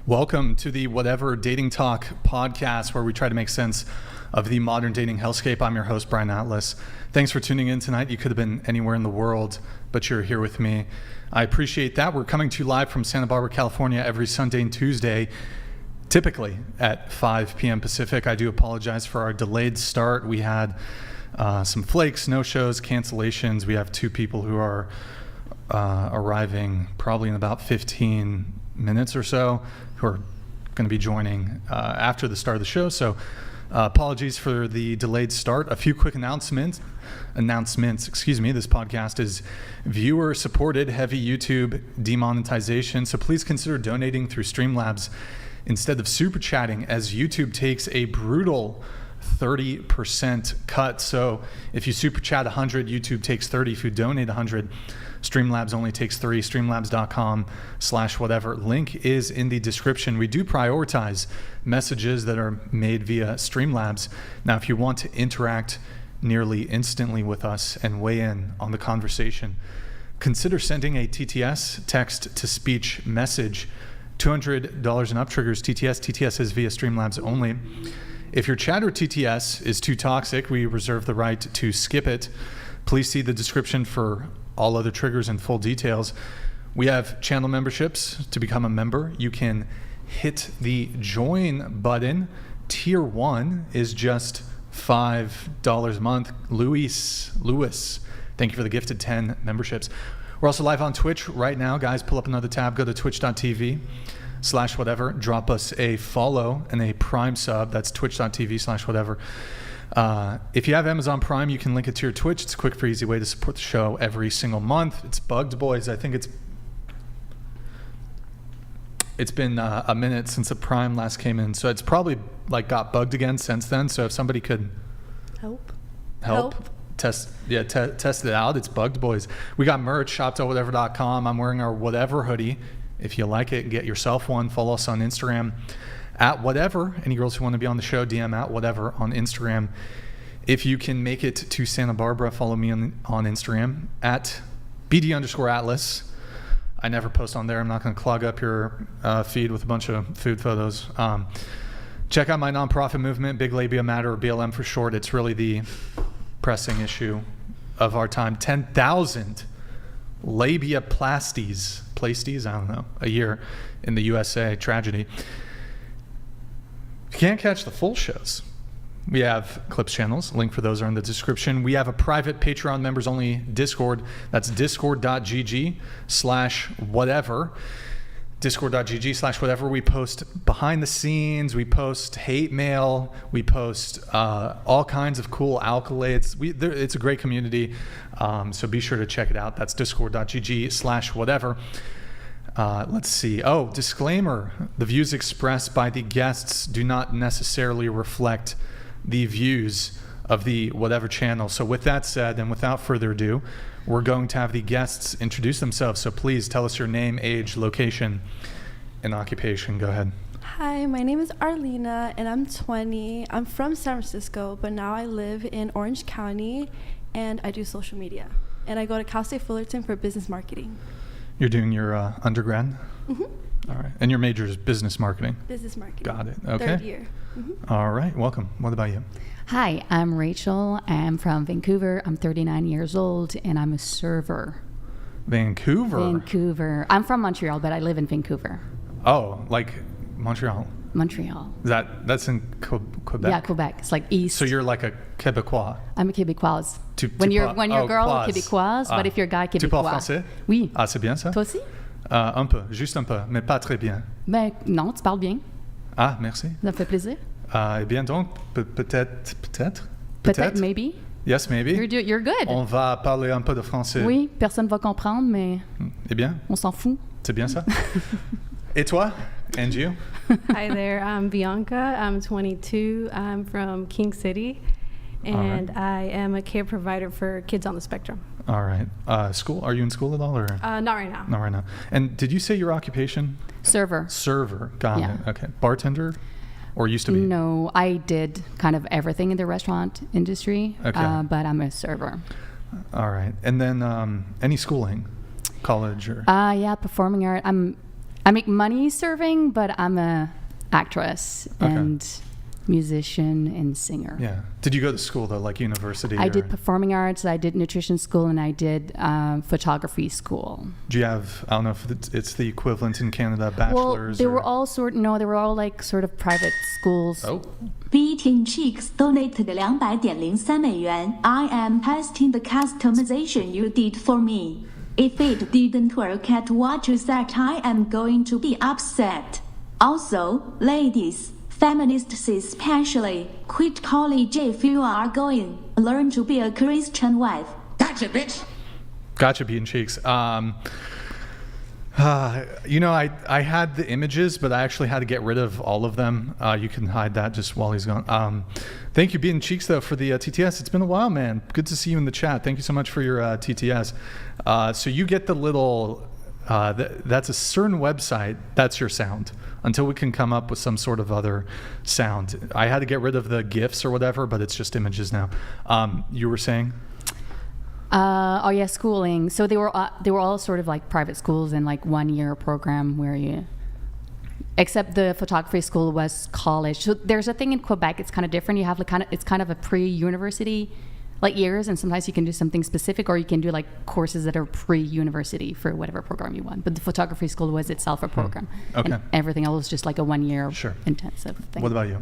Welcome to the Whatever Dating Talk podcast, where we try to make sense of the modern dating hellscape. I'm your host, Brian Atlas. Thanks for tuning in tonight. You could have been anywhere in the world, but you're here with me. I appreciate that. We're coming to you live from Santa Barbara, California, every Sunday and Tuesday, typically at 5 p.m. Pacific. I do apologize for our delayed start. We had some flakes, no-shows, cancellations. We have two people who are arriving probably in about 15 minutes or so, who are going to be joining after the start of the show. So apologies for the delayed start. A few quick announcements. This podcast is viewer supported, heavy YouTube demonetization. So please consider donating through Streamlabs instead of super chatting, as YouTube takes a brutal 30% cut. So if you super chat 100, YouTube takes 30. If you donate 100, Streamlabs only takes 3. Streamlabs.com/whatever. Link is in the description. We do prioritize messages that are made via Streamlabs. Now, if you want to interact nearly instantly with us and weigh in on the conversation, consider sending a TTS, text-to-speech message. $200 and up triggers TTS. TTS is via Streamlabs only. If your chat or TTS is too toxic, we reserve the right to skip it. Please see the description for all other triggers and full details. We have channel memberships. To become a member, you can hit the join button. Tier 1 is just $5 a month. Lewis, thank you for the gifted 10 memberships. We're also live on Twitch right now. Guys, pull up another tab. Go to twitch.tv/whatever. Drop us a follow and a Prime sub. That's twitch.tv/whatever. If you have Amazon Prime, you can link it to your Twitch. It's a quick, easy way to support the show every single month. It's bugged, boys. I think it's been a minute since the Prime last came in, so it's probably got bugged again since then. So if somebody could help. Test it out. It's bugged, boys. We got merch, shop.whatever.com. I'm wearing our Whatever hoodie. If you like it, get yourself one. Follow us on Instagram at Whatever. Any girls who want to be on the show, DM at Whatever on Instagram. If you can make it to Santa Barbara, follow me on Instagram at BD_Atlas. I never post on there. I'm not going to clog up your feed with a bunch of food photos. Check out my nonprofit movement, Big Labia Matter, or BLM for short. It's really the pressing issue of our time. 10,000 labiaplasties, a year in the USA. Tragedy. If you can't catch the full shows, we have Clips channels. Link for those are in the description. We have a private Patreon members only Discord. That's discord.gg/whatever. Discord.gg/whatever. We post behind the scenes. We post hate mail. We post all kinds of cool accolades. It's a great community, so be sure to check it out. That's discord.gg/whatever. Let's see. Disclaimer. The views expressed by the guests do not necessarily reflect the views of the Whatever channel. So with that said, and without further ado, we're going to have the guests introduce themselves. So please tell us your name, age, location, and occupation. Go ahead. Hi, my name is Arlena, and I'm 20. I'm from San Francisco, but now I live in Orange County, and I do social media. And I go to Cal State Fullerton for business marketing. You're doing your undergrad? Mm-hmm. All right. And your major is business marketing? Business marketing. Got it. Okay. 3rd year. Mm-hmm. All right. Welcome. What about you? Hi, I'm Rachel. I'm from Vancouver. I'm 39 years old, and I'm a server. Vancouver. I'm from Montreal, but I live in Vancouver. Oh, like Montreal. That's in Quebec? Yeah, Quebec. It's like east. So you're like a Québécois. I'm a Québécoise. When you're girl, Québécoise, but if you're guy, Québécois. Tu parles français? Oui. Ah, c'est bien ça? Toi aussi? Un peu, juste un peu, mais pas très bien. Ben non, tu parles bien. Ah, merci. Ça me fait plaisir. Eh bien donc, peut-être. Peut-être, maybe. Yes, maybe. You're good. On va parler un peu de français. Oui, personne va comprendre, mais eh bien, on s'en fout. C'est bien ça. Et toi? And you? Hi there, I'm Bianca. I'm 22. I'm from King City, and I am a care provider for kids on the spectrum. All right. School? Are you in school at all? Or? Not right now. Not right now. And did you say your occupation? Server. Got it. Okay. Bartender? Or used to be? No, I did kind of everything in the restaurant industry, but I'm a server. All right. And then any schooling? College or? Yeah, performing art. I'm I make money serving, but I'm a actress and musician and singer. Yeah. Did you go to school though, like university? I did performing arts, I did nutrition school, and I did photography school. Do you have, I don't know if it's the equivalent in Canada, bachelor's? Well, they were all they were all like sort of private schools. Oh. Beating Cheeks donated 200.03美元. I am testing the customization you did for me. If it didn't work at what you said, I am going to be upset. Also, ladies, feminists especially, quit college if you are going. Learn to be a Christian wife. Gotcha, bitch. Gotcha, Beating Cheeks. You know, I had the images, but I actually had to get rid of all of them. You can hide that just while he's gone. Thank you, Beating Cheeks, though, for the TTS. It's been a while, man. Good to see you in the chat. Thank you so much for your TTS. So you get the little, that's a certain website, that's your sound, until we can come up with some sort of other sound. I had to get rid of the GIFs or whatever, but it's just images now. You were saying? Schooling. So they were all sort of like private schools in like 1 year program where you, except the photography school was college. So there's a thing in Quebec. It's kind of different. You have like it's kind of a pre-university like years, and sometimes you can do something specific, or you can do like courses that are pre-university for whatever program you want. But the photography school was itself a program. Okay. And everything else was just like a 1 year intensive thing. What about you?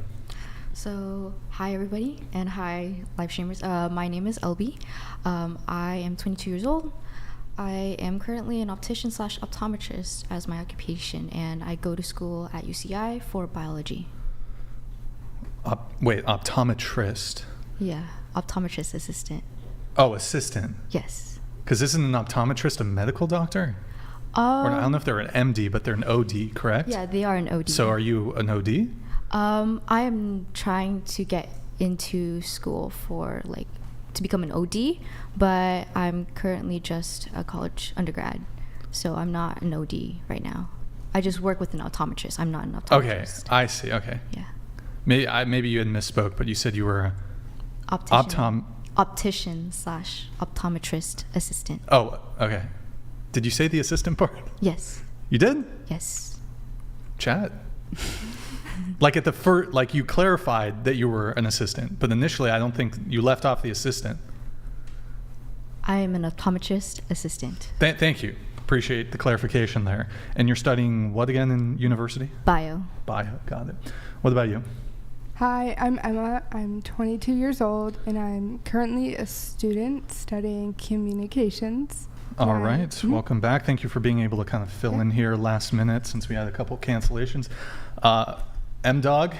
So, hi everybody, and hi live streamers. My name is Elby. I am 22 years old. I am currently an optician / optometrist as my occupation, and I go to school at UCI for biology. Wait, optometrist? Yeah, optometrist assistant. Oh, assistant. Yes. Because isn't an optometrist a medical doctor? Or I don't know if they're an MD, but they're an OD, correct? Yeah, they are an OD. So are you an OD? I am trying to get into school for to become an OD, but I'm currently just a college undergrad, so I'm not an OD right now. I just work with an optometrist. I'm not an optometrist. Okay, I see. Okay. Yeah. Maybe you had misspoke, but you said you were optician / optometrist assistant. Oh, okay. Did you say the assistant part? Yes. You did? Yes. Chat. Like at the first, like you clarified that you were an assistant, but initially I don't think you left off the assistant. I am an optometrist assistant. Thank you. Appreciate the clarification there. And you're studying what again in university? Bio. Bio, got it. What about you? Hi, I'm Emma. I'm 22 years old, and I'm currently a student studying communications. All right, welcome back. Thank you for being able to kind of fill in here last minute since we had a couple cancellations. M-Dog?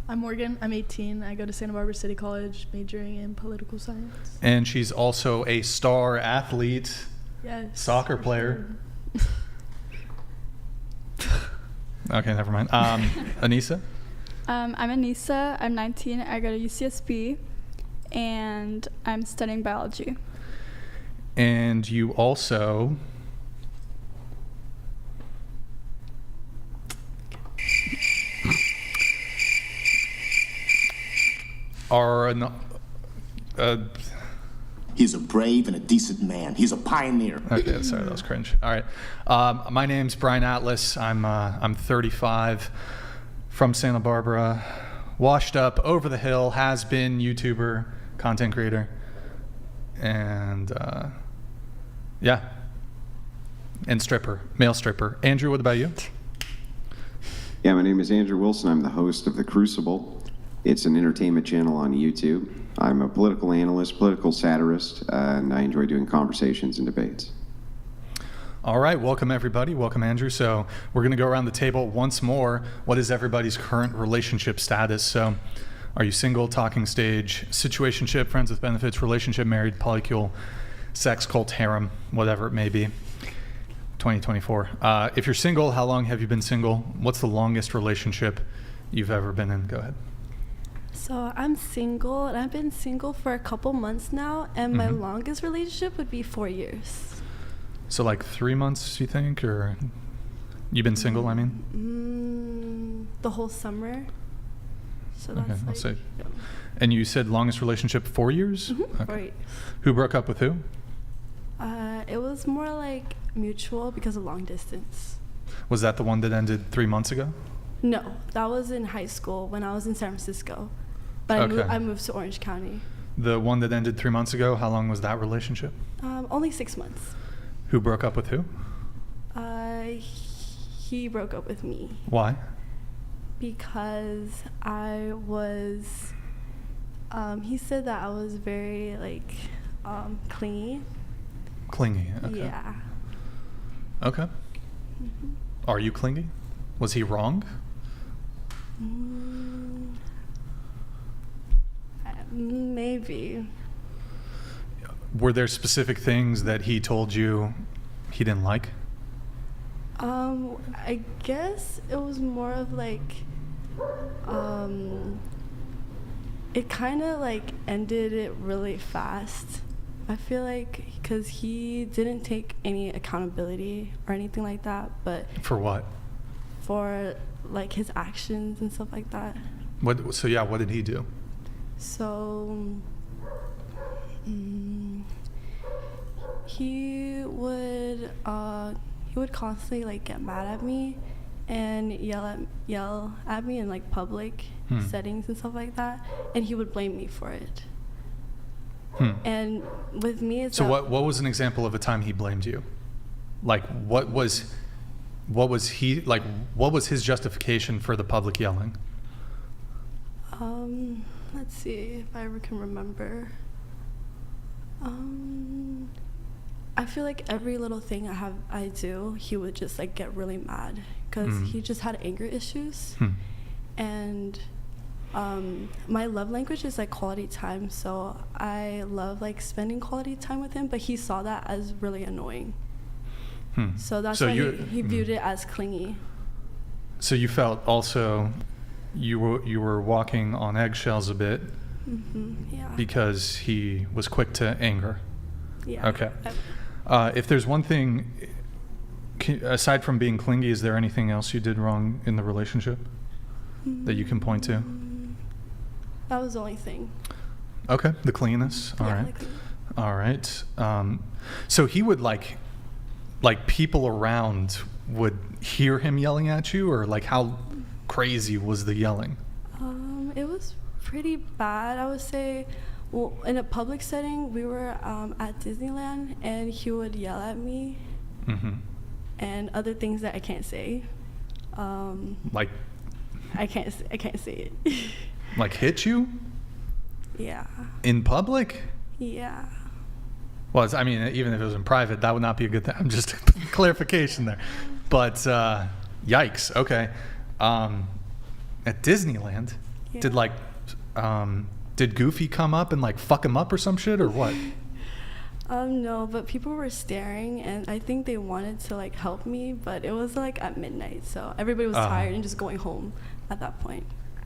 I'm Morgan. I'm 18. I go to Santa Barbara City College, majoring in political science. And she's also a star athlete, soccer player. Okay, never mind. Anissa? I'm Anissa. I'm 19. I go to UCSB, and I'm studying biology. And you also are He's a brave and a decent man. He's a pioneer. Okay, sorry, that was cringe. All right, my name's Brian Atlas. I'm 35, from Santa Barbara, washed up, over the hill, has been YouTuber, content creator, and and stripper, male stripper. Andrew, what about you? Yeah, my name is Andrew Wilson. I'm the host of The Crucible. It's an entertainment channel on YouTube. I'm a political analyst, political satirist, and I enjoy doing conversations and debates. All right, welcome everybody. Welcome, Andrew. So we're going to go around the table once more. What is everybody's current relationship status? So are you single, talking stage, situationship, friends with benefits, relationship, married, polycule, sex, cult, harem, whatever it may be? 2024. If you're single, how long have you been single? What's the longest relationship you've ever been in? Go ahead. So I'm single, and I've been single for a couple months now, and my longest relationship would be 4 years. So like 3 months, you think, or you've been single? I mean, the whole summer. So that's okay, I'll say. And you said longest relationship 4 years? Mm-hmm. Okay. Right. Who broke up with who? It was more like mutual because of long distance. Was that the one that ended 3 months ago? No, that was in high school when I was in San Francisco. But Okay. I moved to Orange County. The one that ended 3 months ago, how long was that relationship? Only 6 months. Who broke up with who? He broke up with me. Why? Because I was, he said that I was very, like, clingy. Clingy, okay. Yeah. Okay. Mm-hmm. Are you clingy? Was he wrong? Maybe. Were there specific things that he told you he didn't like? I guess it was more of like, it kind of like ended it really fast. I feel like because he didn't take any accountability or anything like that, but For what? for like his actions and stuff like that. What did he do? So he would constantly like get mad at me and yell at me in like public settings and stuff like that, and he would blame me for it. And with me, it's So what was an example of a time he blamed you? Like what was his justification for the public yelling? Let's see if I ever can remember. I feel like every little thing I do, he would just like get really mad because he just had anger issues. And my love language is like quality time, so I love like spending quality time with him, but he saw that as really annoying. So that's why he viewed it as clingy. So you felt also you were walking on eggshells a bit Yeah. because he was quick to anger. Yeah. Okay. If there's one thing, aside from being clingy, is there anything else you did wrong in the relationship that you can point to? That was the only thing. Okay, the cleanness. All right. All right. So he would like people around would hear him yelling at you, or like how crazy was the yelling? It was pretty bad, I would say. Well, in a public setting, we were at Disneyland, and he would yell at me and other things that I can't say. Like I can't say it. like hit you? Yeah. In public? Yeah. Well, I mean, even if it was in private, that would not be a good thing. I'm just clarification there. But yikes. Okay. At Disneyland, Yeah. did Goofy come up and like fuck him up or some shit, or what? No, but people were staring, and I think they wanted to like help me, but it was like at midnight, so everybody was tired and just going home at that point.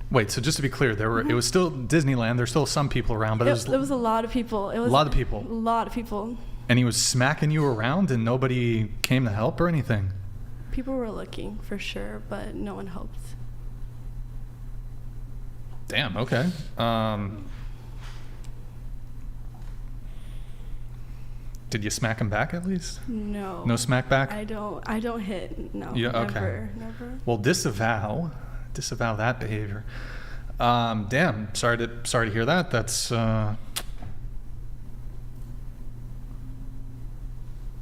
Wait, so just to be clear, it was still Disneyland. There's still some people around, but There was a lot of people. It was a lot of people. A lot of people. And he was smacking you around, and nobody came to help or anything. People were looking for sure, but no one helped. Damn. Okay. Did you smack him back at least? No. No smack back? I don't hit. No. Yeah. Okay. Never. Well, disavow that behavior. Damn. Sorry to hear that. That's.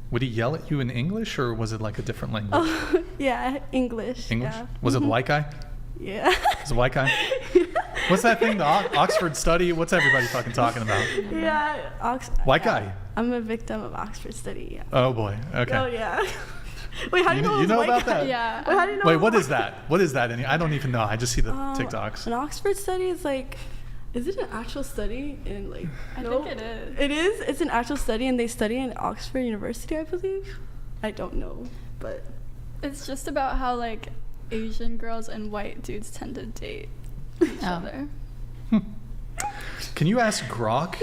Would he yell at you in English, or was it like a different language? Oh, yeah, English. English? Yeah. Was it a white guy? Yeah. Was it a white guy? What's that thing? The Oxford study? What's everybody fucking talking about? Yeah. White guy. I'm a victim of Oxford study. Yeah. Oh boy. Okay. Oh yeah. Wait, how do you know? You know about that? Yeah. Wait, how do you know? Wait, what is that? What is that? I don't even know. I just see the TikToks. An Oxford study is like, is it an actual study in like? I think it is. It is. It's an actual study, and they study in Oxford University, I believe. I don't know, but it's just about how like Asian girls and white dudes tend to date each other. Can you ask Grok,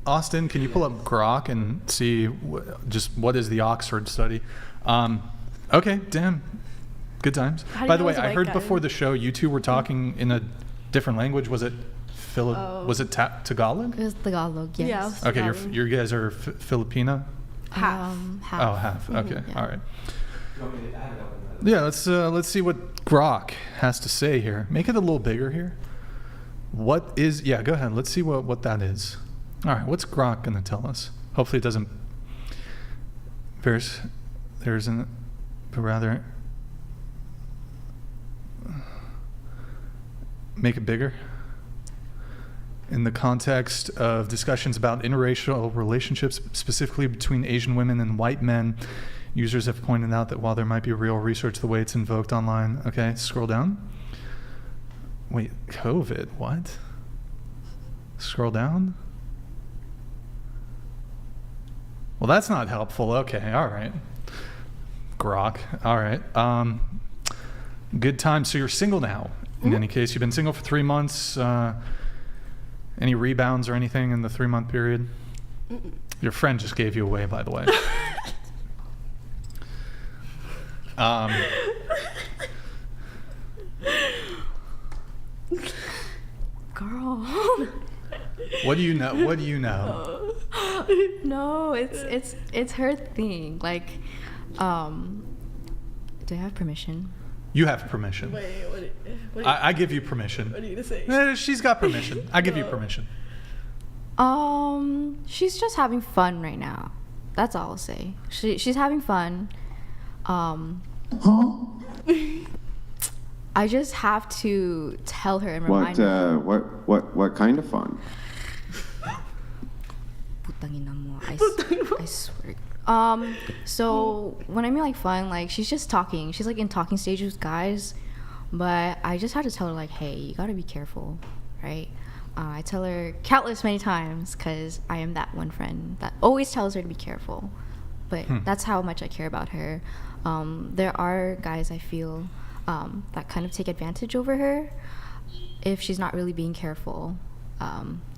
Austin? Can you pull up Grok and see what is the Oxford study? Okay, damn, good times. By the way, I heard before the show you two were talking in a different language. Was it was it Tagalog? It was Tagalog, yes. Yeah. Okay, you guys are Filipino? Half. Half. Oh, half. Okay, Yeah. all right. Yeah, let's see what Grok has to say here. Make it a little bigger here. What is? Yeah, go ahead. Let's see what that is. All right, what's Grok gonna tell us? Hopefully it doesn't. There's an, but rather make it bigger. In the context of discussions about interracial relationships, specifically between Asian women and white men, users have pointed out that while there might be real research the way it's invoked online. Okay, scroll down. Wait, COVID, what? Scroll down. Well, that's not helpful. Okay, all right. Grok, all right. Good time. So you're single now. In any case, you've been single for 3 months. Any rebounds or anything in the 3-month period? Your friend just gave you away, by the way. Girl. What do you know? What do you know? No, it's her thing. Like, do I have permission? You have permission. Wait, what I give you permission. What are you gonna say? She's got permission. I give you permission. She's just having fun right now. That's all I'll say. She's having fun. I just have to tell her and remind her. What kind of fun? I swear. So when I mean like fun, like she's just talking. She's like in talking stage with guys, but I just had to tell her like, hey, you gotta be careful, right? I tell her countless many times because I am that one friend that always tells her to be careful. But that's how much I care about her. There are guys I feel that kind of take advantage over her if she's not really being careful,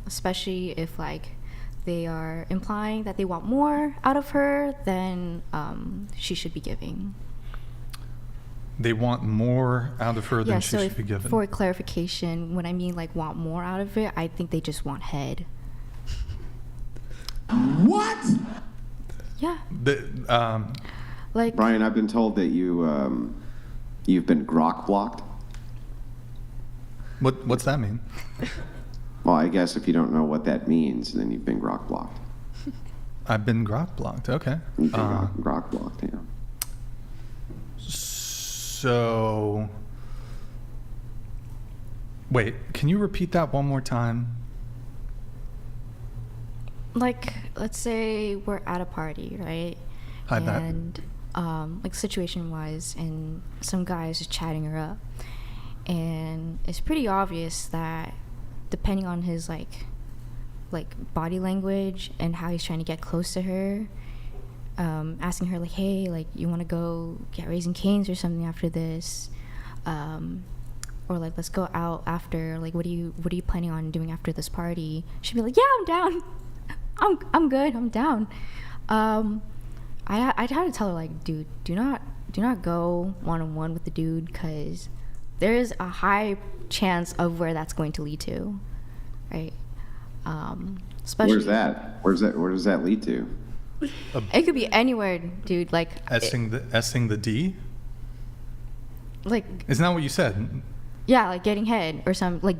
especially if like they are implying that they want more out of her than she should be giving. They want more out of her than she should be given. For clarification, when I mean like want more out of it, I think they just want head. What? Yeah. Like Brian, I've been told that you've been grok blocked. What's that mean? Well, I guess if you don't know what that means, then you've been grok blocked. I've been grok blocked. Okay. You've been grok blocked. Yeah. So, wait, can you repeat that one more time? Like, let's say we're at a party, right? Hi, Matt. And like situation-wise, and some guy is just chatting her up, and it's pretty obvious that depending on his like body language and how he's trying to get close to her, asking her like, hey, like you want to go get Raising Cane's or something after this, or like let's go out after, like what are you planning on doing after this party? She'd be like, yeah, I'm down. I'm good, I'm down. I'd have to tell her like, dude, do not go one-on-one with the dude, because there is a high chance of where that's going to lead to, right? Especially Where does that lead to? It could be anywhere, dude. Like S-ing the D? Like, isn't that what you said? Yeah, like getting head or some like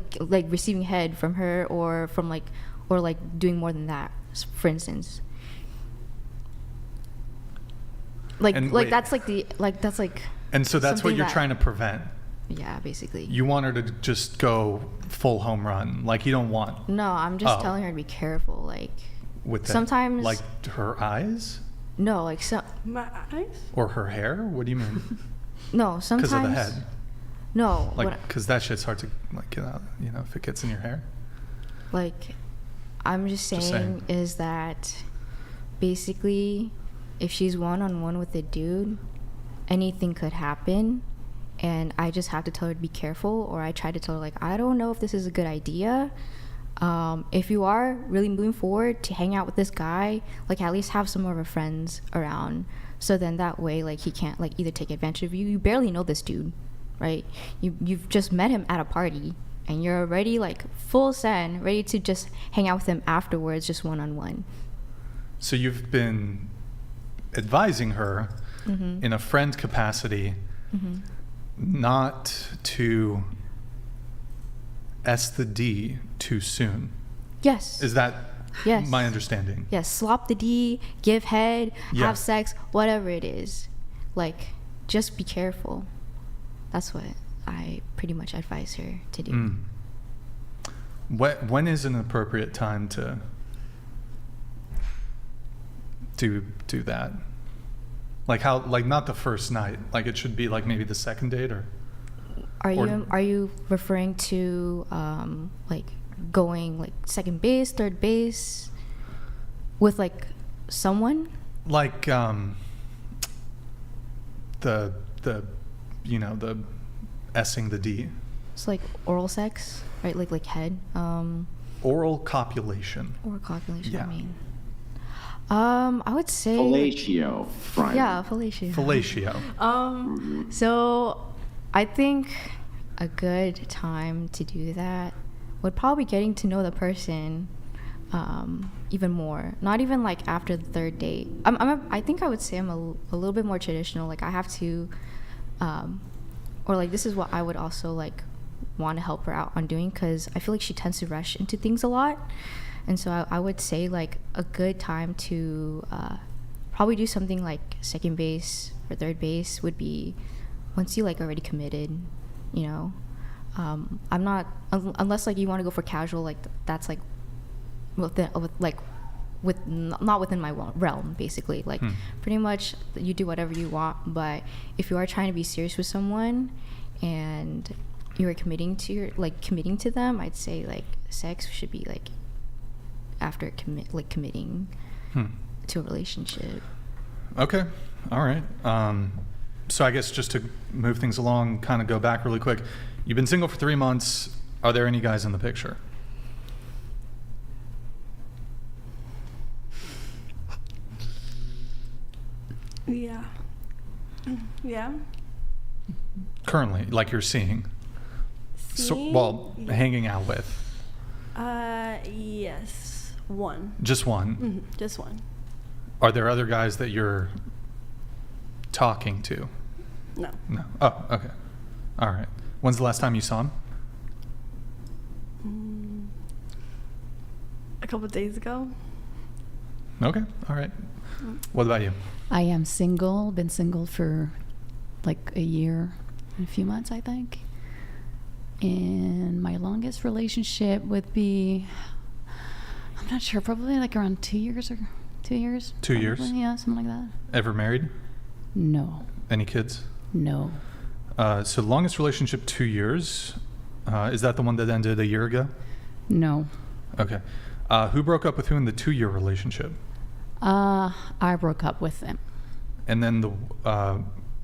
receiving head from her, or from like, or like doing more than that, for instance. Like and like wait. that's like the like that's like. And so that's what you're trying to prevent. Yeah, basically. You want her to just go full home run, like you don't want. No, I'm just telling her to be careful, like. With that, sometimes. Like her eyes. No, like my eyes. Or her hair? What do you mean? No, sometimes. Because of the head. No. Like, because that shit's hard to like get out. You know, if it gets in your hair. Like, I'm just saying is that basically, if she's one-on-one with a dude, anything could happen, and I just have to tell her to be careful, or I try to tell her like, I don't know if this is a good idea. If you are really moving forward to hang out with this guy, like at least have some of her friends around, so then that way like he can't like either take advantage of you. You barely know this dude, right? You've just met him at a party, and you're already like full send, ready to just hang out with him afterwards, just one-on-one. So you've been advising her in a friend capacity, not to S the D too soon. Yes. Is that Yes. my understanding? Yes, swap the D, give head, Yeah. have sex, whatever it is. Like, just be careful. That's what I pretty much advise her to do. When is an appropriate time to do that? Like how? Like not the first night. Like it should be like maybe the second date, or. Are you referring to like going like second base, third base with like someone? Like the you know, the S-ing the D. It's like oral sex, right? Like head. Oral copulation. Oral copulation. Yeah. I mean, I would say Fellatio, Brian. Yeah, fellatio. Fellatio. So I think a good time to do that would probably getting to know the person even more. Not even like after the third date. I think I would say I'm a little bit more traditional. Like I have to, or like this is what I would also like want to help her out on doing, because I feel like she tends to rush into things a lot. And so I would say like a good time to probably do something like second base or third base would be once you like already committed, you know. I'm not, unless like you want to go for casual, like that's like not within my realm, basically. Like pretty much you do whatever you want, but if you are trying to be serious with someone and you are committing to them, I'd say like sex should be like after committing to a relationship. Okay. All right. So I guess just to move things along, kind of go back really quick. You've been single for 3 months. Are there any guys in the picture? Yeah. Yeah. Currently, like you're seeing? Seeing? Hanging out with? Yes. One. Just one? Just one. Are there other guys that you're talking to? No. No. Oh, okay. All right. When's the last time you saw him? A couple of days ago. Okay. All right. What about you? I am single. Been single for like a year and a few months, I think. And my longest relationship would be, I'm not sure, probably like around 2 years or 2 years. 2 years? Probably, yeah, something like that. Ever married? No. Any kids? No. So longest relationship, 2 years. Is that the one that ended a year ago? No. Okay. Who broke up with who in the 2-year relationship? I broke up with them. And then the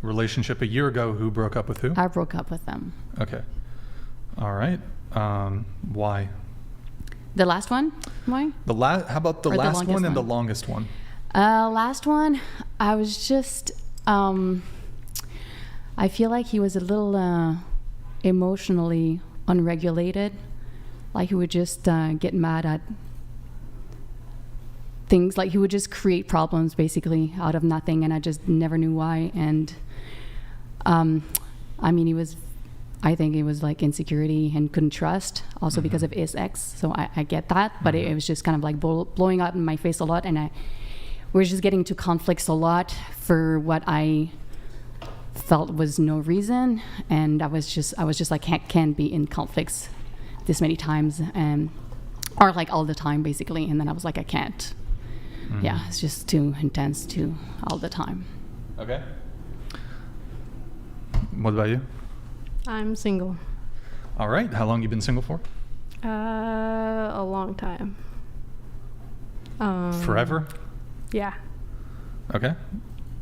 relationship a year ago, who broke up with who? I broke up with them. Okay. All right. Why? The last one? Why? How about the last one and the longest one? Last one, I was just, I feel like he was a little emotionally unregulated. Like he would just get mad at things. Like he would just create problems basically out of nothing, and I just never knew why. And I mean, I think it was like insecurity and couldn't trust, also because of his ex. So I get that, but it was just kind of like blowing up in my face a lot, and we're just getting into conflicts a lot for what I felt was no reason, and I was just like can't be in conflicts this many times, or like all the time basically. And then I was like, I can't. Yeah, it's just too intense, too all the time. Okay. What about you? I'm single. All right. How long you been single for? A long time. Forever? Yeah. Okay.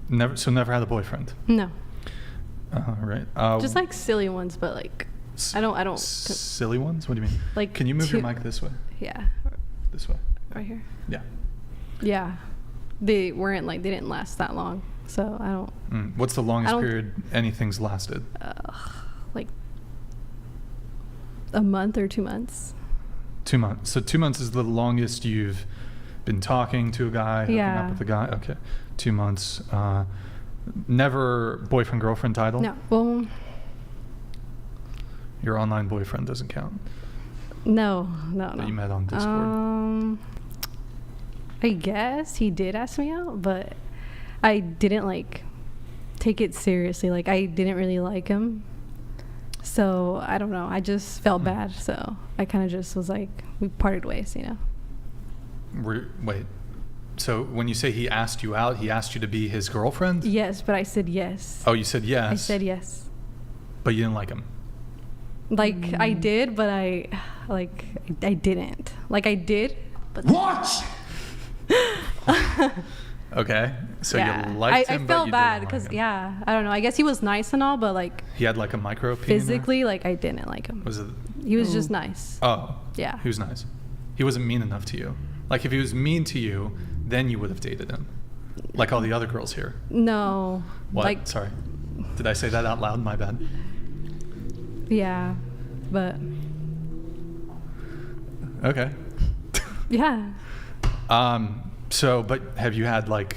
Never had a boyfriend? No. All right. Just like silly ones, but like I don't. Silly ones? What do you mean? Like, can you move your mic this way? Yeah. This way. Right here. Yeah. Yeah. They didn't last that long, so I don't. What's the longest period anything's lasted? Like a month or 2 months. 2 months. So 2 months is the longest you've been talking to a guy, hooking up with a guy. Okay. 2 months. Never boyfriend girlfriend title? No. Well, your online boyfriend doesn't count. No. That you met on Discord. I guess he did ask me out, but I didn't like take it seriously. Like, I didn't really like him. So I don't know. I just felt bad. So I kind of just was like, we parted ways, you know. Wait. So when you say he asked you out, he asked you to be his girlfriend? Yes, but I said yes. Oh, you said yes? I said yes. But you didn't like him? Like, I did, but I didn't. Like, I did, but... What? Okay. So yeah. you liked him, I but felt you bad didn't because, like him. yeah, I don't know. I guess he was nice and all, but, like... He had, like, a micro penis? Physically, like, I didn't like him. Was it... He was just nice. Oh. Yeah. He was nice. He wasn't mean enough to you. Like, if he was mean to you, then you would have dated him. Like all the other girls here. No. What? Like, Sorry. Did I say that out loud? My bad. yeah, but... Okay. Yeah. So, but have you had, like,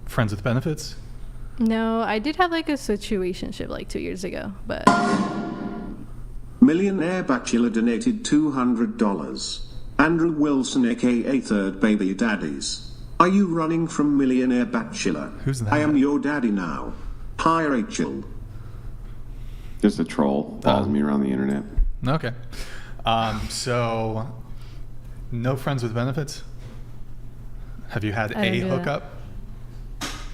friends with benefits? No, I did have, like, a situationship, like, 2 years ago, but... Millionaire Bachelor donated $200. Andrew Wilson, aka Third Baby Daddies. Are you running from Millionaire Bachelor? Who's that? I am your daddy now. Hi, Rachel. Just a troll. Follows me around the internet. Okay. So, no friends with benefits? Have you had a hookup?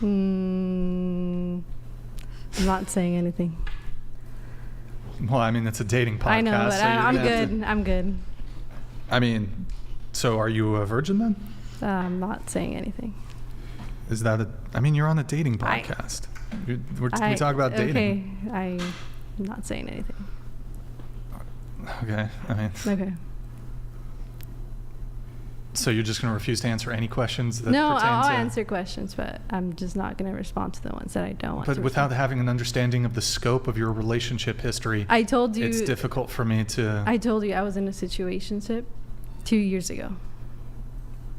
I'm not saying anything. Well, I mean, it's a dating podcast. I know, but so I'm good. I'm good. I mean, so are you a virgin then? I'm not saying anything. Is that I mean, you're on a dating podcast. We talk about dating. Okay, I'm not saying anything. Okay, I mean. Okay. So you're just going to refuse to answer any questions that No, pertain I'll to... answer questions, but I'm just not going to respond to the ones that I don't want to. But without having an understanding of the scope of your relationship history, I told you it's difficult for me to... I told you I was in a situationship 2 years ago.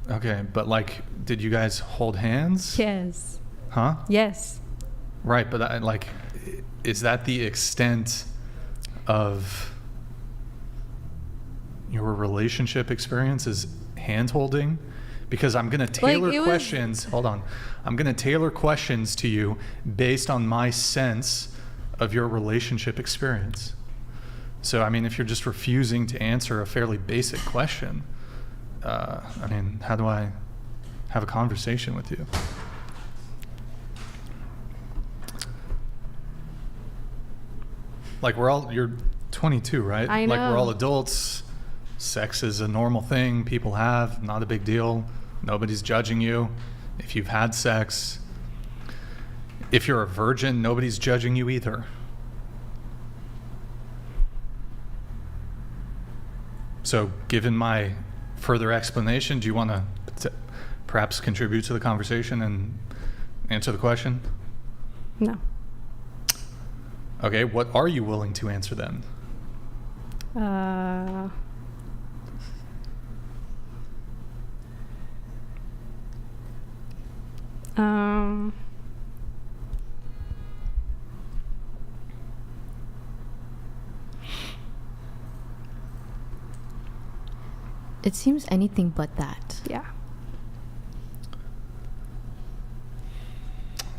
Okay, but like, did you guys hold hands? Yes. Huh? Yes. Right, but like, is that the extent of your relationship experience? Is hand holding? Because I'm going to tailor questions. Hold on. I'm going to tailor questions to you based on my sense of your relationship experience. So, I mean, if you're just refusing to answer a fairly basic question, I mean, how do I have a conversation with you? Like, you're 22, right? I know. Like, we're all adults. Sex is a normal thing people have, not a big deal. Nobody's judging you if you've had sex. If you're a virgin, nobody's judging you either. So, given my further explanation, do you want to perhaps contribute to the conversation and answer the question? No. Okay, what are you willing to answer then? It seems anything but that. Yeah.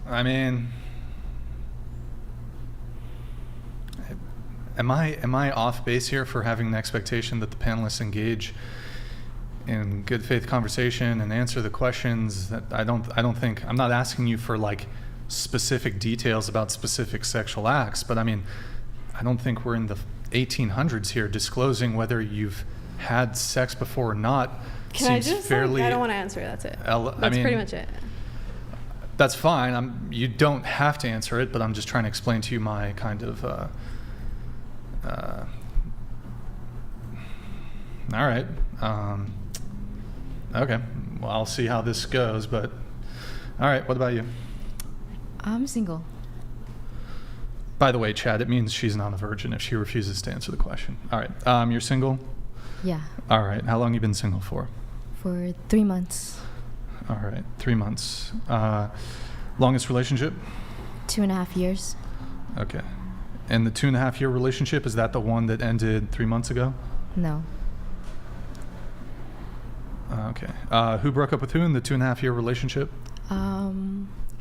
I mean, am I off base here for having an expectation that the panelists engage in good faith conversation and answer the questions? That I don't think, I'm not asking you for like specific details about specific sexual acts, but I mean, I don't think we're in the 1800s here disclosing whether you've had sex before or not. Can I just I don't want to answer. That's it. That's pretty much it. That's fine. You don't have to answer it, but I'm just trying to explain to you my kind of all right. Okay. Well, I'll see how this goes, but all right. What about you? I'm single. By the way, Chad, it means she's not a virgin if she refuses to answer the question. All right. You're single? Yeah. All right. How long you been single for? For 3 months. All right. 3 months. Longest relationship? 2.5 years. Okay. And the 2.5-year relationship, is that the one that ended 3 months ago? No. Okay. Who broke up with who in the 2.5-year relationship?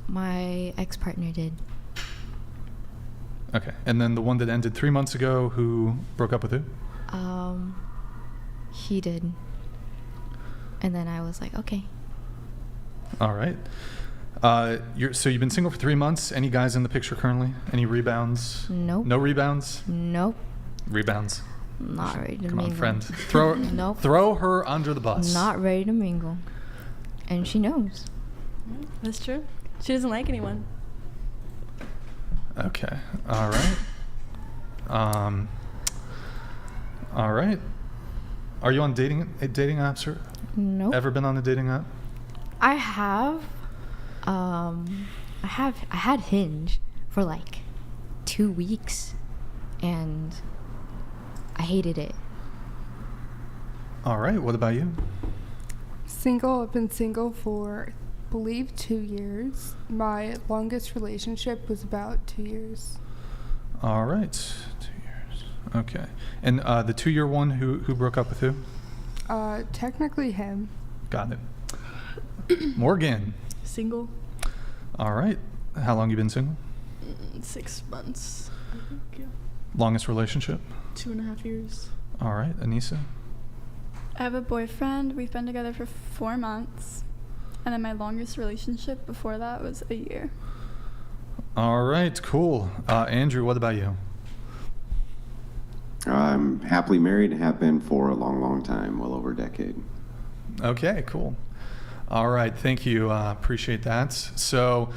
My ex-partner did. Okay. And then the one that ended 3 months ago, who broke up with who? He did. And then I was like, okay. All right. So you've been single for 3 months. Any guys in the picture currently? Any rebounds? Nope. No rebounds? Nope. Rebounds. Not ready to Come mingle. on, friend. Throw her under the bus. Not ready to mingle. And she knows. That's true. She doesn't like anyone. Okay. All right. All right. Are you on dating apps or? Nope. Ever been on a dating app? I have. I had Hinge for like 2 weeks, and I hated it. All right. What about you? Single. I've been single for, I believe, 2 years. My longest relationship was about 2 years. All right. 2 years. Okay. And the 2-year one, who broke up with who? Technically him. Got it. Morgan. Single. All right. How long you been single? 6 months. I think, yeah. Longest relationship? 2.5 years. All right. Anissa? I have a boyfriend. We've been together for 4 months. And then my longest relationship before that was a year. All right. Cool. Andrew, what about you? I'm happily married and have been for a long, long time, well over a decade. Okay, cool. All right, thank you. Appreciate that. So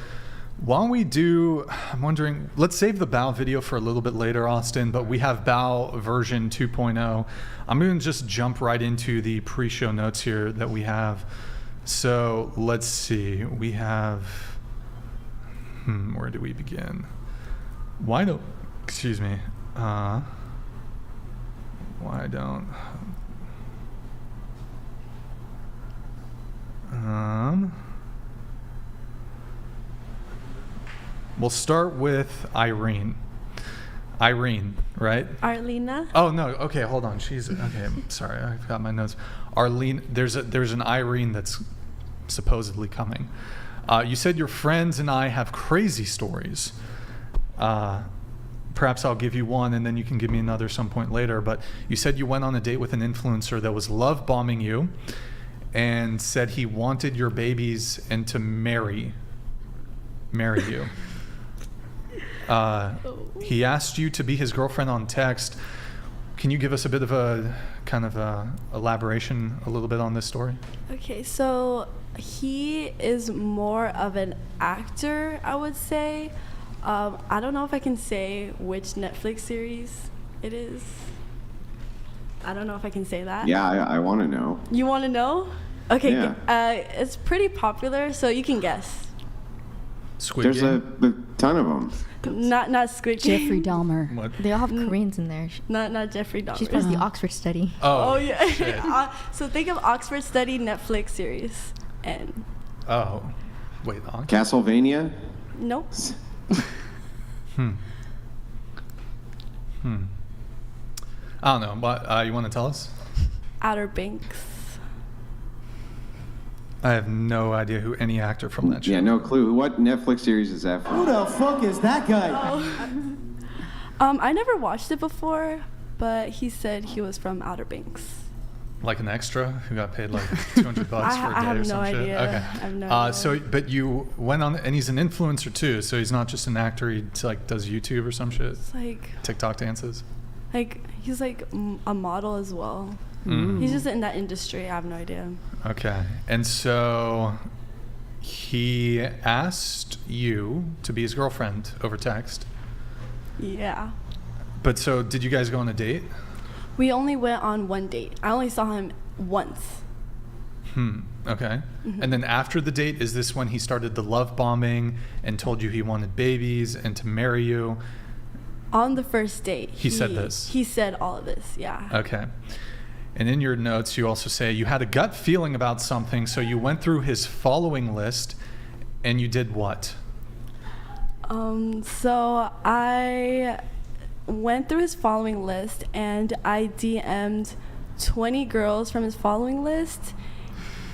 while we do, I'm wondering, let's save the bow video for a little bit later, Austin, but we have bow version 2.0. I'm going to just jump right into the pre-show notes here that we have. So let's see. We have, where do we begin? Excuse me. Why don't... we'll start with Irene. Irene, right? Arlena? Oh, no. Okay, hold on. Okay, I'm sorry. I got my notes. Arlene, there's an Irene that's supposedly coming. You said your friends and I have crazy stories. Perhaps I'll give you one and then you can give me another some point later. But you said you went on a date with an influencer that was love bombing you and said he wanted your babies and to marry you. He asked you to be his girlfriend on text. Can you give us a bit of a kind of elaboration a little bit on this story? Okay, so he is more of an actor, I would say. I don't know if I can say which Netflix series it is. I don't know if I can say that. Yeah, I want to know. You want to know? Okay, yeah. It's pretty popular, so you can guess. Squid There's Game? a ton of them. Not Squid Game. Jeffrey Dahmer. What? They all have Koreans in there. Not Jeffrey Dahmer. She's supposed to the Oxford study. Oh yeah. Shit. So think of Oxford study Netflix series and. Oh, wait. Castlevania? Nope. I don't know. What you want to tell us? Outer Banks. I have no idea who any actor from that show. Yeah, no clue. What Netflix series is that from? Who the fuck is that guy? I never watched it before, but he said he was from Outer Banks. Like an extra who got paid like $200 for a day I have or no some idea. shit? Okay. I have no idea. So, but you went on, and he's an influencer too. So he's not just an actor. He like does YouTube or some shit. It's like TikTok dances. Like he's like a model as well. He's just in that industry. I have no idea. Okay, and so he asked you to be his girlfriend over text. Yeah. But so, did you guys go on a date? We only went on one date. I only saw him once. Okay. And then after the date, is this when he started the love bombing and told you he wanted babies and to marry you? On the first date. He said this? He said all of this, yeah. Okay. And in your notes, you also say you had a gut feeling about something, so you went through his following list and you did what? So I went through his following list and I DM'd 20 girls from his following list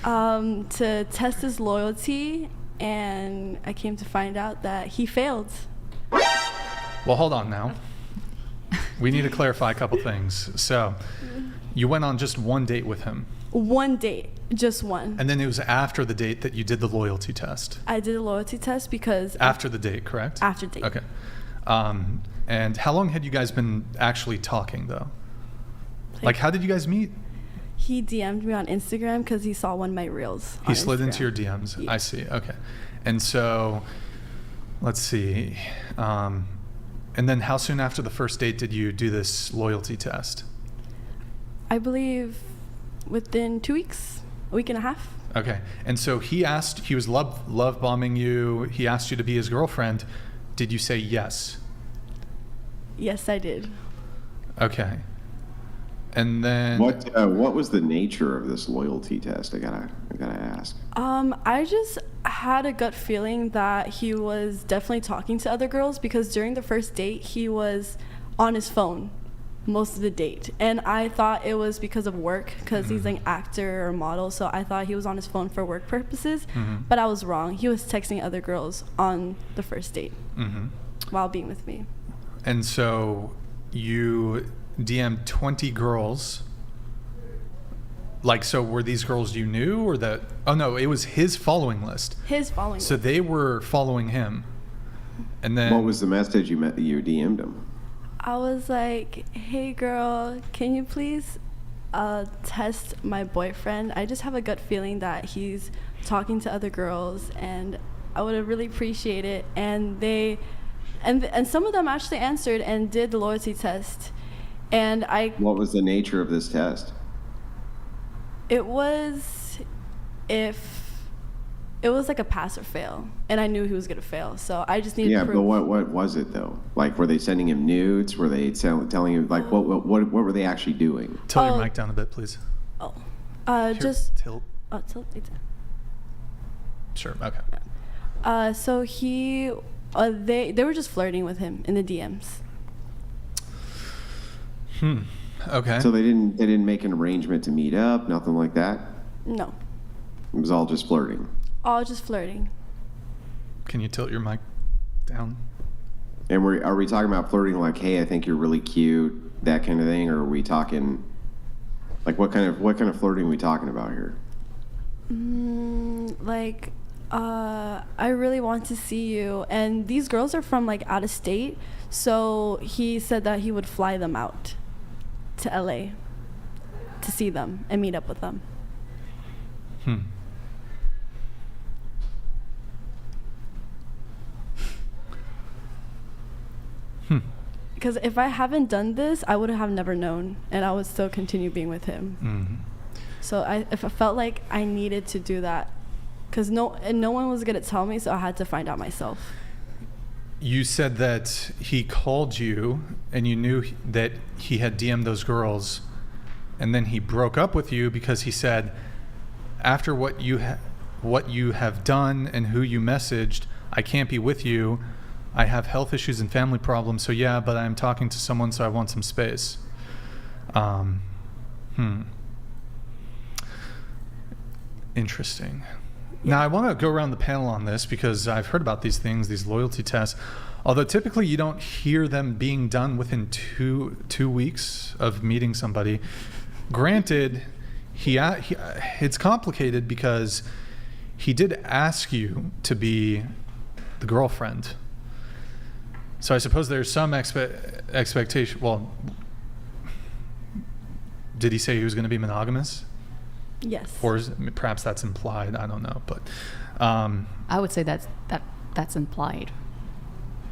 to test his loyalty, and I came to find out that he failed. Well, hold on now. We need to clarify a couple things. So you went on just one date with him. One date, just one. And then it was after the date that you did the loyalty test. I did a loyalty test because... After the date, correct? After date. Okay. And how long had you guys been actually talking, though? Like, how did you guys meet? He DM'd me on Instagram because he saw one of my reels. He slid into your DMs. Yeah. I see. Okay. And so, let's see. And then how soon after the first date did you do this loyalty test? I believe within 2 weeks, a week and a half. Okay. And so he was love bombing you. He asked you to be his girlfriend. Did you say yes? Yes, I did. Okay. And then what was the nature of this loyalty test? I gotta ask. I just had a gut feeling that he was definitely talking to other girls, because during the first date he was on his phone most of the date, and I thought it was because of work, because he's an actor or model, so I thought he was on his phone for work purposes. But I was wrong. He was texting other girls on the first date while being with me. And so you DM'd 20 girls. Like, so were these girls you knew, or that? Oh no, it was his following list. His following list. So they were following him. And then what was the message you DM'd him? I was like, hey girl, can you please test my boyfriend? I just have a gut feeling that he's talking to other girls, and I would really appreciate it. And they and some of them actually answered and did the loyalty test. And what was the nature of this test? It was like a pass or fail, and I knew he was gonna fail, so I just needed proof. But what was it though? Like, were they sending him nudes? Were they telling him, like, what were they actually doing? Tilt your mic down a bit, please. Here, just tilt. Tilt. Sure. Okay. So they were just flirting with him in the DMs. Okay. So they didn't make an arrangement to meet up, nothing like that? No. It was all just flirting. All just flirting. Can you tilt your mic down? And are we talking about flirting like, hey, I think you're really cute, that kind of thing, or are we talking like what kind of flirting are we talking about here? I really want to see you, and these girls are from like out of state, so he said that he would fly them out to LA to see them and meet up with them. Because if I haven't done this, I would have never known, and I would still continue being with him. So I felt like I needed to do that, because no one was gonna tell me, so I had to find out myself. You said that he called you and you knew that he had DM'd those girls, and then he broke up with you because he said, after what you have done and who you messaged, I can't be with you. I have health issues and family problems, so yeah, but I'm talking to someone, so I want some space. Interesting. Now, I want to go around the panel on this because I've heard about these things, these loyalty tests, although typically you don't hear them being done within two weeks of meeting somebody. Granted, it's complicated because he did ask you to be the girlfriend. So I suppose there's some expectation. Well, did he say he was going to be monogamous? Yes. Or perhaps that's implied. I don't know, but I would say that's implied.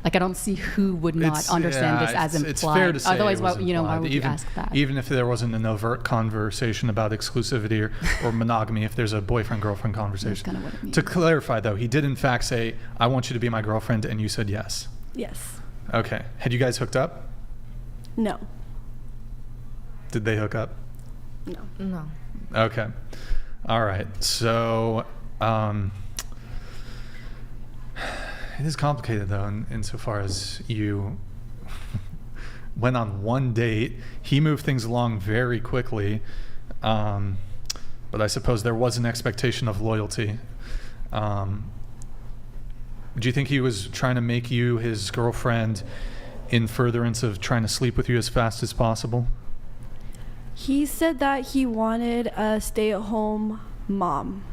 Like, I don't see who would not understand this as implied. It's fair to say. Otherwise, why would you ask that? Even if there wasn't an overt conversation about exclusivity or monogamy, if there's a boyfriend-girlfriend conversation. That's kind of what it means. To clarify, though, he did in fact say, "I want you to be my girlfriend," and you said yes. Yes. Okay. Had you guys hooked up? No. Did they hook up? No. Okay. All right. So, It is complicated, though, insofar as you went on one date. He moved things along very quickly, but I suppose there was an expectation of loyalty. Do you think he was trying to make you his girlfriend in furtherance of trying to sleep with you as fast as possible? He said that he wanted a stay-at-home mom.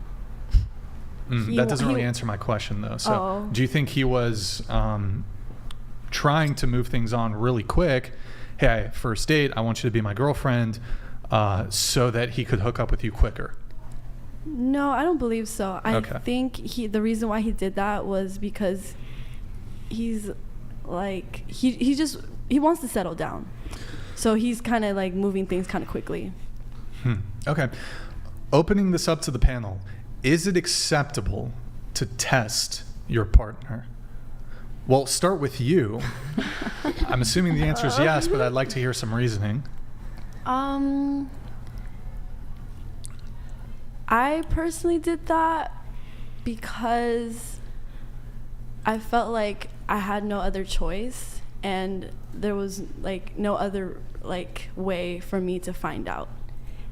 That doesn't really answer my question, though. So do you think he was trying to move things on really quick? Hey, first date, I want you to be my girlfriend, so that he could hook up with you quicker? No, I don't believe so. I think the reason why he did that was because he's like, he wants to settle down. So he's kind of like moving things kind of quickly. Okay. Opening this up to the panel, is it acceptable to test your partner? Well, start with you. I'm assuming the answer is yes, but I'd like to hear some reasoning. I personally did that because I felt like I had no other choice, and there was like no other like way for me to find out.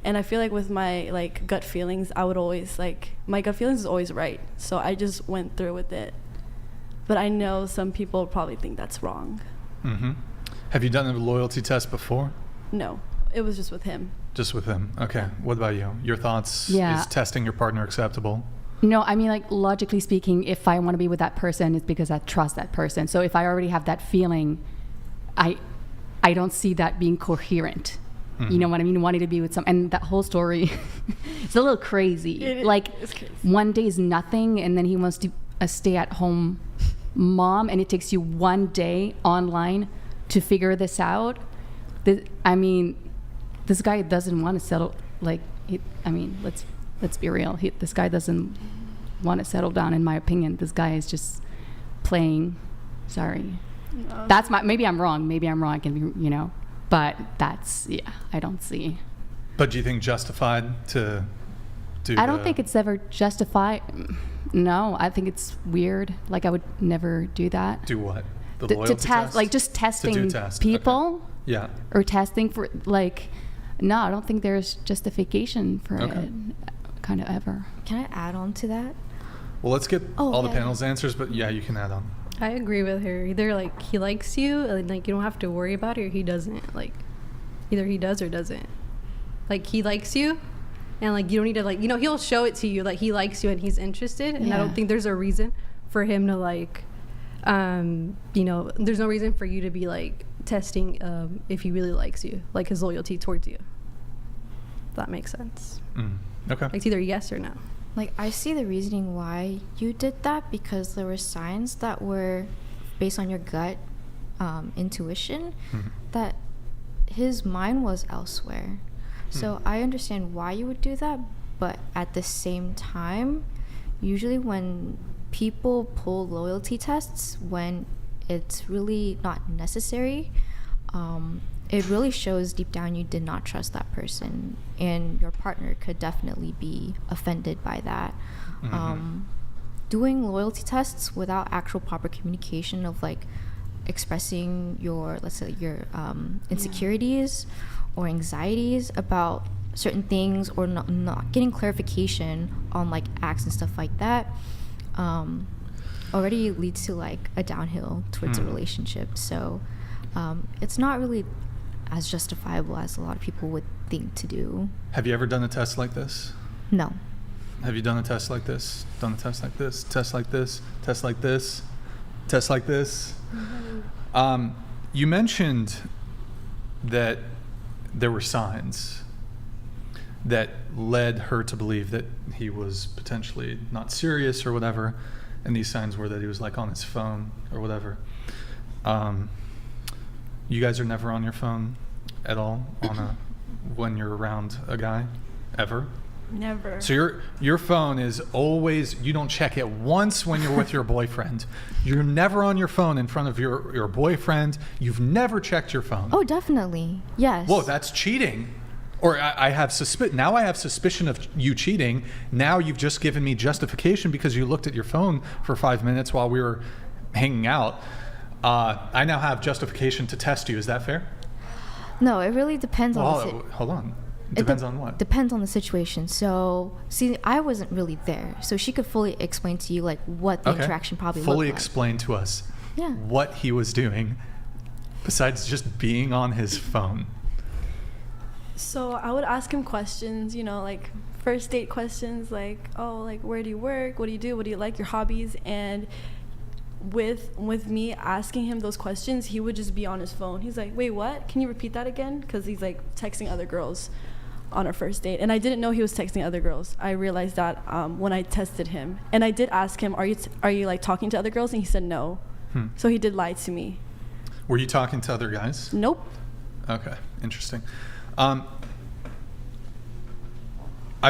And I feel like with my like gut feelings, I would always like, my gut feelings is always right. So I just went through with it. But I know some people probably think that's wrong. Mm-hmm. Have you done a loyalty test before? No, it was just with him. Just with him. Okay. What about you? Your thoughts? Yeah. Is testing your partner acceptable? No, I mean, like, logically speaking, if I want to be with that person, it's because I trust that person. So if I already have that feeling, I don't see that being coherent. Mm-hmm. You know what I mean? Wanting to be with some, and that whole story, it's a little crazy. It's crazy. One day is nothing, and then he wants to a stay-at-home mom, and it takes you one day online to figure this out. I mean, this guy doesn't want to settle. Like, let's be real. This guy doesn't want to settle down. In my opinion, this guy is just playing. Sorry, that's my. Maybe I'm wrong. I can be. But that's, I don't see. But do you think justified to do I don't think it's ever justified. No, I think it's weird. Like, I would never do that. Do what? The loyalty test? Like, just testing people? Okay. Yeah. Or testing for, like, no, I don't think there's justification for it, kind of ever. Can I add on to that? Well, let's get all the panel's answers, but yeah, you can add on. I agree with her. Either like he likes you, and like you don't have to worry about it, or he doesn't. Like either he does or doesn't. Like he likes you, and like you don't need to like he'll show it to you like he likes you and he's interested. And I don't think there's a reason for him to like, there's no reason for you to be like testing if he really likes you, like his loyalty towards you. If that makes sense. Okay. Like it's either yes or no. Like, I see the reasoning why you did that, because there were signs that were based on your gut intuition that his mind was elsewhere. So I understand why you would do that, but at the same time, usually when people pull loyalty tests when it's really not necessary, it really shows deep down you did not trust that person, and your partner could definitely be offended by that. Doing loyalty tests without actual proper communication of like expressing your, let's say, your insecurities or anxieties about certain things, or not getting clarification on like acts and stuff like that, already leads to like a downhill towards a relationship. So it's not really as justifiable as a lot of people would think to do. Have you ever done a test like this? No. Have you done a test like this? Done a test like this? Test like this? Test like this? Test like this? You mentioned that there were signs that led her to believe that he was potentially not serious or whatever, and these signs were that he was like on his phone or whatever. You guys are never on your phone at all when you're around a guy, ever? Never. So your phone is always, you don't check it once when you're with your boyfriend. You're never on your phone in front of your boyfriend. You've never checked your phone. Oh, definitely. Yes. Whoa, that's cheating. Or I have suspicion of you cheating. Now you've just given me justification because you looked at your phone for 5 minutes while we were hanging out, I now have justification to test you. Is that fair? No, it really depends on Hold on. Depends on what? Depends on the situation. So, see, I wasn't really there, so she could fully explain to you like what the interaction probably looked like. Fully explain to us what he was doing besides just being on his phone. So I would ask him questions, you know, like first date questions, like, oh, like, where do you work? What do you do? What do you like? Your hobbies? And with me asking him those questions, he would just be on his phone. He's like, wait, what? Can you repeat that again? Because he's like texting other girls on our first date. And I didn't know he was texting other girls. I realized that when I tested him. And I did ask him, are you like talking to other girls? And he said no. So he did lie to me. Were you talking to other guys? Nope. Okay, interesting. I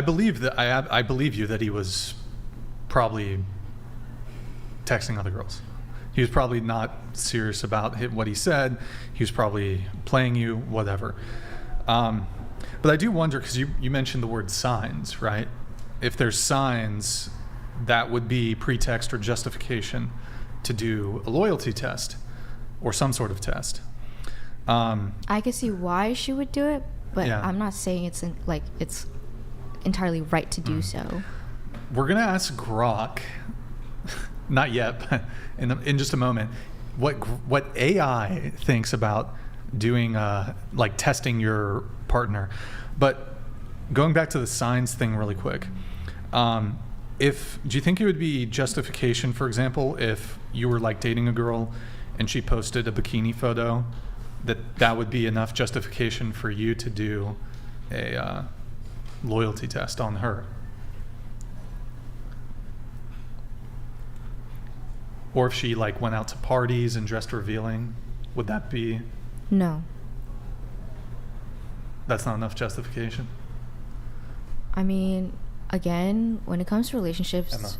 believe you that he was probably texting other girls. He was probably not serious about what he said. He was probably playing you, whatever. But I do wonder, because you mentioned the word signs, right? If there's signs, that would be pretext or justification to do a loyalty test or some sort of test. I can see why she would do it, but I'm not saying it's entirely right to do so. We're gonna ask Grok, not yet, but in just a moment, what AI thinks about doing like testing your partner. But going back to the signs thing really quick, do you think it would be justification, for example, if you were like dating a girl and she posted a bikini photo, that would be enough justification for you to do a loyalty test on her? Or if she like went out to parties and dressed revealing, would that be? No. That's not enough justification? I mean, again, when it comes to relationships,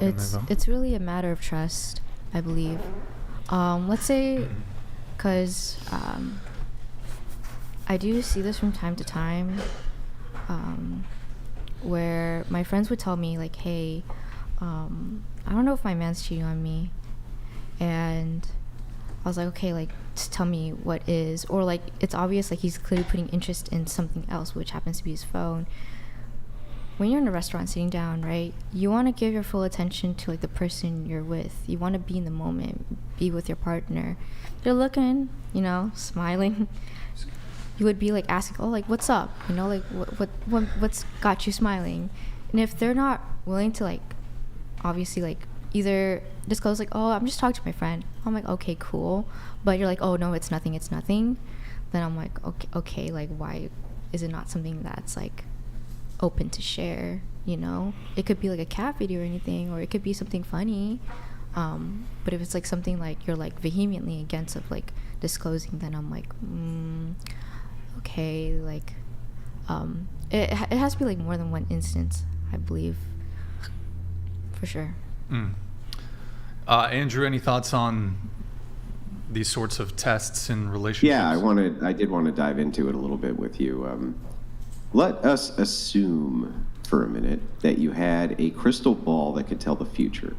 it's really a matter of trust, I believe. Let's say, because I do see this from time to time, where my friends would tell me like, hey, I don't know if my man's cheating on me, and I was like, okay, like, just tell me what is, or like, it's obvious like he's clearly putting interest in something else, which happens to be his phone. When you're in a restaurant sitting down, right, you want to give your full attention to like the person you're with. You want to be in the moment, be with your partner. They're looking, you know, smiling. You would be like asking, oh, like, what's up? You know, like, what's got you smiling? And if they're not willing to like, obviously like either disclose like, oh, I'm just talking to my friend. I'm like, okay, cool. But you're like, oh no, it's nothing. Then I'm like, okay, like, why is it not something that's like open to share? You know, it could be like a cat video or anything, or it could be something funny. But if it's like something like you're like vehemently against of like disclosing, then I'm like, okay, like, it has to be like more than one instance, I believe, for sure. Andrew, any thoughts on these sorts of tests in relationships? Yeah, I did want to dive into it a little bit with you. Let us assume for a minute that you had a crystal ball that could tell the future.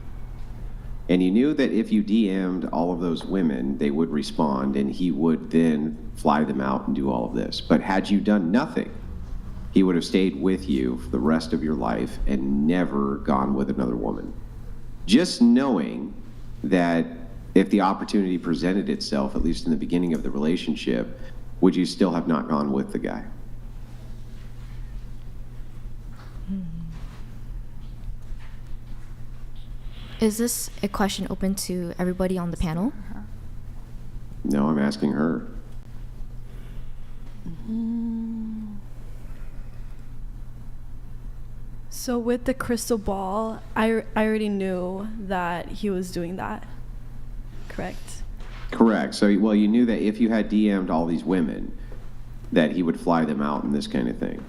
And you knew that if you DM'd all of those women, they would respond and he would then fly them out and do all of this. But had you done nothing, he would have stayed with you for the rest of your life and never gone with another woman. Just knowing that if the opportunity presented itself, at least in the beginning of the relationship, would you still have not gone with the guy? Is this a question open to everybody on the panel? No, I'm asking her. So with the crystal ball, I already knew that he was doing that, correct? Correct. So, well, you knew that if you had DM'd all these women, that he would fly them out and this kind of thing.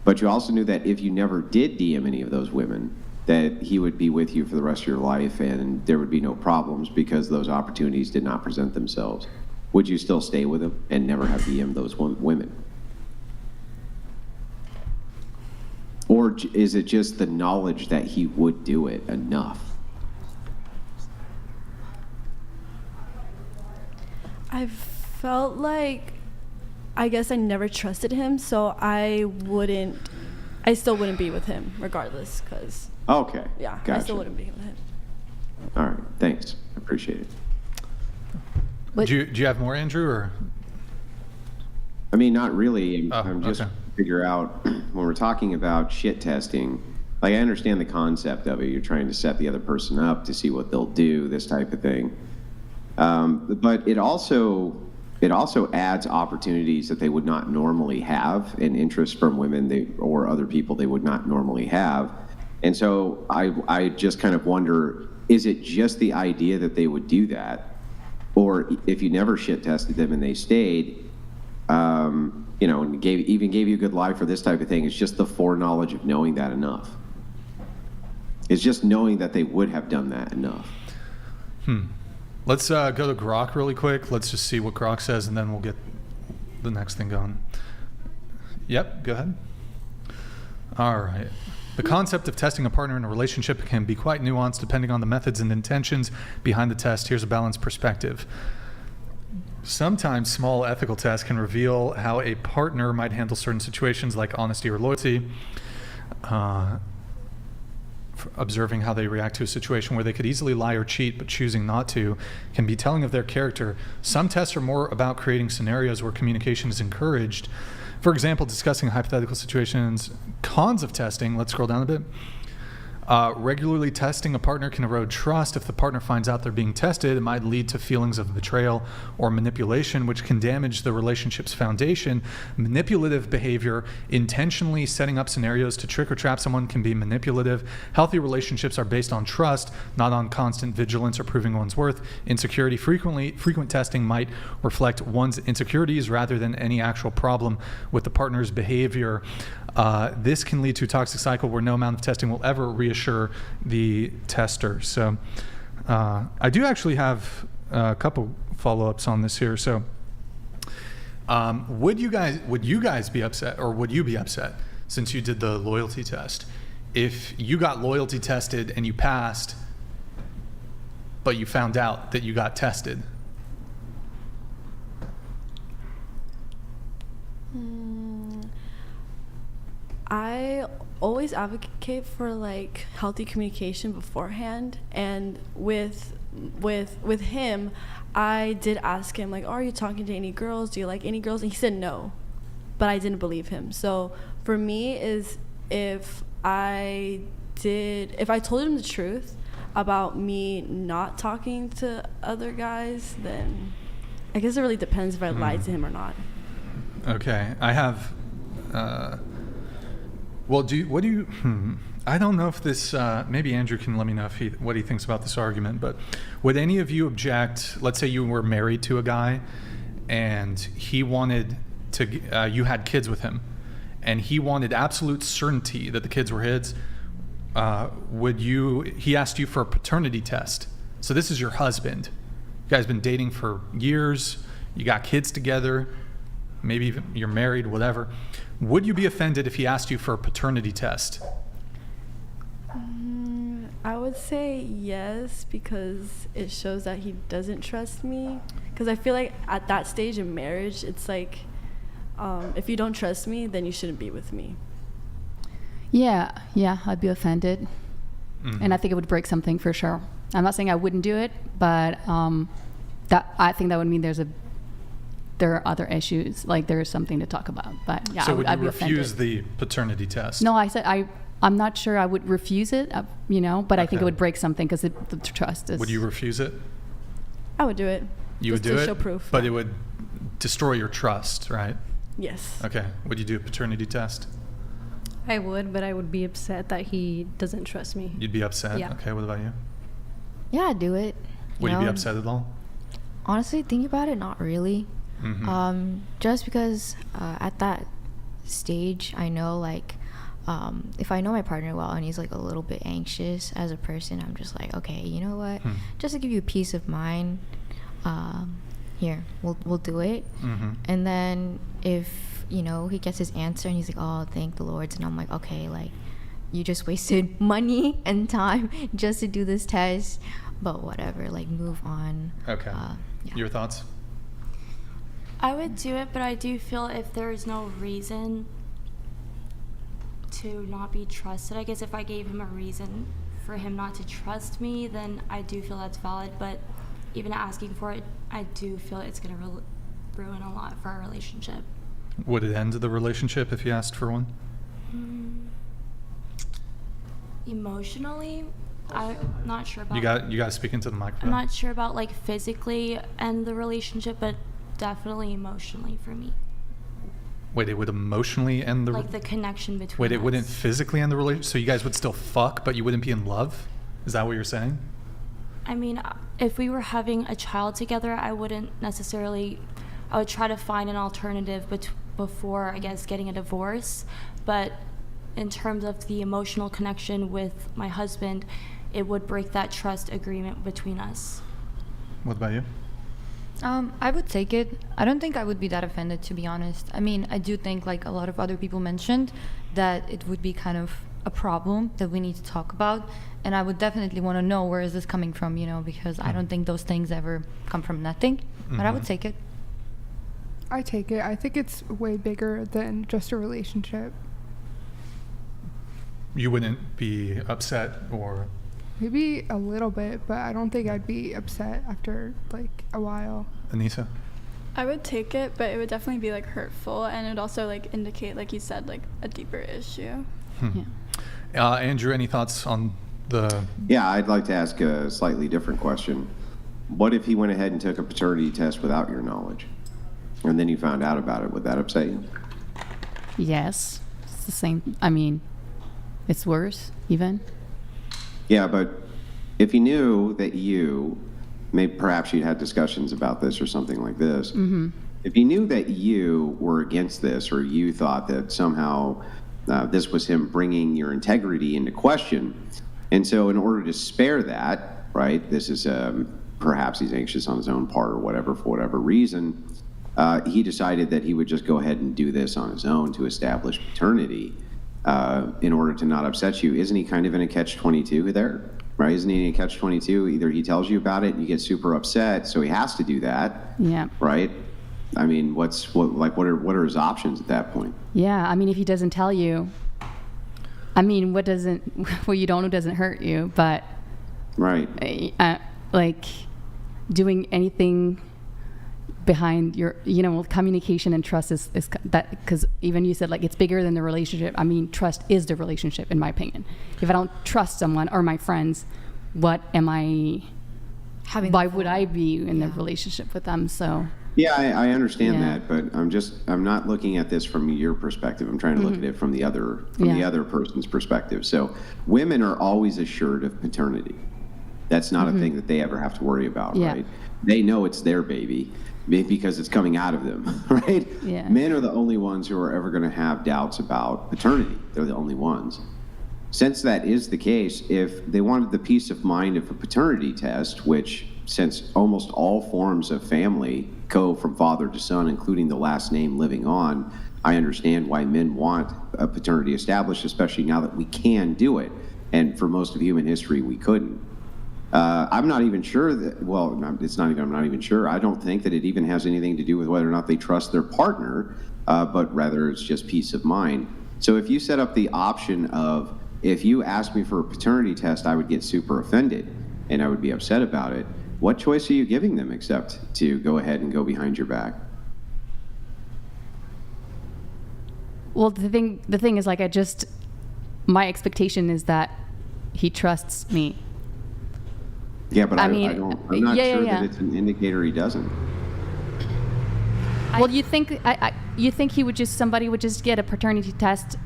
But you also knew that if you never did DM any of those women, that he would be with you for the rest of your life and there would be no problems because those opportunities did not present themselves. Would you still stay with him and never have DM'd those women? Or is it just the knowledge that he would do it enough? I felt like, I guess I never trusted him, so I still wouldn't be with him regardless, because Okay. yeah, Gotcha. I still wouldn't be with him. All right. Thanks. Appreciate it. But- Do you have more, Andrew, or? I mean, not really. I'm just okay. figure out when we're talking about shit testing. Like, I understand the concept of it. You're trying to set the other person up to see what they'll do, this type of thing. But it also adds opportunities that they would not normally have, and interest from women or other people they would not normally have. And so I just kind of wonder, is it just the idea that they would do that? Or if you never shit tested them and they stayed, and gave you a good life for this type of thing, it's just the foreknowledge of knowing that enough. It's just knowing that they would have done that enough. Let's go to Grok really quick. Let's just see what Grok says, and then we'll get the next thing going. Yep, go ahead. All right. The concept of testing a partner in a relationship can be quite nuanced depending on the methods and intentions behind the test. Here's a balanced perspective. Sometimes small ethical tests can reveal how a partner might handle certain situations like honesty or loyalty. Observing how they react to a situation where they could easily lie or cheat but choosing not to can be telling of their character. Some tests are more about creating scenarios where communication is encouraged. For example, discussing hypothetical situations. Cons of testing, let's scroll down a bit. Regularly testing a partner can erode trust. If the partner finds out they're being tested, it might lead to feelings of betrayal or manipulation, which can damage the relationship's foundation. Manipulative behavior, intentionally setting up scenarios to trick or trap someone, can be manipulative. Healthy relationships are based on trust, not on constant vigilance or proving one's worth. Insecurity, frequent testing might reflect one's insecurities rather than any actual problem with the partner's behavior. This can lead to a toxic cycle where no amount of testing will ever reassure the tester. So I do actually have a couple follow-ups on this here. So would you guys be upset, or would you be upset, since you did the loyalty test, if you got loyalty tested and you passed, but you found out that you got tested? I always advocate for like healthy communication beforehand, and with him, I did ask him like, are you talking to any girls? Do you like any girls? And he said no, but I didn't believe him. So for me, is if I told him the truth about me not talking to other guys, then I guess it really depends if I lied to him or not. Okay, I have. Well, I don't know if this, maybe Andrew can let me know what he thinks about this argument, but would any of you object, let's say you were married to a guy and he wanted to, you had kids with him, and he wanted absolute certainty that the kids were his, he asked you for a paternity test. So this is your husband. You guys been dating for years, you got kids together, maybe even you're married, whatever. Would you be offended if he asked you for a paternity test? I would say yes, because it shows that he doesn't trust me. Because I feel like at that stage in marriage, it's like, if you don't trust me, then you shouldn't be with me. Yeah, I'd be offended. And I think it would break something for sure. I'm not saying I wouldn't do it, but I think that would mean there are other issues, like there is something to talk about. But yeah, so I'd be refuse offended. the paternity test? No, I said I'm not sure I would refuse it, but I think it would break something because the trust is. Would you refuse it? I would do it. You would do to it, show proof. But it would destroy your trust, right? Yes. Okay. Would you do a paternity test? I would, but I would be upset that he doesn't trust me. You'd be upset? Yeah. Okay, what about you? Yeah, I'd do it. Would you be upset at all? Honestly, thinking about it, not really. Just because at that stage, I know if I know my partner well and he's like a little bit anxious as a person, I'm just like, okay, you know what? Just to give you peace of mind, here, we'll do it. And then if he gets his answer and he's like, oh, thank the Lord, and I'm like, okay, like you just wasted money and time just to do this test, but whatever, like move on. Okay. Yeah. Your thoughts? I would do it, but I do feel if there is no reason to not be trusted, I guess if I gave him a reason for him not to trust me, then I do feel that's valid. But even asking for it, I do feel it's going to ruin a lot for our relationship. Would it end the relationship if you asked for one? Emotionally, I'm not sure about. You got to speak into the microphone. I'm not sure about like physically end the relationship, but definitely emotionally for me. Wait, it would emotionally end the... Like the connection between Wait, it us. wouldn't physically end the relationship? So you guys would still fuck, but you wouldn't be in love? Is that what you're saying? I mean, if we were having a child together, I wouldn't necessarily... I would try to find an alternative before, I guess, getting a divorce. But in terms of the emotional connection with my husband, it would break that trust agreement between us. What about you? I would take it. I don't think I would be that offended, to be honest. I mean, I do think, like a lot of other people mentioned, that it would be kind of a problem that we need to talk about. And I would definitely want to know where is this coming from, because I don't think those things ever come from nothing. But I would take it. I take it. I think it's way bigger than just a relationship. You wouldn't be upset or... Maybe a little bit, but I don't think I'd be upset after like a while. Anissa? I would take it, but it would definitely be like hurtful, and it would also like indicate, like you said, like a deeper issue. Andrew, any thoughts on the... Yeah, I'd like to ask a slightly different question. What if he went ahead and took a paternity test without your knowledge? And then you found out about it. Would that upset you? Yes. It's the same. I mean, it's worse, even. Yeah, but if he knew that perhaps you'd had discussions about this or something like this. If he knew that you were against this, or you thought that somehow this was him bringing your integrity into question, and so in order to spare that, right, this is perhaps he's anxious on his own part or whatever, for whatever reason, he decided that he would just go ahead and do this on his own to establish paternity. In order to not upset you, isn't he kind of in a catch-22 there? Right? Isn't he in a catch-22? Either he tells you about it and you get super upset, so he has to do that. Yeah. Right? I mean, what are his options at that point? Yeah. I mean, if he doesn't tell you, I mean, what you don't know doesn't hurt you, but right. Like doing anything behind your, communication and trust is that, because even you said like it's bigger than the relationship. I mean, trust is the relationship, in my opinion. If I don't trust someone or my friends, what am I having? Why would I be in the relationship with them? So yeah, I understand that, but I'm not looking at this from your perspective. I'm trying to look at it from the other person's perspective. So women are always assured of paternity. That's not a thing that they ever have to worry about, right? They know it's their baby because it's coming out of them, right? Yeah. Men are the only ones who are ever going to have doubts about paternity. They're the only ones. Since that is the case, if they wanted the peace of mind of a paternity test, which since almost all forms of family go from father to son, including the last name living on, I understand why men want a paternity established, especially now that we can do it. And for most of human history, we couldn't. I'm not even sure that, I'm not even sure. I don't think that it even has anything to do with whether or not they trust their partner, but rather it's just peace of mind. So if you set up the option of, if you asked me for a paternity test, I would get super offended and I would be upset about it. What choice are you giving them except to go ahead and go behind your back? Well, the thing is, like, my expectation is that he trusts me. Yeah, but I'm not sure that it's an indicator he doesn't. Well, you think somebody would just get a paternity test,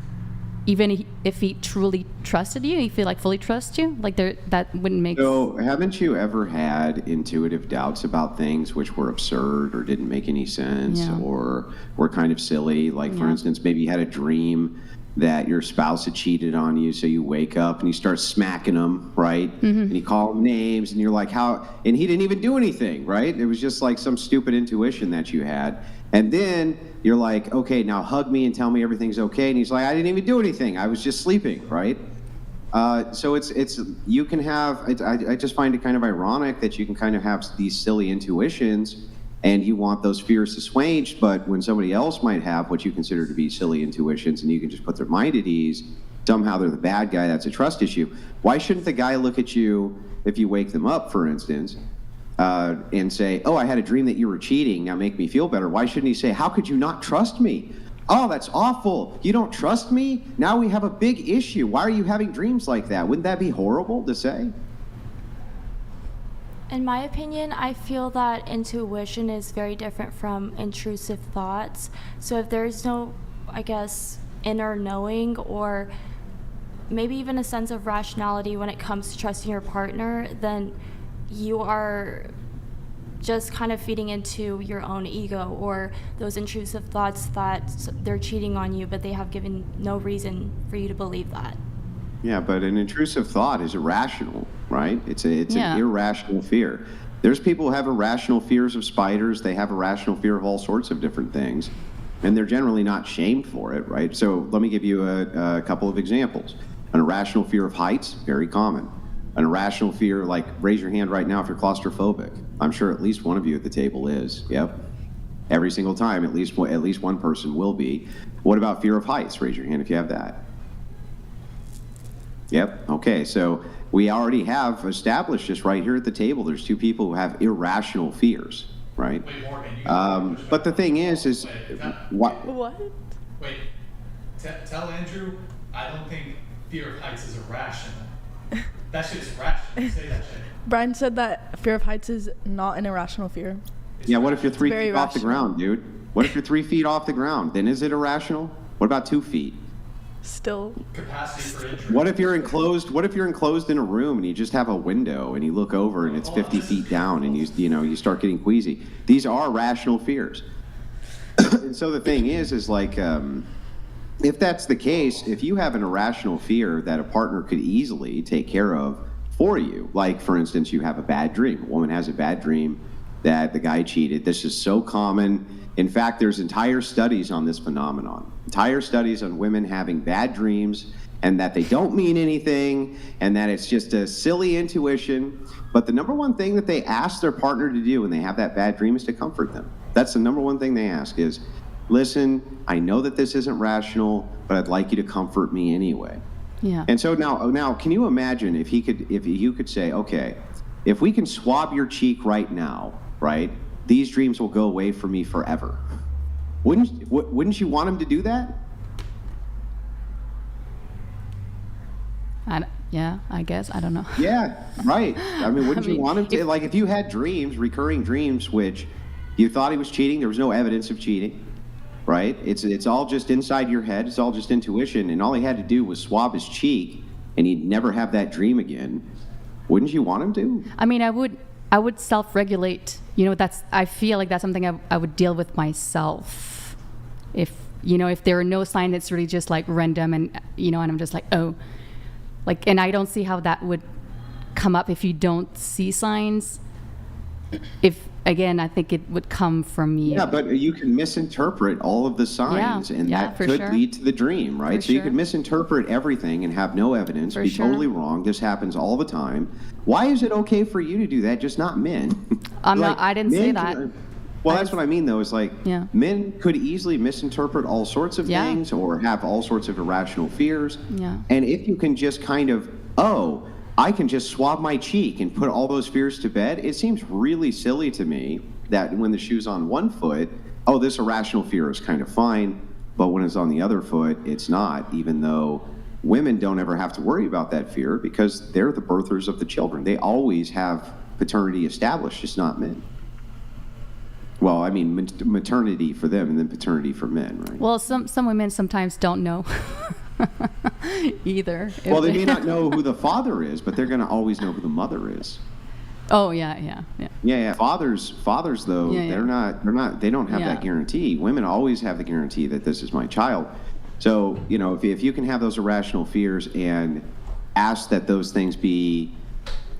even if he truly trusted you? If he like fully trusts you, like that wouldn't make. So, haven't you ever had intuitive doubts about things which were absurd or didn't make any sense or were kind of silly? Like, for instance, maybe you had a dream that your spouse had cheated on you, so you wake up and you start smacking them, right? And you call them names, and you're like, how? And he didn't even do anything, right? It was just like some stupid intuition that you had. And then you're like, okay, now hug me and tell me everything's okay. And he's like, I didn't even do anything. I was just sleeping, right? So you can have, I just find it kind of ironic that you can kind of have these silly intuitions and you want those fears assuaged, but when somebody else might have what you consider to be silly intuitions and you can just put their mind at ease, somehow they're the bad guy, that's a trust issue. Why shouldn't the guy look at you, if you wake them up, for instance, and say, oh, I had a dream that you were cheating, now make me feel better? Why shouldn't he say, how could you not trust me? Oh, that's awful. You don't trust me? Now we have a big issue. Why are you having dreams like that? Wouldn't that be horrible to say? In my opinion, I feel that intuition is very different from intrusive thoughts. So if there's no, I guess, inner knowing or maybe even a sense of rationality when it comes to trusting your partner, then you are just kind of feeding into your own ego or those intrusive thoughts that they're cheating on you, but they have given no reason for you to believe that. Yeah, but an intrusive thought is irrational, right? It's an irrational fear. There's people who have irrational fears of spiders. They have irrational fear of all sorts of different things, and they're generally not shamed for it, right? So let me give you a couple of examples. An irrational fear of heights, very common. An irrational fear, like raise your hand right now if you're claustrophobic. I'm sure at least one of you at the table is. Yep. Every single time, at least one person will be. What about fear of heights? Raise your hand if you have that. Yep. Okay. So we already have established this right here at the table. There's two people who have irrational fears, right? Wait, Morgan, but the thing is what? Wait. Tell Andrew, I don't think fear of heights is irrational. That shit's irrational. Say that shit. Brian said that fear of heights is not an irrational fear. Yeah, what if you're 3 feet off the ground, dude? What if you're 3 feet off the ground? Then is it irrational? What about 2 feet? Still. Capacity for injury. What if you're enclosed in a room and you just have a window and you look over and it's 50 feet down and you start getting queasy? These are rational fears. And so the thing is like, if that's the case, if you have an irrational fear that a partner could easily take care of for you, like for instance, you have a bad dream. A woman has a bad dream that the guy cheated. This is so common. In fact, there's entire studies on this phenomenon. Entire studies on women having bad dreams and that they don't mean anything and that it's just a silly intuition. But the number one thing that they ask their partner to do when they have that bad dream is to comfort them. That's the number one thing they ask is, listen, I know that this isn't rational, but I'd like you to comfort me anyway. Yeah. And so now, can you imagine if you could say, okay, if we can swab your cheek right now, right, these dreams will go away from me forever. Wouldn't you want him to do that? I guess. I don't know. Yeah, right. I mean, wouldn't you want him to? Like, if you had dreams, recurring dreams, which you thought he was cheating, there was no evidence of cheating, right? It's all just inside your head. It's all just intuition. And all he had to do was swab his cheek, and he'd never have that dream again. Wouldn't you want him to? I mean, I would self-regulate. I feel like that's something I would deal with myself. If there are no sign, it's really just like random and I'm just like, oh, like, and I don't see how that would come up if you don't see signs. I think it would come from you. Yeah, but you can misinterpret all of the signs, and that could lead to the dream, right? So you could misinterpret everything and have no evidence, be totally wrong. This happens all the time. Why is it okay for you to do that, just not men? I didn't say that. Well, that's what I mean, though. Is like men could easily misinterpret all sorts of things or have all sorts of irrational fears. Yeah. And if you can just kind of, I can just swab my cheek and put all those fears to bed. It seems really silly to me that when the shoe's on one foot, this irrational fear is kind of fine, but when it's on the other foot, it's not, even though women don't ever have to worry about that fear because they're the birthers of the children. They always have paternity established, just not men. Well, I mean, maternity for them and then paternity for men, right? Well, some women sometimes don't know. Either. Well, they may not know who the father is, but they're going to always know who the mother is. Oh yeah. Fathers though, they don't have that guarantee. Women always have the guarantee that this is my child. So, if you can have those irrational fears and ask that those things be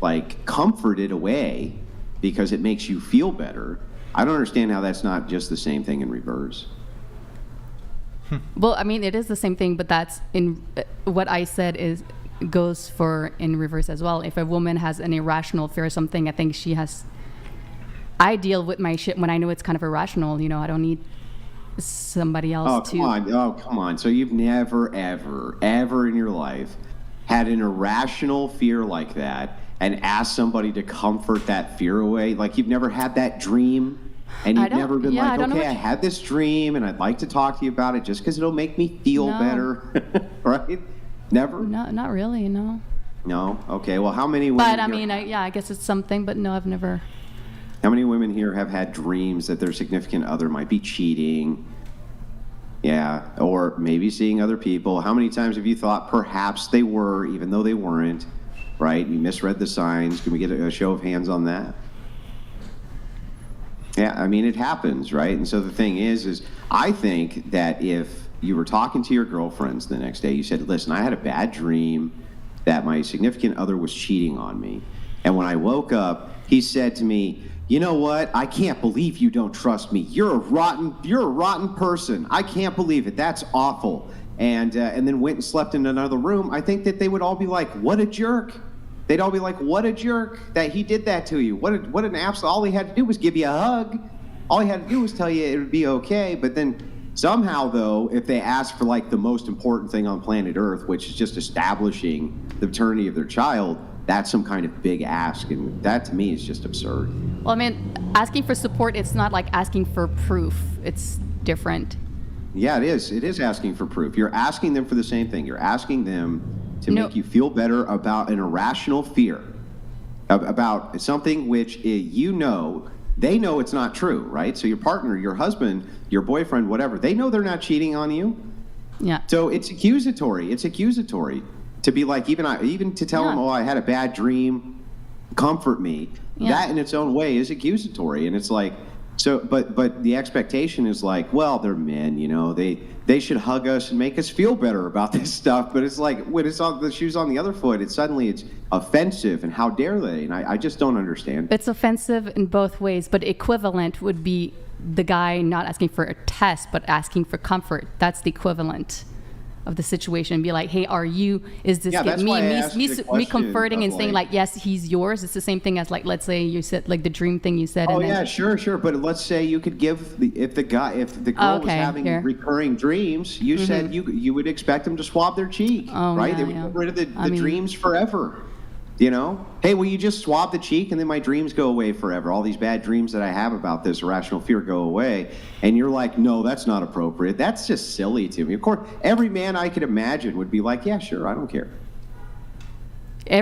like comforted away because it makes you feel better, I don't understand how that's not just the same thing in reverse. Well, I mean, it is the same thing, but that's in what I said goes for in reverse as well. If a woman has an irrational fear or something, I think she has I deal with my shit when I know it's kind of irrational. I don't need somebody else come on. So you've never, ever in your life had an irrational fear like that and asked somebody to comfort that fear away? Like, you've never had that dream? And you've never been like, okay, I had this dream and I'd like to talk to you about it just because it'll make me feel better, right? Never? No, not really, no. No? Okay, well, how many women... But, I mean, I guess it's something, but no, I've never... How many women here have had dreams that their significant other might be cheating? Yeah, or maybe seeing other people. How many times have you thought perhaps they were, even though they weren't, right? You misread the signs. Can we get a show of hands on that? Yeah, I mean, it happens, right? And so the thing is I think that if you were talking to your girlfriends the next day, you said, listen, I had a bad dream that my significant other was cheating on me. And when I woke up, he said to me, you know what? I can't believe you don't trust me. You're a rotten person. I can't believe it. That's awful. And then went and slept in another room. I think that they would all be like, what a jerk. They'd all be like, what a jerk that he did that to you. What an absolute, all he had to do was give you a hug. All he had to do was tell you it would be okay. But then somehow, though, if they ask for like the most important thing on planet Earth, which is just establishing the paternity of their child, that's some kind of big ask, and that to me is just absurd. Well, I mean, asking for support, it's not like asking for proof. It's different. Yeah, it is. It is asking for proof. You're asking them for the same thing. You're asking them to make you feel better about an irrational fear, about something which they know it's not true, right? So your partner, your husband, your boyfriend, whatever, they know they're not cheating on you. Yeah. So it's accusatory. It's accusatory. To be like, even to tell them, oh, I had a bad dream, comfort me. Yeah. That in its own way is accusatory, and it's like, so. But the expectation is like, well, they're men, they should hug us and make us feel better about this stuff. But it's like when it's on the shoes on the other foot, it's offensive, and how dare they? And I just don't understand. It's offensive in both ways, but equivalent would be the guy not asking for a test, but asking for comfort. That's the equivalent of the situation. Be like, hey, is this me comforting and saying like, yes, he's yours? It's the same thing as like, let's say you said like the dream thing you said. Oh yeah, sure. But let's say you could give if the girl was having recurring dreams, you said you would expect them to swab their cheek, right? They would get rid of the dreams forever. Hey, will you just swab the cheek and then my dreams go away forever? All these bad dreams that I have about this irrational fear go away. And you're like, no, that's not appropriate. That's just silly to me. Of course, every man I could imagine would be like, yeah, sure, I don't care. I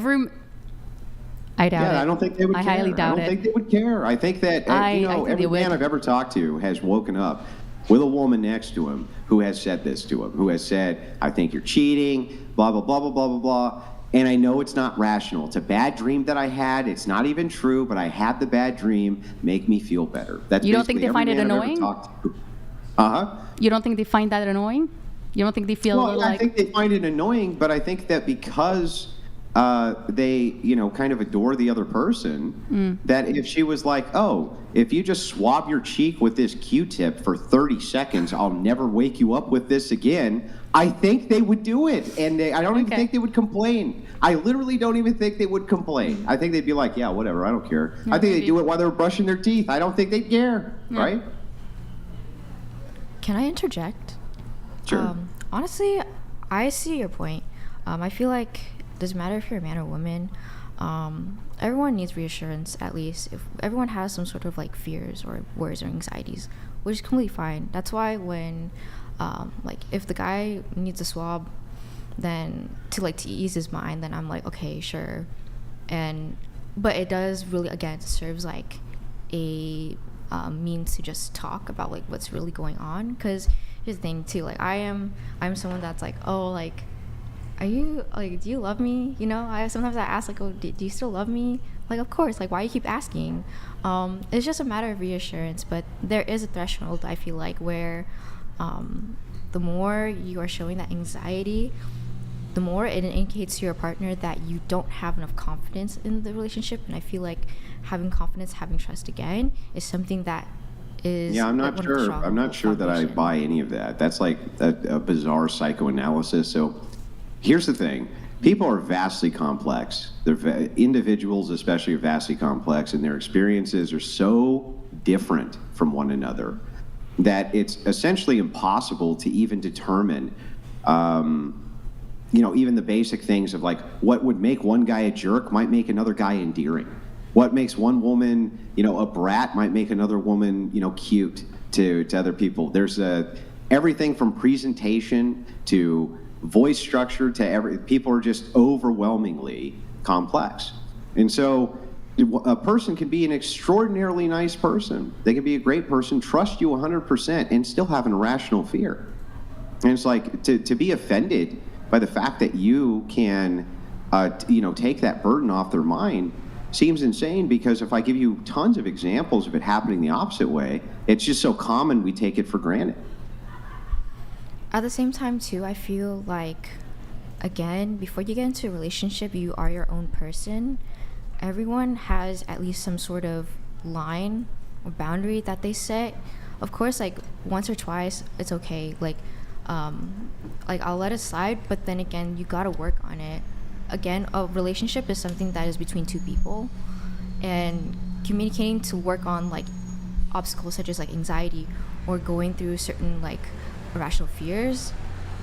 doubt it. I don't think they would care. I highly doubt it. I don't think they would care. I think that, every man I've ever talked to has woken up with a woman next to him who has said this to him, who has said, I think you're cheating, blah, blah, blah, blah, blah, blah, blah. And I know it's not rational. It's a bad dream that I had. It's not even true, but I had the bad dream. Make me feel better. That's you don't think they find it annoying? You don't think they find that annoying? You don't think they feel I think they find it annoying, but I think that because they, kind of adore the other person, that if she was like, oh, if you just swab your cheek with this Q-tip for 30 seconds, I'll never wake you up with this again, I think they would do it. And I don't even think they would complain. I literally don't even think they would complain. I think they'd be like, yeah, whatever, I don't care. I think they'd do it while they're brushing their teeth. I don't think they'd care, right? Can I interject? Sure. Honestly, I see your point. I feel like it doesn't matter if you're a man or woman. Everyone needs reassurance, at least. If everyone has some sort of like fears or worries or anxieties, which is completely fine. That's why when if the guy needs a swab, then to ease his mind, then I'm like, okay, sure. But it does really, again, serves like a means to just talk about like what's really going on. Because here's the thing too, like I'm someone that's like, oh, like, are you like, do you love me? Sometimes I ask like, oh, do you still love me? Like, of course. Like, why you keep asking? It's just a matter of reassurance. But there is a threshold, I feel like, where the more you are showing that anxiety, the more it indicates to your partner that you don't have enough confidence in the relationship. And I feel like having confidence, having trust again, is something that is... Yeah, I'm not sure that I buy any of that. That's like a bizarre psychoanalysis. So here's the thing. people are vastly complex. Individuals especially are vastly complex, and their experiences are so different from one another that it's essentially impossible to even determine even the basic things of like what would make one guy a jerk might make another guy endearing. What makes one woman, a brat might make another woman, cute to other people. There's everything from presentation to voice structure to people are just overwhelmingly complex. And so a person can be an extraordinarily nice person. They can be a great person, trust you 100%, and still have an irrational fear. And it's like to be offended by the fact that you can, take that burden off their mind seems insane, because if I give you tons of examples of it happening the opposite way, it's just so common we take it for granted. At the same time, too, I feel like, again, before you get into a relationship, you are your own person. Everyone has at least some sort of line or boundary that they set. Of course, like once or twice, it's okay. Like I'll let it slide, but then again, you gotta work on it. Again, a relationship is something that is between two people, and communicating to work on like obstacles such as like anxiety or going through certain like irrational fears.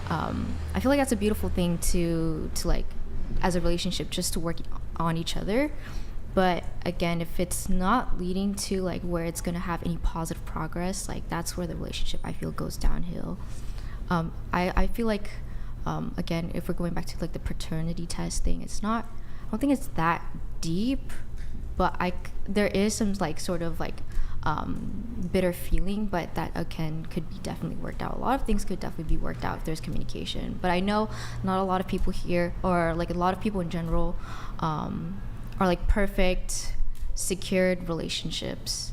I feel like that's a beautiful thing to like as a relationship, just to work on each other. But again, if it's not leading to like where it's gonna have any positive progress, like that's where the relationship I feel goes downhill. I feel like again, if we're going back to like the paternity test thing, I don't think it's that deep, but there is some like sort of like bitter feeling, but that again could be definitely worked out. A lot of things could definitely be worked out if there's communication. But I know not a lot of people here, or like a lot of people in general, are like perfect, secured relationships.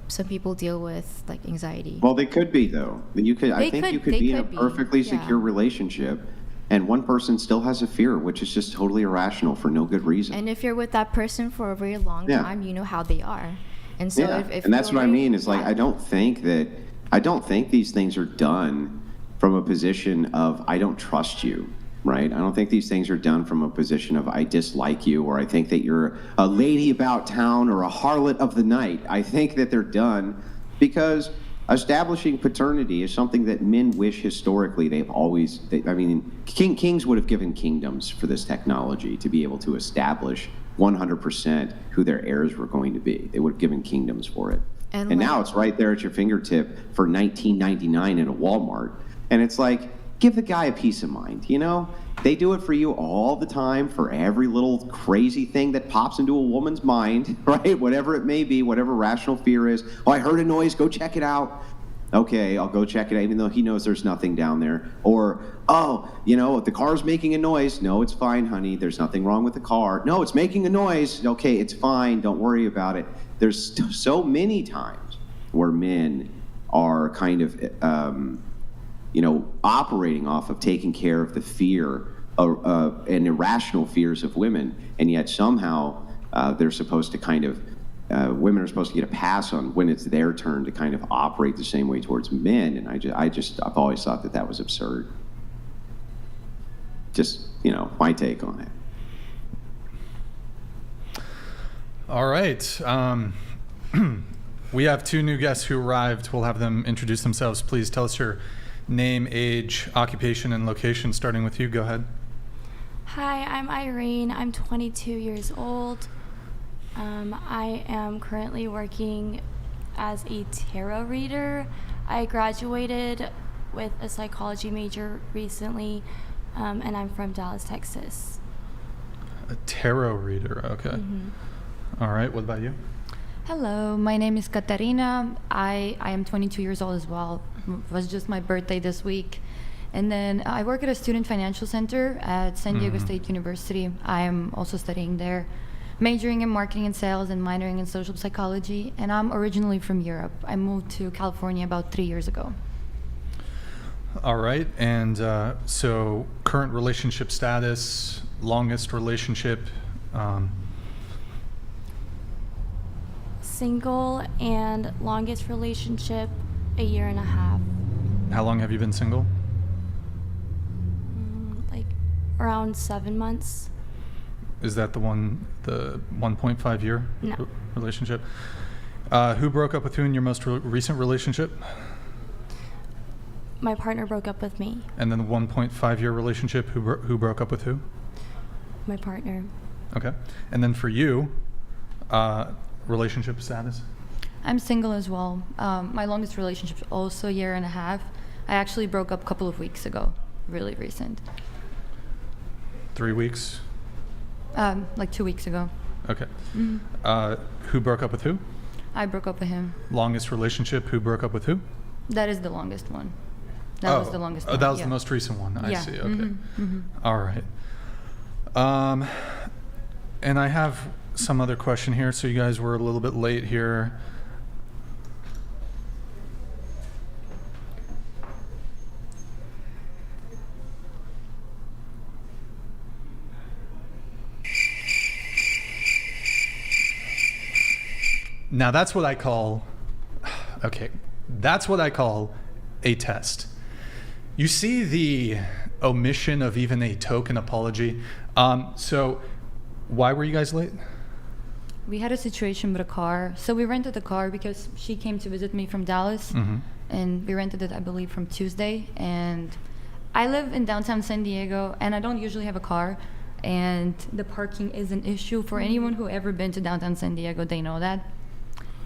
Some people deal with like anxiety. Well, they could be though. I think you could be in a perfectly secure relationship, and one person still has a fear, which is just totally irrational for no good reason. And if you're with that person for a very long time, you know how they are. And so if and that's what I mean is like I don't think these things are done from a position of I don't trust you, right? I don't think these things are done from a position of I dislike you, or I think that you're a lady about town or a harlot of the night. I think that they're done because establishing paternity is something that men wish historically. Kings would have given kingdoms for this technology to be able to establish 100% who their heirs were going to be. They would have given kingdoms for it. And now it's right there at your fingertip for $19.99 in a Walmart. And it's like, give the guy a peace of mind, They do it for you all the time for every little crazy thing that pops into a woman's mind, right? Whatever it may be, whatever rational fear is. Oh, I heard a noise, go check it out. Okay, I'll go check it out, even though he knows there's nothing down there. Or, if the car's making a noise. No, it's fine, honey. There's nothing wrong with the car. No, it's making a noise. Okay, it's fine. Don't worry about it. There's so many times where men are kind of, operating off of taking care of the fear and irrational fears of women, and yet somehow they're supposed to kind of, women are supposed to get a pass on when it's their turn to kind of operate the same way towards men, and I've always thought that was absurd. Just, my take on it. All right. We have two new guests who arrived. We'll have them introduce themselves. Please tell us your name, age, occupation, and location, starting with you. Go ahead. Hi, I'm Irene. I'm 22 years old. I am currently working as a tarot reader. I graduated with a psychology major recently, and I'm from Dallas, Texas. A tarot reader, okay. Mm-hmm. All right, what about you? Hello, my name is Katarina. I am 22 years old as well. It was just my birthday this week. And then I work at a student financial center at San Diego State University. I am also studying there, majoring in marketing and sales and minoring in social psychology. And I'm originally from Europe. I moved to California about 3 years ago. All right, and so current relationship status, longest relationship? Single, and longest relationship, 1.5 years. How long have you been single? Around 7 months. Is that the 1.5 year No. relationship? Who broke up with who in your most recent relationship? My partner broke up with me. And then the 1.5 year relationship, who broke up with who? My partner. Okay. And then for you, relationship status? I'm single as well. My longest relationship is also a year and a half. I actually broke up a couple of weeks ago, really recent. 3 weeks? Like 2 weeks ago. Okay. Mm-hmm. Who broke up with who? I broke up with him. Longest relationship, who broke up with who? That is the longest one. That was the longest one. That was yeah. the most recent one. I Yeah. see. Okay. Mm-hmm. Mm-hmm. All right. And I have some other question here. So you guys were a little bit late here. Now that's what I call, okay, that's what I call a test. You see the omission of even a token apology. So why were you guys late? We had a situation with a car. So we rented a car because she came to visit me from Dallas. Mm-hmm. And we rented it, I believe, from Tuesday. And I live in downtown San Diego, and I don't usually have a car. And the parking is an issue for anyone who ever been to downtown San Diego. They know that.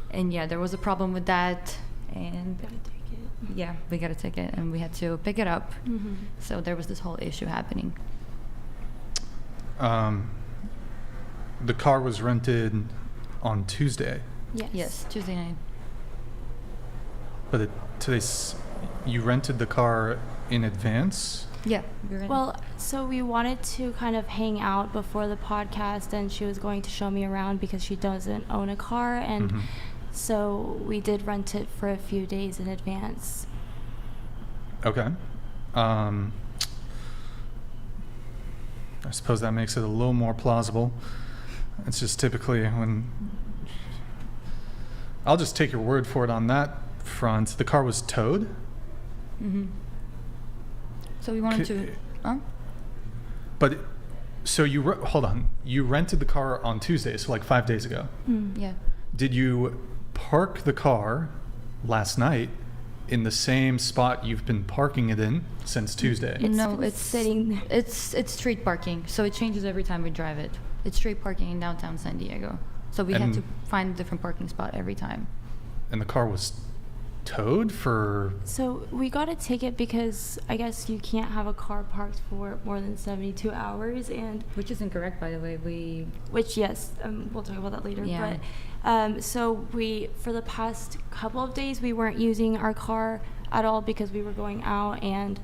And yeah, there was a problem with that. And yeah, we got a ticket, and we had to pick it up. Mm-hmm. So there was this whole issue happening. The car was rented on Tuesday. Yes, Tuesday night. But you rented the car in advance? Yeah, we rented. Well, so we wanted to kind of hang out before the podcast, and she was going to show me around because she doesn't own a car, and Mm-hmm. so we did rent it for a few days in advance. Okay. I suppose that makes it a little more plausible. It's just typically when... I'll just take your word for it on that front. The car was towed? Mm-hmm. So we wanted to... Huh? But, so hold on. You rented the car on Tuesday, so like 5 days ago. Yeah. Did you park the car last night in the same spot you've been parking it in since Tuesday? No, it's sitting. It's street parking, so it changes every time we drive it. It's street parking in downtown San Diego, so we had to find a different parking spot every time. And the car was towed for... So we got a ticket because I guess you can't have a car parked for more than 72 hours, and which is incorrect, by the way. Yes, we'll talk about that later. Yeah. But so for the past couple of days we weren't using our car at all because we were going out, and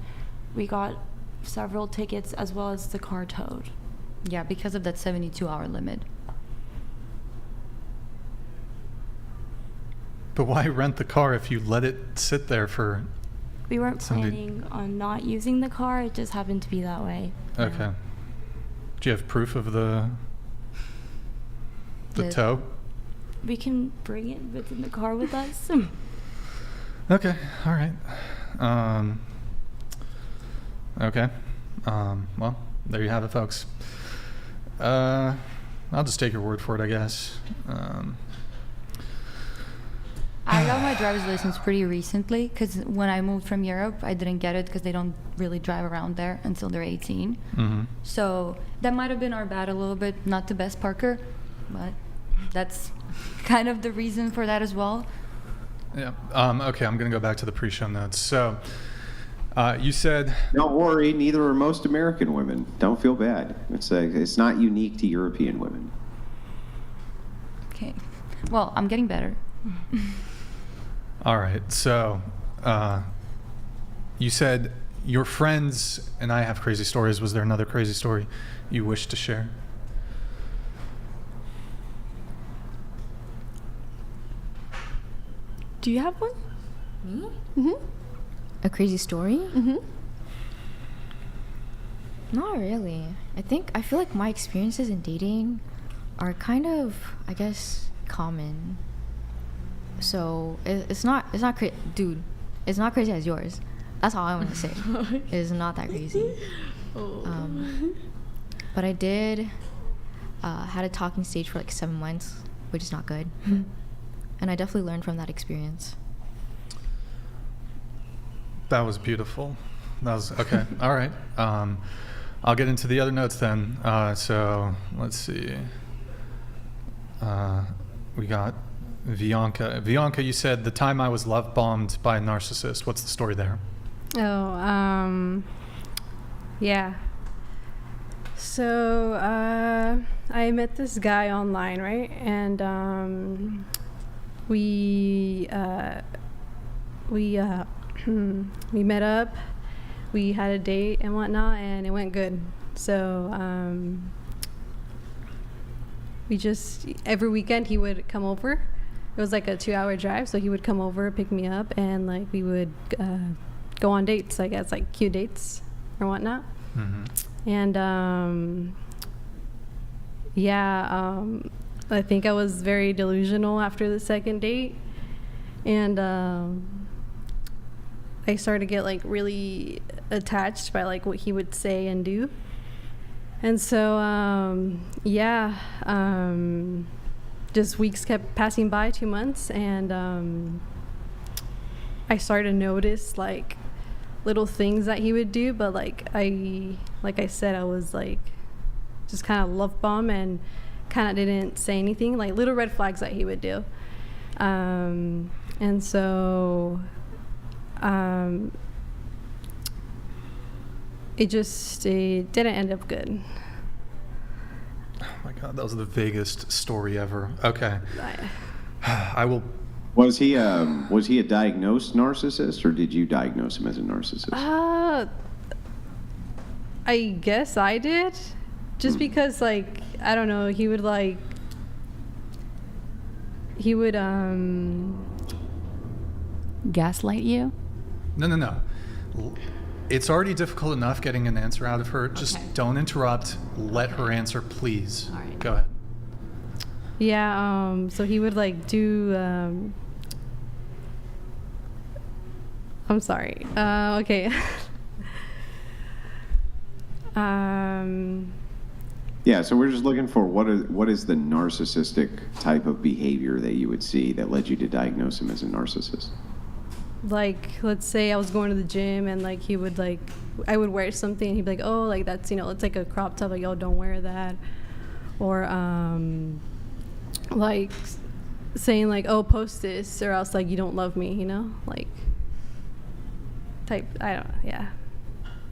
we got several tickets as well as the car towed. Yeah, because of that 72-hour limit. But why rent the car if you let it sit there for... We weren't planning on not using the car. It just happened to be that way. Okay. Do you have proof of the tow? We can bring it within the car with us. Okay. All right. Okay. Well, there you have it, folks. I'll just take your word for it, I guess. I got my driver's license pretty recently because when I moved from Europe, I didn't get it because they don't really drive around there until they're 18. Mm-hmm. So that might have been our bad a little bit. Not the best parker, but that's kind of the reason for that as well. Yeah. Okay, I'm going to go back to the pre-show notes. So you said... Don't worry, neither are most American women. Don't feel bad. It's not unique to European women. Okay. Well, I'm getting better. All right. So you said your friends and I have crazy stories. Was there another crazy story you wish to share? Do you have one? Me? Mm-hmm. A crazy story? Mm-hmm. Not really. I feel like my experiences in dating are kind of, I guess, common. So it's not dude, it's not crazy as yours. That's all I want to say. It's not that crazy. But I did had a talking stage for like 7 months, which is not good. And I definitely learned from that experience. That was beautiful. That was okay. All right. I'll get into the other notes then. So let's see. We got Bianca. Bianca, you said the time I was love bombed by a narcissist. What's the story there? Yeah. So I met this guy online, right? And we met up. We had a date and whatnot, and it went good. So we just, every weekend he would come over. It was like a 2-hour drive, so he would come over, pick me up, and like we would go on dates, I guess, like cute dates or whatnot. And I think I was very delusional after the second date, and I started to get like really attached by like what he would say and do. And so just weeks kept passing by, 2 months, and I started to notice like little things that he would do, but like I said, I was like just kind of love bomb and kind of didn't say anything, like little red flags that he would do. And so it didn't end up good. Oh my God, that was the vaguest story ever. Okay. I will. Was he a diagnosed narcissist, or did you diagnose him as a narcissist? I guess I did, just because like I don't know, he would gaslight you? No. It's already difficult enough getting an answer out of her. Just don't interrupt. Let her answer, please. All right. Go ahead. Yeah, so he would like do I'm sorry. Okay. Yeah, so we're just looking for what is the narcissistic type of behavior that you would see that led you to diagnose him as a narcissist? Like, let's say I was going to the gym and like he would like, I would wear something and he'd be like, oh, like that's, it's like a crop top, like, oh, don't wear that. Or like saying like, oh, post this or else like you don't love me, like type, I don't, yeah.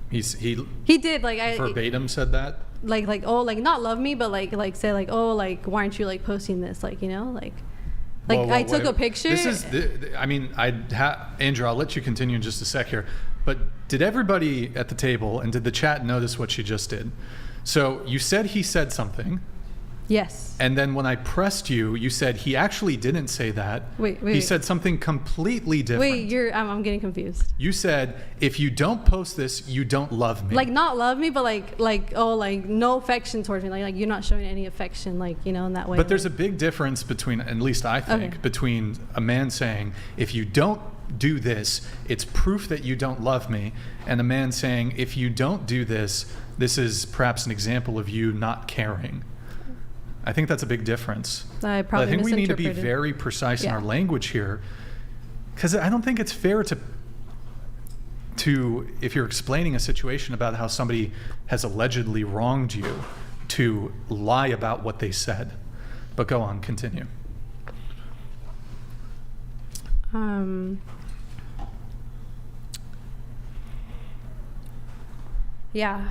He did like verbatim said that? Like oh, like not love me, but like say like, oh, like why aren't you like posting this, like, like whoa, I took a picture. This is Andrew, I'll let you continue in just a sec here, but did everybody at the table and did the chat notice what she just did? So you said he said something. Yes. And then when I pressed you, you said he actually didn't say that. Wait. He said something completely different. Wait, I'm getting confused. You said, if you don't post this, you don't love me. Like not love me, but like oh, like no affection towards me. Like you're not showing any affection, like, in that way. But there's a big difference between, at least I think, between a man saying, if you don't do this, it's proof that you don't love me, and a man saying, if you don't do this, this is perhaps an example of you not caring. I think that's a big difference. I think we need to be very precise in our language here, because I don't think it's fair to if you're explaining a situation about how somebody has allegedly wronged you, to lie about what they said. But go on, continue. Yeah.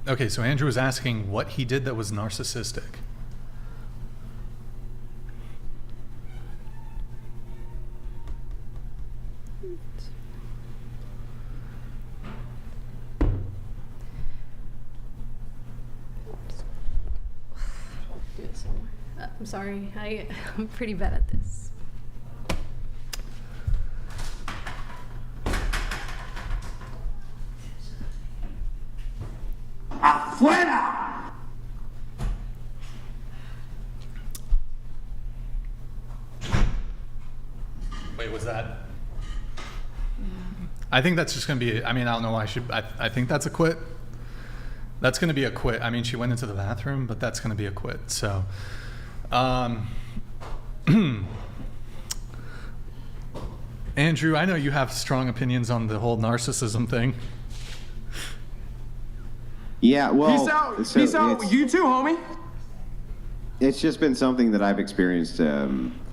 Okay, so Andrew was asking what he did that was narcissistic. I'm sorry, I'm pretty bad at this. ¡Afuera! Wait, was that I think that's just going to be, I mean, I don't know why I think that's a quit. That's going to be a quit. I mean, she went into the bathroom, but that's going to be a quit. So, Andrew, I know you have strong opinions on the whole narcissism thing. Yeah, well, peace out. You too, homie. It's just been something that I've experienced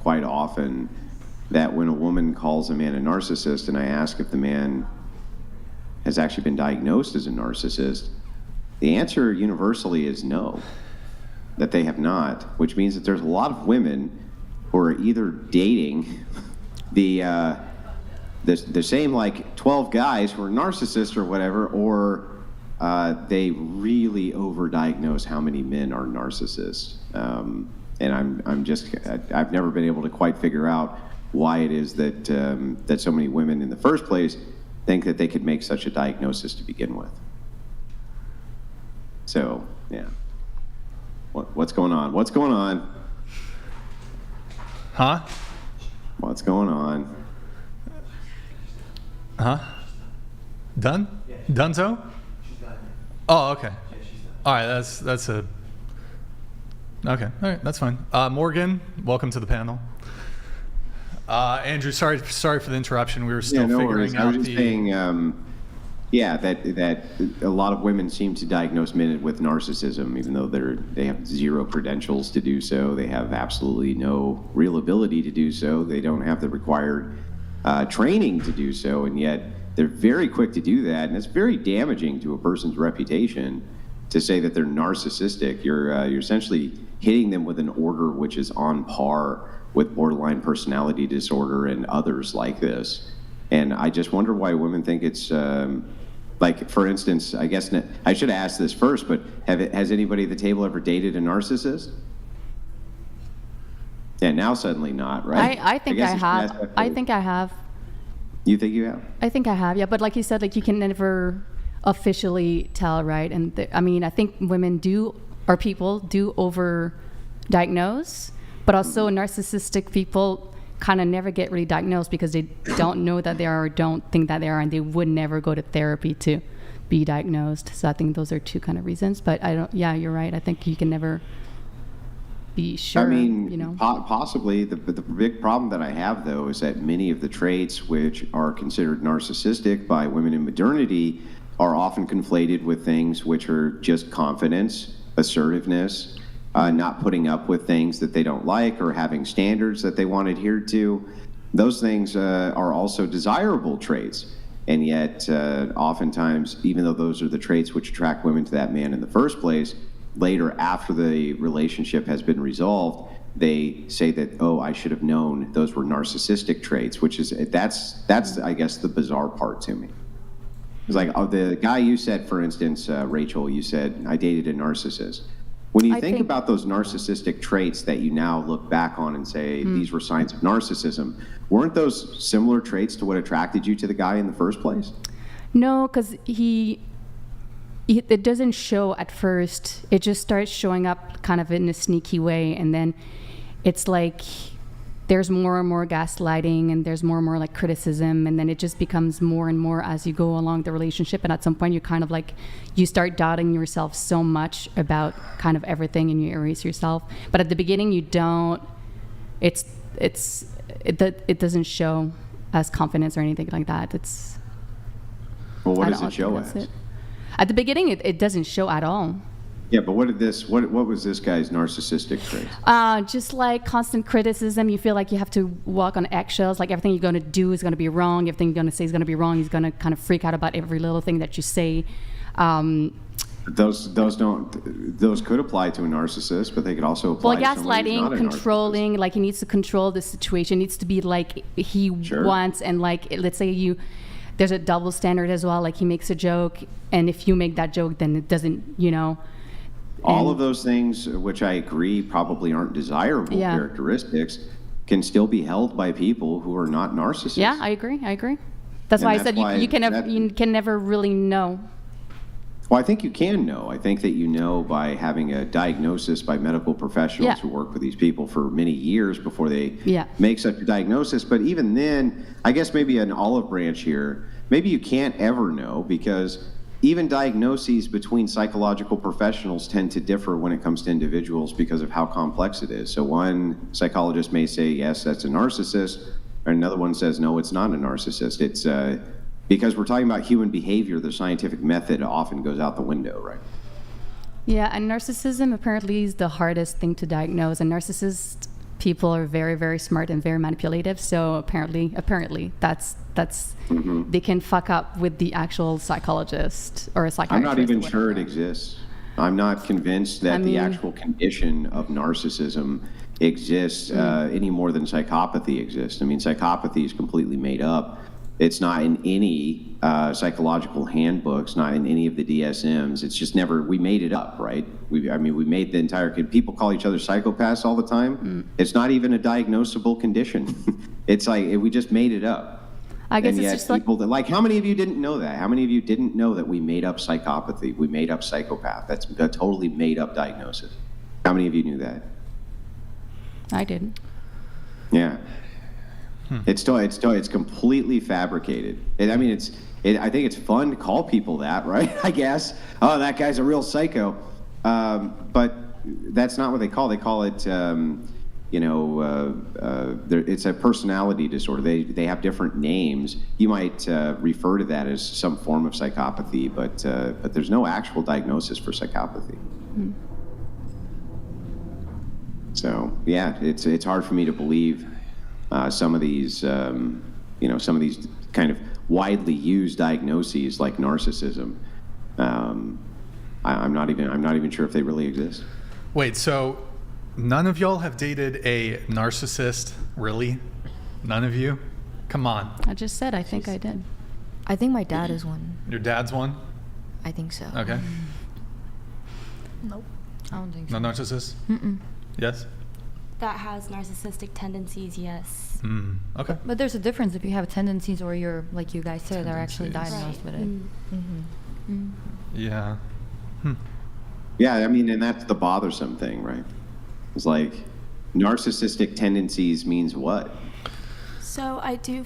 quite often, that when a woman calls a man a narcissist, and I ask if the man has actually been diagnosed as a narcissist, the answer universally is no, that they have not, which means that there's a lot of women who are either dating the same like 12 guys who are narcissists or whatever, or they really overdiagnose how many men are narcissists. And I've never been able to quite figure out why it is that that so many women in the first place think that they could make such a diagnosis to begin with. So, yeah. What's going on? What's going on? Huh? What's going on? Huh? Done? Yeah, Donezo? She's done. Oh, okay. Yeah, she's done. All right, that's a... Okay, all right, that's fine. Morgan, welcome to the panel. Andrew, sorry for the interruption. We were still figuring out I was just saying, that a lot of women seem to diagnose men with narcissism, even though they have zero credentials to do so. They have absolutely no real ability to do so. They don't have the required training to do so, and yet they're very quick to do that, and it's very damaging to a person's reputation to say that they're narcissistic. You're essentially hitting them with an order which is on par with borderline personality disorder and others like this. And I just wonder why women think it's like, for instance, I guess I should ask this first, but has anybody at the table ever dated a narcissist? Yeah, now suddenly not, right? I think I have. I think I have. You think you have? I think I have, yeah. But like you said, like you can never officially tell, right? And I mean, I think women people do over-diagnose, but also narcissistic people kind of never get really diagnosed because they don't know that they are or don't think that they are, and they would never go to therapy to be diagnosed. So I think those are two kind of reasons. But yeah, you're right. I think you can never be sure. I mean, you know, possibly the big problem that I have, though, is that many of the traits which are considered narcissistic by women in modernity are often conflated with things which are just confidence, assertiveness, not putting up with things that they don't like, or having standards that they want adhered to. Those things are also desirable traits. And yet, oftentimes, even though those are the traits which attract women to that man in the first place, later, after the relationship has been resolved, they say that, oh, I should have known those were narcissistic traits, which is, that's I guess, the bizarre part to me. It's like, the guy you said, for instance, Rachel, you said, I dated a narcissist. When you think about those narcissistic traits that you now look back on and say, these were signs of narcissism, weren't those similar traits to what attracted you to the guy in the first place? No, because it doesn't show at first. It just starts showing up kind of in a sneaky way, and then it's like there's more and more gaslighting, and there's more and more like criticism, and then it just becomes more and more as you go along the relationship. And at some point, you kind of like, you start doubting yourself so much about kind of everything, and you erase yourself. But at the beginning, you don't. It doesn't show as confidence or anything like that. It's. Well, what does it show as? At the beginning, it doesn't show at all. Yeah, but what was this guy's narcissistic trait? Just like constant criticism. You feel like you have to walk on eggshells. Like everything you're going to do is going to be wrong. Everything you're going to say is going to be wrong. He's going to kind of freak out about every little thing that you say. Those could apply to a narcissist, but they could also apply to someone who's not a controlling. Like he needs to control the situation. It needs to be like he wants, and like let's say there's a double standard as well. Like he makes a joke, and if you make that joke, then it doesn't, All of those things, which I agree probably aren't desirable characteristics, can still be held by people who are not narcissists. Yeah, I agree. That's why I said you can never really know. Well, I think you can know. I think that you know by having a diagnosis by medical professionals who work with these people for many years before they make such a diagnosis. But even then, I guess maybe an olive branch here, maybe you can't ever know, because even diagnoses between psychological professionals tend to differ when it comes to individuals because of how complex it is. So one psychologist may say, yes, that's a narcissist, and another one says, no, it's not a narcissist. It's because we're talking about human behavior, the scientific method often goes out the window, right? Yeah, and narcissism apparently is the hardest thing to diagnose, and narcissist people are very, very smart and very manipulative. So apparently, that's they can fuck up with the actual psychologist or a psychiatrist. I'm not even sure it exists. I'm not convinced that the actual condition of narcissism exists any more than psychopathy exists. I mean, psychopathy is completely made up. It's not in any psychological handbooks, not in any of the DSMs. It's just never, we made it up, right? We made the entire, people call each other psychopaths all the time. It's not even a diagnosable condition. It's like, we just made it up. I guess and it's yet just people like how many of you didn't know that? How many of you didn't know that we made up psychopathy? We made up psychopath. That's a totally made up diagnosis. How many of you knew that? I didn't. Yeah. It's completely fabricated. I think it's fun to call people that, right? I guess. Oh, that guy's a real psycho. But that's not what they call. They call it, it's a personality disorder. They have different names. You might refer to that as some form of psychopathy, but there's no actual diagnosis for psychopathy. So yeah, it's hard for me to believe some of these kind of widely used diagnoses like narcissism. I'm not even sure if they really exist. Wait, so none of y'all have dated a narcissist, really? None of you? Come on. I just said I think I did. I think my dad is one. Your dad's one? I think so. Okay. Nope. I don't think so. No narcissist? Yes? That has narcissistic tendencies, yes. Okay. But there's a difference if you have tendencies or you're, like you guys said, are actually diagnosed with it. Yeah. Yeah, I mean, and that's the bothersome thing, right? It's like, narcissistic tendencies means what? So I did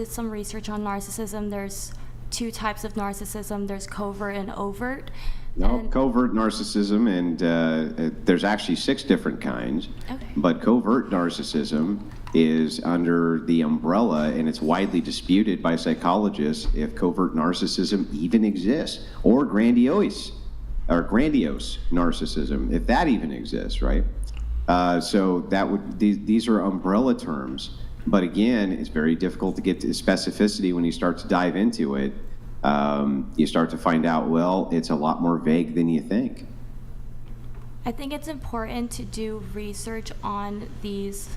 some research on narcissism. There's two types of narcissism. There's covert and overt. No, covert narcissism, and there's actually 6 different kinds. Okay. But covert narcissism is under the umbrella, and it's widely disputed by psychologists if covert narcissism even exists, or grandiose narcissism, if that even exists, right? So that would these are umbrella terms, but again, it's very difficult to get to specificity when you start to dive into it. You start to find out, well, it's a lot more vague than you think. I think it's important to do research on these,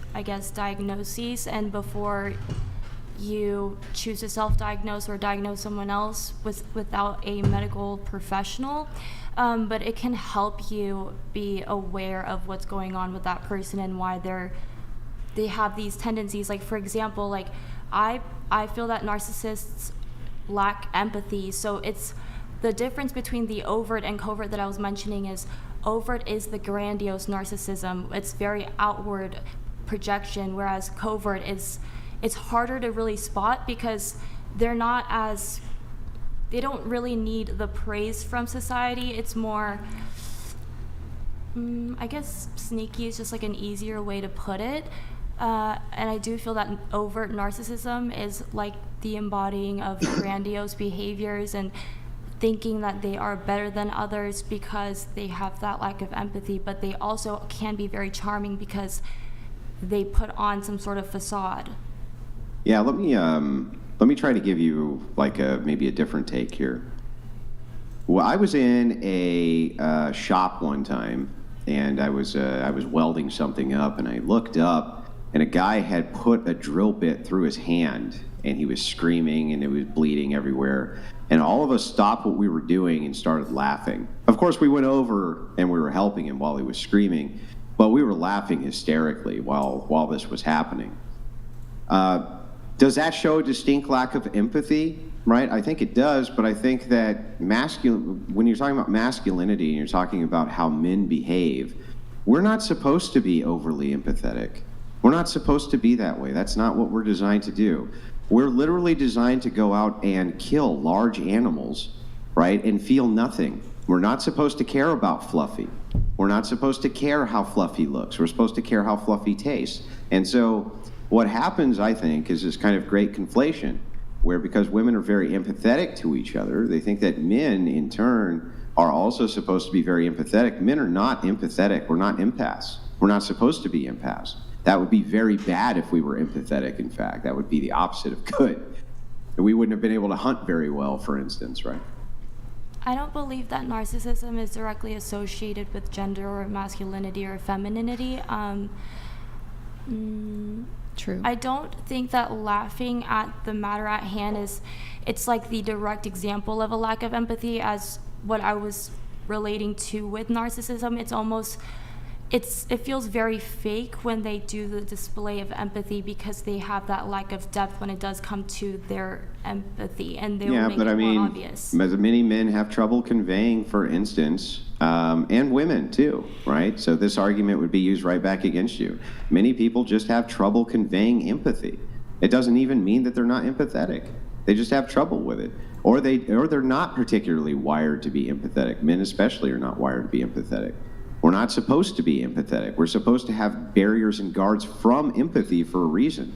diagnoses, and before you choose to self-diagnose or diagnose someone else without a medical professional. But it can help you be aware of what's going on with that person and why they have these tendencies. Like, for example, I feel that narcissists lack empathy. So it's the difference between the overt and covert that I was mentioning is overt is the grandiose narcissism. It's very outward projection, whereas covert it's harder to really spot because they don't really need the praise from society. It's more, sneaky is just like an easier way to put it. And I do feel that overt narcissism is like the embodying of grandiose behaviors and thinking that they are better than others because they have that lack of empathy, but they also can be very charming because they put on some sort of facade. Yeah, let me try to give you maybe a different take here. Well, I was in a shop one time, and I was welding something up, and I looked up, and a guy had put a drill bit through his hand, and he was screaming, and it was bleeding everywhere. And all of us stopped what we were doing and started laughing. Of course, we went over and we were helping him while he was screaming, but we were laughing hysterically while this was happening. Does that show a distinct lack of empathy? Right? I think it does, but I think that when you're talking about masculinity and you're talking about how men behave, we're not supposed to be overly empathetic. We're not supposed to be that way. That's not what we're designed to do. We're literally designed to go out and kill large animals, right, and feel nothing. We're not supposed to care about Fluffy. We're not supposed to care how Fluffy looks. We're supposed to care how Fluffy tastes. And so what happens, I think, is this kind of great conflation where, because women are very empathetic to each other, they think that men, in turn, are also supposed to be very empathetic. Men are not empathetic. We're not empaths. We're not supposed to be empaths. That would be very bad if we were empathetic, in fact. That would be the opposite of good. And we wouldn't have been able to hunt very well, for instance, right? I don't believe that narcissism is directly associated with gender or masculinity or femininity. True. I don't think that laughing at the matter at hand it's like the direct example of a lack of empathy, as what I was relating to with narcissism. It's almost, it feels very fake when they do the display of empathy, because they have that lack of depth when it does come to their empathy, and they will make it more obvious. Many men have trouble conveying, for instance, and women too, right? So this argument would be used right back against you. Many people just have trouble conveying empathy. It doesn't even mean that they're not empathetic. They just have trouble with it. Or they're not particularly wired to be empathetic. Men especially are not wired to be empathetic. We're not supposed to be empathetic. We're supposed to have barriers and guards from empathy for a reason.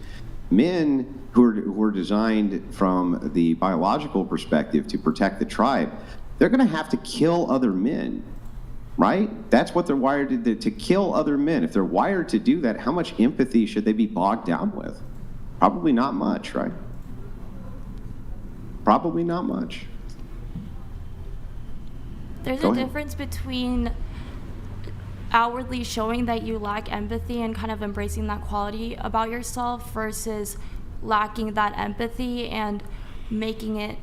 Men who are designed from the biological perspective to protect the tribe, they're going to have to kill other men, right? That's what they're wired to do, to kill other men. If they're wired to do that, how much empathy should they be bogged down with? Probably not much, right? Probably not much. There's a difference between outwardly showing that you lack empathy and kind of embracing that quality about yourself versus lacking that empathy and making it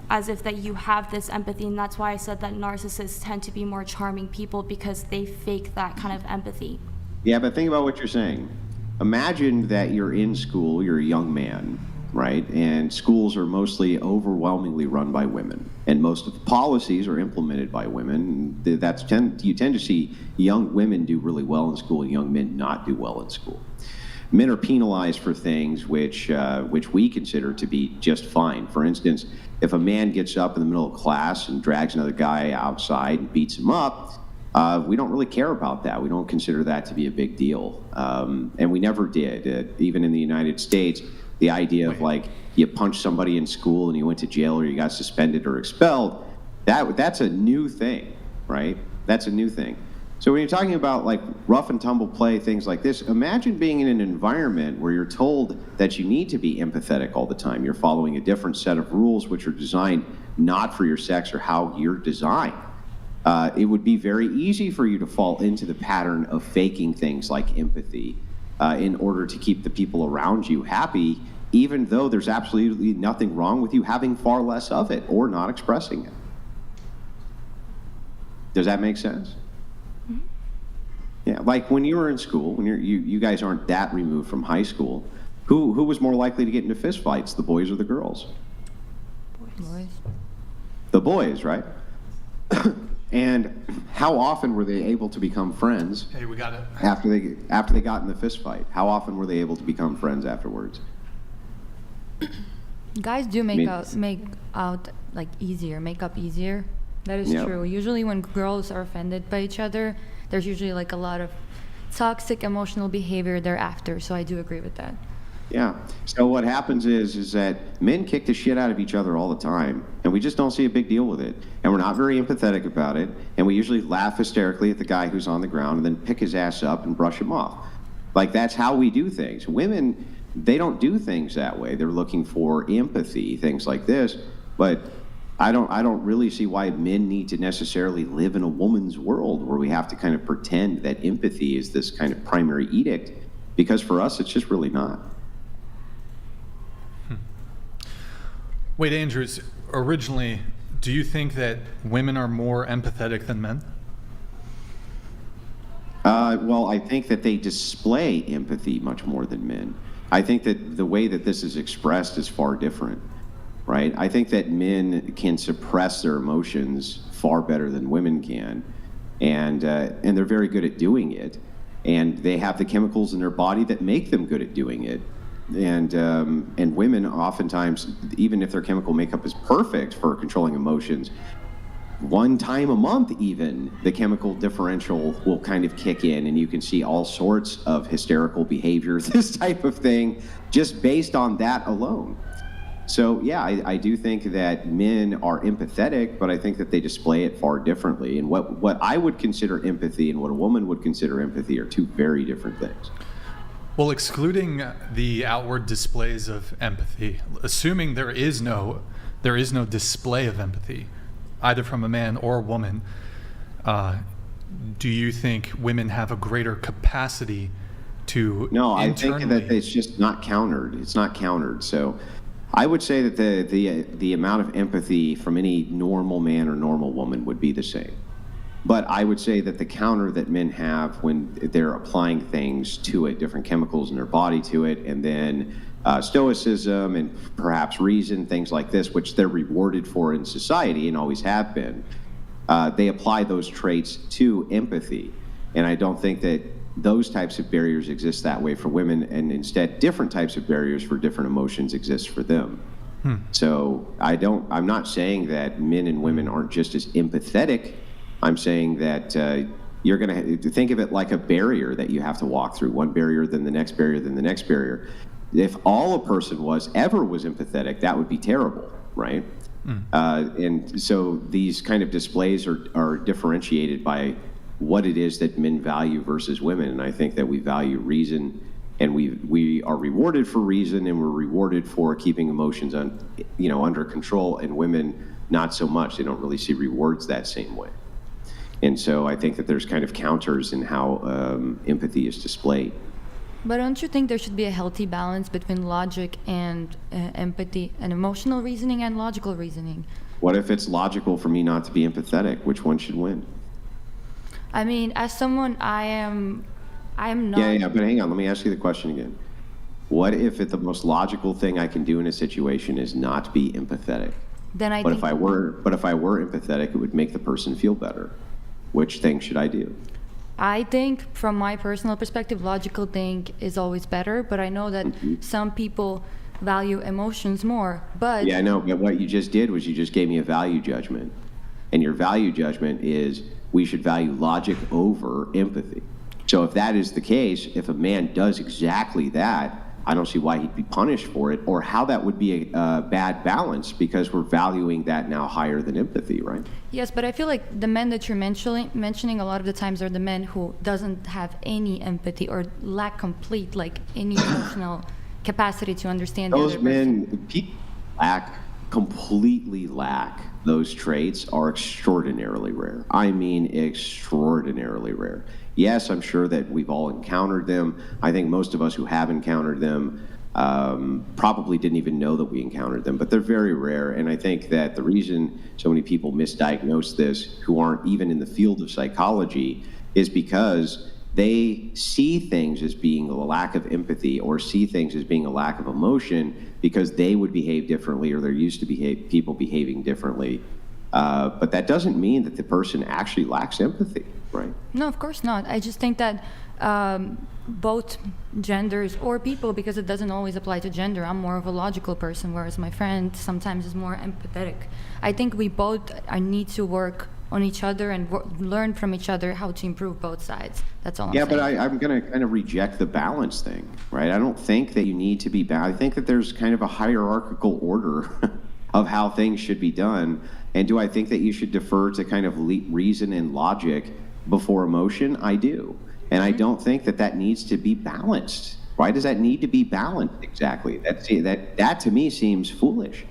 as if that you have this empathy. And that's why I said that narcissists tend to be more charming people, because they fake that kind of empathy. Yeah, but think about what you're saying. Imagine that you're in school, you're a young man, right? And schools are mostly overwhelmingly run by women, and most of the policies are implemented by women. You tend to see young women do really well in school and young men not do well in school. Men are penalized for things which we consider to be just fine. For instance, if a man gets up in the middle of class and drags another guy outside and beats him up, we don't really care about that. We don't consider that to be a big deal. And we never did. Even in the United States, the idea of like you punched somebody in school and you went to jail or you got suspended or expelled, that's a new thing, right? That's a new thing. So when you're talking about like rough and tumble play, things like this, imagine being in an environment where you're told that you need to be empathetic all the time. You're following a different set of rules which are designed not for your sex or how you're designed. It would be very easy for you to fall into the pattern of faking things like empathy in order to keep the people around you happy, even though there's absolutely nothing wrong with you having far less of it or not expressing it. Does that make sense? Mm-hmm. Yeah, like when you were in school, when you guys aren't that removed from high school, who was more likely to get into fistfights, the boys or the girls? Boys. The boys, right? And how often were they able to become friends? Hey, we got it. After they got in the fist fight, how often were they able to become friends afterwards? Guys do make up easier. That is true. Usually when girls are offended by each other, there's usually like a lot of toxic emotional behavior thereafter. So I do agree with that. Yeah. So what happens is that men kick the shit out of each other all the time, and we just don't see a big deal with it. And we're not very empathetic about it, and we usually laugh hysterically at the guy who's on the ground and then pick his ass up and brush him off. Like, that's how we do things. Women, they don't do things that way. They're looking for empathy, things like this. But I don't really see why men need to necessarily live in a woman's world where we have to kind of pretend that empathy is this kind of primary edict, because for us, it's just really not. Wait, Andrews, originally, do you think that women are more empathetic than men? Well, I think that they display empathy much more than men. I think that the way that this is expressed is far different, right? I think that men can suppress their emotions far better than women can, and they're very good at doing it, and they have the chemicals in their body that make them good at doing it. And women oftentimes, even if their chemical makeup is perfect for controlling emotions, one time a month even, the chemical differential will kind of kick in, and you can see all sorts of hysterical behavior, this type of thing, just based on that alone. So yeah, I do think that men are empathetic, but I think that they display it far differently. And what I would consider empathy and what a woman would consider empathy are two very different things. Well, excluding the outward displays of empathy, assuming there is no display of empathy, either from a man or a woman, do you think women have a greater capacity to No, I think that it's just not countered. It's not countered. So I would say that the amount of empathy from any normal man or normal woman would be the same. But I would say that the counter that men have when they're applying things to it, different chemicals in their body to it, and then stoicism and perhaps reason, things like this, which they're rewarded for in society and always have been, they apply those traits to empathy. And I don't think that those types of barriers exist that way for women, and instead different types of barriers for different emotions exist for them. So I'm not saying that men and women aren't just as empathetic. I'm saying that you're going to think of it like a barrier that you have to walk through, one barrier, then the next barrier, then the next barrier. If all a person was empathetic, that would be terrible, right? And so these kind of displays are differentiated by what it is that men value versus women. And I think that we value reason, and we are rewarded for reason, and we're rewarded for keeping emotions under control, and women not so much. They don't really see rewards that same way. And so I think that there's kind of counters in how empathy is displayed. But don't you think there should be a healthy balance between logic and empathy, and emotional reasoning and logical reasoning? What if it's logical for me not to be empathetic? Which one should win? I mean, as someone, I am not... Yeah, but hang on, let me ask you the question again. What if the most logical thing I can do in a situation is not be empathetic? Then I But think... if I were empathetic, it would make the person feel better. Which thing should I do? I think, from my personal perspective, logical thing is always better, but I know that some people value emotions more, but... Yeah, I know, but what you just did was you just gave me a value judgment. And your value judgment is we should value logic over empathy. So if that is the case, if a man does exactly that, I don't see why he'd be punished for it, or how that would be a bad balance, because we're valuing that now higher than empathy, right? Yes, but I feel like the men that you're mentioning a lot of the times are the men who doesn't have any empathy or lack complete, like, any emotional capacity to understand the other Those men, people completely lack those traits, are extraordinarily rare. I mean, extraordinarily rare. Yes, I'm sure that we've all encountered them. I think most of us who have encountered them probably didn't even know that we encountered them, but they're very rare. And I think that the reason so many people misdiagnose this, who aren't even in the field of psychology, is because they see things as being a lack of empathy, or see things as being a lack of emotion, because they would behave differently, or they're used to people behaving differently. But that doesn't mean that the person actually lacks empathy, right? No, of course not. I just think that both genders, or people, because it doesn't always apply to gender, I'm more of a logical person, whereas my friend sometimes is more empathetic. I think we both need to work on each other and learn from each other how to improve both sides. That's all I'm saying. Yeah, but I'm going to kind of reject the balance thing, right? I don't think that you need to be balanced. I think that there's kind of a hierarchical order of how things should be done. And do I think that you should defer to kind of reason and logic before emotion? I do. And I don't think that that needs to be balanced. Why does that need to be balanced exactly? That to me seems foolish.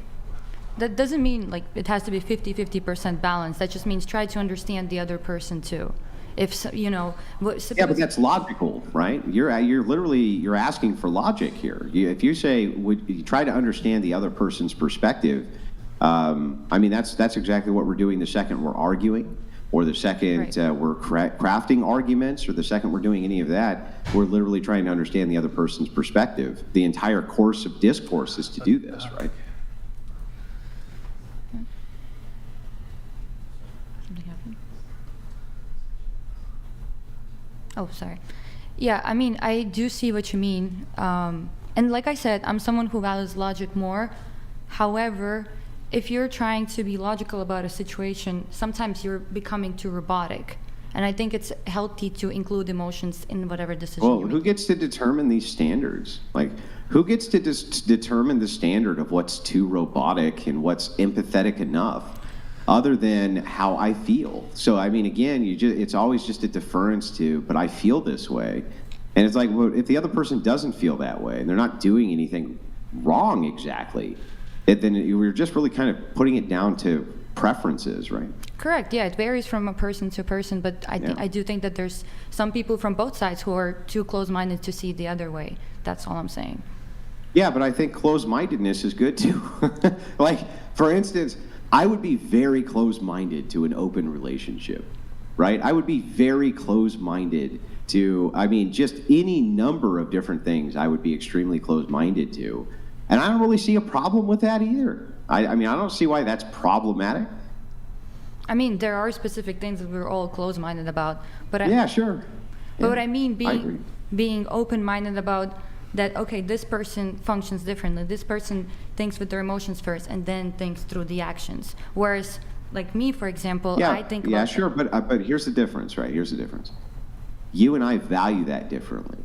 That doesn't mean like it has to be 50% balance. That just means try to understand the other person too. If you know, yeah, but that's logical, right? You're asking for logic here. If you say would you try to understand the other person's perspective, I mean that's exactly what we're doing the second we're arguing, or the second we're crafting arguments, or the second we're doing any of that. We're literally trying to understand the other person's perspective. The entire course of discourse is to do this, right? Oh, sorry. Yeah, I mean, I do see what you mean. And like I said, I'm someone who values logic more. However, if you're trying to be logical about a situation, sometimes you're becoming too robotic. And I think it's healthy to include emotions in whatever decision Well, you who make. gets to determine these standards? Like, who gets to determine the standard of what's too robotic and what's empathetic enough, other than how I feel? So, I mean, again, it's always just a deference to, but I feel this way. And it's like, well, if the other person doesn't feel that way and they're not doing anything wrong exactly, then we're just really kind of putting it down to preferences, right? Correct. Yeah, it varies from a person to person, but I do think that there's some people from both sides who are too close-minded to see the other way. That's all I'm saying. Yeah, but I think closed-mindedness is good too. Like, for instance, I would be very closed-minded to an open relationship, right? I would be very closed-minded to, I mean, just any number of different things I would be extremely closed-minded to. And I don't really see a problem with that either. I mean, I don't see why that's problematic. I mean, there are specific things that we're all closed-minded about, but yeah, sure. But what I mean agree. being open-minded about that, okay, this person functions differently. This person thinks with their emotions first and then thinks through the actions. Whereas, like me, for example, I think yeah, sure, but here's the difference, right? Here's the difference. You and I value that differently.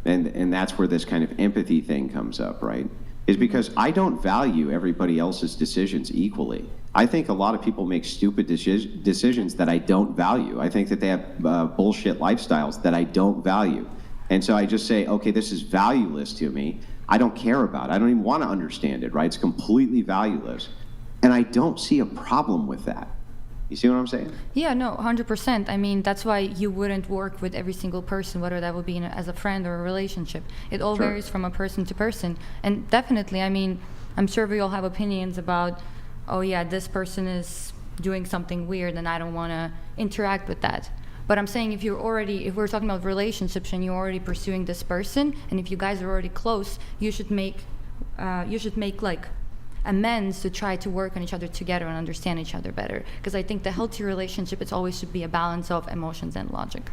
And that's where this kind of empathy thing comes up, right? Is because I don't value everybody else's decisions equally. I think a lot of people make stupid decisions that I don't value. I think that they have bullshit lifestyles that I don't value. And so I just say, okay, this is valueless to me. I don't care about it. I don't even want to understand it, right? It's completely valueless. And I don't see a problem with that. You see what I'm saying? Yeah, no, 100%. I mean, that's why you wouldn't work with every single person, whether that would be as a friend or a relationship. It all varies from a person to person. And definitely, I mean, I'm sure we all have opinions about, oh yeah, this person is doing something weird and I don't want to interact with that. But I'm saying if we're talking about relationships and you're already pursuing this person, and if you guys are already close, you should make like amends to try to work on each other together and understand each other better. Because I think the healthy relationship, it always should be a balance of emotions and logic.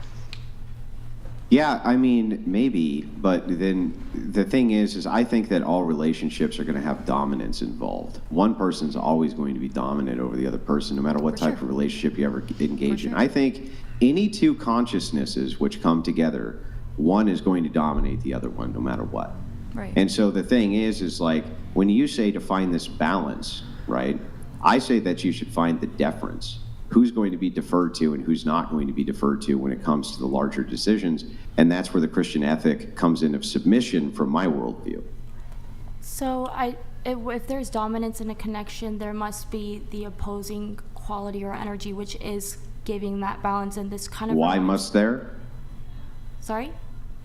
Yeah, I mean, maybe, but then the thing is I think that all relationships are going to have dominance involved. One person's always going to be dominant over the other person, no matter what type of relationship you ever engage in. I think any two consciousnesses which come together, one is going to dominate the other one, no matter what. Right. And so the thing is like, when you say to find this balance, right, I say that you should find the deference. Who's going to be deferred to and who's not going to be deferred to when it comes to the larger decisions. And that's where the Christian ethic comes in of submission from my worldview. So if there's dominance in a connection, there must be the opposing quality or energy, which is giving that balance in this kind of... Why must there? Sorry?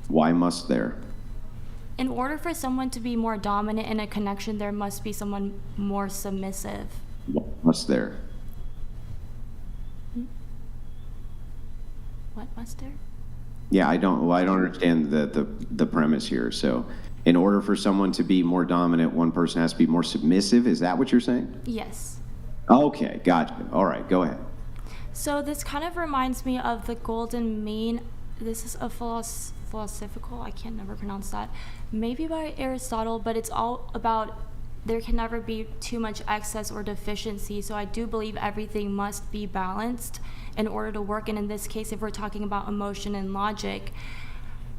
Why must there? In order for someone to be more dominant in a connection, there must be someone more submissive. Why must there? What must there? Yeah, I don't understand the premise here. So in order for someone to be more dominant, one person has to be more submissive. Is that what you're saying? Yes. Okay, gotcha. All right, go ahead. So this kind of reminds me of the golden mean. This is a philosophical, I can't never pronounce that, maybe by Aristotle, but it's all about there can never be too much excess or deficiency. So I do believe everything must be balanced in order to work. And in this case, if we're talking about emotion and logic,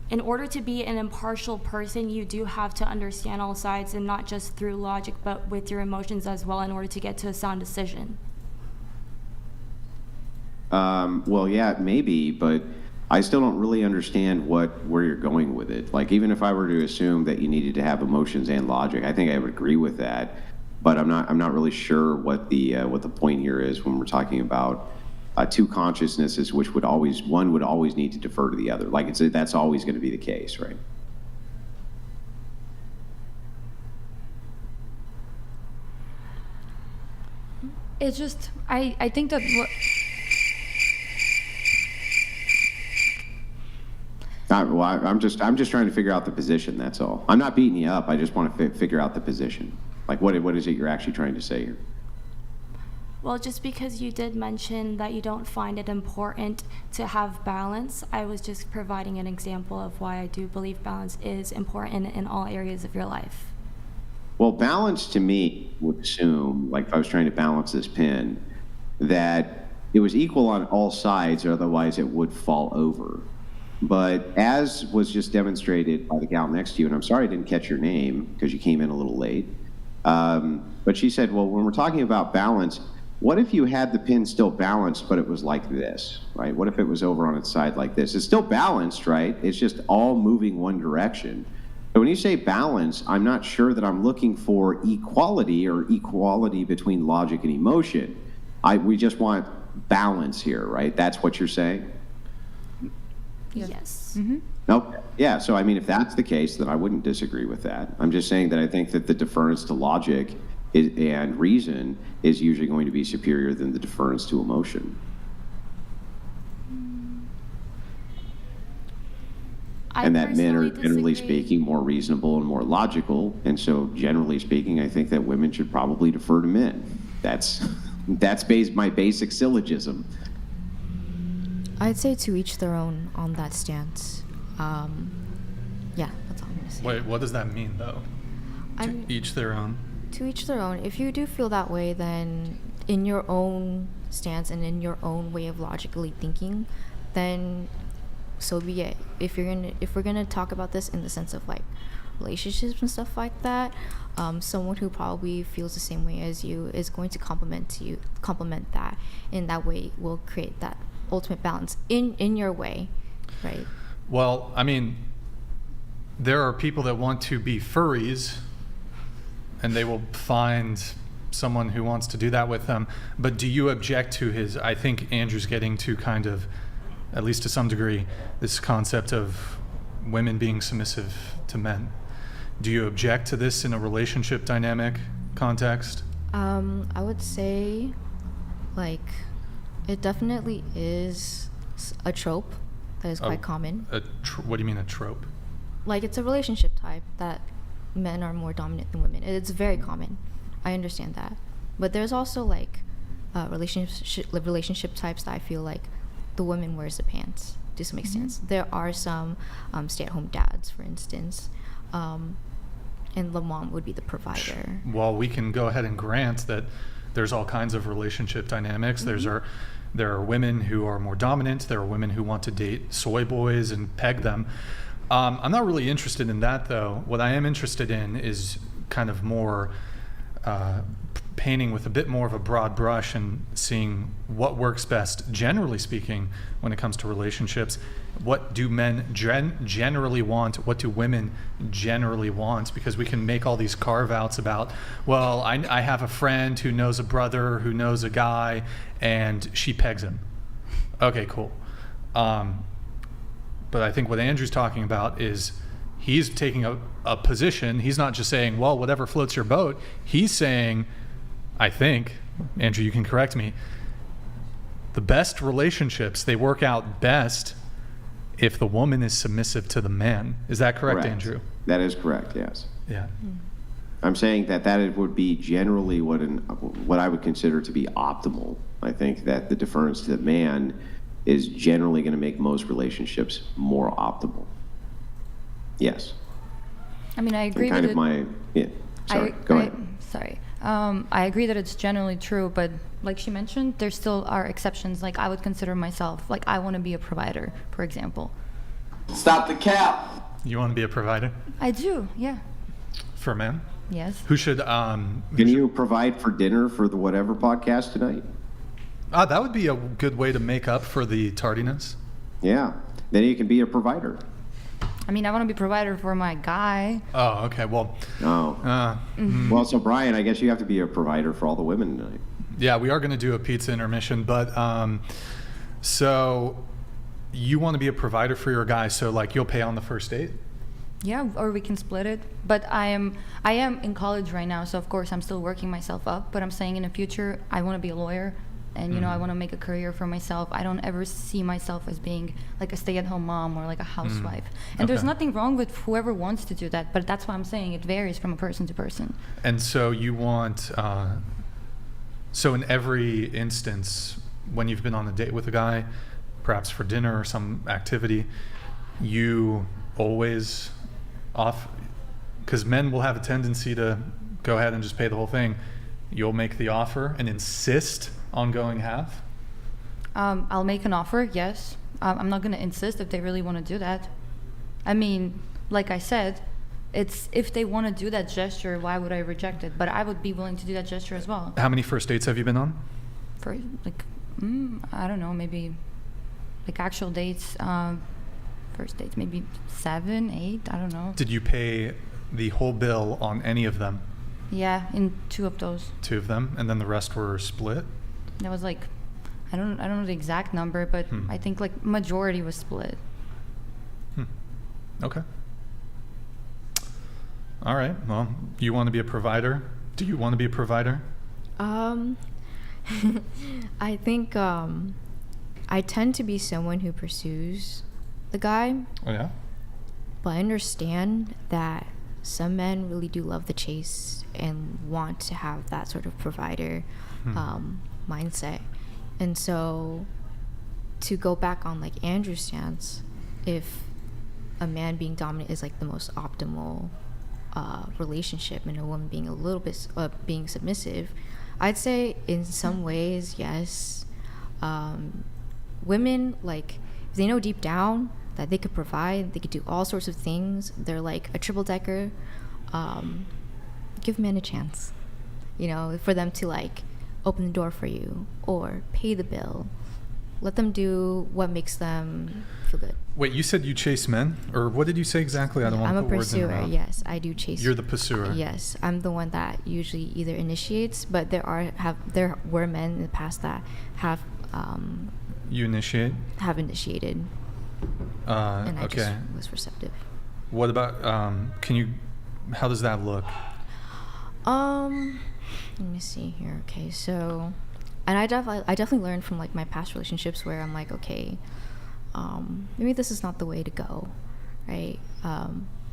in order to be an impartial person, you do have to understand all sides, and not just through logic, but with your emotions as well, in order to get to a sound decision. Well, yeah, maybe, but I still don't really understand where you're going with it. Like, even if I were to assume that you needed to have emotions and logic, I think I would agree with that. But I'm not really sure what the point here is when we're talking about two consciousnesses, which one would always need to defer to the other. Like, that's always going to be the case, right? It's just I think that. Well, I'm just trying to figure out the position. That's all. I'm not beating you up. I just want to figure out the position. Like, what is it you're actually trying to say here? Well, just because you did mention that you don't find it important to have balance, I was just providing an example of why I do believe balance is important in all areas of your life. Well, balance to me would assume, like if I was trying to balance this pin, that it was equal on all sides, or otherwise it would fall over. But as was just demonstrated by the gal next to you, and I'm sorry I didn't catch your name because you came in a little late, but she said, well, when we're talking about balance, what if you had the pin still balanced, but it was like this, right? What if it was over on its side like this? It's still balanced, right? It's just all moving one direction. But when you say balance, I'm not sure that I'm looking for equality or equality between logic and emotion. We just want balance here, right? That's what you're saying? Yes. Mm-hmm. Okay. Yeah, so I mean, if that's the case, then I wouldn't disagree with that. I'm just saying that I think that the deference to logic and reason is usually going to be superior than the deference to emotion. And that men are, generally speaking, more reasonable and more logical. And so, generally speaking, I think that women should probably defer to men. That's my basic syllogism. I'd say to each their own on that stance. Yeah, that's all I'm gonna say. Wait, what does that mean, though? To each their own? To each their own. If you do feel that way, then in your own stance and in your own way of logically thinking, then so be it. If we're gonna talk about this in the sense of like relationships and stuff like that, someone who probably feels the same way as you is going to complement that. In that way, will create that ultimate balance in your way, right? Well, I mean, there are people that want to be furries, and they will find someone who wants to do that with them. But do you object to his? I think Andrew's getting to kind of, at least to some degree, this concept of women being submissive to men. Do you object to this in a relationship dynamic context? I would say, like, it definitely is a trope that is quite common. What do you mean a trope? Like, it's a relationship type that men are more dominant than women. It's very common. I understand that. But there's also, like, relationship types that I feel like the woman wears the pants, to some extent. There are some stay-at-home dads, for instance, and the mom would be the provider. Well, we can go ahead and grant that there's all kinds of relationship dynamics. There are women who are more dominant. There are women who want to date soy boys and peg them. I'm not really interested in that, though. What I am interested in is kind of more painting with a bit more of a broad brush and seeing what works best, generally speaking, when it comes to relationships. What do men generally want? What do women generally want? Because we can make all these carve-outs about, well, I have a friend who knows a brother who knows a guy, and she pegs him. Okay, cool. But I think what Andrew's talking about is he's taking a position. He's not just saying, well, whatever floats your boat. He's saying, I think, Andrew, you can correct me, the best relationships, they work out best if the woman is submissive to the man. Is that correct, Andrew? That is correct, yes. Yeah. I'm saying that would be generally what I would consider to be optimal. I think that the deference to the man is generally going to make most relationships more optimal. Yes. I mean, I agree kind with of my, yeah, sorry, go ahead. Sorry. I agree that it's generally true, but like she mentioned, there still are exceptions. Like, I would consider myself, like, I want to be a provider, for example. Stop the cap. You want to be a provider? I do, yeah. For a man? Yes. Who should... Can you provide for dinner for the whatever podcast tonight? That would be a good way to make up for the tardiness. Yeah. Then you can be a provider. I mean, I want to be a provider for my guy. Oh, okay. Well... Well, so Brian, I guess you have to be a provider for all the women tonight. Yeah, we are going to do a pizza intermission, but so you want to be a provider for your guy, so like you'll pay on the first date? Yeah, or we can split it. But I am in college right now, so of course I'm still working myself up. But I'm saying in the future, I want to be a lawyer, and I want to make a career for myself. I don't ever see myself as being like a stay-at-home mom or like a housewife. And there's nothing wrong with whoever wants to do that, but that's why I'm saying it varies from a person to person. And so you want So in every instance, when you've been on a date with a guy, perhaps for dinner or some activity, you always because men will have a tendency to go ahead and just pay the whole thing. You'll make the offer and insist on going half? I'll make an offer, yes. I'm not going to insist if they really want to do that. I mean, like I said, it's if they want to do that gesture, why would I reject it? But I would be willing to do that gesture as well. How many first dates have you been on? For like, I don't know, maybe like actual dates, first dates, maybe 7, 8, I don't know. Did you pay the whole bill on any of them? Yeah, in 2 of those. 2 of them, and then the rest were split? That was like, I don't know the exact number, but I think like majority was split. Okay. All right. Well, you want to be a provider? Do you want to be a provider? I think I tend to be someone who pursues the guy. Oh yeah. But I understand that some men really do love the chase and want to have that sort of provider mindset. And so to go back on like Andrew's stance, if a man being dominant is like the most optimal relationship and a woman being a little bit being submissive, I'd say in some ways, yes. Women, like, if they know deep down that they could provide, they could do all sorts of things, they're like a triple decker, give men a chance, you know, for them to like open the door for you or pay the bill. Let them do what makes them feel good. Wait, you said you chase men? Or what did you say exactly? I don't want to put words in your mouth. I'm a pursuer, yes. I do chase. You're the pursuer? Yes. I'm the one that usually either initiates, but there were men in the past that have... you initiate? Have initiated. And I okay. just was receptive. What about, how does that look? Let me see here. Okay, so... And I definitely learned from like my past relationships where I'm like, okay, maybe this is not the way to go, right?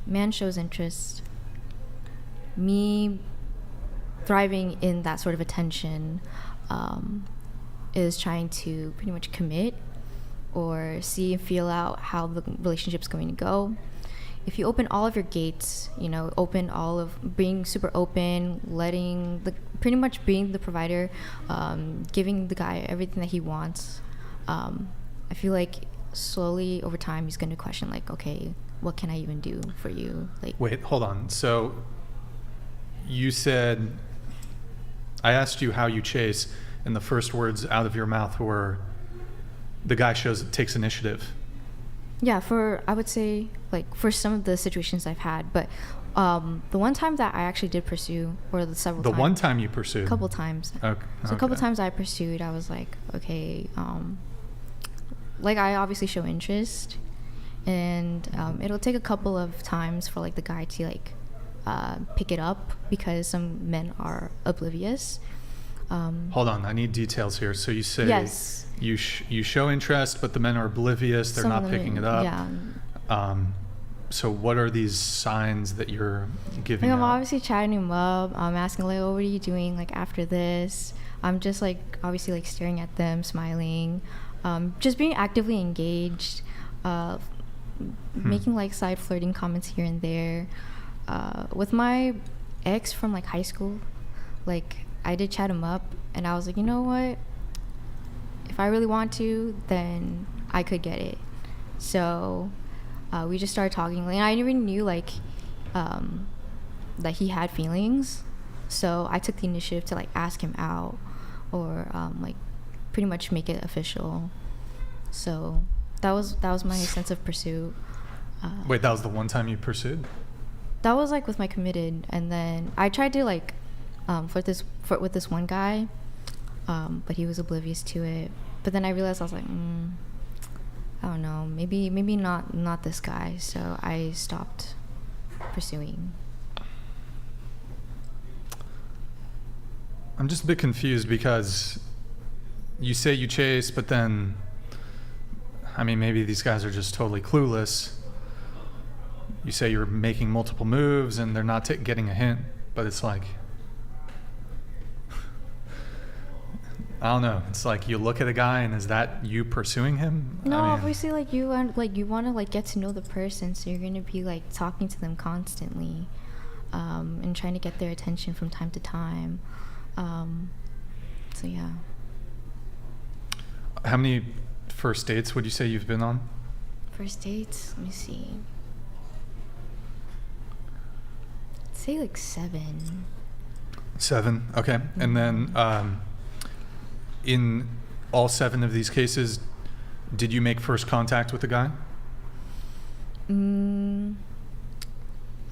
Man shows interest. Me thriving in that sort of attention is trying to pretty much commit or see and feel out how the relationship's going to go. If you open all of your gates, you know, being super open, pretty much being the provider, giving the guy everything that he wants, I feel like slowly over time he's going to question like, okay, what can I even do for you? Like, wait, hold on. So you said, I asked you how you chase, and the first words out of your mouth were, the guy takes initiative. Yeah, I would say, like, for some of the situations I've had, but the one time that I actually did pursue, or the several times. The one time you pursued? A couple times. Okay. So a couple times I pursued, I was like, okay, like, I obviously show interest, and it'll take a couple of times for, like, the guy to, like, pick it up, because some men are oblivious. Hold on, I need details here. So you say yes. you show interest, but the men are oblivious. They're not picking it up. Yeah. So what are these signs that you're giving? Like, I'm out? obviously chatting him up. I'm asking like, "Oh, what are you doing like after this?" I'm just like obviously like staring at them, smiling, just being actively engaged, making like side flirting comments here and there. With my ex from like high school, like I did chat him up, and I was like, you know what? If I really want to, then I could get it. So we just started talking, and I even knew like that he had feelings. So I took the initiative to like ask him out, or like pretty much make it official. So that was my sense of pursuit. Wait, that was the one time you pursued? That was like with my committed, and then I tried to like flirt with this one guy, but he was oblivious to it. But then I realized I was like, I don't know, maybe not this guy. So I stopped pursuing. I'm just a bit confused because you say you chase, but then, I mean, maybe these guys are just totally clueless. You say you're making multiple moves and they're not getting a hint, but it's like, I don't know. It's like you look at a guy and is that you pursuing him? No, I mean, obviously, like you want to like get to know the person, so you're gonna be like talking to them constantly, and trying to get their attention from time to time. So yeah. How many first dates would you say you've been on? First dates, let me see. I'd say like 7. 7, okay. And then in all 7 of these cases, did you make first contact with the guy?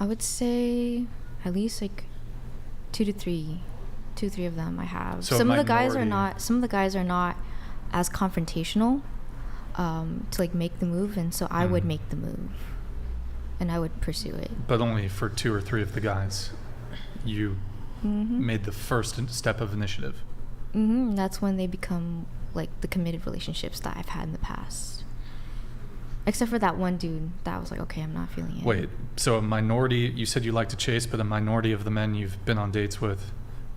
I would say at least like 2 to 3 of them I have. So some of the guys are not as confrontational to like make the move, and so I would make the move and I would pursue it. But only for 2 or 3 of the guys you made the first step of initiative. That's when they become like the committed relationships that I've had in the past. Except for that one dude that I was like, okay, I'm not feeling it. Wait, so a minority, you said you like to chase, but a minority of the men you've been on dates with,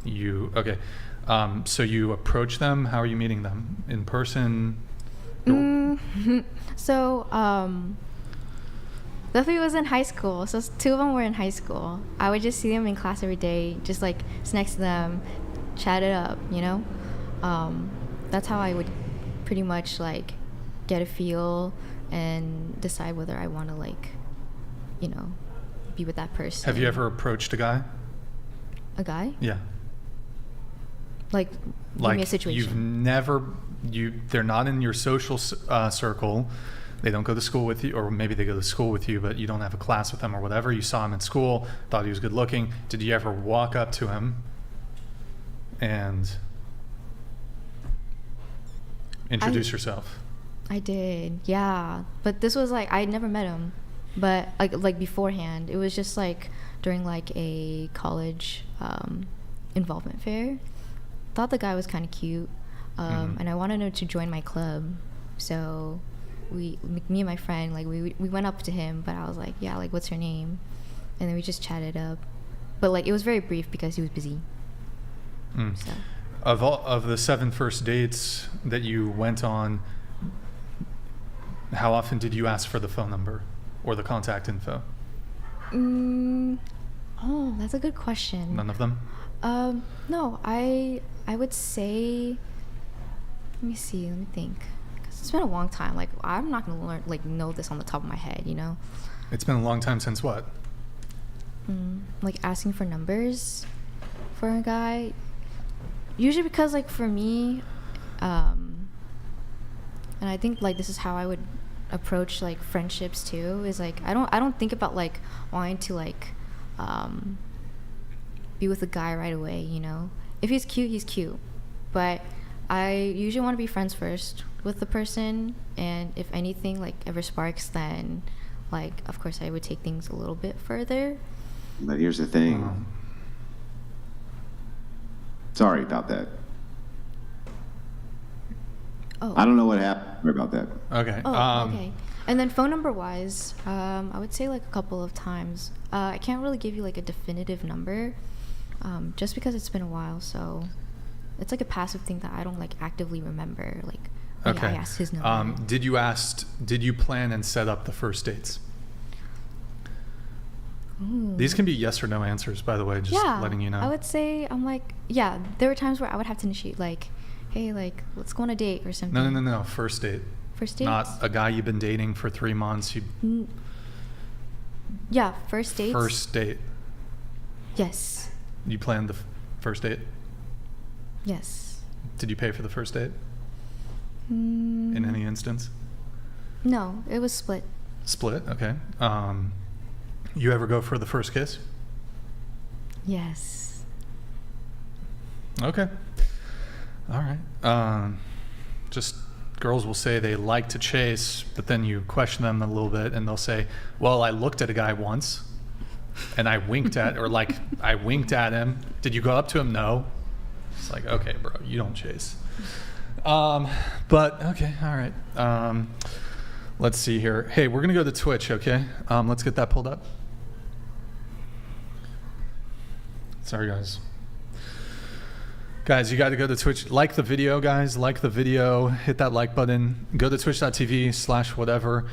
so you approach them. How are you meeting them? In person? So, the three was in high school. So 2 of them were in high school. I would just see them in class every day, just like sit next to them, chat it up, you know? That's how I would pretty much like get a feel and decide whether I want to like, you know, be with that person. Have you ever approached a guy? A guy? Yeah. Like give me a situation. They're not in your social circle. They don't go to school with you, or maybe they go to school with you, but you don't have a class with them or whatever. You saw him in school, thought he was good looking. Did you ever walk up to him and introduce yourself? I did, yeah. But this was like, I had never met him, but like beforehand. It was just like during like a college involvement fair. Thought the guy was kind of cute, and I wanted him to join my club. So me and my friend, like we went up to him, but I was like, yeah, like what's your name? And then we just chatted up. But like it was very brief because he was busy. So. Of the 7 first dates that you went on, how often did you ask for the phone number or the contact info? Oh, that's a good question. None of them? No, I would say, let me think. 'Cause it's been a long time. Like, I'm not gonna know this on the top of my head, you know? It's been a long time since what? Like asking for numbers for a guy. Usually because like for me, and I think like this is how I would approach like friendships too, is like I don't think about like wanting to like be with a guy right away, you know? If he's cute, he's cute. But I usually want to be friends first with the person, and if anything like ever sparks, then like of course I would take things a little bit further. But here's the thing. Sorry about that. Oh. I don't know what happened. Sorry about that. Okay. Okay. And then phone number wise, I would say like a couple of times. I can't really give you like a definitive number, just because it's been a while. So it's like a passive thing that I don't like actively remember. Like, okay. I asked his number. Did you plan and set up the first dates? Ooh. These can be yes or no answers, by the way, just letting you know. I would say there were times where I would have to initiate, like, hey, like, let's go on a date or something. No, first date. First date? Not a guy you've been dating for 3 months. Yeah, first dates. First date. Yes. You planned the first date? Yes. Did you pay for the first date? In any instance? No, it was split. Split, okay. You ever go for the first kiss? Yes. Okay. All right. Just girls will say they like to chase, but then you question them a little bit and they'll say, well, I looked at a guy once and I winked at him. Did you go up to him? No. It's like, okay, bro, you don't chase. But okay, all right. Let's see here. Hey, we're gonna go to Twitch, okay? Let's get that pulled up. Sorry, guys. Guys, you got to go to Twitch. Like the video, guys. Like the video. Hit that like button. Go to twitch.tv/whatever.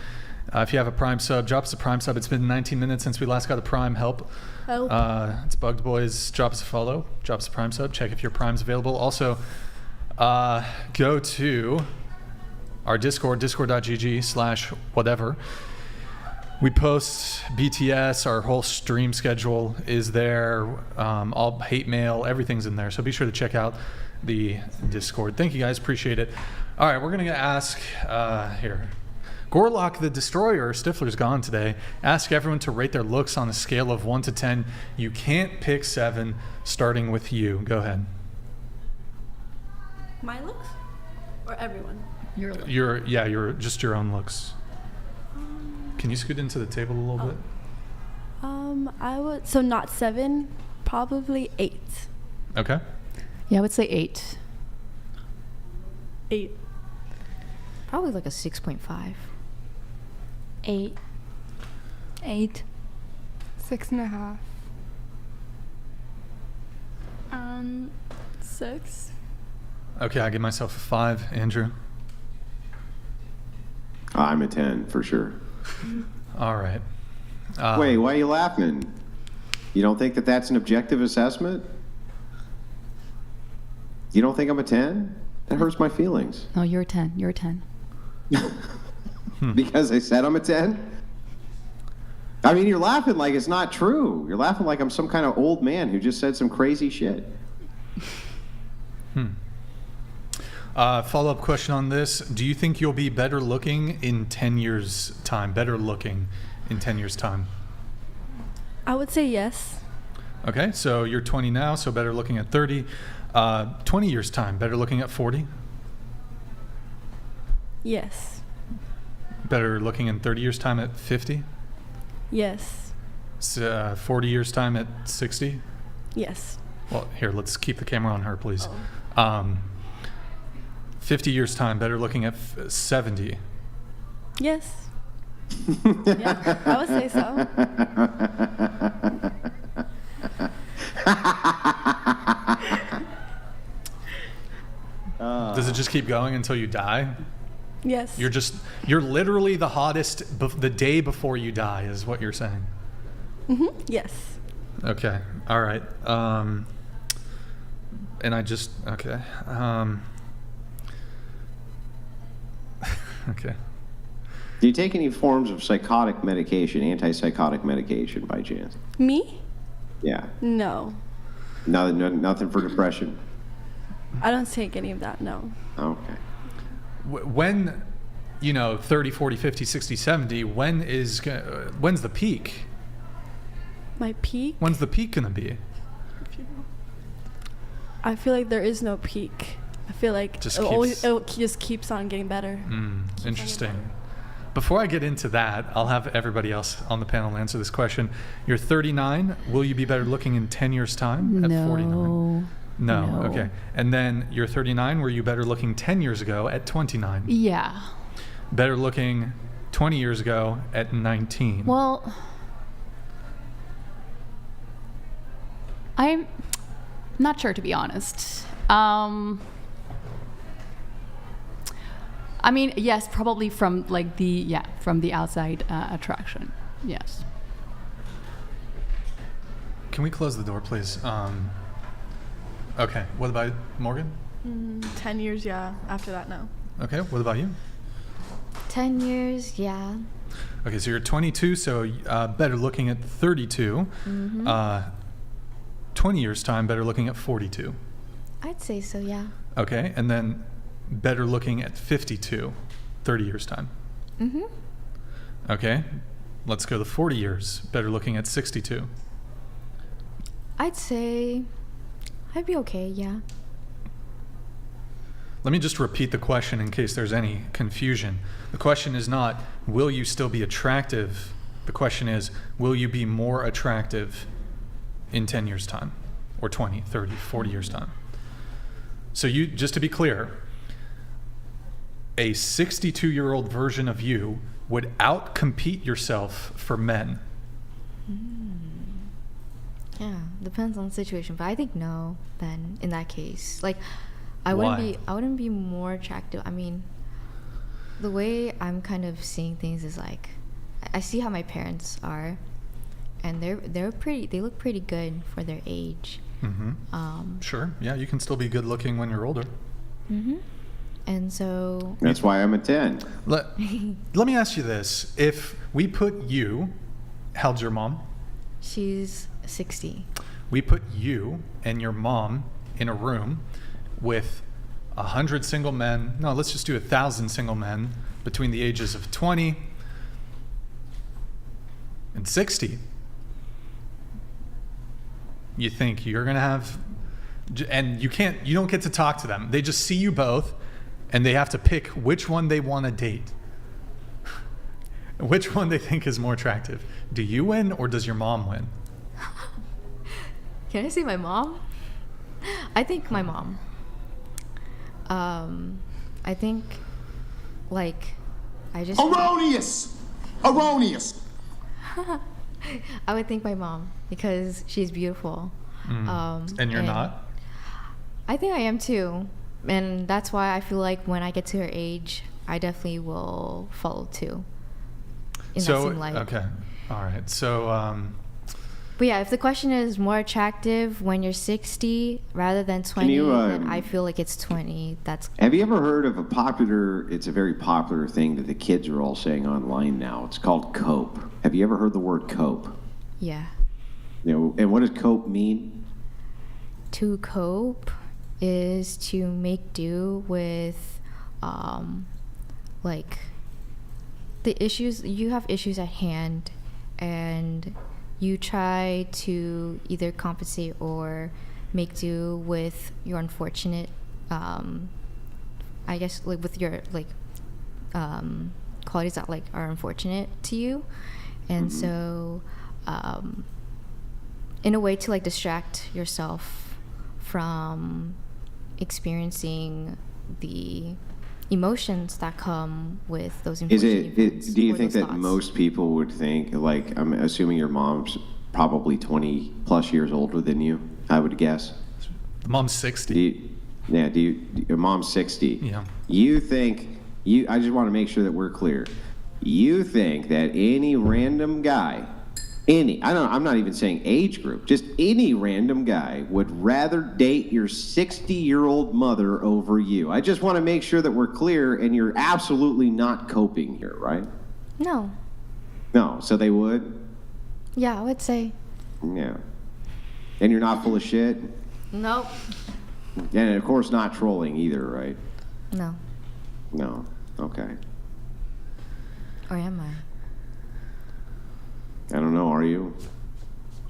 If you have a Prime sub, drop us a Prime sub. It's been 19 minutes since we last got a Prime. Help. It's Bugged Boys. Drop us a follow. Drop us a Prime sub. Check if your Prime's available. Also, go to our Discord, discord.gg/whatever. We post BTS. Our whole stream schedule is there. All hate mail, everything's in there. So be sure to check out the Discord. Thank you guys. Appreciate it. All right, we're going to ask here. Gorlock the Destroyer, Stifler's gone today. Ask everyone to rate their looks on a scale of 1 to 10. You can't pick 7, starting with you. Go ahead. My looks? Or everyone? Your looks. Your just your own looks. Can you scoot into the table a little bit? I would, so not 7, probably 8. Okay. Yeah, I would say 8. 8. Probably like a 6.5. 8. 8. 6.5. 6. Okay, I give myself a 5. Andrew? I'm a 10 for sure. All right. Wait, why are you laughing? You don't think that that's an objective assessment? You don't think I'm a 10? That hurts my feelings. No, you're a 10. You're a 10. Because I said I'm a 10? I mean, you're laughing like it's not true. You're laughing like I'm some kind of old man who just said some crazy shit. Follow-up question on this. Do you think you'll be better looking in 10 years' time? Better looking in 10 years' time? I would say yes. Okay, so you're 20 now, so better looking at 30. 20 years' time, better looking at 40? Yes. Better looking in 30 years' time at 50? Yes. 40 years' time at 60? Yes. Well, here, let's keep the camera on her, please. 50 years' time, better looking at 70? Yes. Yeah, I would say so. Does it just keep going until you die? Yes. You're literally the hottest the day before you die, is what you're saying. Yes. Okay. All right. And I just, okay. Okay. Do you take any forms of psychotic medication, antipsychotic medication by chance? Me? Yeah. No. Nothing for depression? I don't take any of that, no. Okay. When, 30, 40, 50, 60, 70, when's the peak? My peak? When's the peak going to be? I feel like there is no peak. I feel like it just keeps on getting better. Interesting. Before I get into that, I'll have everybody else on the panel answer this question. You're 39. Will you be better looking in 10 years' time at 49? No. Okay. And then you're 39. Were you better looking 10 years ago at 29? Yeah. Better looking 20 years ago at 19? Well, I'm not sure, to be honest. I mean, yes, probably from from the outside attraction. Yes. Can we close the door, please? Okay. What about Morgan? 10 years, yeah. After that, no. Okay. What about you? 10 years, yeah. Okay, so you're 22, so better looking at 32. 20 years time, better looking at 42. I'd say so, yeah. Okay, and then better looking at 52, 30 years time. Okay, let's go to 40 years, better looking at 62. I'd say I'd be okay, yeah. Let me just repeat the question in case there's any confusion. The question is not, will you still be attractive? The question is, will you be more attractive in 10 years' time? Or 20, 30, 40 years' time? So you, just to be clear, a 62-year-old version of you would outcompete yourself for men. Yeah, depends on the situation, but I think no. Then in that case, like, I Why? wouldn't be more attractive. I mean, the way I'm kind of seeing things is like, I see how my parents are, and they're pretty. They look pretty good for their age. Sure. Yeah, you can still be good looking when you're older. And so That's why I'm a 10. Let me ask you this. If we put you, how old's your mom? she's 60. We put you and your mom in a room with 100 single men. No, let's just do 1,000 single men between the ages of 20 and 60. You think you're going to have, and you don't get to talk to them. They just see you both and they have to pick which one they want to date. Which one they think is more attractive. Do you win or does your mom win? Can I say my mom? I think my mom. I think, like, I just... Erroneous! Erroneous! I would think my mom, because she's beautiful. And you're not? I think I am too. And that's why I feel like when I get to her age, I definitely will follow too. In that same light. Okay. All right. So... But yeah, if the question is more attractive when you're 60 rather than 20, then I feel like it's 20. Have you ever heard of it's a very popular thing that the kids are all saying online now. It's called cope. Have you ever heard the word cope? Yeah. And what does cope mean? To cope is to make do with, like, the issues. You have issues at hand, and you try to either compensate or make do with your unfortunate, I guess, like, with your, like, qualities that, like, are unfortunate to you. And so, in a way to, like, distract yourself from experiencing the emotions that come with those unfortunate events. Do you think that most people would think, like, I'm assuming your mom's probably 20 plus years older than you, I would guess? Mom's 60. Your mom's 60. Yeah. You think, I just want to make sure that we're clear. You think that any random guy, I'm not even saying age group, just any random guy would rather date your 60-year-old mother over you. I just want to make sure that we're clear, and you're absolutely not coping here, right? No. No, so they would? Yeah, I would say. Yeah. And you're not full of shit? Nope. And of course not trolling either, right? No. No. Okay. Or am I? I don't know, are you?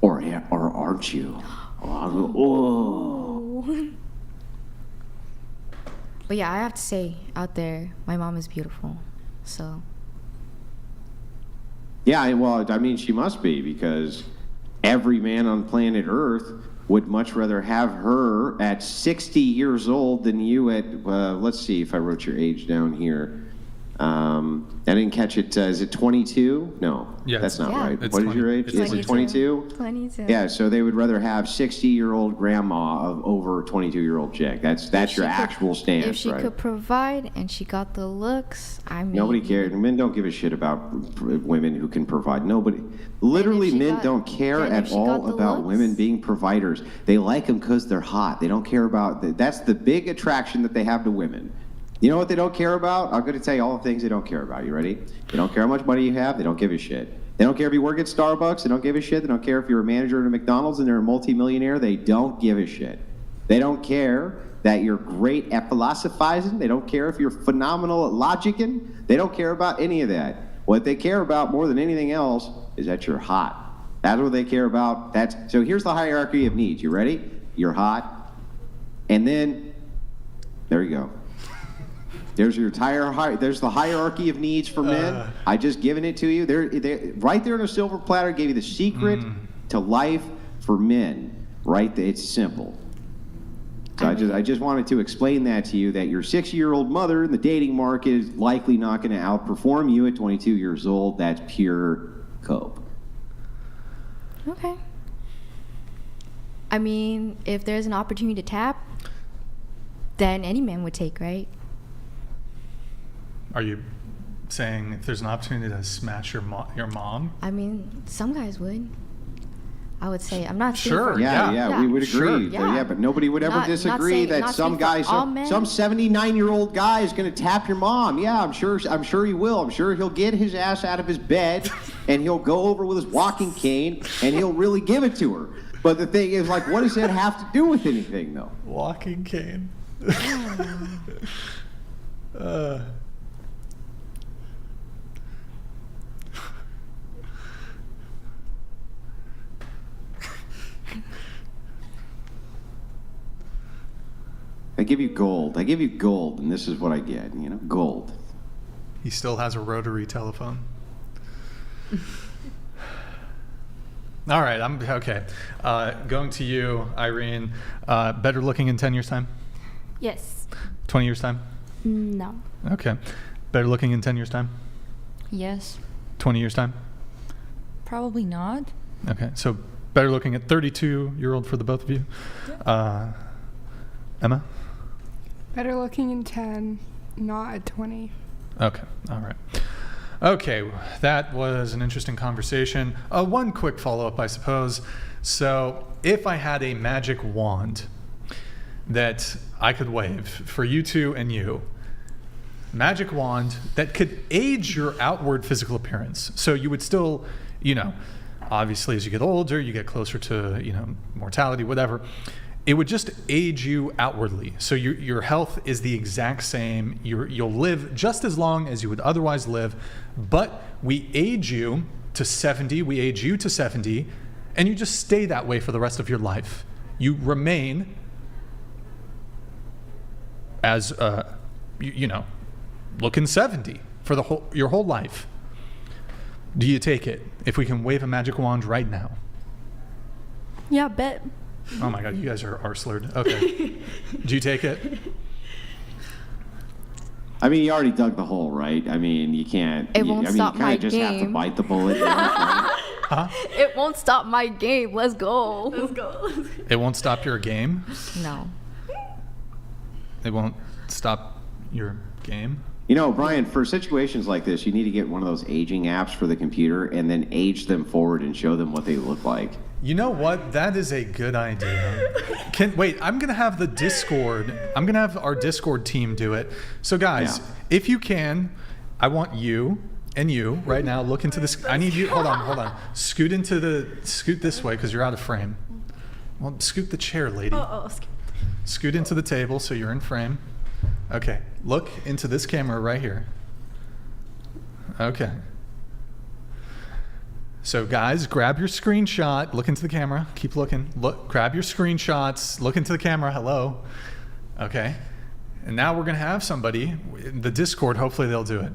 Or aren't you? Oh. But yeah, I have to say, out there, my mom is beautiful. So. Yeah, well, I mean, she must be, because every man on planet Earth would much rather have her at 60 years old than you at, let's see if I wrote your age down here. I didn't catch it. Is it 22? No, yeah, that's not right. What 20. Is your age? Is it 22? 22. Yeah, so they would rather have 60-year-old grandma over 22-year-old chick. That's your actual stance, if she right? could provide and she got the looks, I mean. Nobody cares. Men don't give a shit about women who can provide. Nobody. Literally, men don't care at all about women being providers. They like them because they're hot. They don't care about. That's the big attraction that they have to women. You know what they don't care about? I'm going to tell you all the things they don't care about. You ready? They don't care how much money you have. They don't give a shit. They don't care if you work at Starbucks. They don't give a shit. They don't care if you're a manager at a McDonald's and they're a multimillionaire. They don't give a shit. They don't care that you're great at philosophizing. They don't care if you're phenomenal at logicking. They don't care about any of that. What they care about more than anything else is that you're hot. That's what they care about. So here's the hierarchy of needs. You ready? You're hot. And then, there you go. There's there's the hierarchy of needs for men. I just given it to you. They're right there on a silver platter. Gave you the secret to life for men. Right there, it's simple. So I just wanted to explain that to you, that your 60-year-old mother in the dating market is likely not going to outperform you at 22 years old. That's pure cope. Okay. I mean, if there's an opportunity to tap, then any man would take, right? Are you saying if there's an opportunity to smash your mom? I mean, some guys would. I would say, I'm not Sure. saying Yeah, we would agree. Sure. Yeah, but nobody would ever disagree that some guy, some 79-year-old guy is going to tap your mom. Yeah, I'm sure he will. I'm sure he'll get his ass out of his bed and he'll go over with his walking cane and he'll really give it to her. But the thing is, like, what does that have to do with anything, though? Walking cane. I give you gold, and this is what I get, gold. He still has a rotary telephone. All right, I'm okay. Going to you, Irene. Better looking in 10 years' time? Yes. 20 years' time? No. Okay. Better looking in 10 years' time? Yes. 20 years' time? Probably not. Okay, so better looking at 32-year-old for the both of you. Emma? Better looking in 10, not at 20. Okay, all right. Okay, that was an interesting conversation. One quick follow-up, I suppose. So if I had a magic wand that I could wave for you two and you, magic wand that could age your outward physical appearance. So you would still, obviously as you get older, you get closer to, mortality, whatever. It would just age you outwardly. So your health is the exact same. You'll live just as long as you would otherwise live, but we age you to 70, we age you to 70, and you just stay that way for the rest of your life. You remain as, looking 70 for your whole life. Do you take it if we can wave a magic wand right now? Yeah, bet. Oh my God, you guys are slurred. Okay. Do you take it? I mean, you already dug the hole, right? I mean, you can't. It won't stop you kind my of just have to game. bite the bullet. Right? Huh? It won't stop my game. Let's go. Let's go. It won't stop your game? No. It won't stop your game? Brian, for situations like this, you need to get one of those aging apps for the computer and then age them forward and show them what they look like. You know what? That is a good idea. Wait, I'm going to have the Discord. I'm going to have our Discord team do it. So guys, if you can, I want you and you right now look into this. I need you. Hold on. Scoot this way because you're out of frame. Well, scoot the chair, lady. Scoot into the table so you're in frame. Okay. Look into this camera right here. Okay. So guys, grab your screenshot, look into the camera, keep looking, grab your screenshots, look into the camera, hello. Okay. And now we're gonna have somebody, the Discord, hopefully they'll do it.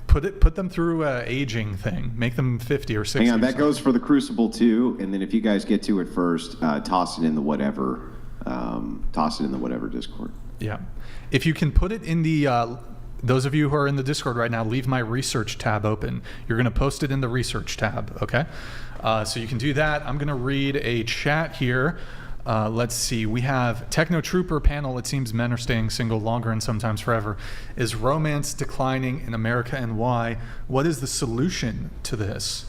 Put them through a aging thing, make them 50 or 60. Hang on, that goes for the Crucible too, and then if you guys get to it first, toss it in the whatever Discord. Yeah. If you can put it in the, those of you who are in the Discord right now, leave my research tab open. You're going to post it in the research tab, okay? So you can do that. I'm going to read a chat here. Let's see. We have Techno Trooper panel. It seems men are staying single longer and sometimes forever. Is romance declining in America and why? What is the solution to this?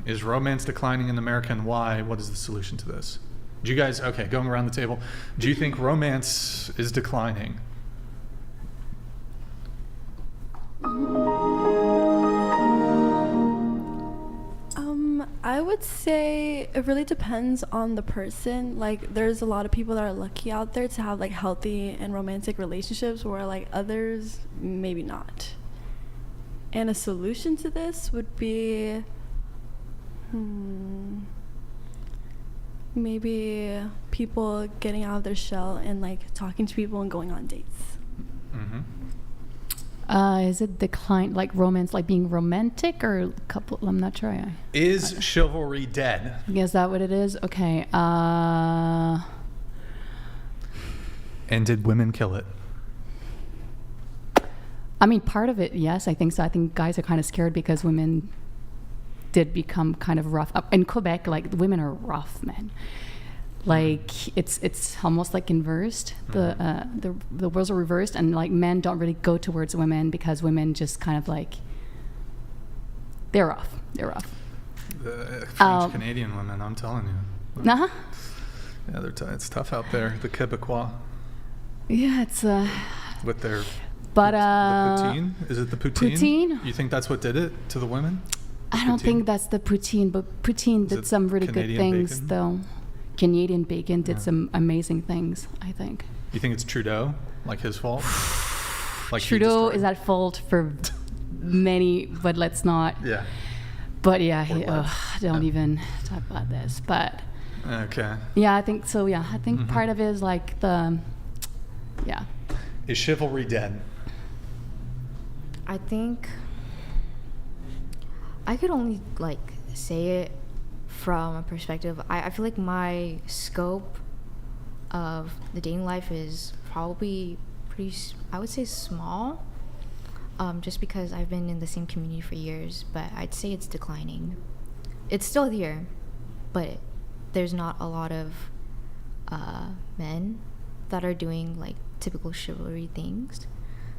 Is romance declining in America and why? What is the solution to this? Do you guys, okay, going around the table, do you think romance is declining? I would say it really depends on the person. Like, there's a lot of people that are lucky out there to have like healthy and romantic relationships, where like others maybe not. And a solution to this would be maybe people getting out of their shell and like talking to people and going on dates. Mm-hmm. Is it decline, like romance, like being romantic or couple? I'm not sure. Is chivalry dead? Is that what it is? Okay. And did women kill it? I mean, part of it, yes, I think so. I think guys are kind of scared because women did become kind of rough. In Quebec, like, the women are rough, man. Like, it's almost like inversed. The roles are reversed, and like men don't really go towards women because women just kind of like, they're rough. The French Canadian women, I'm telling you. Uh-huh. Yeah, it's tough out there. The Quebecois. Yeah, it's with their the poutine. Is it the poutine? Poutine? You think that's what did it to the women? I don't think that's the poutine, but poutine did some really good things, though. Canadian bacon did some amazing things, I think. You think it's Trudeau, like his fault? Like Trudeau is at fault for many, but let's not. Yeah. But yeah, don't even talk about this. But okay. Yeah, I think so. Yeah, I think part of it is like Is chivalry dead? I think I could only like say it from a perspective. I feel like my scope of the dating life is probably pretty, I would say, small. Just because I've been in the same community for years, but I'd say it's declining. It's still here, but there's not a lot of men that are doing like typical chivalry things.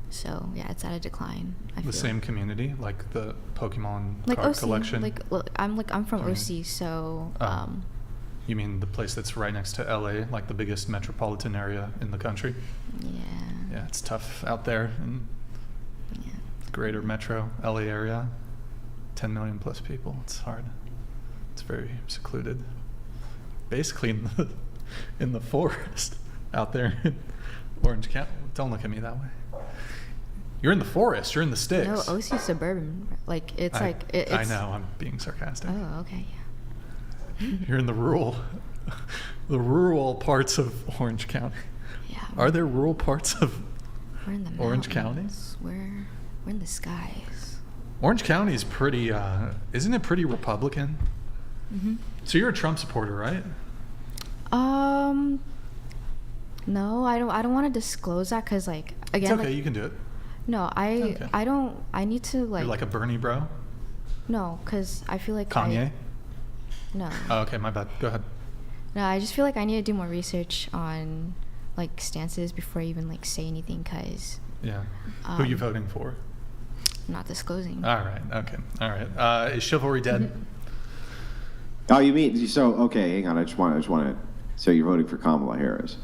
So yeah, it's at a decline. I feel. Same community, like the Pokemon like card OC, collection. I'm from OC, so. You mean the place that's right next to LA, like the biggest metropolitan area in the country? Yeah. Yeah, it's tough out there in the greater metro LA area. 10 million plus people. It's hard. It's very secluded. Basically in the forest out there in Orange County. Don't look at me that way. You're in the forest. You're in the sticks. No, OC suburban. Like it's it's. I know. I'm being sarcastic. Oh, okay. You're in the rural parts of Orange County. Yeah. Are there rural parts of We're in the Orange County? We're in the skies. Orange County is pretty. Isn't it pretty Republican? Mm-hmm. So you're a Trump supporter, right? No, I don't want to disclose that because, like, again. It's okay. Like, you can do it. No, I don't. I need to like. You're like a Bernie bro. No, because I feel like Kanye. No. Oh, okay, my bad. Go ahead. No, I just feel like I need to do more research on like stances before I even like say anything. Cause. Yeah. Who are you voting for? Not disclosing. All right. Okay. All right. Is chivalry dead? Oh, you mean so? Okay, hang on. I just want to. So you're voting for Kamala Harris?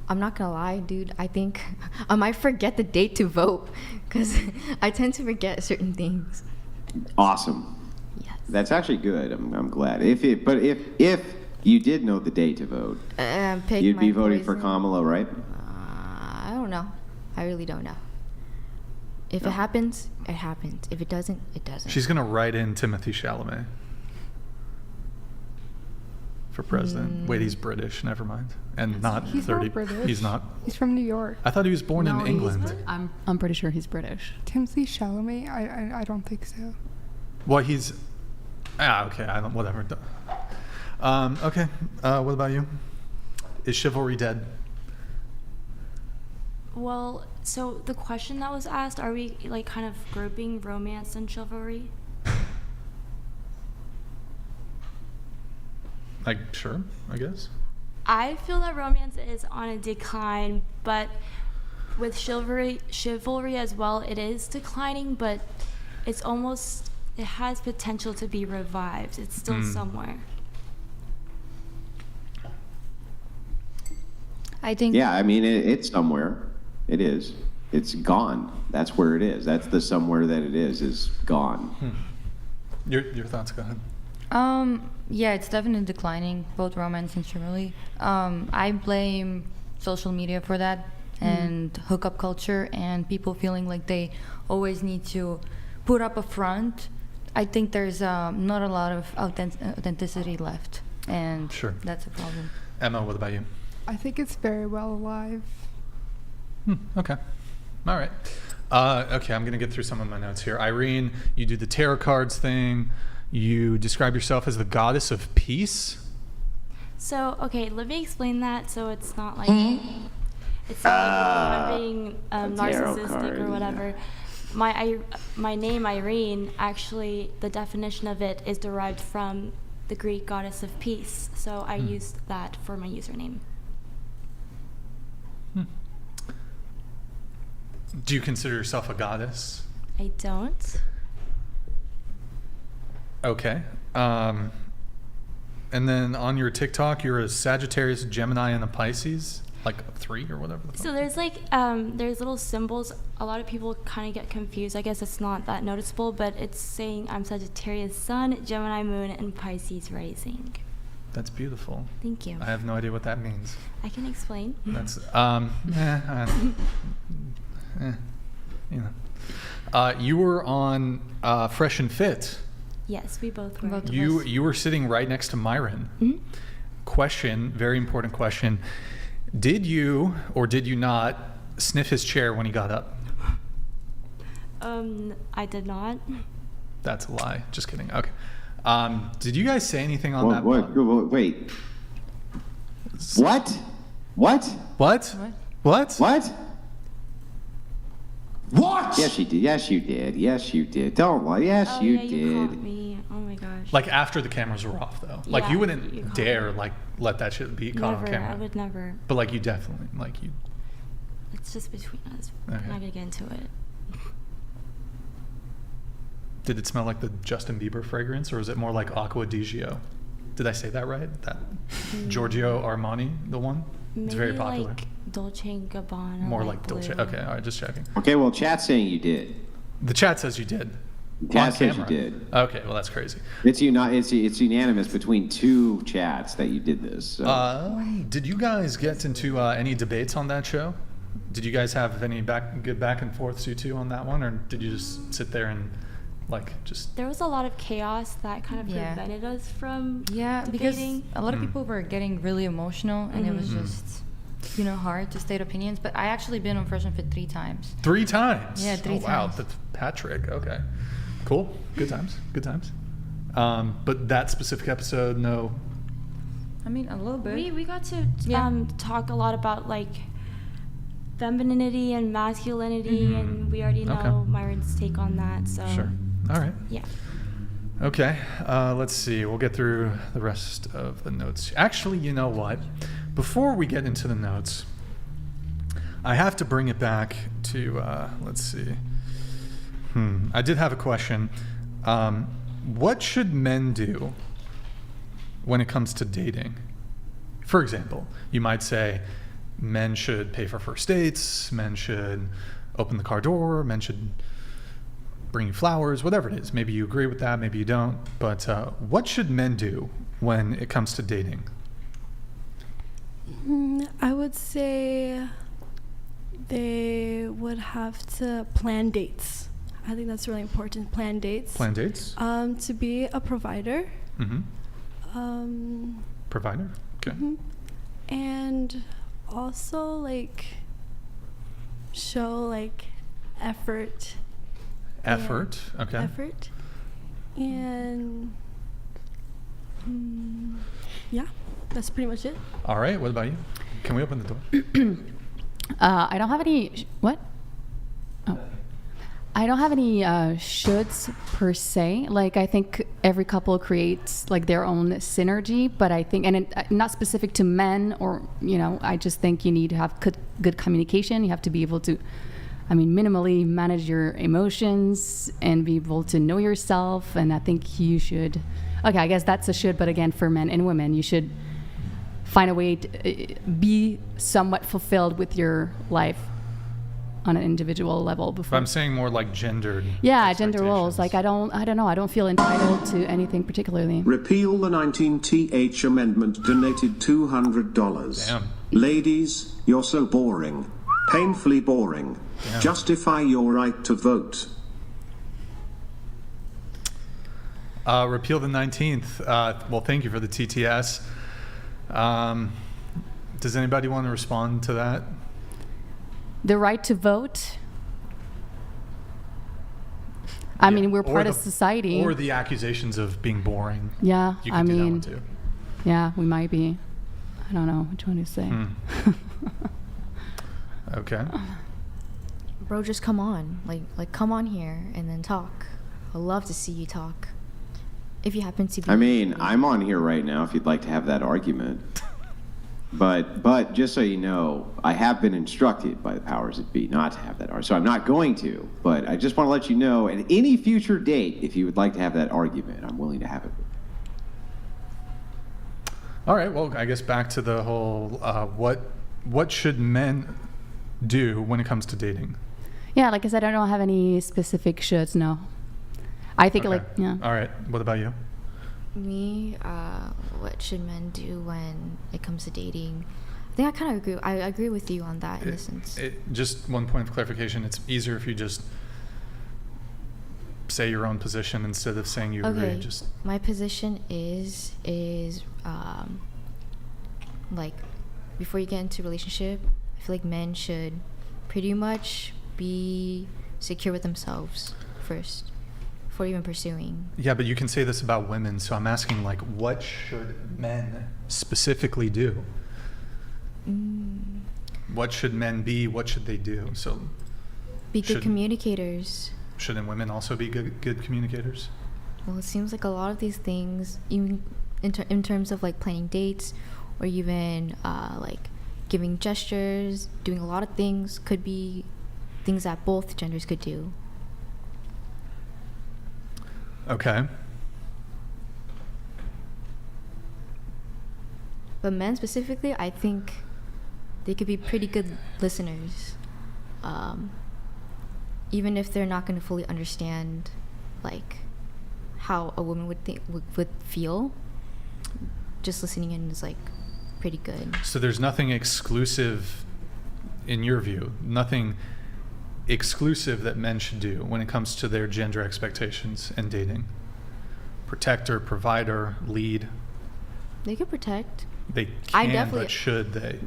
I'm not gonna lie, dude. I think I might forget the date to vote because I tend to forget certain things. Awesome. Yes. That's actually good. I'm glad. If you did know the date to vote, you'd be voting for Kamala, right? I don't know. I really don't know. If it happens, it happens. If it doesn't, it doesn't. She's gonna write in Timothy Chalamet for president. Wait, he's British. Never mind. And not He's 30. not British. He's not. He's from New York. I thought he was born in England. I'm pretty sure he's British. Timothy Chalamet? I don't think so. Well, he's. Okay. I don't. Whatever. Okay. What about you? Is chivalry dead? Well, so the question that was asked, are we like kind of grouping romance and chivalry? Like, sure, I guess. I feel that romance is on a decline, but with chivalry as well, it is declining, but it has potential to be revived. It's still somewhere. I think. Yeah, I mean, it's somewhere. It is. It's gone. That's where it is. That's the somewhere that it is gone. Your thoughts, go ahead. Yeah, it's definitely declining, both romance and chivalry. I blame social media for that and hookup culture and people feeling like they always need to put up a front. I think there's not a lot of authenticity left, and that's a problem. Emma, what about you? I think it's very well alive. Okay. All right. Okay, I'm going to get through some of my notes here. Irene, you do the tarot cards thing. You describe yourself as the goddess of peace. So, okay, let me explain that so it's not like I'm being narcissistic or whatever. my name Irene, actually the definition of it is derived from the Greek goddess of peace. So I used that for my username. Do you consider yourself a goddess? I don't. Okay. And then on your TikTok, you're a Sagittarius, Gemini, and a Pisces, like 3 or whatever. So there's like there's little symbols. A lot of people kind of get confused. I guess it's not that noticeable, but it's saying I'm Sagittarius Sun, Gemini Moon, and Pisces Rising. That's beautiful. Thank you. I have no idea what that means. I can explain. That's you know. You were on Fresh and Fit. Yes, we both were. You were sitting right next to Myron. Mm-hmm. Question, very important question. Did you or did you not sniff his chair when he got up? I did not. That's a lie. Just kidding. Okay. Did you guys say anything on that? Wait. What? What? Yes, you did. Yes, you did. Yes, you did. Don't lie. Yes, you did. You caught me. Oh my gosh. Like after the cameras were off, though. Like you wouldn't dare like let that shit be caught on camera. I would never. But like you definitely like you. It's just between us. Okay. I'm not gonna get into it. Did it smell like the Justin Bieber fragrance, or is it more like Acqua di Gio? Did I say that right? That Giorgio Armani, the one? It's very popular. Like Dolce & Gabbana. More like Dolce. Okay, all right, just checking. Okay, well, chat's saying you did. The chat says you did. Chat says you did. Okay, well, that's crazy. It's unanimous between 2 chats that you did this. So. Did you guys get into any debates on that show? Did you guys have any good back and forths, you two, on that one, or did you just sit there and just? There was a lot of chaos that kind of prevented us from debating. Because a lot of people were getting really emotional, and it was just hard to state opinions. But I actually been on Fresh and Fit 3 times. 3 times? Yeah, 3 times. Wow, that's Patrick. Okay, cool. Good times. But that specific episode, no. I mean, a little bit. We got to talk a lot about like femininity and masculinity, and we already know Myron's take on that. So sure. All right. Yeah. Okay. Let's see. We'll get through the rest of the notes. Actually, you know what? Before we get into the notes, I have to bring it back to, let's see. I did have a question. What should men do when it comes to dating? For example, you might say men should pay for first dates, men should open the car door, men should bring you flowers, whatever it is. Maybe you agree with that, maybe you don't. But what should men do when it comes to dating? I would say they would have to plan dates. I think that's really important. Plan dates. Plan dates? To be a provider. Provider? Okay. And also show effort. Effort, okay. Effort. And yeah, that's pretty much it. All right, what about you? Can we open the door? I don't have any, what? Oh. I don't have any shoulds per se. I think every couple creates their own synergy, but I think, and not specific to men or, I just think you need to have good communication. You have to be able to, minimally manage your emotions and be able to know yourself. And I think you should, okay, I guess that's a should, but again, for men and women, you should find a way to be somewhat fulfilled with your life on an individual level before. But I'm saying more gendered. Yeah, gender roles. I don't know. I don't feel entitled to anything particularly. Repeal the 19th Amendment. Donated $200. Damn. Ladies, you're so boring. Painfully boring. Damn. Justify your right to vote. Repeal the 19th. Well, thank you for the TTS. Does anybody want to respond to that? The right to vote. We're part of society. Or the accusations of being boring. Yeah, you can do that one too. Yeah, we might be. I don't know which one to say. Okay. bro, just come on. Like come on here and then talk. I'd love to see you talk. If you happen to be... I mean, I'm on here right now if you'd like to have that argument. But just so you know, I have been instructed by the powers that be not to have that argument. So I'm not going to, but I just want to let you know, at any future date, if you would like to have that argument, I'm willing to have it. All right, well, I guess back to the whole, what should men do when it comes to dating? Yeah, like I said, I don't have any specific shoulds, no. I think Okay. yeah. All right, what about you? Me, what should men do when it comes to dating? I think I kind of agree. I agree with you on that in a sense. Just one point of clarification, it's easier if you just say your own position instead of saying you agree. Just my position is like, before you get into a relationship, I feel like men should pretty much be secure with themselves first before even pursuing. Yeah, but you can say this about women, so I'm asking, like, what should men specifically do? What should men be? What should they do? So be good communicators. Shouldn't women also be good communicators? Well, it seems like a lot of these things, even in terms of like planning dates, or even like giving gestures, doing a lot of things, could be things that both genders could do. Okay. But men specifically, I think they could be pretty good listeners. Even if they're not going to fully understand like how a woman would feel, just listening in is like pretty good. So there's nothing exclusive, in your view, nothing exclusive that men should do when it comes to their gender expectations and dating? Protector, provider, lead? They could protect. They can, but should they?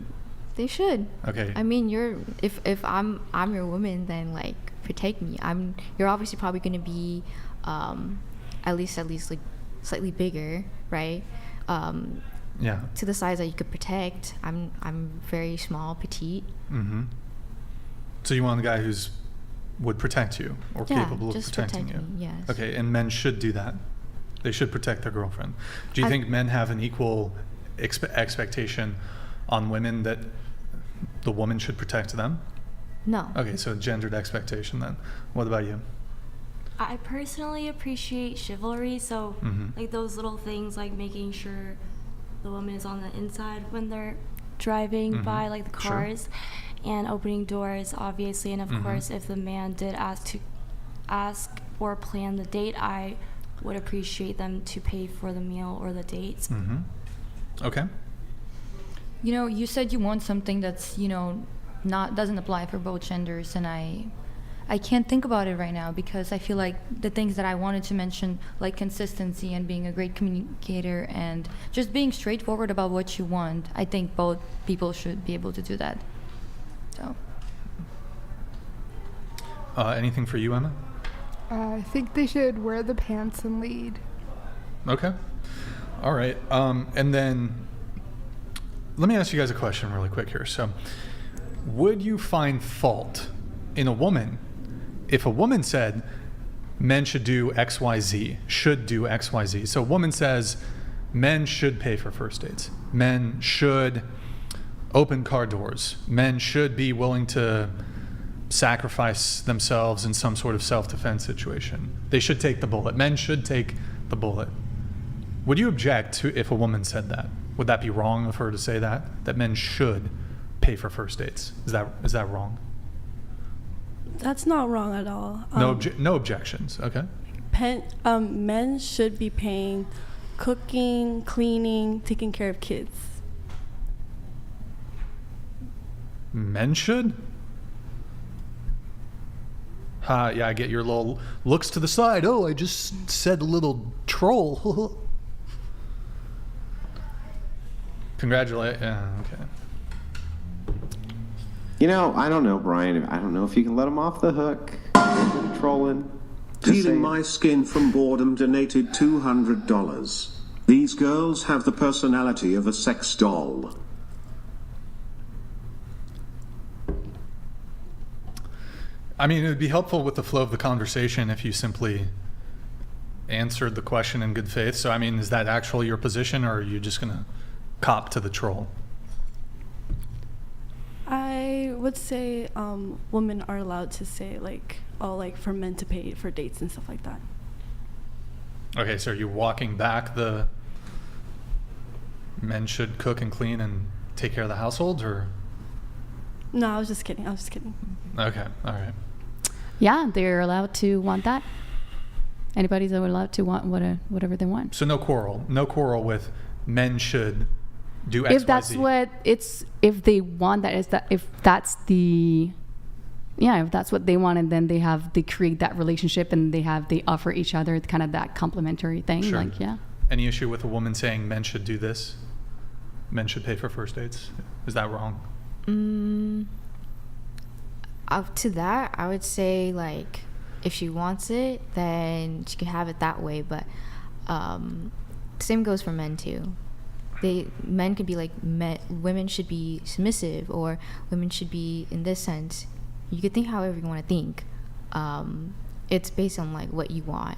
They should. Okay. I mean, if I'm your woman, then like protect me. You're obviously probably going to be at least like slightly bigger, right? Yeah. To the size that you could protect. I'm very small, petite. Mm-hmm. So you want a guy who's would protect you or capable of protecting you? Me, yes. Okay, and men should do that. They should protect their girlfriend. Do you think men have an equal expectation on women that the woman should protect them? No. Okay, so gendered expectation then. What about you? I personally appreciate chivalry, so like those little things like making sure the woman is on the inside when they're driving by, like the cars, and opening doors, obviously, and of course, if the man did ask or plan the date, I would appreciate them to pay for the meal or the dates. Okay. You know, you said you want something that's, you know, doesn't apply for both genders, and I can't think about it right now because I feel like the things that I wanted to mention, like consistency and being a great communicator and just being straightforward about what you want, I think both people should be able to do that. So. Anything for you, Emma? I think they should wear the pants and lead. Okay. All right. And then let me ask you guys a question really quick here. So, would you find fault in a woman if a woman said men should do XYZ, should do XYZ? So a woman says men should pay for first dates. Men should open car doors. Men should be willing to sacrifice themselves in some sort of self-defense situation. They should take the bullet. Men should take the bullet. Would you object to if a woman said that? Would that be wrong of her to say that men should pay for first dates? Is that wrong? That's not wrong at all. No objections. Okay. Men should be paying cooking, cleaning, taking care of kids. Men should? Yeah, I get your little looks to the side. Oh, I just said a little troll. Congratulate. Yeah, okay. You know, I don't know, Brian. I don't know if you can let him off the hook. Trolling. Peeling my skin from boredom donated $200. These girls have the personality of a sex doll. I mean, it would be helpful with the flow of the conversation if you simply answered the question in good faith. So, I mean, is that actually your position, or are you just going to cop to the troll? I would say women are allowed to say, like, oh, like, for men to pay for dates and stuff like that. Okay, so are you walking back the men should cook and clean and take care of the household, or? No, I was just kidding. Okay, all right. Yeah, they're allowed to want that. Anybody's allowed to want whatever they want. So no quarrel with men should do X, If that's Y, Z. what it's, if they want that, is that if that's the, yeah, if that's what they want, and then they create that relationship, and they offer each other kind of that complementary thing. Sure. Like, yeah. Any issue with a woman saying men should do this? Men should pay for first dates? Is that wrong? Up to that, I would say, like, if she wants it, then she can have it that way. But same goes for men too. Men could be like, women should be submissive, or women should be in this sense. You could think however you want to think. It's based on like what you want.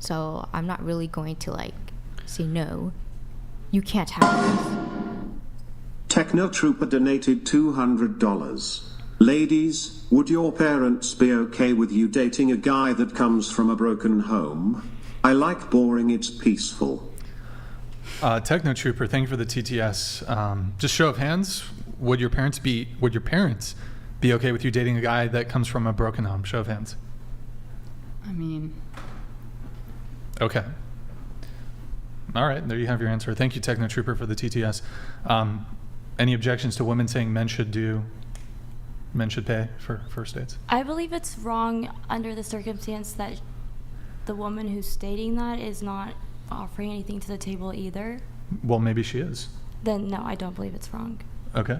So I'm not really going to like say no. You can't have this. Technotrooper donated $200. Ladies, would your parents be okay with you dating a guy that comes from a broken home? I like boring, it's peaceful. Technotrooper, thank you for the TTS. Just show of hands, would your parents be okay with you dating a guy that comes from a broken home? Show of hands. I mean. Okay. All right, there you have your answer. Thank you, Technotrooper, for the TTS. Any objections to women saying men should pay for first dates? I believe it's wrong under the circumstance that the woman who's stating that is not offering anything to the table either. Well, maybe she is. Then no, I don't believe it's wrong. Okay.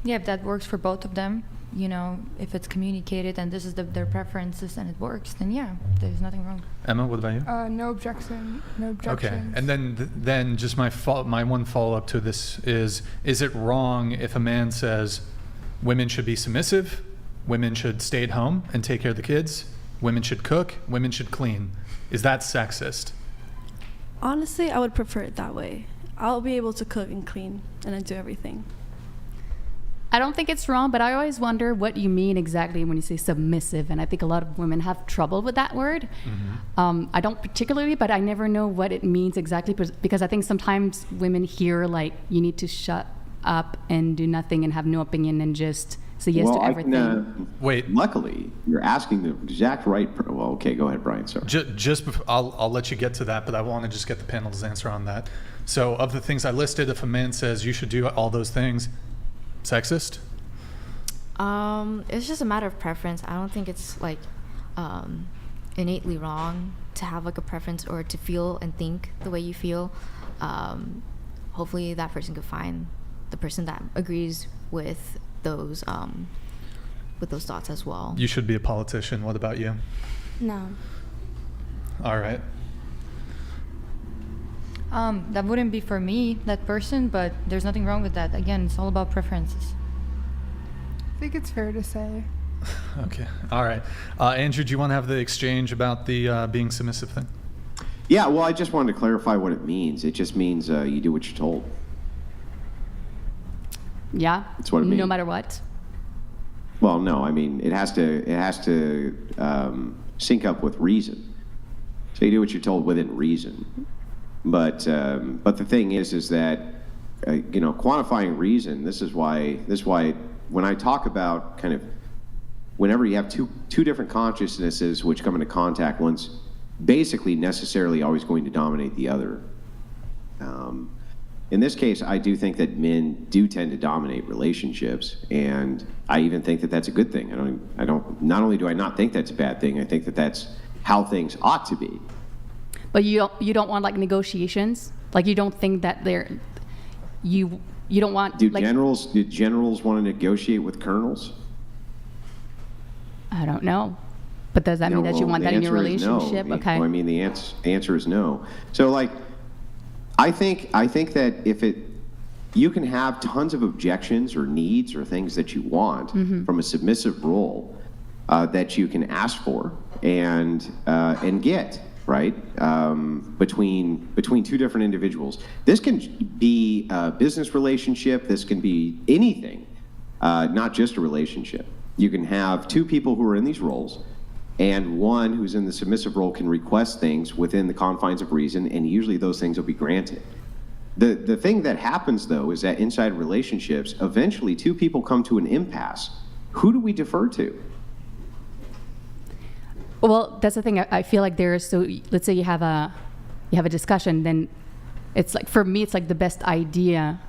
Yeah, if that works for both of them, you know, if it's communicated and this is their preferences and it works, then yeah, there's nothing wrong. Emma, what about you? No objection. No Okay, objections. and then just my one follow-up to this is it wrong if a man says women should be submissive, women should stay at home and take care of the kids, women should cook, women should clean? Is that sexist? Honestly, I would prefer it that way. I'll be able to cook and clean and then do everything. I don't think it's wrong, but I always wonder what you mean exactly when you say submissive, and I think a lot of women have trouble with that word. Mm-hmm. I don't particularly, but I never know what it means exactly, because I think sometimes women hear like you need to shut up and do nothing and have no opinion and just say yes to everything. Wait. Luckily, you're asking the exact right. Well, okay, go ahead, Brian. Sorry. Just before, I'll let you get to that, but I want to just get the panel's answer on that. So, of the things I listed, if a man says you should do all those things, sexist? It's just a matter of preference. I don't think it's like innately wrong to have like a preference or to feel and think the way you feel. Hopefully that person could find the person that agrees with those thoughts as well. You should be a politician. What about you? No. All right. That wouldn't be for me, that person, but there's nothing wrong with that. Again, it's all about preferences. I think it's fair to say. Okay. All right. Andrew, do you want to have the exchange about the being submissive thing? Yeah, well, I just wanted to clarify what it means. It just means you do what you're told. Yeah. That's what it means. No matter what. Well, no, I mean, it has to sync up with reason. So you do what you're told within reason. But the thing is that quantifying reason. This is why when I talk about kind of whenever you have two different consciousnesses which come into contact, one's basically necessarily always going to dominate the other. In this case, I do think that men do tend to dominate relationships, and I even think that that's a good thing. I don't. Not only do I not think that's a bad thing, I think that that's how things ought to be. But you don't want like negotiations? Like you don't think that you don't want do generals want to negotiate with colonels? I don't know. But does that mean that you want that in your relationship? No. Okay. Well, I mean the answer is no. So like I think that you can have tons of objections or needs or things that you want from a submissive role. that you can ask for and get, right? Between two different individuals. This can be a business relationship. This can be anything, not just a relationship. You can have two people who are in these roles, and one who's in the submissive role can request things within the confines of reason, and usually those things will be granted. The thing that happens, though, is that inside relationships, eventually two people come to an impasse. Who do we defer to? Well, that's the thing. I feel like let's say you have a discussion, then it's like, for me, it's like the best idea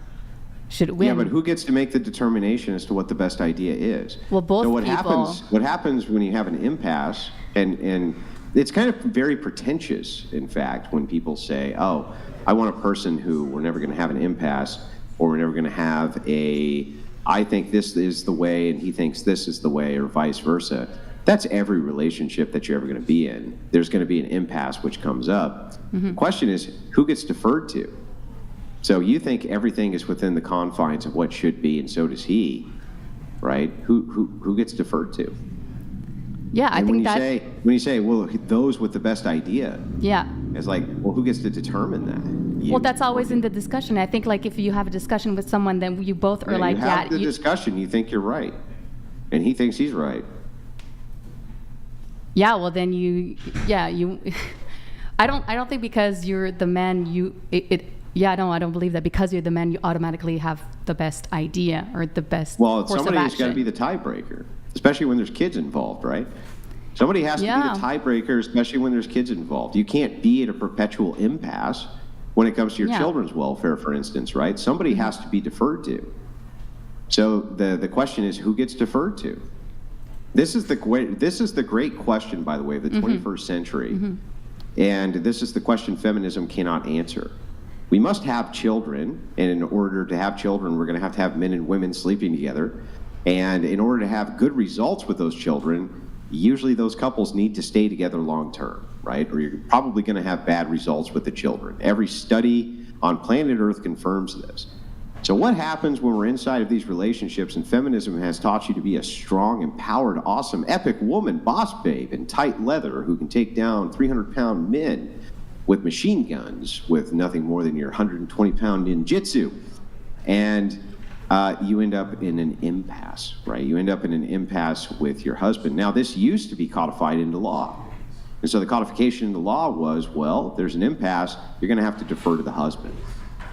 should win. Yeah, but who gets to make the determination as to what the best idea is? Well, both so people. What happens when you have an impasse, and it's kind of very pretentious, in fact, when people say, oh, I want a person who we're never going to have an impasse, or we're never going to have I think this is the way and he thinks this is the way, or vice versa. That's every relationship that you're ever going to be in. There's going to be an impasse which comes up. Mm-hmm. The question is, who gets deferred to? So you think everything is within the confines of what should be, and so does he, right? Who gets deferred to? Yeah, I think that. When you say, well, those with the best idea. Yeah. It's like, well, who gets to determine that? Well, that's always in the discussion. I think, like, if you have a discussion with someone, then you both are like, you have the discussion, you think you're right, and he thinks he's right. Yeah, well, then I don't think because you're the man, I don't believe that because you're the man, you automatically have the best idea or the best course of action. Somebody's got to be the tiebreaker, especially when there's kids involved, right? Somebody has to be the tiebreaker, especially when there's kids involved. You can't be at a perpetual impasse when it comes to your children's welfare, for instance, right? Somebody has to be deferred to. So the question is, who gets deferred to? This is the great question, by the way, of the 21st century. Mm-hmm. And this is the question feminism cannot answer. We must have children, and in order to have children, we're going to have men and women sleeping together. And in order to have good results with those children, usually those couples need to stay together long term, right? Or you're probably going to have bad results with the children. Every study on planet Earth confirms this. So what happens when we're inside of these relationships and feminism has taught you to be a strong, empowered, awesome, epic woman, boss babe in tight leather who can take down 300-pound men with machine guns with nothing more than your 120-pound ninjutsu? And you end up in an impasse, right? You end up in an impasse with your husband. Now, this used to be codified into law. And so the codification into law was, well, there's an impasse, you're going to have to defer to the husband.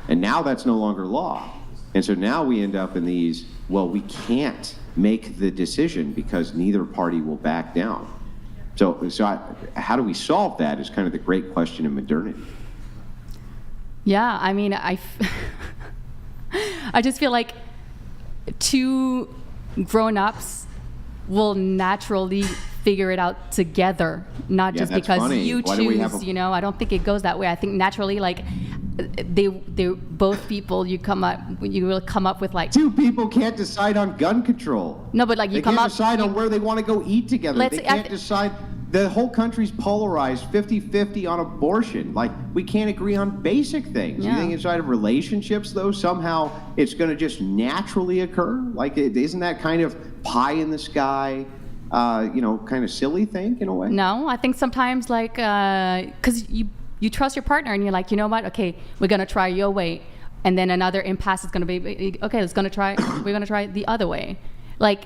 And now that's no longer law. And so now we end up in these, well, we can't make the decision because neither party will back down. So how do we solve that is kind of the great question in modernity. Yeah, I mean, I just feel like two grown-ups will naturally figure it out together, not just because funny. You choose, I don't think it goes that way. I think naturally, like, they both people, you will come up with like. Two people can't decide on gun control. No, but like they can't decide on where they want to go eat together. They can't decide. The whole country's polarized 50-50 on abortion. Like, we can't agree on basic things. Yeah. You think inside of relationships, though, somehow it's going to just naturally occur? Like, isn't that kind of pie in the sky, kind of silly thing in a way? No, I think sometimes, like, because you trust your partner and you're like, you know what? Okay, we're going to try your way. And then another impasse is going to be, okay, we're going to try the other way. Like,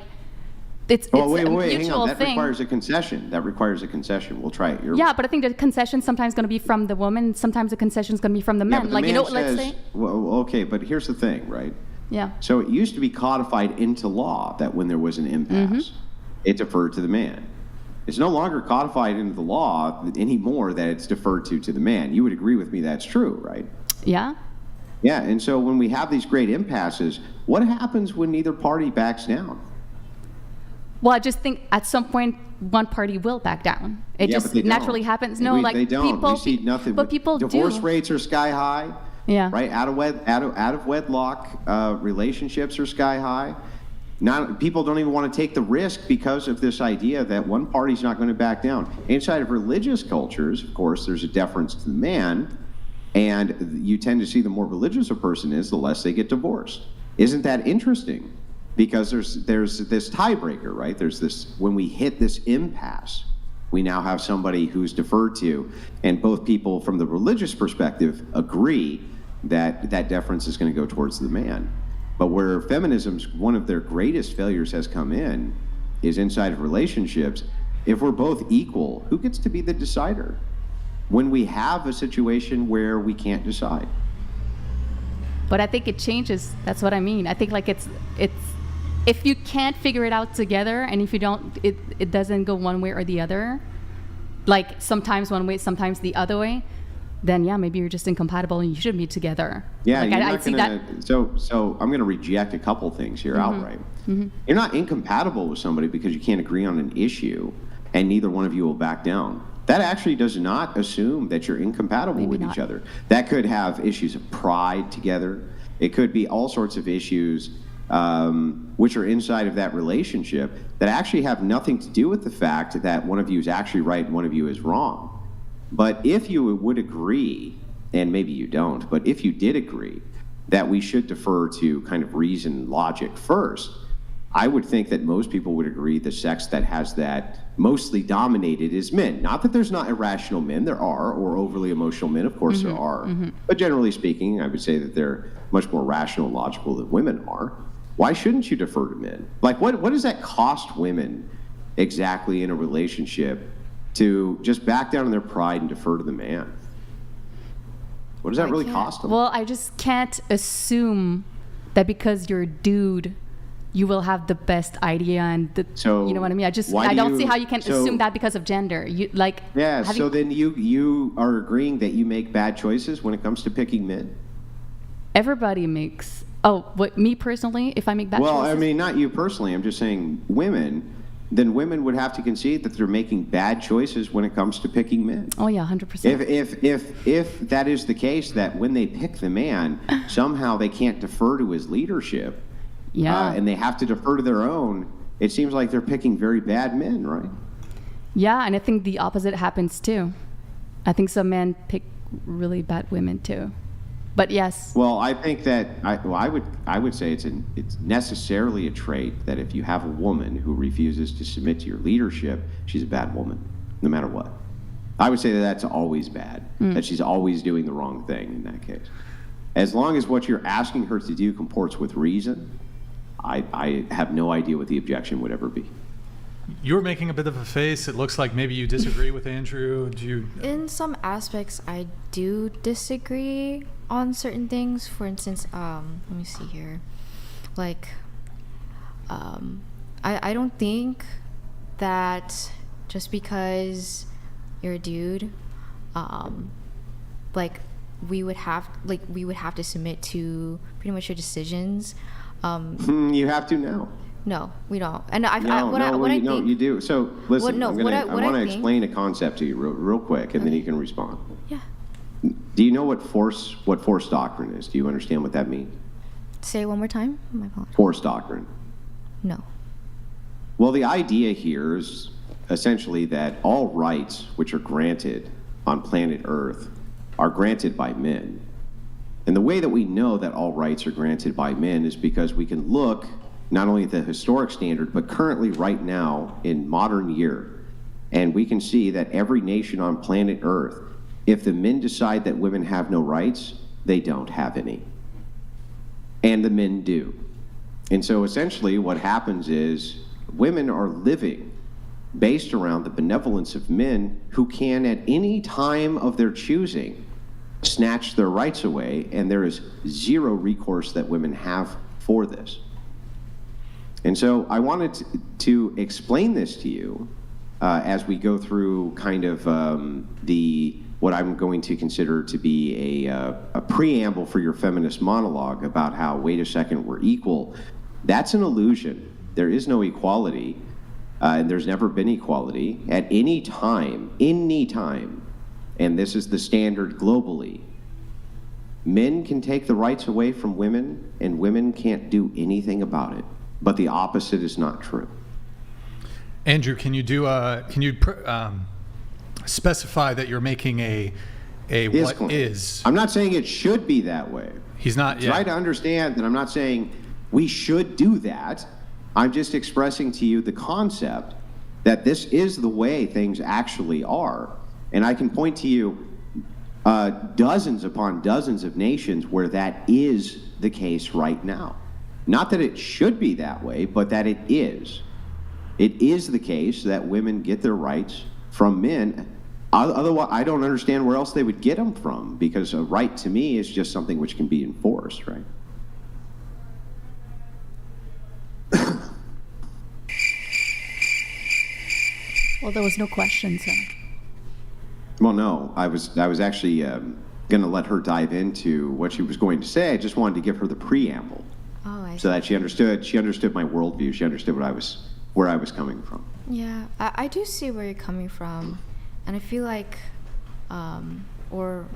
it's wait, a mutual hang on. That thing. requires a concession. We'll try it your way. Yeah, but I think the concession sometimes going to be from the woman. Sometimes the concession is going to be from the man. But the man says, let's say. Well, okay, but here's the thing, right? Yeah. So it used to be codified into law that when there was an impasse, it deferred to the man. It's no longer codified into the law anymore that it's deferred to the man. You would agree with me that's true, right? Yeah. Yeah, and so when we have these great impasses, what happens when neither party backs down? Well, I just think at some point one party will back down. It just naturally happens. No, they don't. People, you see nothing. But people divorce do. rates are sky high. Yeah. Right. Out of wedlock relationships are sky high. People don't even want to take the risk because of this idea that one party's not going to back down. Inside of religious cultures, of course, there's a deference to the man, and you tend to see the more religious a person is, the less they get divorced. Isn't that interesting? because there's this tiebreaker, right? There's this, when we hit this impasse, we now have somebody who's deferred to, and both people from the religious perspective agree that that deference is going to go towards the man. But where feminism's one of their greatest failures has come in is inside of relationships. If we're both equal, who gets to be the decider when we have a situation where we can't decide? But I think it changes. That's what I mean. I think like it's if you can't figure it out together, and if you don't, it doesn't go one way or the other, like sometimes one way, sometimes the other way, then yeah, maybe you're just incompatible and you should be together. Yeah, like, you're I not see gonna, that. so I'm going to reject a couple things here outright. You're not incompatible with somebody because you can't agree on an issue and neither one of you will back down. That actually does not assume that you're incompatible with each other. That could have issues of pride together. It could be all sorts of issues which are inside of that relationship that actually have nothing to do with the fact that one of you is actually right and one of you is wrong. But if you would agree, and maybe you don't, but if you did agree that we should defer to kind of reason and logic first, I would think that most people would agree the sex that has that mostly dominated is men. Not that there's not irrational men, there are, or overly emotional men, of course there are. But generally speaking, I would say that they're much more rational and logical than women are. Why shouldn't you defer to men? Like, what does that cost women exactly in a relationship to just back down on their pride and defer to the man? What does that really cost them? Well, I just can't assume that because you're a dude, you will have the best idea and the, you know what I mean? I don't see how you can assume that because of gender. You like so then you are agreeing that you make bad choices when it comes to picking men? Everybody makes. Oh, what, me personally, if I make bad choices? Well, I mean, not you personally. I'm just saying women. Then women would have to concede that they're making bad choices when it comes to picking men. Oh yeah, 100%. If that is the case, that when they pick the man, somehow they can't defer to his leadership, and they have to defer to their own, it seems like they're picking very bad men, right? Yeah, and I think the opposite happens too. I think some men pick really bad women too. But yes. Well, I think that I would say it's necessarily a trait that if you have a woman who refuses to submit to your leadership, she's a bad woman, no matter what. I would say that that's always bad. That she's always doing the wrong thing in that case. As long as what you're asking her to do comports with reason, I have no idea what the objection would ever be. You were making a bit of a face. It looks like maybe you disagree with Andrew. In some aspects, I do disagree on certain things. For instance, let me see here. Like, I don't think that just because you're a dude, like we would have to submit to pretty much your decisions. You have to now. No, we don't. And you do. So listen, I want to think, explain a concept to you real quick, and then you can respond. Yeah. Do you know what force doctrine is? Do you understand what that means? Say it one more time. My apologies. Force doctrine. No. Well, the idea here is essentially that all rights which are granted on planet Earth are granted by men. And the way that we know that all rights are granted by men is because we can look not only at the historic standard, but currently right now in modern year. And we can see that every nation on planet Earth, if the men decide that women have no rights, they don't have any. And the men do. And so essentially what happens is women are living based around the benevolence of men who can at any time of their choosing snatch their rights away, and there is zero recourse that women have for this. And so I wanted to explain this to you as we go through kind of what I'm going to consider to be a preamble for your feminist monologue about how, wait a second, we're equal. That's an illusion. There is no equality, and there's never been equality at any time, and this is the standard globally. Men can take the rights away from women, and women can't do anything about it. But the opposite is not true. Andrew, can you specify that you're making a Is what claim. is? I'm not saying it should be that way. He's not. Try to understand that I'm not saying we should do that. I'm just expressing to you the concept that this is the way things actually are. And I can point to you dozens upon dozens of nations where that is the case right now. Not that it should be that way, but that it is. It is the case that women get their rights from men. Otherwise, I don't understand where else they would get them from, because a right to me is just something which can be enforced, right? Well, there was no question, so. Well, no, I was actually going to let her dive into what she was going to say. I just wanted to give her the preamble, so that she understood. She understood my worldview. She understood where I was coming from. Yeah, I do see where you're coming from, and I feel like, or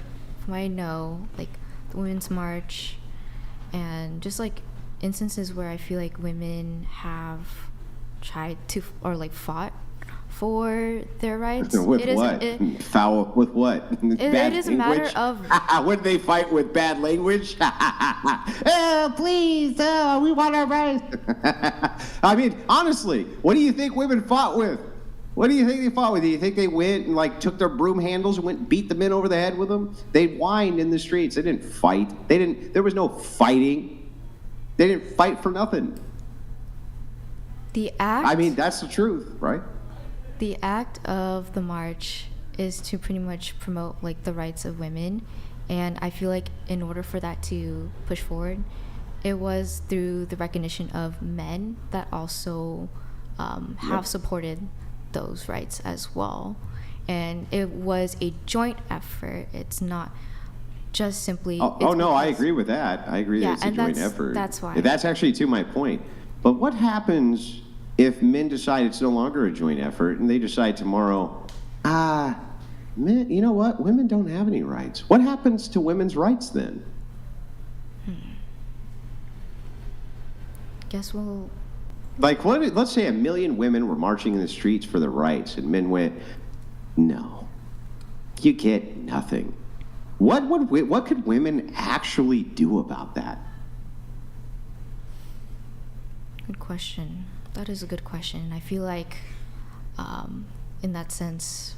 from what I know, like the Women's March, and just like instances where I feel like women have tried to, or like fought for their rights. With what? Foul with what? Bad it is language? a matter of... Would they fight with bad language? Please, we want our rights. I mean, honestly, what do you think women fought with? What do you think they fought with? Do you think they went and like took their broom handles and went and beat the men over the head with them? They whined in the streets. They didn't fight. There was no fighting. They didn't fight for nothing. The act... I mean, that's the truth, right? The act of the march is to pretty much promote like the rights of women, and I feel like in order for that to push forward, it was through the recognition of men that also have supported those rights as well, and it was a joint effort. It's not just simply... no, I agree with that. I agree that it's a joint effort. That's why. That's actually to my point. But what happens if men decide it's no longer a joint effort and they decide tomorrow, men, you know what? Women don't have any rights. What happens to women's rights then? Guess we'll... Like, let's say 1 million women were marching in the streets for their rights, and men went, no, you get nothing. What could women actually do about that? Good question. That is a good question. I feel like, in that sense,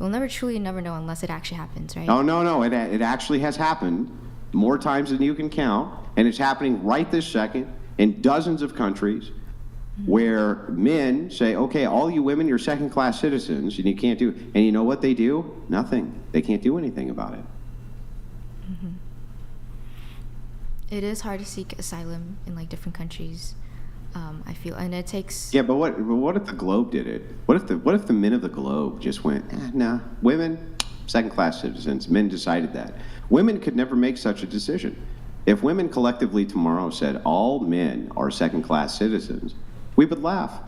we'll never know unless it actually happens, right? Oh, no. It actually has happened more times than you can count, and it's happening right this second in dozens of countries where men say, okay, all you women, you're second-class citizens, and you can't do... And you know what they do? Nothing. They can't do anything about it. Mm-hmm. It is hard to seek asylum in, like, different countries. I feel, and it takes... Yeah, but what if the globe did it? What if the men of the globe just went, nah, women, second-class citizens, men decided that. Women could never make such a decision. If women collectively tomorrow said all men are second-class citizens, we would laugh.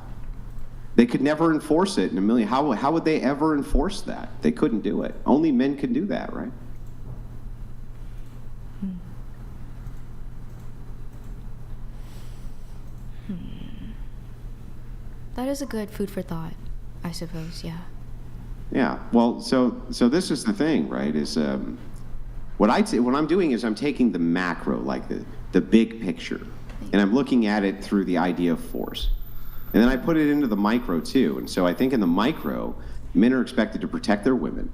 They could never enforce it in 1 million. How would they ever enforce that? They couldn't do it. Only men can do that, right? That is a good food for thought, I suppose, yeah. Yeah, well, so this is the thing, right, is what I'm doing is I'm taking the macro, like the big picture, and I'm looking at it through the idea of force. And then I put it into the micro, too. And so I think in the micro, men are expected to protect their women,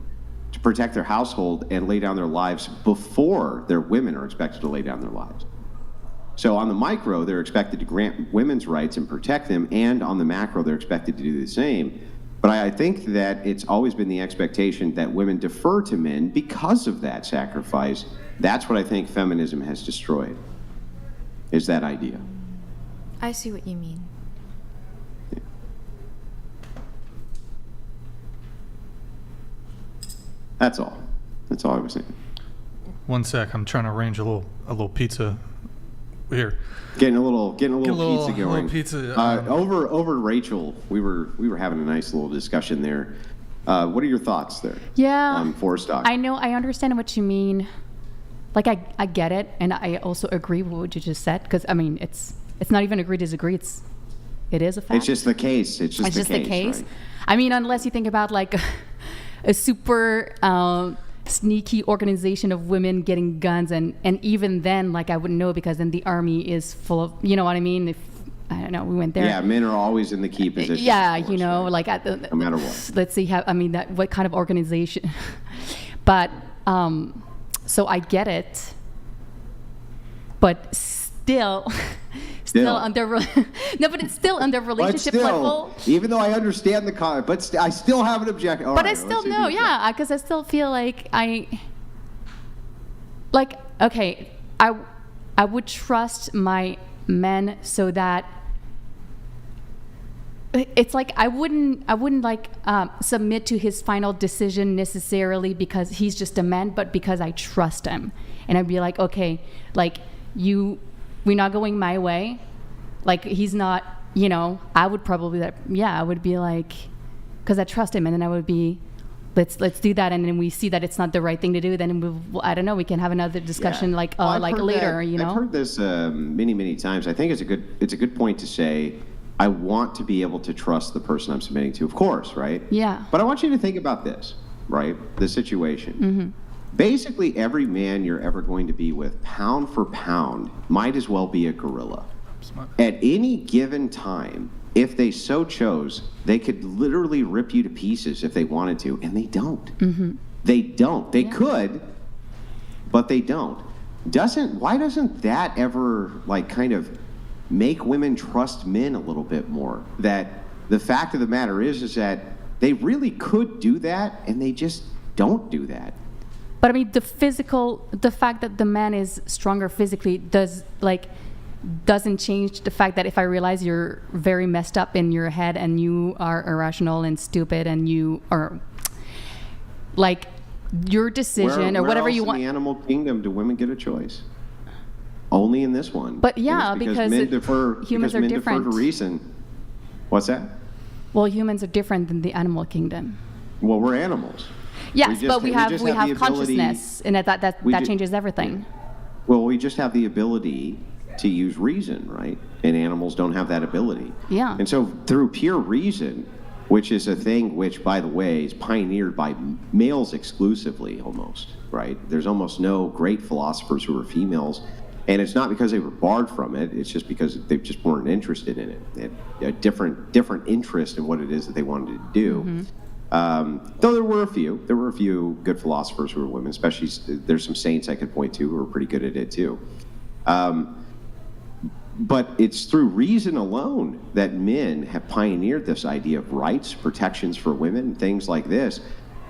to protect their household, and lay down their lives before their women are expected to lay down their lives. So on the micro, they're expected to grant women's rights and protect them, and on the macro, they're expected to do the same. But I think that it's always been the expectation that women defer to men because of that sacrifice. That's what I think feminism has destroyed, is that idea. I see what you mean. Yeah. That's all. That's all I was saying. One sec, I'm trying to arrange a little pizza here. Getting a little pizza going. Little pizza. Over Rachel, we were having a nice little discussion there. What are your thoughts there? Yeah. On Forstock? I know. I understand what you mean. Like I get it, and I also agree with what you just said. Because I mean, it's not even agree disagree. It is a fact. It's just the case. It's just the case. Right? I mean, unless you think about like a super sneaky organization of women getting guns, and even then, like, I wouldn't know, because then the army is full of, you know what I mean? If I don't know, we went there. Yeah, men are always in the key position. Yeah, you know, like at the, no matter what. Let's see how, I mean, that what kind of organization. But so I get it, but still under no, but it's still under relationship level. Even though I understand the comment, but I still have an objection. But I still know, yeah, because I still feel like okay, I would trust my men so that it's like I wouldn't like submit to his final decision necessarily because he's just a man, but because I trust him, and I'd be like, okay, like we're not going my way, like he's not, you know, I would probably I would be like, because I trust him, and then I would be, let's do that, and then we see that it's not the right thing to do, then I don't know, we can have another discussion later, you know. I've heard this many times. I think it's a good point to say, I want to be able to trust the person I'm submitting to, of course, right? Yeah. But I want you to think about this, right? The situation. Mm-hmm. Basically, every man you're ever going to be with, pound for pound, might as well be a gorilla. At any given time, if they so chose, they could literally rip you to pieces if they wanted to, and they don't. Mm-hmm. They don't. They could, but they don't. Why doesn't that ever, like, kind of make women trust men a little bit more? That the fact of the matter is that they really could do that, and they just don't do that. But I mean, the fact that the man is stronger physically doesn't change the fact that if I realize you're very messed up in your head and you are irrational and stupid and you are, like, your decision or whatever you want. In the animal kingdom do women get a choice? Only in this one. But yeah, because men defer, humans are different. Defer to reason. What's that? Well, humans are different than the animal kingdom. Well, we're animals. Yes, but we have consciousness, and that changes everything. Well, we just have the ability to use reason, right? And animals don't have that ability. Yeah. And so through pure reason, which is a thing which, by the way, is pioneered by males exclusively almost, right? There's almost no great philosophers who are females. And it's not because they were barred from it. It's just because they just weren't interested in it. They had a different interest in what it is that they wanted to do. Mm-hmm. Though there were a few good philosophers who were women, especially there's some saints I could point to who were pretty good at it too. But it's through reason alone that men have pioneered this idea of rights, protections for women, things like this.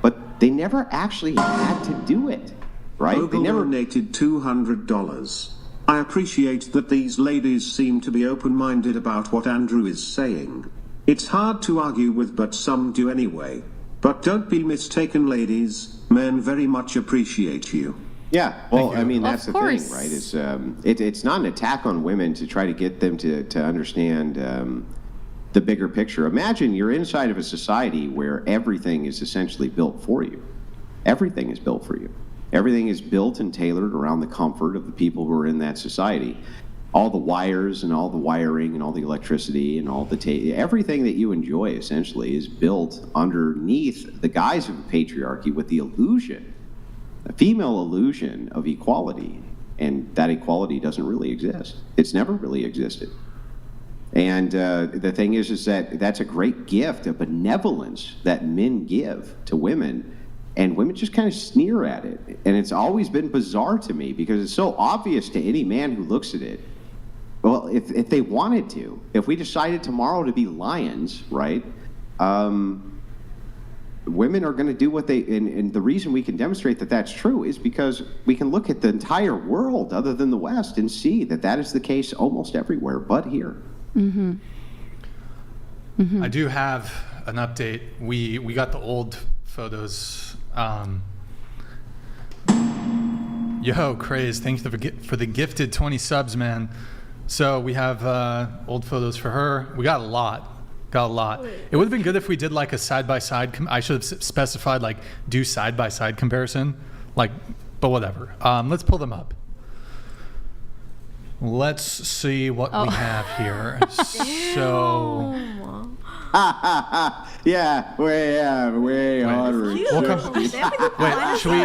But they never actually had to do it, right? Ogle donated $200. I appreciate that these ladies seem to be open-minded about what Andrew is saying. It's hard to argue with, but some do anyway. But don't be mistaken, ladies. Men very much appreciate you. Yeah, well, I mean, that's the thing, right? It's not an attack on women to try to get them to understand the bigger picture. Imagine you're inside of a society where everything is essentially built for you. Everything is built for you. Everything is built and tailored around the comfort of the people who are in that society. All the wires and all the wiring and all the electricity and all the everything that you enjoy essentially is built underneath the guise of a patriarchy with the illusion, a female illusion of equality. And that equality doesn't really exist. It's never really existed. And the thing is that that's a great gift, a benevolence that men give to women. And women just kind of sneer at it. And it's always been bizarre to me because it's so obvious to any man who looks at it. Well, if they wanted to, if we decided tomorrow to be lions, right, women are going to do what they, and the reason we can demonstrate that that's true is because we can look at the entire world other than the West and see that that is the case almost everywhere but here. Mm-hmm. Mm-hmm. I do have an update. We got the old photos. Yo, Craze, thank you for the gifted 20 subs, man. So we have old photos for her. We got a lot. It would have been good if we did like a side-by-side. I should have specified like do side-by-side comparison. Like, but whatever. Let's pull them up. Let's see what we have here. So... yeah, way hotter. Wait, should we...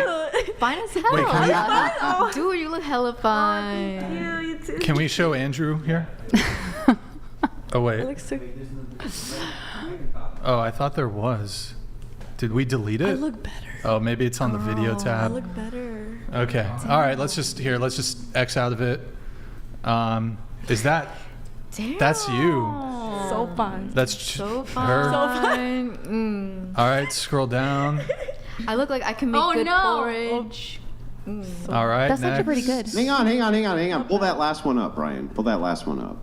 fine as hell. Wait, can Dude, you look hella fine. You too. Can we show Andrew here? Oh, wait. It looks so. Oh, I thought there was. Did we delete it? I look better. Oh, maybe it's on the video I tab. look better. Okay. All right. Let's just X out of it. Is that? Damn. That's you. So fun. That's So her. fine. All right. Scroll down. I look like I can make good porridge. All right. That's next. actually pretty good. Hang on. Pull that last one up, Brian. Pull that last one up.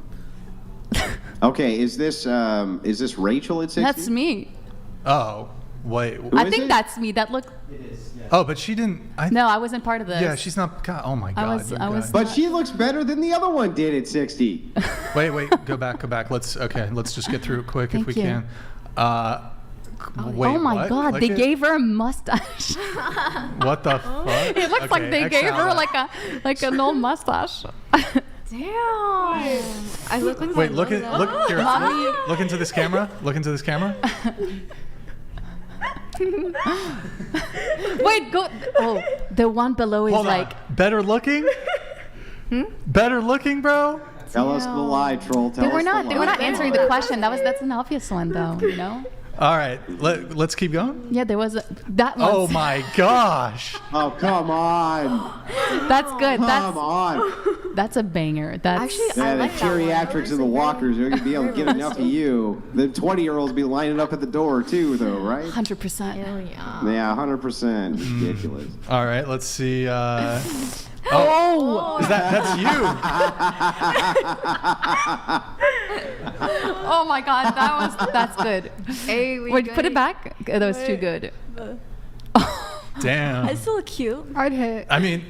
Okay, is this Rachel at 60? That's me. Oh, wait. I think that's me. That looked. It is. Yeah. Oh, but she didn't. No, I wasn't part of this. Yeah, she's not. God, oh my God. I was. But she looks better than the other one did at 60. Wait. Go back. Let's just get through it quick if we Thank you. can. Wait, oh my what? God! Look They at- gave her a mustache. What the fuck? It looks like they X gave out her of- like an old mustache. Damn! I look like. Wait, look here. Look into this camera. Look into this camera. Wait, go. Oh, the one below is Hold on. like. Better looking. Better looking, bro. Tell us the lie, troll. Tell They us were not. the They lie. were not answering the question. That's an obvious one, though. You know. All right, let's keep going. Yeah, there was that one. Oh my gosh. Oh, come on. That's good. Come on. That's a banger. That's Yeah, the geriatrics and the walkers are going to be able to get enough of you. The 20-year-olds be lining up at the door, too, though, right? 100%. Yeah, 100%. Ridiculous. All right, let's see. Oh! That's you. Oh my God, that's good. Hey, wait, put it back. That was too good. Damn. I still look cute. I'd hit. I mean,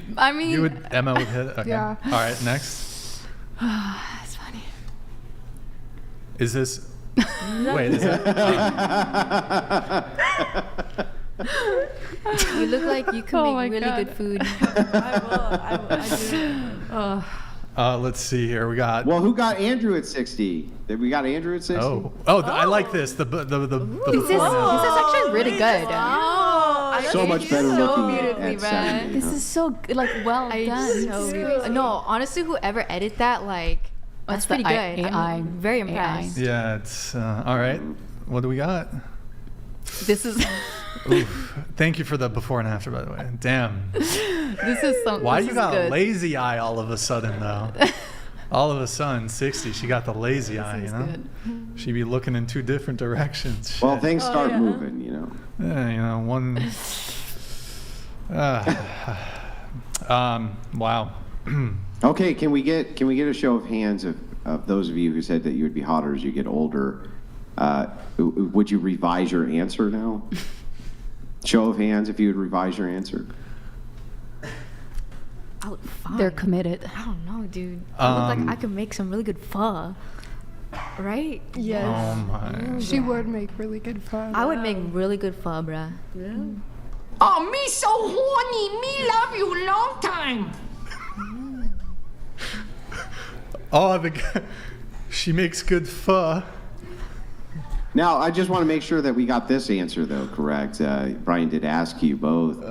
Emma would hit. Okay. Yeah. All right, next. That's funny. Is this? Wait, is that? You look like you can make really good food. I do. Let's see here. We got. Well, who got Andrew at 60? Did we got Andrew at 60? I like this. The This is actually really good. So much better looking at 70. This is so good, like well done. No, honestly, whoever edited that, like, that's pretty good. AI. I'm very impressed. Yeah, it's all right. What do we got? This is. Oof. Thank you for the before and after, by the way. Damn. This is something. Why you got a lazy eye all of a sudden, though? All of a sudden, 60, she got the lazy eye, you know? She'd be looking in two different directions. Well, things start moving, you know. Yeah, you know, one. Wow. Okay, can we get a show of hands of those of you who said that you would be hotter as you get older? Would you revise your answer now? Show of hands if you would revise your answer. I look fine. They're committed. I don't know, dude. I look like I could make some really good pho. Right? Yes. Oh my. She would make really good fun. I would make really good pho, bruh. Yeah. Oh, me so horny. Me love you long time. Oh, she makes good pho. Now, I just want to make sure that we got this answer, though, correct. Brian did ask you both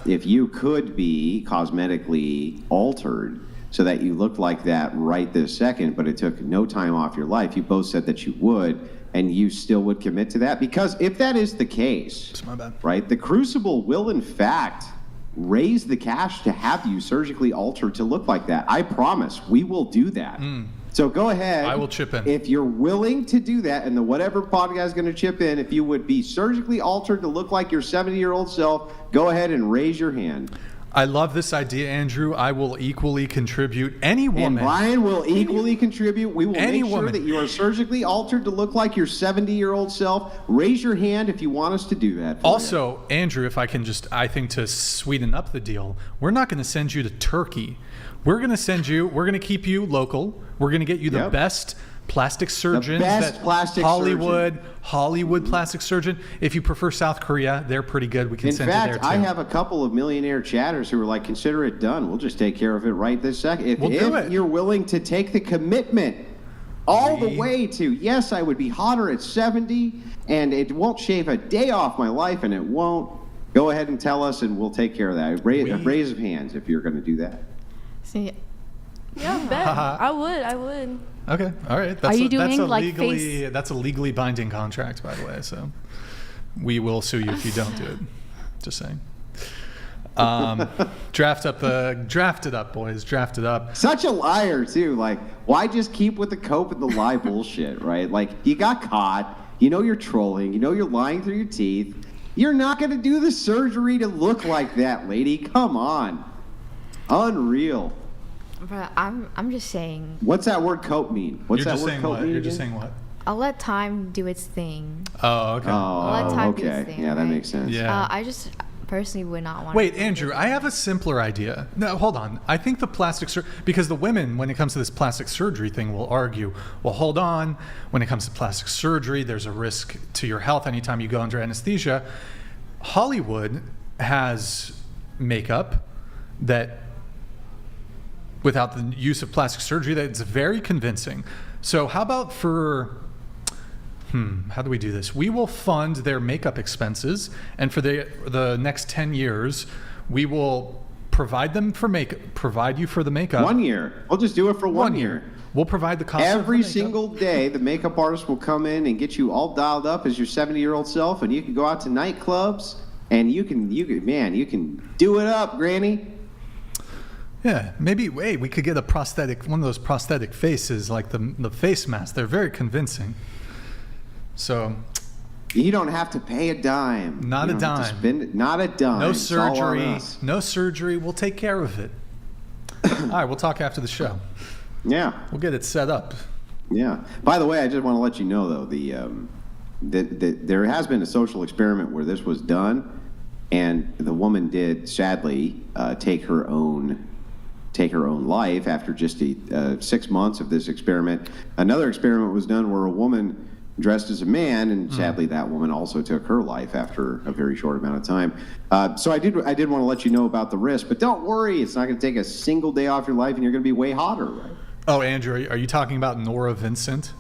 if you could be cosmetically altered so that you looked like that right this second, but it took no time off your life. You both said that you would, and you still would commit to that? Because if that is the case, it's my bad. Right, the Crucible will, in fact, raise the cash to have you surgically altered to look like that. I promise, we will do that. So go ahead. I will chip in. If you're willing to do that, and the whatever podcast is going to chip in, if you would be surgically altered to look like your 70-year-old self, go ahead and raise your hand. I love this idea, Andrew. I will equally contribute. Any woman. And Brian will equally contribute. We will make sure that you are surgically altered to look like your 70-year-old self. Raise your hand if you want us to do that. Also, Andrew, if I can I think to sweeten up the deal, we're not going to send you to Turkey. We're going to keep you local. We're going to get you the best plastic surgeons. Hollywood plastic surgeon. If you prefer South Korea, they're pretty good. We can send you there too. In fact, I have a couple of millionaire chatters who are like, consider it done. We'll just take care of it right this second. If you're willing to take the commitment all the way to, yes, I would be hotter at 70, and it won't shave a day off my life, and it won't Go ahead and tell us, and we'll take care of that. Raise of hands if you're going to do that. See, Yeah, I bet. I would. Okay, all right. Are you doing That's a legally binding contract, by the way. So we will sue you if you don't do it. Just saying. Draft it up, boys. Draft it up. Such a liar too. Like, why just keep with the cope and the lie bullshit, right? Like, you got caught. You know you're trolling. You know you're lying through your teeth. You're not going to do the surgery to look like that, lady. Come on. Unreal. but I'm just saying. What's that word cope mean? What's You're that just word saying cope what? mean? You're again? just saying what? I'll let time do its thing. Oh, okay. I'll let time do its okay. thing. Yeah, that right? makes sense. Yeah. I just personally would not want. Wait, Andrew, I have a simpler idea. No, hold on. I think the plastic surgery, because the women, when it comes to this plastic surgery thing, will argue, well, hold on. When it comes to plastic surgery, there's a risk to your health anytime you go under anesthesia. Hollywood has makeup that, without the use of plastic surgery, that's very convincing. So how about for, how do we do this? We will fund their makeup expenses, and for the next 10 years, we will provide you for the makeup. 1 year. We'll just do it for 1 year. We'll provide the cost Every single day, the makeup artist will come in and get you all dialed up as your 70-year-old self, and you can go out to nightclubs, and you can do it up, Granny. Yeah, maybe, we could get one of those prosthetic faces, like the face mask. They're very convincing. So you don't have to pay a dime. Not a dime. Not a dime. No It's all on surgery. us. No surgery. We'll take care of it. All right, we'll talk after the show. Yeah. We'll get it set up. Yeah. By the way, I just want to let you know, though, there has been a social experiment where this was done, and the woman did sadly take her own life after just 6 months of this experiment. Another experiment was done where a woman dressed as a man, and sadly that woman also took her life after a very short amount of time. So I did want to let you know about the risk, but don't worry, it's not going to take a single day off your life, and you're going to be way hotter, right? Oh, Andrew, are you talking about Nora Vincent?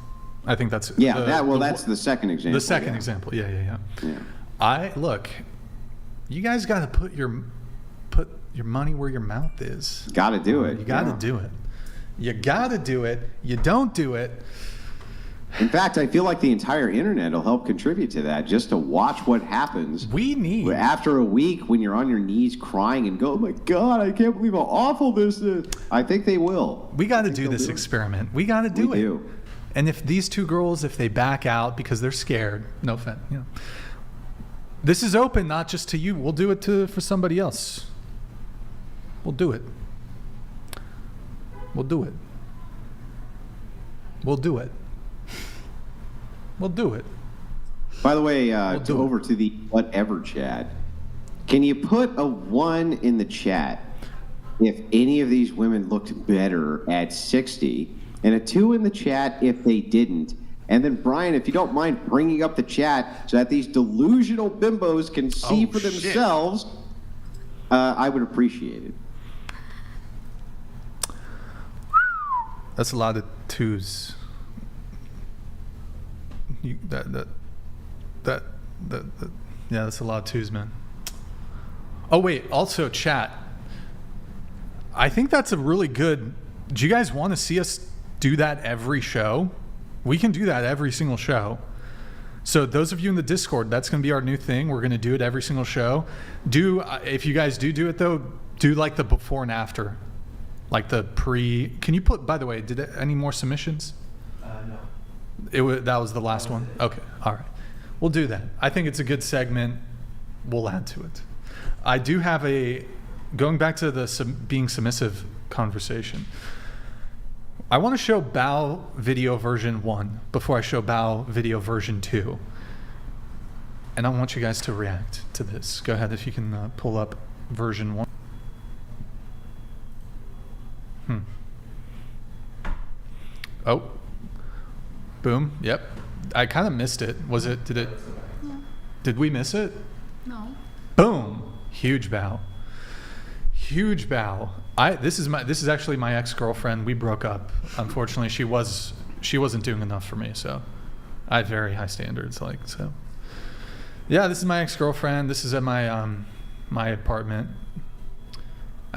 I think that's that's the second example. The second example, yeah. Look, you guys got to put your money where your mouth is. Got to do it. You got to do it. You got to do it. You don't do it. In fact, I feel like the entire internet will help contribute to that, just to watch what happens. After a week when you're on your knees crying and go, oh my God, I can't believe how awful this is. I think they will. We got to do this experiment. We got to do it. And if these two girls, if they back out because they're scared, no offense, this is open not just to you. We'll do it for somebody else. We'll do it. We'll do it. We'll do it. We'll do it. By the way, over to the whatever chat. Can you put a 1 in the chat if any of these women looked better at 60, and a 2 in the chat if they didn't? And then, Brian, if you don't mind bringing up the chat so that these delusional bimbos can see for themselves, I would appreciate it. That's a lot of 2s. Yeah, that's a lot of 2s, man. Oh wait, also chat. I think that's a really good. Do you guys want to see us do that every show? We can do that every single show. So those of you in the Discord, that's going to be our new thing. We're going to do it every single show. If you guys do it though, do like the before and after, like the pre. Can you put? By the way, any more submissions? No. That was the last one? Okay, all right. We'll do that. I think it's a good segment. We'll add to it. I do have going back to the being submissive conversation, I want to show Bao video version 1 before I show Bao video version 2. And I want you guys to react to this. Go ahead if you can pull up version 1. Oh. Boom. Yep. I kind of missed it. Did we miss it? No. Boom. Huge bow. Huge bow. This is actually my ex-girlfriend. We broke up. Unfortunately, she wasn't doing enough for me, so I had very high standards, so. Yeah, this is my ex-girlfriend. This is at my my apartment.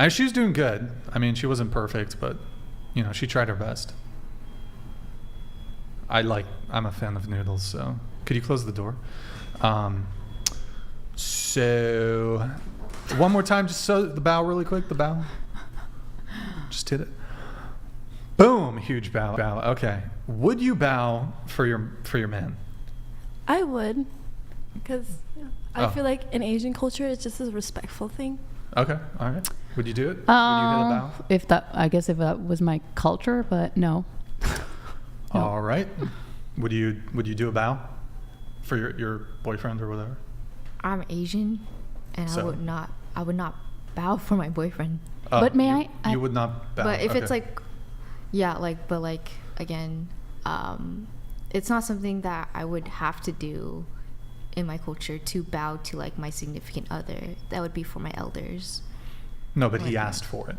She was doing good. I mean, she wasn't perfect, but you know, she tried her best. I'm a fan of noodles, so could you close the door? So one more time, just so the bow really quick, the bow. Just hit it. Boom, huge bow. Okay. Would you bow for your man? I would, because I feel like in Asian culture, it's just a respectful thing. Okay, all right. Would you do it? Would you hit a bow? I guess if that was my culture, but no. All right. Would you do a bow for your boyfriend or whatever? I'm Asian, and So? I would not bow for my boyfriend. But may I? You would not bow. But if okay. it's like, yeah, like, but like again, it's not something that I would have to do in my culture to bow to like my significant other. That would be for my elders. No, but he asked for it.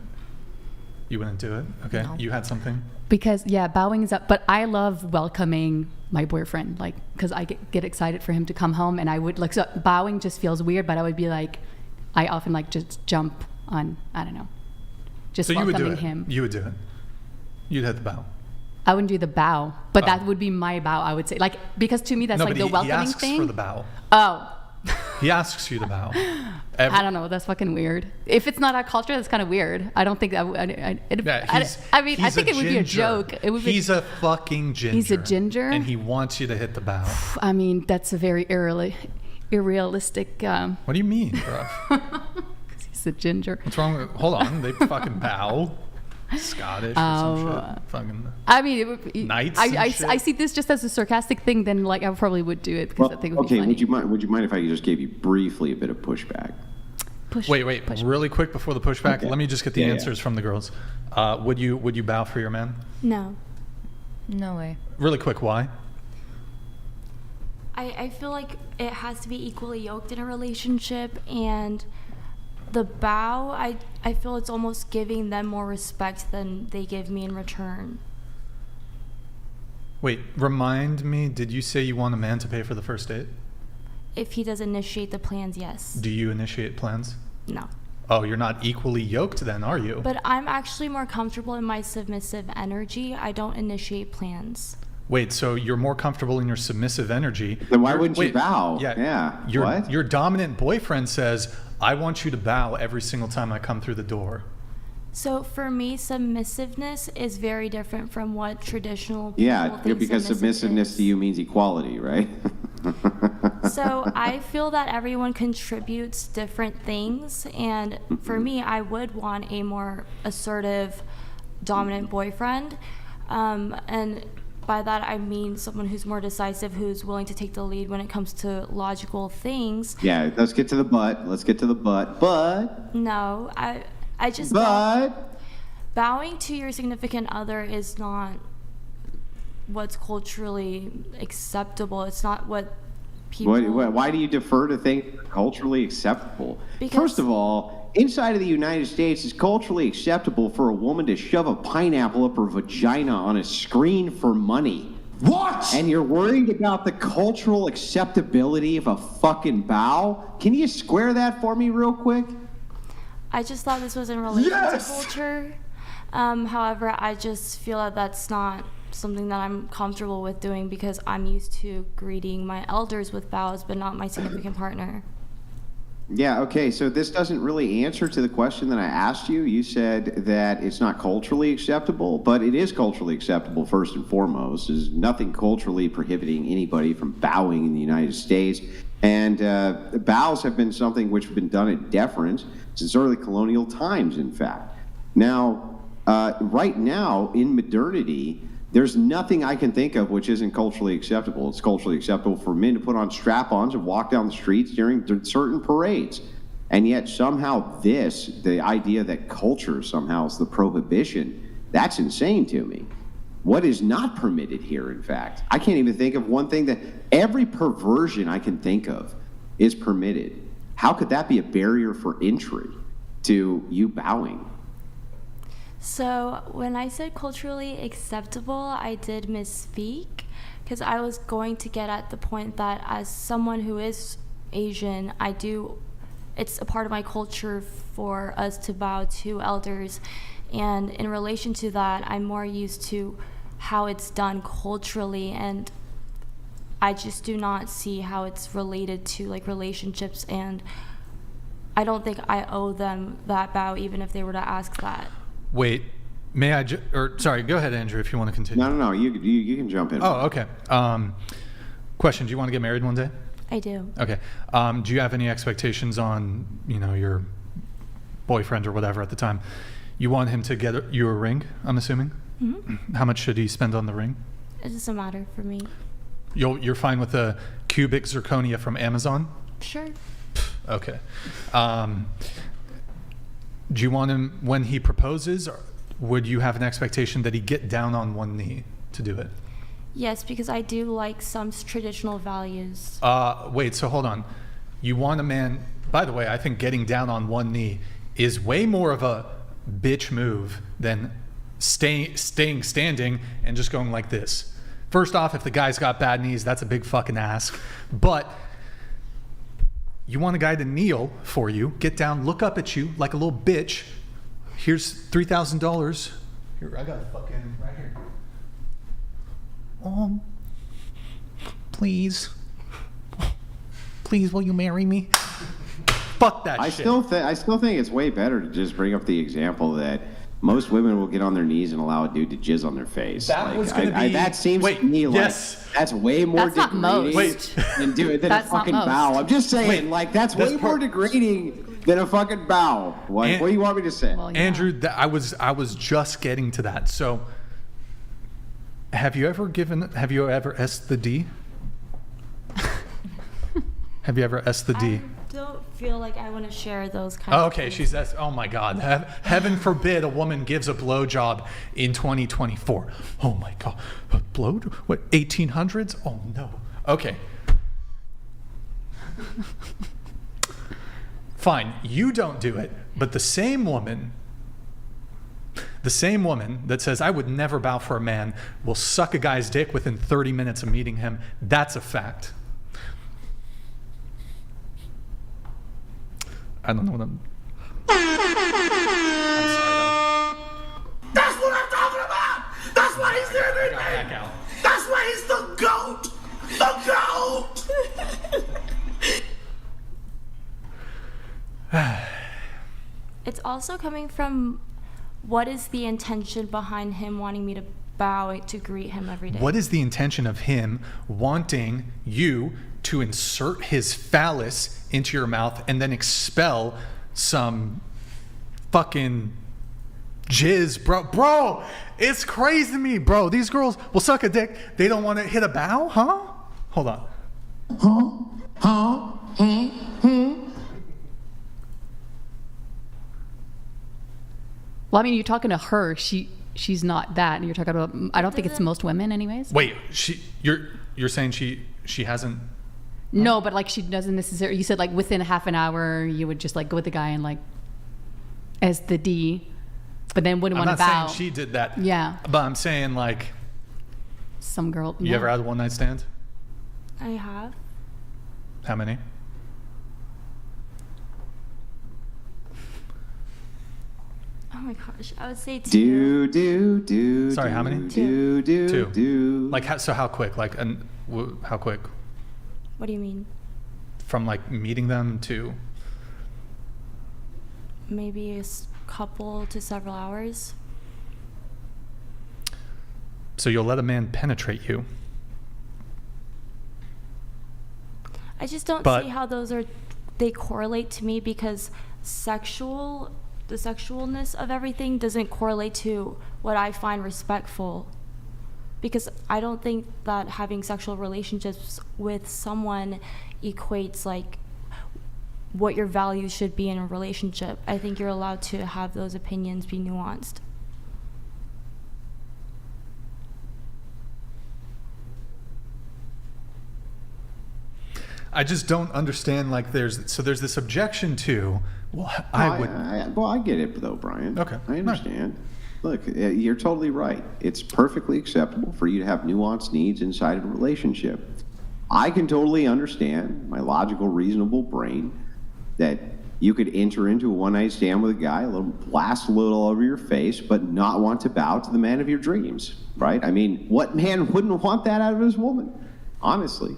You wouldn't do it? Okay. No. You had something? Because bowing is up, but I love welcoming my boyfriend, like, because I get excited for him to come home, and I would like, so bowing just feels weird, but I would be like, I often like just jump on, I don't know, just so welcoming you would do it. him. You would do it. You'd hit the bow. I wouldn't do the bow, but that would be my bow, I would say, like, because to me that's like the welcoming he asks thing. for the bow. Oh. He asks you to bow. I don't know. That's fucking weird. If it's not our culture, that's kind of weird. I don't think that. I think it would be a joke. It would he's a fucking ginger. He's a ginger, and he wants you to hit the bow. I mean, that's a very irrealistic. What do you mean, bro? He's a ginger. What's wrong with? Hold on, they fucking bow. Scottish or some shit. Fucking. I mean, knights. I see this just as a sarcastic thing. Then, like, I probably would do it because I think it would be funny. Would you mind if I just gave you briefly a bit of pushback? Wait, really quick before the pushback. Okay. Let me just get the answers from the girls. Would you bow for your man? No. No way. Really quick, why? I feel like it has to be equally yoked in a relationship, and the bow, I feel it's almost giving them more respect than they give me in return. Wait, remind me, did you say you want a man to pay for the first date? If he does initiate the plans, yes. Do you initiate plans? No. Oh, you're not equally yoked then, are you? But I'm actually more comfortable in my submissive energy. I don't initiate plans. Wait, so you're more comfortable in your submissive energy. Then why wouldn't you bow? Yeah. Your dominant boyfriend says, I want you to bow every single time I come through the door. So for me, submissiveness is very different from what traditional people think because submissiveness to you means equality, right? So I feel that everyone contributes different things, and for me, I would want a more assertive, dominant boyfriend, and by that I mean someone who's more decisive, who's willing to take the lead when it comes to logical things. Yeah, let's get to the butt. But no, I just bowing to your significant other is not what's culturally acceptable. It's not what people. Why do you defer to things that are culturally acceptable? Because first of all, inside of the United States, it's culturally acceptable for a woman to shove a pineapple up her vagina on a screen for money. What? And you're worried about the cultural acceptability of a fucking bow? Can you square that for me real quick? I just thought this was in relation to culture. However, I just feel that that's not something that I'm comfortable with doing because I'm used to greeting my elders with bows, but not my significant partner. Yeah, okay, so this doesn't really answer to the question that I asked you. You said that it's not culturally acceptable, but it is culturally acceptable first and foremost. There's nothing culturally prohibiting anybody from bowing in the United States. And bows have been something which have been done in deference since early colonial times, in fact. Now, right now, in modernity, there's nothing I can think of which isn't culturally acceptable. It's culturally acceptable for men to put on strap-ons and walk down the streets during certain parades. And yet somehow the idea that culture somehow is the prohibition, that's insane to me. What is not permitted here, in fact? I can't even think of one thing that every perversion I can think of is permitted. How could that be a barrier for entry to you bowing? So when I said culturally acceptable, I did misspeak because I was going to get at the point that as someone who is Asian, it's a part of my culture for us to bow to elders. And in relation to that, I'm more used to how it's done culturally, and I just do not see how it's related to like relationships, and I don't think I owe them that bow even if they were to ask that. Wait, may I sorry, go ahead, Andrew, if you want to continue. No, you can jump in. Oh, okay. Question, do you want to get married one day? I do. Okay. Do you have any expectations on, your boyfriend or whatever at the time? You want him to get you a ring, I'm assuming? Mm-hmm. How much should he spend on the ring? It doesn't matter for me. You're fine with the cubic zirconia from Amazon? Sure. Okay. Do you want him, when he proposes, would you have an expectation that he get down on one knee to do it? Yes, because I do like some traditional values. Wait, so hold on. You want a man, by the way, I think getting down on one knee is way more of a bitch move than staying standing and just going like this. First off, if the guy's got bad knees, that's a big fucking ask. But you want a guy to kneel for you, get down, look up at you like a little bitch. Here's $3,000. Here, I got a fucking right here. Please, will you marry me? Fuck that shit. I still think it's way better to just bring up the example that most women will get on their knees and allow a dude to jizz on their face. That seems to me like that's way more degrading than a fucking bow. I'm just saying, that's way more degrading than a fucking bow. What do you want me to say? Well, yeah. Andrew, I was just getting to that. So, have you ever S the D? Have you ever S the D? I don't feel like I want to share those kind of things. She's S. Oh my God. Heaven forbid a woman gives a blowjob in 2024. Oh my God. A blow? What, 1800s? Oh no. Okay. Fine. You don't do it, but the same woman that says, I would never bow for a man, will suck a guy's dick within 30 minutes of meeting him. That's a fact. I don't know what I'm sorry, though. That's what I'm talking about! That's why he's there today! That's why he's the GOAT! The GOAT! It's also coming from, what is the intention behind him wanting me to bow to greet him every day? What is the intention of him wanting you to insert his phallus into your mouth and then expel some fucking jizz, bro? It's crazy to me, bro. These girls will suck a dick. They don't want to hit a bow, huh? Hold on. Well, I mean, you're talking to her. She's not that, and you're talking about. I don't think it's most women, anyways. Wait, you're saying she hasn't. No, but like she doesn't necessarily. You said like within half an hour you would just like go with the guy and like as the D, but then wouldn't want to bow. I'm not saying she did that. Yeah. But I'm saying like. Some girl. You ever had a one night stand? I have. How many? Oh my gosh, I would say 2. Do. Sorry, how many? 2. Do. Like how quick? Like how quick? What do you mean? From like meeting them to maybe a couple to several hours. So you'll let a man penetrate you? I just don't see how they correlate to me, because the sexualness of everything doesn't correlate to what I find respectful. Because I don't think that having sexual relationships with someone equates like what your values should be in a relationship. I think you're allowed to have those opinions be nuanced. I just don't understand, like there's this objection to, I get it though, Brian. Okay. I understand. Look, you're totally right. It's perfectly acceptable for you to have nuanced needs inside of a relationship. I can totally understand, my logical, reasonable brain, that you could enter into a one-night stand with a guy, blast a little all over your face, but not want to bow to the man of your dreams, right? I mean, what man wouldn't want that out of his woman? Honestly.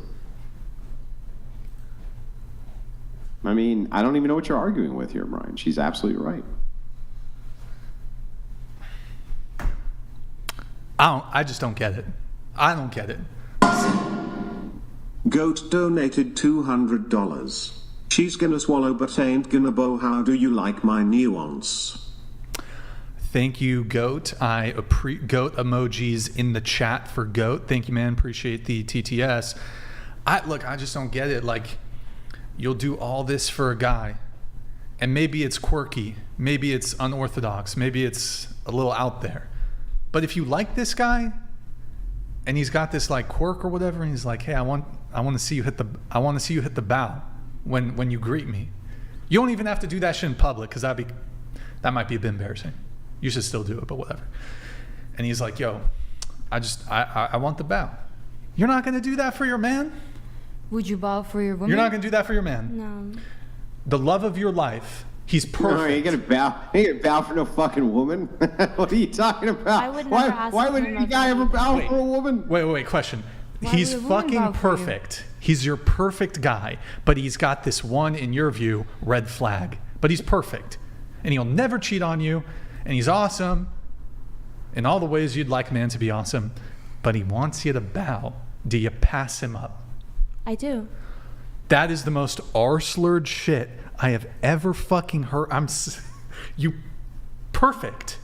I mean, I don't even know what you're arguing with here, Brian. She's absolutely right. I just don't get it. I don't get it. Goat donated $200. She's gonna swallow but ain't gonna bow. How do you like my nuance? Thank you, Goat. Goat emojis in the chat for Goat. Thank you, man. Appreciate the TTS. Look, I just don't get it. Like, you'll do all this for a guy, and maybe it's quirky, maybe it's unorthodox, maybe it's a little out there. But if you like this guy, and he's got this like quirk or whatever, and he's like, hey, I want to see you hit the bow when you greet me. You don't even have to do that shit in public, because that might be a bit embarrassing. You should still do it, but whatever. And he's like, yo, I want the bow. You're not gonna do that for your man? Would you bow for your woman? You're not gonna do that for your man? No. The love of your life. He's perfect. No, you ain't gonna bow for no fucking woman. What are you talking about? I would never ask why would any guy ever bow for a woman? Wait, question. Why He's would a woman fucking bow for you? perfect. He's your perfect guy, but he's got this one, in your view, red flag. But he's perfect, and he'll never cheat on you, and he's awesome in all the ways you'd like a man to be awesome, but he wants you to bow. Do you pass him up? I do. That is the most R-slurred shit I have ever fucking heard. You perfect,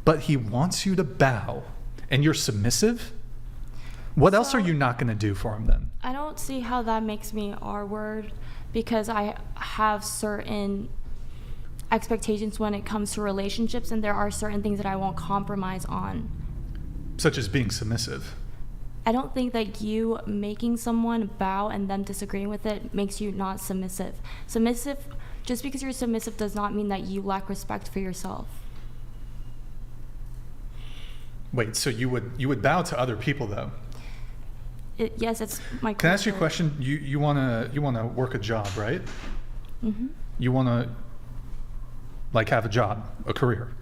but he wants you to bow, and you're submissive? What else are you not going to do for him then? I don't see how that makes me R-word, because I have certain expectations when it comes to relationships, and there are certain things that I won't compromise on. Such as being submissive. I don't think that you making someone bow and them disagreeing with it makes you not submissive. Just because you're submissive does not mean that you lack respect for yourself. Wait, so you would bow to other people though? Yes, it's my. Can I ask you a question? You wanna work a job, right? Mm-hmm. You wanna like have a job, a career.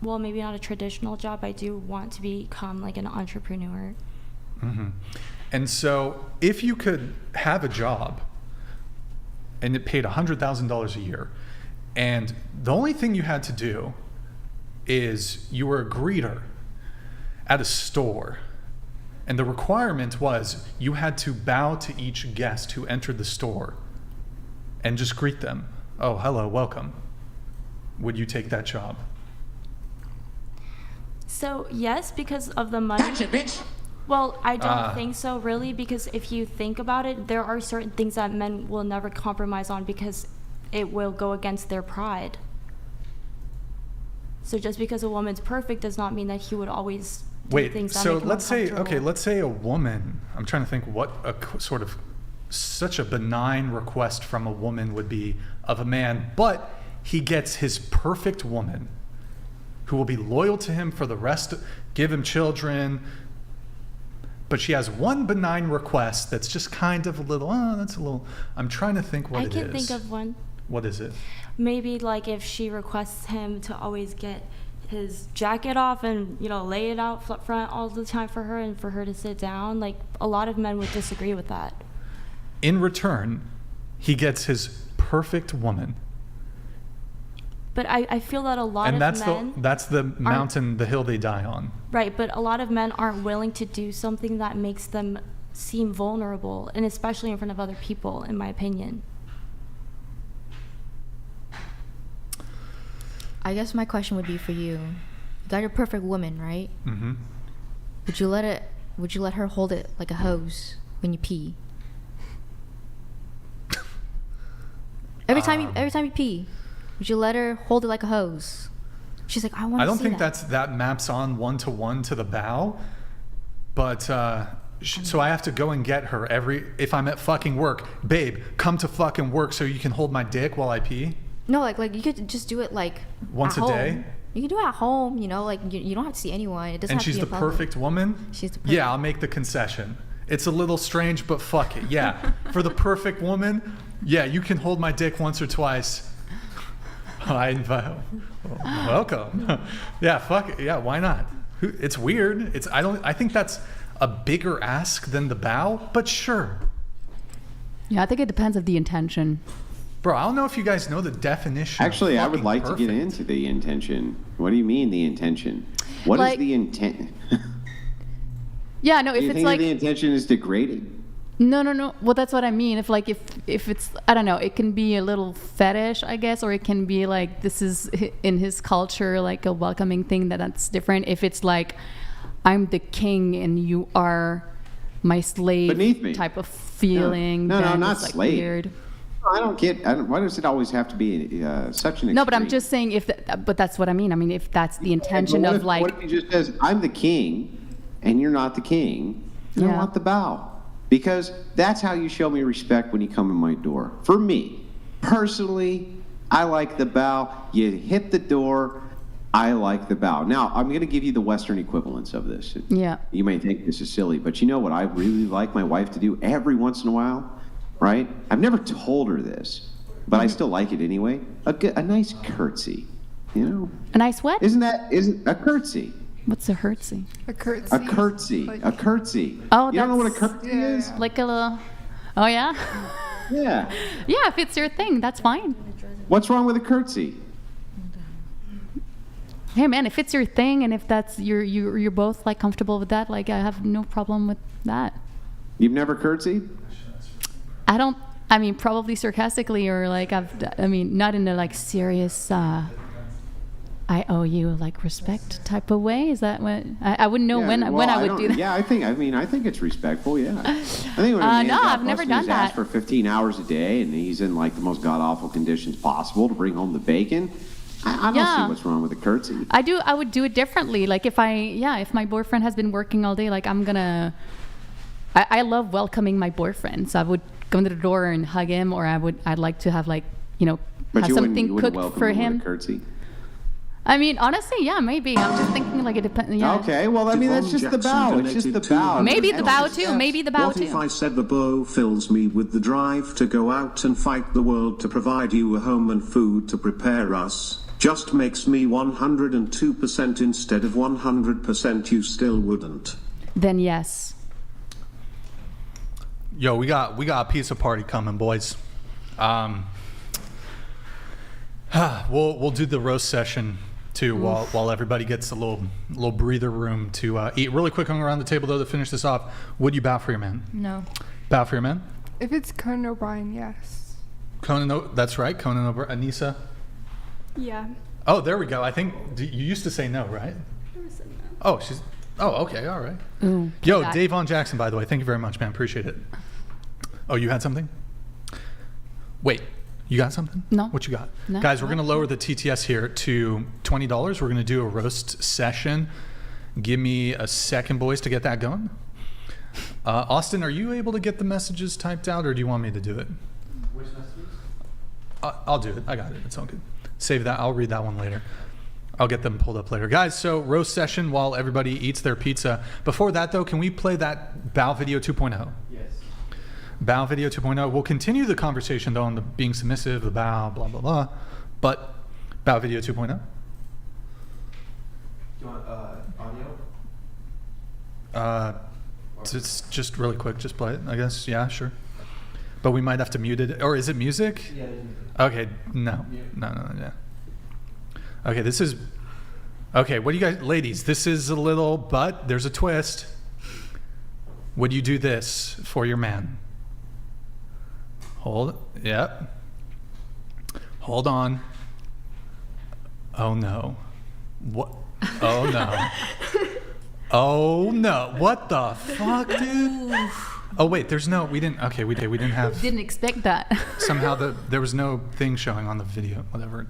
Well, maybe not a traditional job. I do want to become like an entrepreneur. Mm-hmm. And so if you could have a job and it paid $100,000 a year, and the only thing you had to do is you were a greeter at a store, and the requirement was you had to bow to each guest who entered the store and just greet them. Oh, hello, welcome. Would you take that job? So yes, because of the money. Gotcha, bitch. Well, I don't think so, really, because if you think about it, there are certain things that men will never compromise on because it will go against their pride. So just because a woman's perfect does not mean that he would always do things that make him uncomfortable. let's say a woman, I'm trying to think what a sort of such a benign request from a woman would be of a man, but he gets his perfect woman who will be loyal to him for the rest, give him children, but she has one benign request that's just kind of a little, I'm trying to think what it is. I can think of one. What is it? Maybe like if she requests him to always get his jacket off and, lay it out front all the time for her and for her to sit down, like a lot of men would disagree with that. In return, he gets his perfect woman. But I feel that a lot of men... that's the mountain, the hill they die on. Right, but a lot of men aren't willing to do something that makes them seem vulnerable, and especially in front of other people, in my opinion. I guess my question would be for you. You got your perfect woman, right? Mm-hmm. Would you let her hold it like a hose when you pee? Every time you pee, would you let her hold it like a hose? She's like, I want to see that. I don't think that maps on one-to-one to the bow, but so I have to go and get her if I'm at fucking work. Babe, come to fucking work so you can hold my dick while I pee? No, like you could just do it like once at a home. day? You can do it at home, like you don't have to see anyone. It doesn't and have to be she's in the public. perfect woman? She's the perfect. Yeah, I'll make the concession. It's a little strange, but fuck it. Yeah. For the perfect woman, yeah, you can hold my dick once or twice. I invite. Welcome. Yeah, fuck it. Yeah, why not? It's weird. I think that's a bigger ask than the bow, but sure. Yeah, I think it depends of the intention. Bro, I don't know if you guys know the definition. Actually, of I would like perfect. to get into the intention. What do you mean the intention? What is the intent? Yeah, no, if Do you it's think like the intention is degrading? No. Well, that's what I mean. If it's, I don't know, it can be a little fetish, I guess, or it can be like this is in his culture like a welcoming thing that's different. If it's like I'm the king and you are my slave Beneath me. type of feeling, No, then not it's like slave. weird. I don't get. Why does it always have to be such an extreme? No, but I'm just saying but that's what I mean. I mean, if that's the intention of like. What if he just says, "I'm the king," and you're not the king? You don't want the bow. Because that's how you show me respect when you come in my door. For me, personally, I like the bow. You hit the door, I like the bow. Now, I'm going to give you the Western equivalence of this. Yeah. You may think this is silly, but you know what I really like my wife to do every once in a while, right? I've never told her this, but I still like it anyway. A nice curtsy, you know? A nice what? Isn't a curtsy? What's a curtsy? A curtsy. A curtsy. A curtsy. Oh, you don't know what a curtsy is? Like a little. Oh yeah. Yeah. Yeah, if it's your thing, that's fine. What's wrong with a curtsy? Hey man, if it's your thing and if that's you're both like comfortable with that, like I have no problem with that. You've never curtsied? I mean, probably sarcastically or like not in a like serious. I owe you like respect type of way. Is that what I wouldn't know when I would do that? Yeah, I think it's respectful. Yeah, I think when a man's no, out I've never busting done his ass that. for 15 hours a day and he's in like the most god awful conditions possible to bring home the bacon. I don't see what's wrong with a curtsy. I would do it differently. Like if my boyfriend has been working all day, like I love welcoming my boyfriend. So I would go into the door and hug him, or I'd like to have like But have you something wouldn't cooked welcome for him him. with a curtsy. I mean, honestly, yeah, maybe. I'm just thinking like it depends. Yeah. Okay, well, I mean, that's just the bow. It's just the bow. Maybe the bow too. Maybe the bow What too. if I said the bow fills me with the drive to go out and fight the world to provide you a home and food to prepare us? Just makes me 102% instead of 100%. You still wouldn't. Then yes. Yo, we got a pizza party coming, boys. We'll do the roast session too while everybody gets a little breather room to eat. Really quick, going around the table though to finish this off. Would you bow for your man? No. Bow for your man? If it's Conan O'Brien, yes. That's right. Conan O'Brien. Anissa? Yeah. Oh, there we go. I think you used to say no, right? Oh, okay, all right. Ooh, Yo, Dave Von Jackson, by the way, thank you very much, man. Appreciate it. Oh, you had something? Wait, you got something? No. What you got? No, Guys, we're going to lower the TTS here to $20. We're going to do a roast session. Give me a second, boys, to get that going. Austin, are you able to get the messages typed out, or do you want me to do it? Which messages? I'll do it. I got it. It's all good. Save that. I'll read that one later. I'll get them pulled up later. Guys, so roast session while everybody eats their pizza. Before that, though, can we play that Bow Video 2.0? Yes. Bow Video 2.0. We'll continue the conversation, though, on the being submissive, the bow, blah, blah, blah. But Bow Video 2.0. Do you want audio? Just really quick, just play it, I guess. Yeah, sure. But we might have to mute it. Or is it music? Yeah, it is music. Okay, no. No, yeah. Okay, this is... Okay, what do you guys... Ladies, this is a little... But there's a twist. Would you do this for your man? Yep. Hold on. Oh, no. What? Oh, no. Oh, no. What the fuck, dude? Oh, wait, there's no... We didn't have... Didn't expect that. Somehow there was no thing showing on the video, whatever.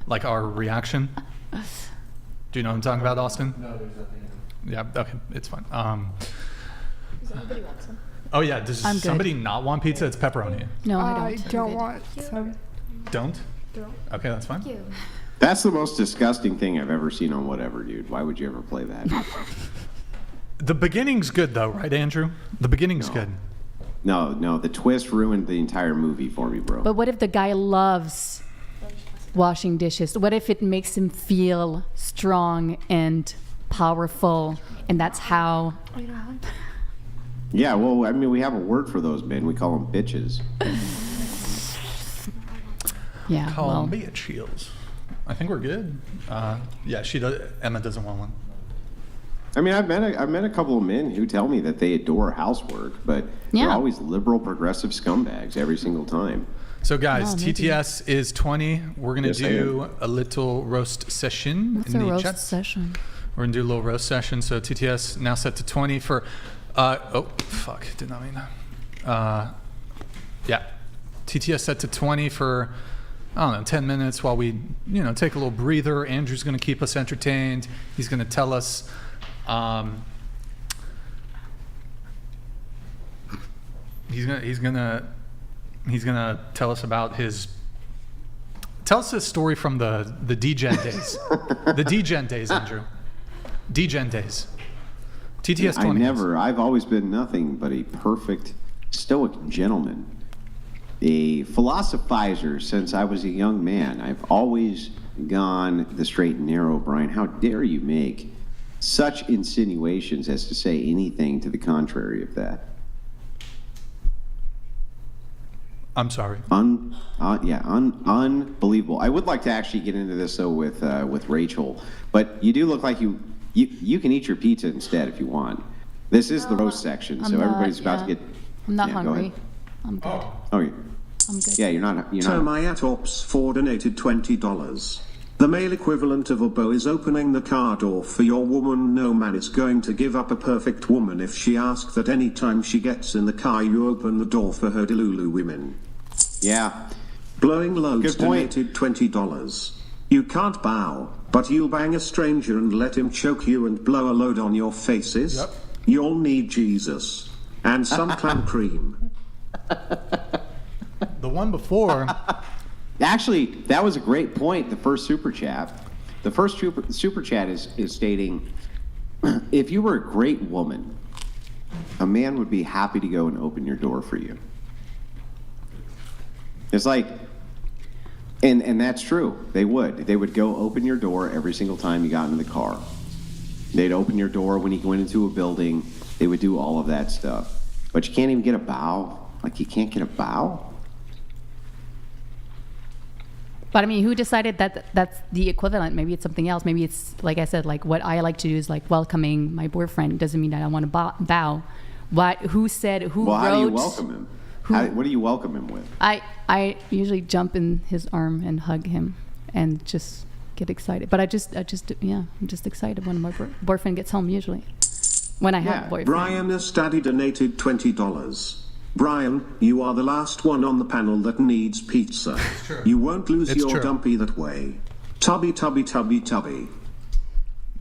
Like our reaction. Do you know what I'm talking about, Austin? No, there's nothing. Yeah, okay, it's fine. Does anybody want some? Oh yeah, does somebody not want pizza? It's pepperoni. No, I don't. I don't want some. Don't? Okay, that's fine. Thank you. That's the most disgusting thing I've ever seen on whatever, dude. Why would you ever play that? The beginning's good though, right, Andrew? The beginning's good. No, the twist ruined the entire movie for me, bro. But what if the guy loves washing dishes? What if it makes him feel strong and powerful, and that's how... Yeah, well, I mean, we have a word for those men. We call them bitches. Yeah, Call me a Shields. I think we're good. Yeah, she does. Emma doesn't want one. I mean, I've met a couple of men who tell me that they adore housework, but they're always liberal, progressive scumbags every single time. So, guys, TTS is 20. We're going to do a little roast session. What's a roast session? We're going to do a little roast session. So, TTS now set to 20 for... oh, fuck. Did not mean that. Yeah. TTS set to 20 for, I don't know, 10 minutes while we, take a little breather. Andrew's going to keep us entertained. He's going to tell us... He's gonna tell us about tell us his story from the DGen days. The DGen days, Andrew. DGen days. TTS 20. I've always been nothing but a perfect stoic gentleman. A philosophizer since I was a young man. I've always gone the straight and narrow, Brian. How dare you make such insinuations as to say anything to the contrary of that? I'm sorry. Unbelievable. I would like to actually get into this though with Rachel, but you do look like you can eat your pizza instead if you want. This is the roast section, so everybody's about to get. I'm not hungry. I'm good. Oh, yeah. I'm good. Yeah, you're not. Termayat Ops 4 donated $20. The male equivalent of a beau is opening the car door for your woman. No man is going to give up a perfect woman if she asks that any time she gets in the car you open the door for her. Delulu women. Yeah. Blowing Loads donated $20. You can't bow, but you'll bang a stranger and let him choke you and blow a load on your faces. Yep. You'll need Jesus. And some clam cream. The one before... Actually, that was a great point, the first super chat. The first super chat is stating, if you were a great woman, a man would be happy to go and open your door for you. It's like, and that's true. They would go open your door every single time you got in the car. They'd open your door when you went into a building. They would do all of that stuff. But you can't even get a bow? Like, you can't get a bow? But I mean, who decided that that's the equivalent? Maybe it's something else. Maybe it's, like I said, like what I like to do is like welcoming my boyfriend. Doesn't mean that I want to bow. Who said, who wrote? How do you welcome him? What do you welcome him with? I usually jump in his arm and hug him and just get excited. But I'm just excited when my boyfriend gets home usually. When I have a boyfriend. Brian Estadi donated $20. Brian, you are the last one on the panel that needs pizza. You won't lose your dumpy that way. Tubby.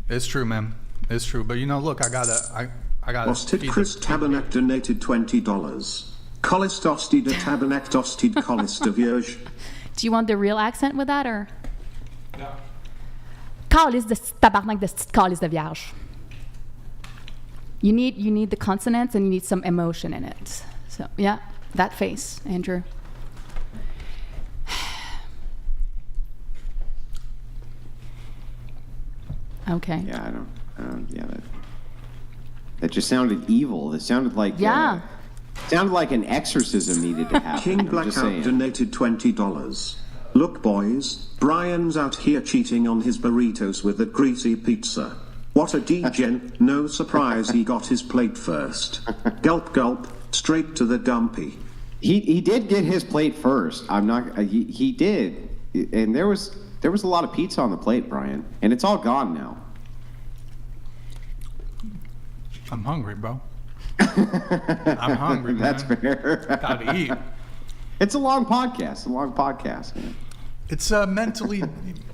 It's true, man. It's true. But look, I gotta Osted Chris Tabernac donated $20. Colistosti de Tabernac Ostid Colist de Vierge. Do you want the real accent with that or? No. Colis de Tabernac de Colis de Vierge. You need the consonants and you need some emotion in it. So, yeah, that face, Andrew. Okay. Yeah, I don't that just sounded evil. It sounded like sounded like an exorcism needed to happen. King Blackout donated $20. Look, boys, Brian's out here cheating on his burritos with that greasy pizza. What a degen! No surprise he got his plate first. Gulp gulp. Straight to the dumpy. He did get his plate first. I'm not. He did, and there was a lot of pizza on the plate, Brian, and it's all gone now. I'm hungry, bro. I'm hungry, man. That's fair. Gotta eat. It's a long podcast. Man. It's mentally.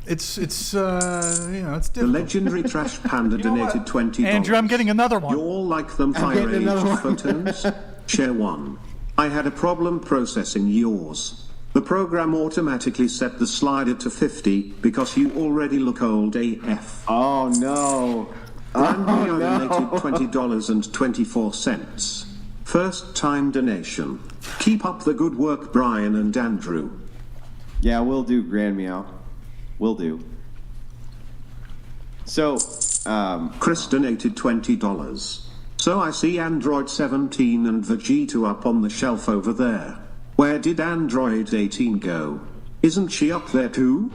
It's difficult. The legendary Trash Panda donated $20. Andrew, I'm getting another one. You all like them fire age photos? Share one. I had a problem processing yours. The program automatically set the slider to 50 because you already look old AF. Oh no. Andrea donated $20.24. First time donation. Keep up the good work, Brian and Andrew. Yeah, will do, Grand Meow. Will do. So, Chris donated $20. So I see Android 17 and Vegeta up on the shelf over there. Where did Android 18 go? Isn't she up there too?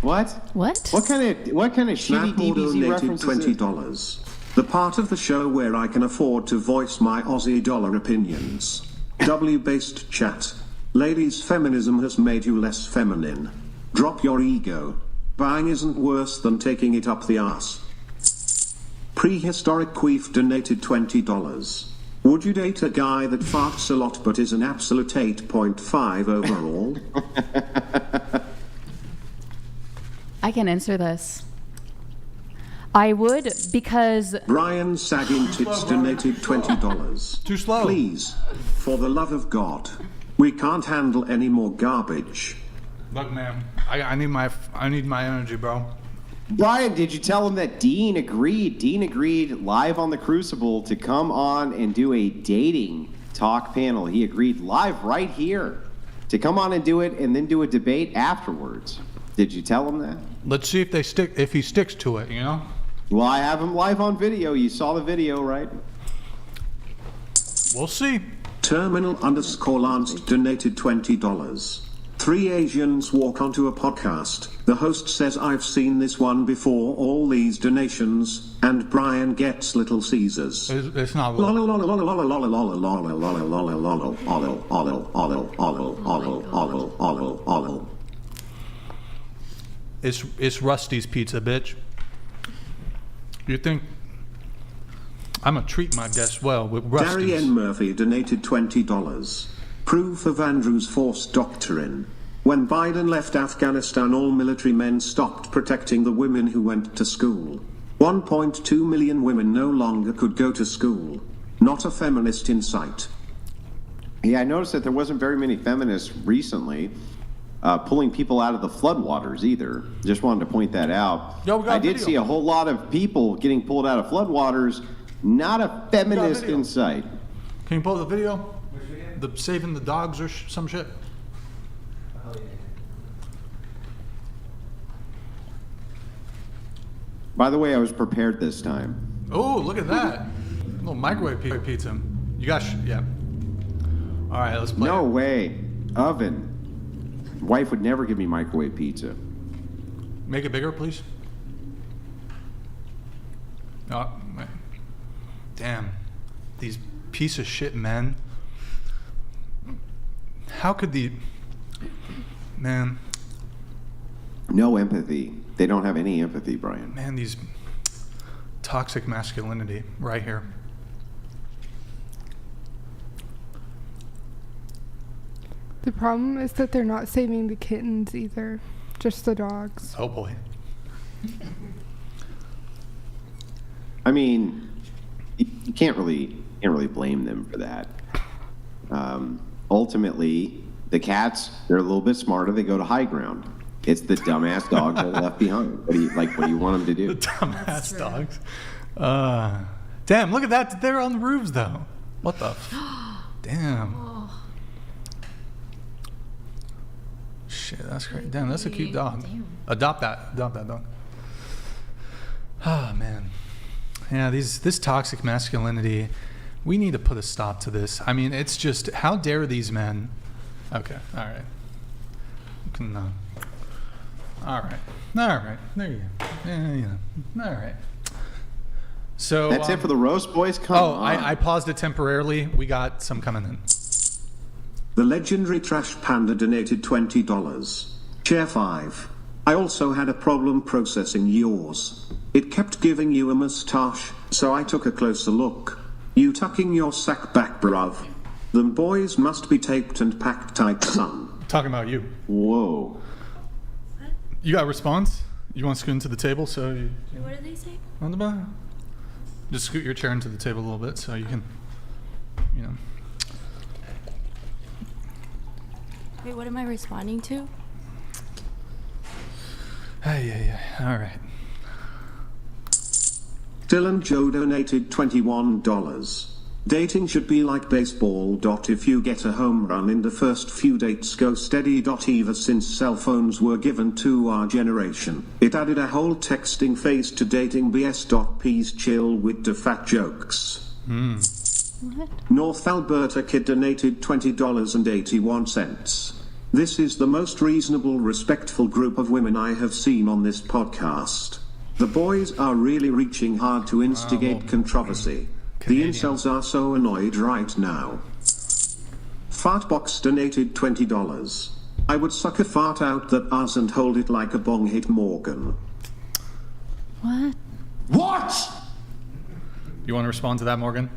What? What? What kind of shitty Snapmore DBZ donated references? $20. The part of the show where I can afford to voice my Aussie dollar opinions. W-based chat. Ladies, feminism has made you less feminine. Drop your ego. Buying isn't worse than taking it up the arse. Prehistoric Queef donated $20. Would you date a guy that farts a lot but is an absolute 8.5 overall? I can answer this. I would, because Brian Sagging Tits donated $20. Too slow. Please, for the love of God, we can't handle any more garbage. Look, man, I need my energy, bro. Brian, did you tell him that Dean agreed? Dean agreed live on the Crucible to come on and do a dating talk panel. He agreed live right here to come on and do it, and then do a debate afterwards. Did you tell him that? Let's see if he sticks to it, you know? Well, I have him live on video. You saw the video, right? We'll see. Terminal_Lance donated $20. 3 Asians walk onto a podcast. The host says, I've seen this one before, all these donations, and Brian gets Little Caesars. It's not It's Rusty's pizza, bitch. You think I'm gonna treat my guests well with Rusty's? Darian Murphy donated $20. Proof of Andrew's force doctrine. When Biden left Afghanistan, all military men stopped protecting the women who went to school. 1.2 million women no longer could go to school. Not a feminist in sight. Yeah, I noticed that there wasn't very many feminists recently pulling people out of the floodwaters either. Just wanted to point that out. Yo, we got I did video. see a whole lot of people getting pulled out of floodwaters. Not a feminist in sight. Can you pull the video? The saving the dogs or some shit? By the way, I was prepared this time. Oh, look at that. A little microwave pizza. You got yeah. All right, let's play. No way. Oven. Wife would never give me microwave pizza. Make it bigger, please. Oh, man. Damn. These piece of shit men. How could man. No empathy. They don't have any empathy, Brian. Man, these toxic masculinity right here. The problem is that they're not saving the kittens either, just the dogs. Oh boy. I mean, you can't really blame them for that. Ultimately, the cats, they're a little bit smarter. They go to high ground. It's the dumbass dogs that are left behind. What do you want them to do? The dumbass dogs. Damn, look at that. They're on the roofs though. What the? Damn. Oh. Shit, that's crazy. Damn, that's a cute dog. Damn. Adopt that dog. Oh man. Yeah, this toxic masculinity. We need to put a stop to this. I mean, it's just, how dare these men? Okay, all right. No. All right. There you go. Yeah. All right. So that's it for the roast, boys. Come on. I paused it temporarily. We got some coming in. The legendary Trash Panda donated $20. Chair 5. I also had a problem processing yours. It kept giving you a moustache, so I took a closer look. You tucking your sack back, bruv. Them boys must be taped and packed tight, son. Talking about you. Whoa. You got a response? You want to scoot into the table so you... What did they say? On the bottom. Just scoot your chair into the table a little bit so you can, you know. Wait, what am I responding to? Yeah. All right. Dylan Joe donated $21. Dating should be like baseball. If you get a home run in the first few dates, go steady. Ever since cell phones were given to our generation, it added a whole texting phase to dating. Please chill with the fat jokes. What? North Alberta kid donated $20.81. This is the most reasonable, respectful group of women I have seen on this podcast. The boys are really reaching hard to instigate controversy. The incels are so annoyed right now. Fartbox donated $20. I would suck a fart out that ass and hold it like a bong hit Morgan. What? What? You want to respond to that, Morgan?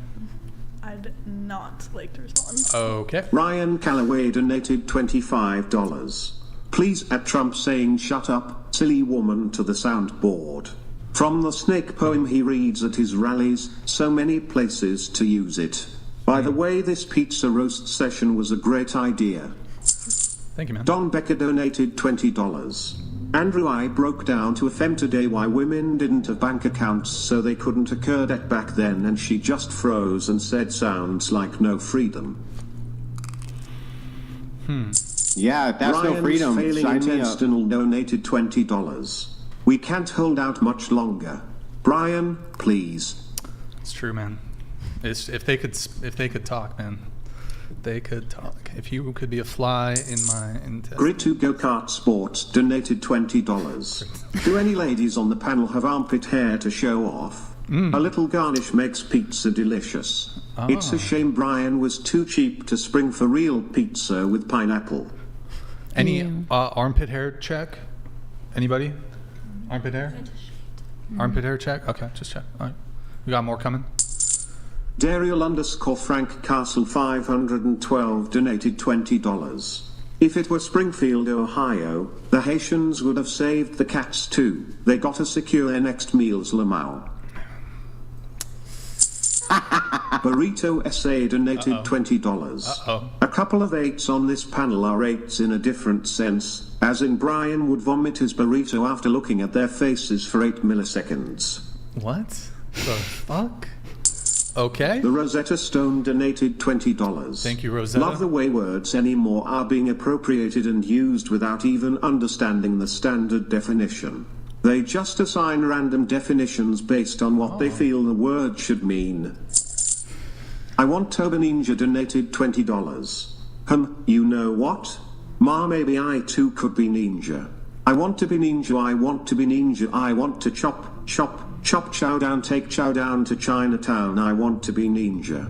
I'd not like to respond. Okay. Ryan Calloway donated $25. Please add Trump saying "shut up, silly woman" to the soundboard. From the snake poem he reads at his rallies, so many places to use it. By the way, this pizza roast session was a great idea. Thank you, man. Don Becker donated $20. Andrew, I broke down to a femme today why women didn't have bank accounts, so they couldn't occur debt back then, and she just froze and said sounds like no freedom. Yeah, if that's Ryan's no freedom, failing sign me up. intestinal donated $20. We can't hold out much longer. Brian, please. It's true, man. If they could talk, man, they could talk. If you could be a fly in my intestine. Grid2 Go-Kart Sports donated $20. Do any ladies on the panel have armpit hair to show off? A little garnish makes pizza delicious. It's a shame Brian was too cheap to spring for real pizza with pineapple. Any armpit hair check? Anybody? Armpit hair? Armpit hair check? Okay, just check. All right. We got more coming. Dariel_Frank Castle 512 donated $20. If it were Springfield, Ohio, the Haitians would have saved the cats too. They gotta secure their next meals, Lamau. Burrito SA donated $20. A couple of 8s on this panel are 8s in a different sense, as in Brian would vomit his burrito after looking at their faces for 8 milliseconds. What the fuck? Okay. The Rosetta Stone donated $20. Thank you, Rosetta. Love the way words anymore are being appropriated and used without even understanding the standard definition. They just assign random definitions based on what they feel the word should mean. I Want Toba Ninja donated $20. You know what? Ma, maybe I too could be ninja. I want to be ninja, I want to be ninja, I want to chop, chow down, take chow down to Chinatown, I want to be ninja.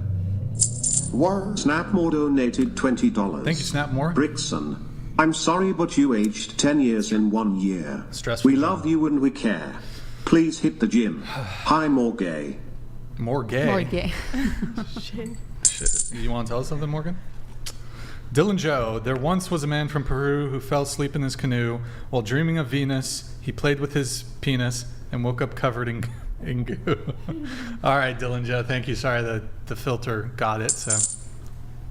Word. Snapmore donated $20. Thank you, Snapmore. Brixan, I'm sorry but you aged 10 years in 1 year. We love you and we care. Please hit the gym. Hi, more gay. More gay? More gay. Shit. You want to tell us something, Morgan? Dylan Joe, there once was a man from Peru who fell asleep in his canoe while dreaming of Venus. He played with his penis and woke up covered in goo. All right, Dylan Joe, thank you. Sorry, the filter got it. So.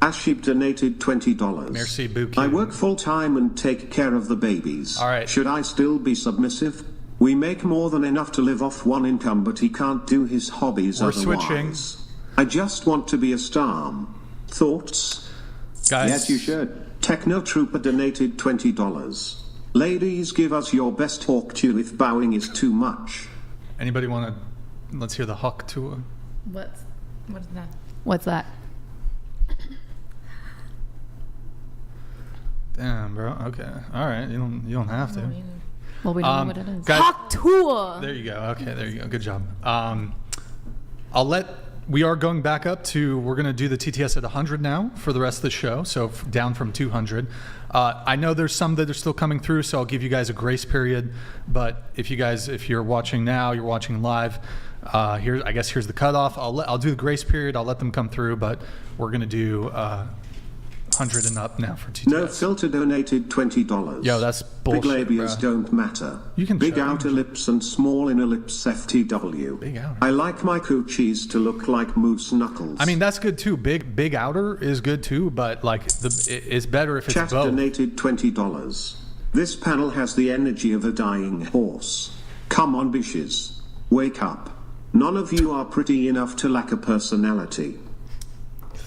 Ashib donated $20. Merci beaucoup. I work full-time and take care of the babies. All right. Should I still be submissive? We make more than enough to live off one income, but he can't do his hobbies otherwise. Switching. I just want to be a star. Thoughts? Guys. Yes, you should. Techno Trooper donated $20. Ladies, give us your best talk to if bowing is too much. Anybody want to? Let's hear the huck to. What is that? What's that? Damn, bro. Okay. All right. You don't have to. Well, we don't know what it is. Guys, Hawk tour. There you go. Okay, there you go. Good job. We are going back up to, we're going to do the TTS at 100 now for the rest of the show, so down from 200. I know there's some that are still coming through, so I'll give you guys a grace period. But if you're watching now, you're watching live, here's the cutoff. I'll do the grace period. I'll let them come through, but we're going to do 100 and up now for TTS. No Filter donated $20. Yo, that's bullshit, Big labias bro. don't matter. You can Big show outer lips and small inner lips FTW. Big outer. I like my coochies to look like moose knuckles. I mean, that's good too. Big outer is good too, but like it's better if it's Chat both. donated $20. This panel has the energy of a dying horse. Come on, bitches. Wake up. None of you are pretty enough to lack a personality.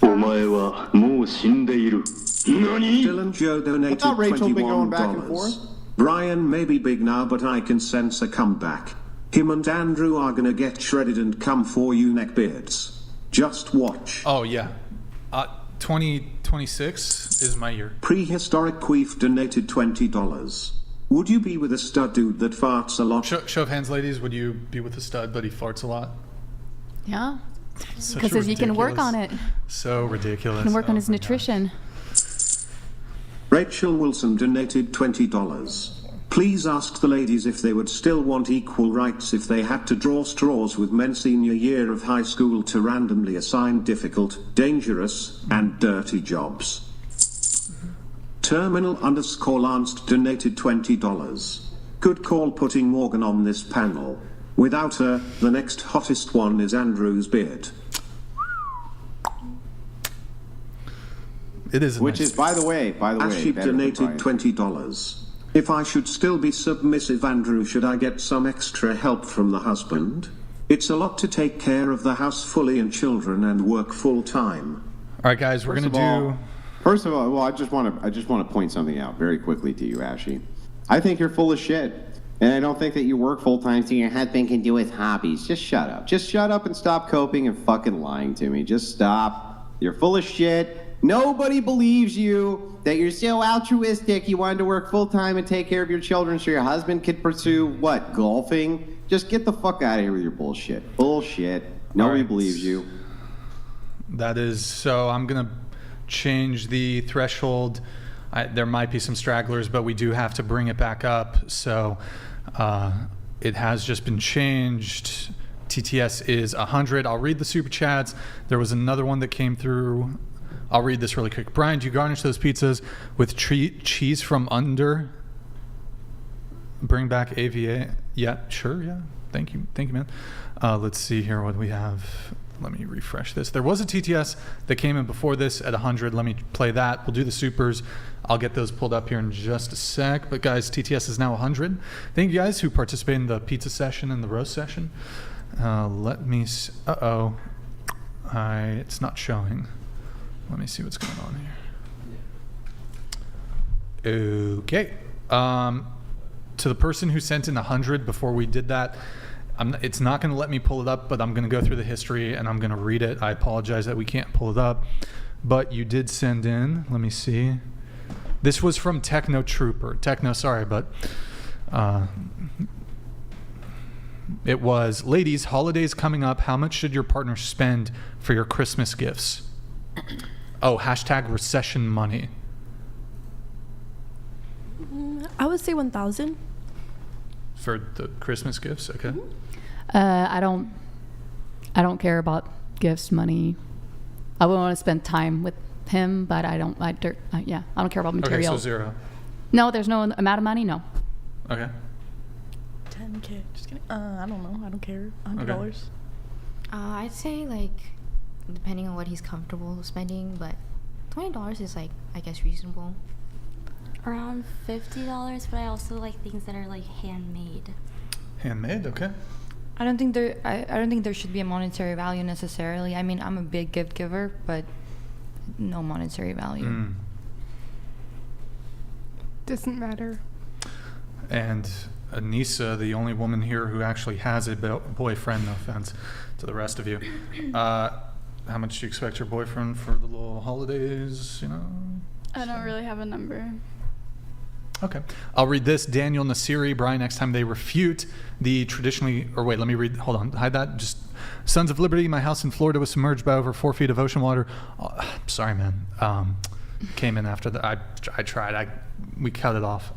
お前はもう死んでいる。何? Dylan Joe donated $21. Brian may be big now, but I can sense a comeback. Him and Andrew are gonna get shredded and come for you neckbeards. Just watch. Oh, yeah. 2026 is my year. Prehistoric Queef donated $20. Would you be with a stud dude that farts a lot? Show of hands, ladies. Would you be with a stud but he farts a lot? Yeah. Because you can work on it. So ridiculous. You can work on his nutrition. Rachel Wilson donated $20. Please ask the ladies if they would still want equal rights if they had to draw straws with men senior year of high school to randomly assign difficult, dangerous, and dirty jobs. Terminal_Lanced donated $20. Good call putting Morgan on this panel. Without her, the next hottest one is Andrew's beard. It is. Which is, by the way, Aship donated $20. If I should still be submissive, Andrew, should I get some extra help from the husband? It's a lot to take care of the house fully and children and work full time. All right, guys, we're going to do... First of all, well, I just want to point something out very quickly to you, Ashy. I think you're full of shit. And I don't think that you work full-time so your husband can do his hobbies. Just shut up. Just shut up and stop coping and fucking lying to me. Just stop. You're full of shit. Nobody believes you that you're so altruistic you wanted to work full-time and take care of your children so your husband could pursue, what, golfing? Just get the fuck out of here with your bullshit. Bullshit. Nobody believes you. That is, so I'm going to change the threshold. There might be some stragglers, but we do have to bring it back up. So it has just been changed. TTS is 100. I'll read the super chats. There was another one that came through. I'll read this really quick. Brian, do you garnish those pizzas with cheese from under? Bring back AVA. Yeah, sure, yeah. Thank you, man. Let's see here what we have. Let me refresh this. There was a TTS that came in before this at 100. Let me play that. We'll do the supers. I'll get those pulled up here in just a sec. But guys, TTS is now 100. Thank you guys who participated in the pizza session and the roast session. Let me... it's not showing. Let me see what's going on here. Okay. To the person who sent in 100 before we did that, it's not going to let me pull it up, but I'm going to go through the history and I'm going to read it. I apologize that we can't pull it up, but you did send in. Let me see. This was from Techno Trooper. It was, ladies, holidays coming up. How much should your partner spend for your Christmas gifts? Oh, hashtag recession money. I would say 1,000. For the Christmas gifts, okay. I don't care about gifts, money. I would want to spend time with him, but I don't care about material. Okay, so 0. No, there's no amount of money. No. Okay. 10K. Just kidding. I don't know. I don't care. $100. Okay. I'd say like, depending on what he's comfortable spending, but $20 is like, I guess, reasonable. Around $50, but I also like things that are like handmade. Handmade, okay. I don't think there should be a monetary value necessarily. I mean, I'm a big gift giver, but no monetary value. Doesn't matter. And Anissa, the only woman here who actually has a boyfriend, no offense to the rest of you. How much do you expect your boyfriend for the little holidays, you know? I don't really have a number. Okay. I'll read this. Daniel Nasiri, Brian, next time they refute the traditionally, or wait, let me read, hold on, hide that. Just, Sons of Liberty, my house in Florida was submerged by over 4 feet of ocean water. Sorry, man. Came in after that. I tried. We cut it off.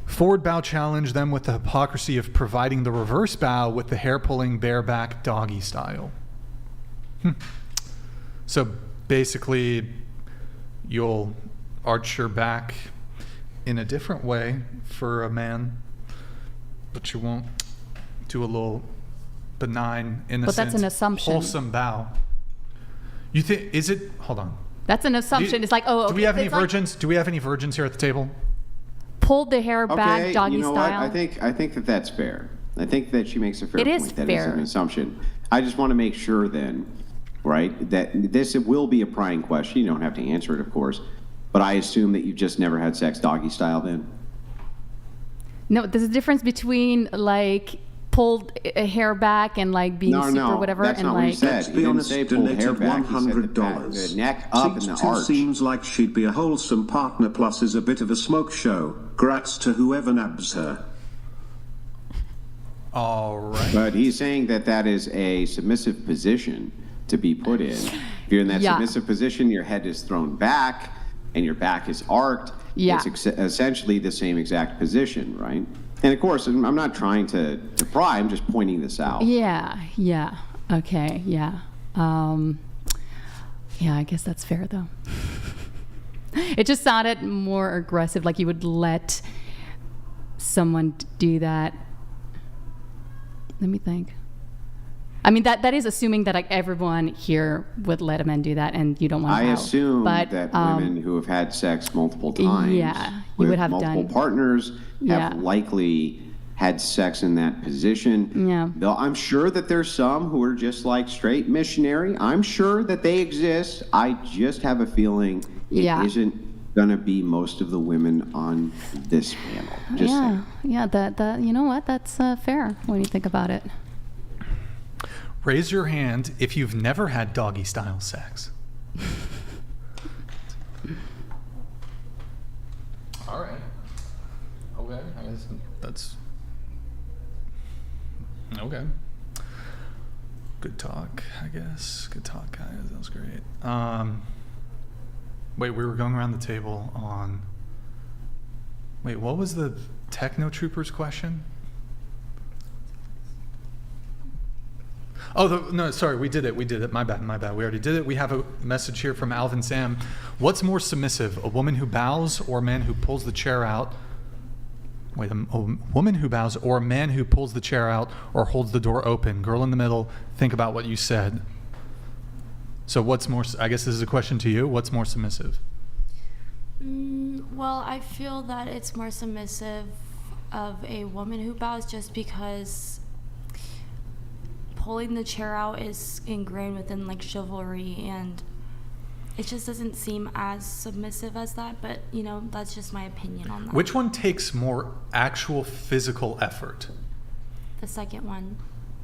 Forward bow challenge them with the hypocrisy of providing the reverse bow with the hair-pulling bareback doggy style. So basically, you'll arch your back in a different way for a man, but you won't do a little benign, innocent, but that's an assumption. Wholesome bow. You think, is it, hold on. That's an assumption. It's like, oh, okay. Do we have any virgins? Do we have any virgins here at the table? Pulled the hair back, doggy you know style. What? I think that's fair. I think that she makes a fair It is point. That fair. is an assumption. I just want to make sure then, right, that this will be a prying question. You don't have to answer it, of course. But I assume that you've just never had sex doggy style then? No, there's a difference between like pulled a hair back and like being super whatever, that's and not like. what he said. Let's He be didn't honest, say pulled hair donated back. He said $100. the neck up and the Seats 2 arch. seems like she'd be a wholesome partner plus is a bit of a smoke show. Grats to whoever nabs her. All right. But he's saying that that is a submissive position to be put in. If you're in that Yeah. submissive position, your head is thrown back and your back is arced. Yeah. It's essentially the same exact position, right? And of course, I'm not trying to pry, I'm just pointing this out. Yeah. Okay. Yeah. Yeah. I guess that's fair though. It just sounded more aggressive, like you would let someone do that. Let me think. I mean, that is assuming that like everyone here would let a man do that, and you don't want to. I assume but, that women who have had sex multiple times you with would have multiple done. partners Yeah. have likely had sex in that position. Yeah. Though I'm sure that there's some who are just like straight missionary. I'm sure that they exist. I just have a feeling it Yeah. isn't gonna be most of the women on this panel. Just saying. Yeah. That you know what? That's fair when you think about it. Raise your hand if you've never had doggy style sex. All right. Okay. I guess that's okay. Good talk, I guess. Good talk, guys. That was great. Wait, we were going around the table on. Wait, what was the Techno Troopers question? Oh, no, sorry, we did it. My bad. We already did it. We have a message here from Alvin Sam. What's more submissive, a woman who bows or a man who pulls the chair out? Wait, a woman who bows or a man who pulls the chair out or holds the door open? Girl in the middle, think about what you said. So what's more, I guess this is a question to you, what's more submissive? Well, I feel that it's more submissive of a woman who bows just because pulling the chair out is ingrained within like chivalry, and it just doesn't seem as submissive as that, but you know, that's just my opinion on that. Which one takes more actual physical effort? The second one.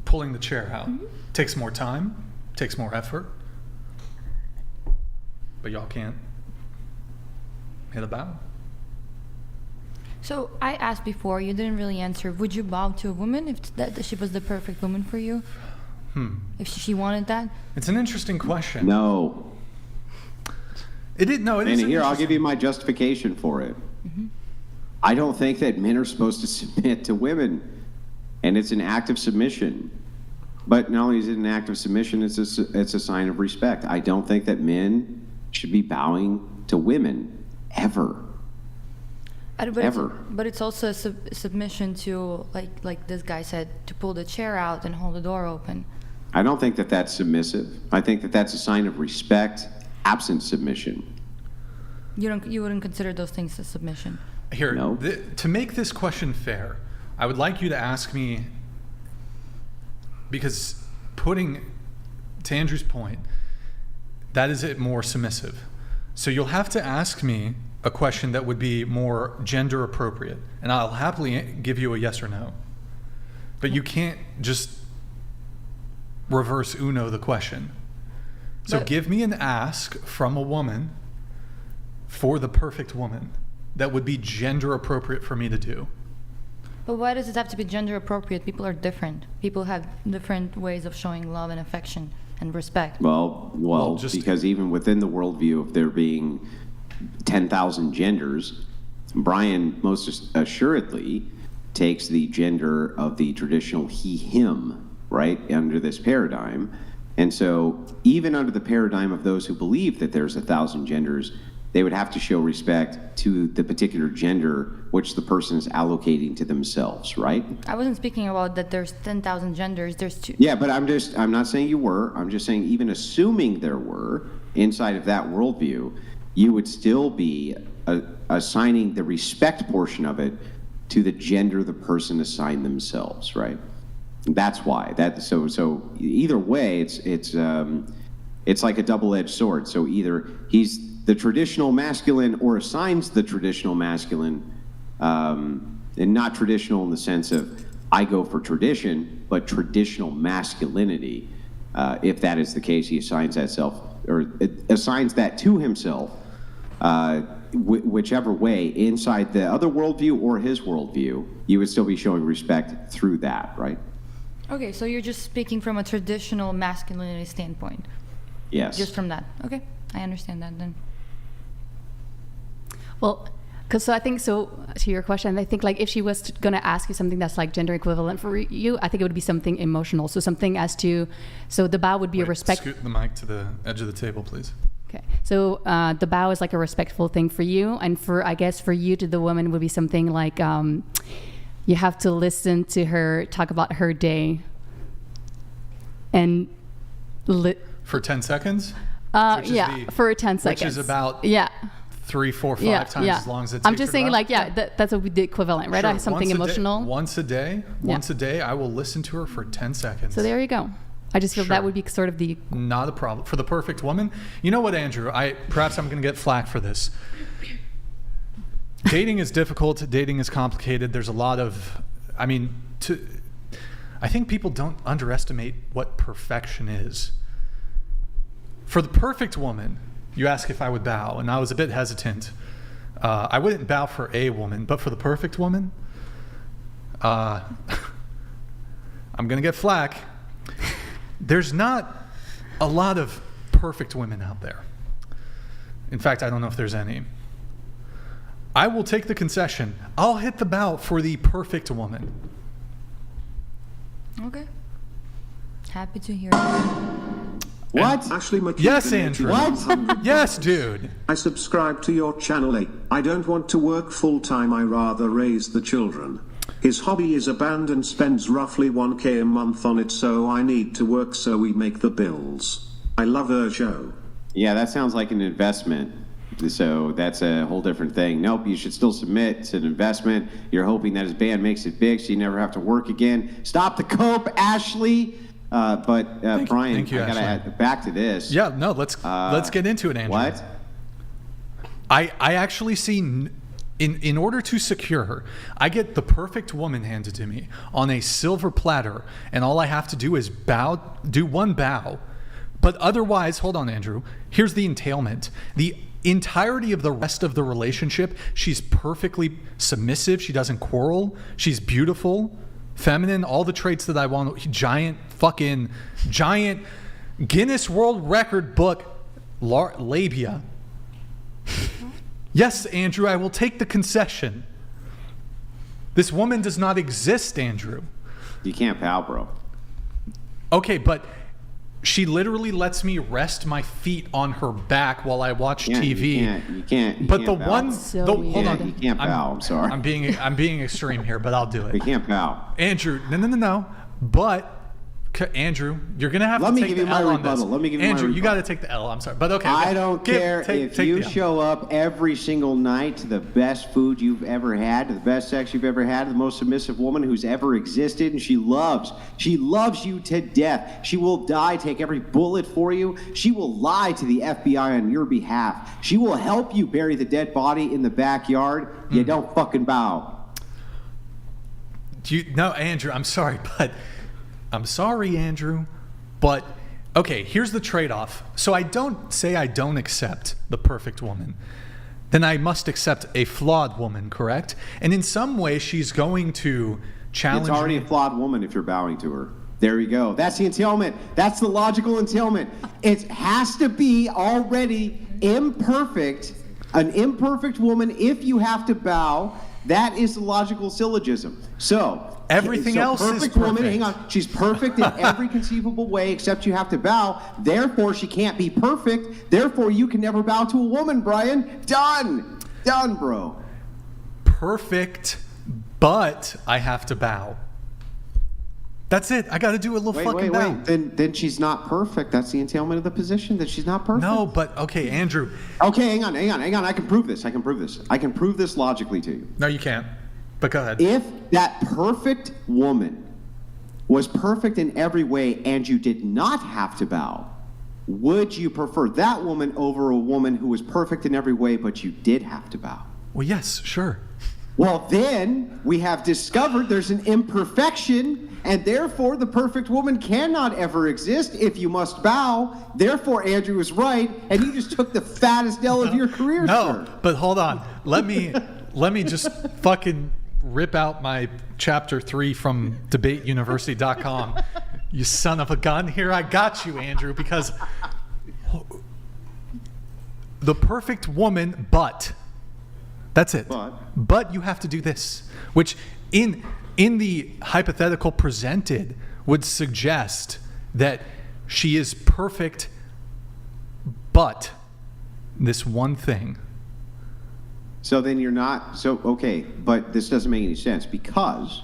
Pulling the chair out. Takes more time, takes more effort. But y'all can't hit a bow. So I asked before, you didn't really answer. Would you bow to a woman if that she was the perfect woman for you? If she wanted that? It's an interesting question. No. It is And here, I'll give you my justification for it. I don't think that men are supposed to submit to women, and it's an act of submission. But not only is it an act of submission, it's a sign of respect. I don't think that men should be bowing to women ever. But it's also a submission to, like this guy said, to pull the chair out and hold the door open. I don't think that that's submissive. I think that that's a sign of respect, absent submission. You wouldn't consider those things as submission? Here, to make this question fair, I would like you to ask me, because to Andrew's point, that is it more submissive. So you'll have to ask me a question that would be more gender appropriate, and I'll happily give you a yes or no. But you can't just reverse Uno the question. So give me an ask from a woman for the perfect woman that would be gender appropriate for me to do. But why does it have to be gender appropriate? People are different. People have different ways of showing love and affection and respect. Well, because even within the worldview of there being 10,000 genders, Brian most assuredly takes the gender of the traditional he, him, right, under this paradigm. And so even under the paradigm of those who believe that there's 1,000 genders, they would have to show respect to the particular gender which the person is allocating to themselves, right? I wasn't speaking about that there's 10,000 genders, there's two. Yeah, but I'm not saying you were. I'm just saying even assuming there were, inside of that worldview, you would still be assigning the respect portion of it to the gender the person assigned themselves, right? That's why. So either way, it's like a double-edged sword. So either he's the traditional masculine or assigns the traditional masculine, and not traditional in the sense of I go for tradition, but traditional masculinity. If that is the case, he assigns that to himself, whichever way, inside the other worldview or his worldview, you would still be showing respect through that, right? Okay, so you're just speaking from a traditional masculinity standpoint. Yes. Just from that. Okay, I understand that then. Well, so I think, so to your question, I think like if she was going to ask you something that's like gender equivalent for you, I think it would be something emotional. So something as to, so the bow would be a respect. Scoot the mic to the edge of the table, please. Okay. So the bow is like a respectful thing for you. And I guess for you to the woman would be something like you have to listen to her talk about her day. And for 10 seconds? For 10 seconds. Which is about 3, 4, 5 times as long as it takes. I'm just saying, like, that's the equivalent, right? Sure. Something emotional. Once a day, I will listen to her for 10 seconds. So there you go. I just feel that would be sort of the... Not a problem. For the perfect woman, you know what, Andrew? Perhaps I'm going to get flack for this. Dating is difficult. Dating is complicated. There's a lot of... I think people don't underestimate what perfection is. For the perfect woman, you ask if I would bow, and I was a bit hesitant. I wouldn't bow for a woman, but for the perfect woman, I'm going to get flack. There's not a lot of perfect women out there. In fact, I don't know if there's any. I will take the concession. I'll hit the bow for the perfect woman. Okay. Happy to hear it. What? Ashley McKee. Yes, Andrew. What? Yes, dude. I subscribe to your channel. I don't want to work full-time. I rather raise the children. His hobby is a band and spends roughly 1K a month on it, so I need to work so we make the bills. I love her show. Yeah, that sounds like an investment. So that's a whole different thing. Nope, you should still submit. It's an investment. You're hoping that his band makes it big so you never have to work again. Stop the cope, Ashley. Brian, thank you, I gotta add back to this. Yeah, no, let's get into it, Andrew. What? I actually see, in order to secure her, I get the perfect woman handed to me on a silver platter, and all I have to do is do one bow. But otherwise, hold on, Andrew, here's the entailment. The entirety of the rest of the relationship, she's perfectly submissive, she doesn't quarrel, she's beautiful, feminine, all the traits that I want. Giant Guinness World Record book labia. Yes, Andrew, I will take the concession. This woman does not exist, Andrew. You can't bow, bro. Okay, but she literally lets me rest my feet on her back while I watch TV. You can't. But the bow. one, hold on, you can't bow. I'm sorry. I'm being extreme here, but I'll do it. You can't bow, Andrew. No. But Andrew, you're gonna have to take the L on this. Let me give you my rebuttal. Andrew, you got to take the L. I'm sorry, but okay. I don't care if you show up every single night to the best food you've ever had, to the best sex you've ever had, the most submissive woman who's ever existed, and she loves you to death. She will die, take every bullet for you. She will lie to the FBI on your behalf. She will help you bury the dead body in the backyard. You don't fucking bow. No, Andrew, I'm sorry, Andrew, but okay, here's the trade-off. So I don't accept the perfect woman. Then I must accept a flawed woman, correct? And in some way, she's going to challenge. It's already a flawed woman if you're bowing to her. There you go. That's the entailment. That's the logical entailment. It has to be already imperfect, an imperfect woman if you have to bow. That is the logical syllogism. So everything else is perfect. Woman, hang on. She's perfect in every conceivable way except you have to bow. Therefore, she can't be perfect. Therefore, you can never bow to a woman, Brian. Done, bro. Perfect, but I have to bow. That's it. I got to do a little fucking bow. Then she's not perfect. That's the entailment of the position, that she's not perfect. No, but okay, Andrew. Okay, hang on. I can prove this. I can prove this logically to you. No, you can't. But go ahead. If that perfect woman was perfect in every way and you did not have to bow, would you prefer that woman over a woman who was perfect in every way but you did have to bow? Well, yes, sure. Well, then we have discovered there's an imperfection, and therefore the perfect woman cannot ever exist if you must bow. Therefore, Andrew was right, and you just took the fattest L of your career, No, sir. but hold on. Let me just fucking rip out my chapter 3 from debateuniversity.com. You son of a gun. Here I got you, Andrew, because the perfect woman, but that's it. But you have to do this, which in the hypothetical presented would suggest that she is perfect, but this one thing. So then you're not, okay, but this doesn't make any sense because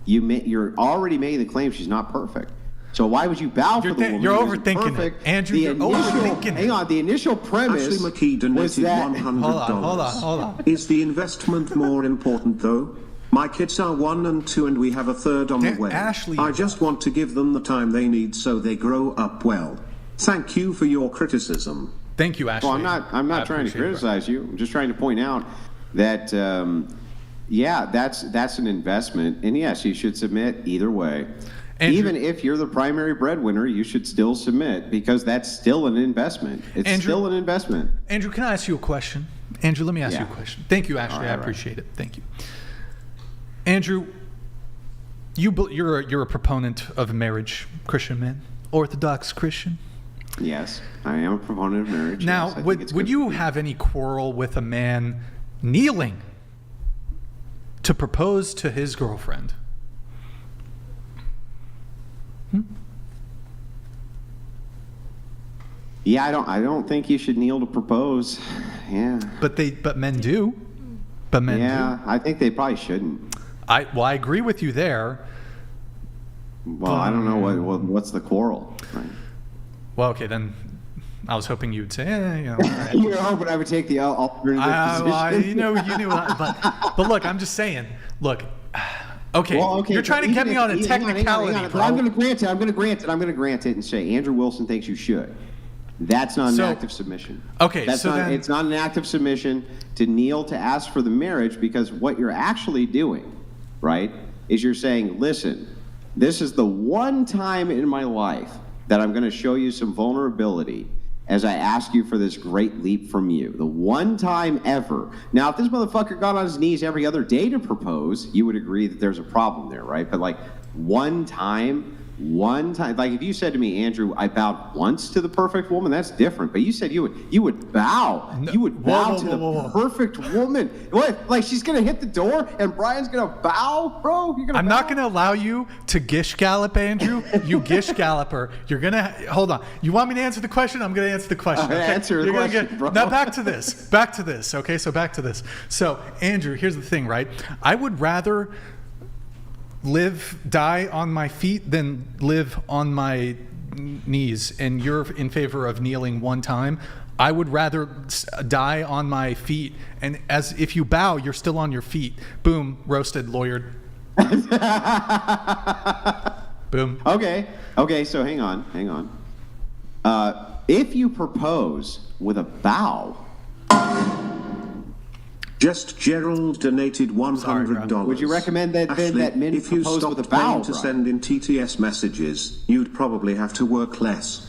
you're already making the claim she's not perfect. So why would you bow for the woman? You're who isn't overthinking perfect? it. Andrew, you're overthinking it. Hang on, the initial premise Ashley McKee was donated that... $100. Hold on. Is the investment more important, though? My kids are 1 and 2 and we have a third on the way. Ashley... I just want to give them the time they need so they grow up well. Thank you for your criticism. Thank you, Ashley. Well, I'm not trying to criticize you. I'm just trying to point out that, that's an investment. And yes, you should submit either way. Andrew, even if you're the primary breadwinner, you should still submit because that's still an investment. It's still an investment. Andrew, can I ask you a question? Andrew, let me ask you a question. Thank you, Ashley. Right, I appreciate it. Thank you. Andrew, you're a proponent of marriage, Christian man, Orthodox Christian. Yes, I am a proponent of marriage. Now, yes, would you have any quarrel with a man kneeling to propose to his girlfriend? Yeah, I don't think you should kneel to propose. Yeah. But men do. But men do. Yeah, I think they probably shouldn't. I agree with you there. Well, I don't know what's the quarrel. Right. Well, okay, then I was hoping you'd say, You were hoping I would take the alternative position. You knew but look, I'm just saying, look, okay, you're trying to get me on a technicality, hang on. But I'm going to grant it and say Andrew Wilson thinks you should. That's not an act of submission. Okay, it's not an act of submission to kneel to ask for the marriage, because what you're actually doing, right, is you're saying, listen, this is the one time in my life that I'm going to show you some vulnerability as I ask you for this great leap from you. The one time ever. Now, if this motherfucker got on his knees every other day to propose, you would agree that there's a problem there, right? But like one time, like if you said to me, Andrew, I bowed once to the perfect woman, that's different. But you said you would bow. You would bow to the perfect woman. What? Like she's gonna hit the door and Brian's gonna bow, bro? I'm not gonna allow you to gish gallop, Andrew. You gish galloper. You're gonna hold on. You want me to answer the question? I'm gonna answer the question. Okay? Answer the question, bro. Now back to this. Okay, so back to this. So Andrew, here's the thing, right? I would rather die on my feet than live on my knees, and you're in favor of kneeling one time. I would rather die on my feet, and as if you bow, you're still on your feet. Boom, roasted, lawyered. Boom. Okay, so hang on. If you propose with a bow, Just Gerald donated $100. Would you recommend that Ashley, that men if you propose stopped with a bow? paying to send in TTS messages, you'd probably have to work less.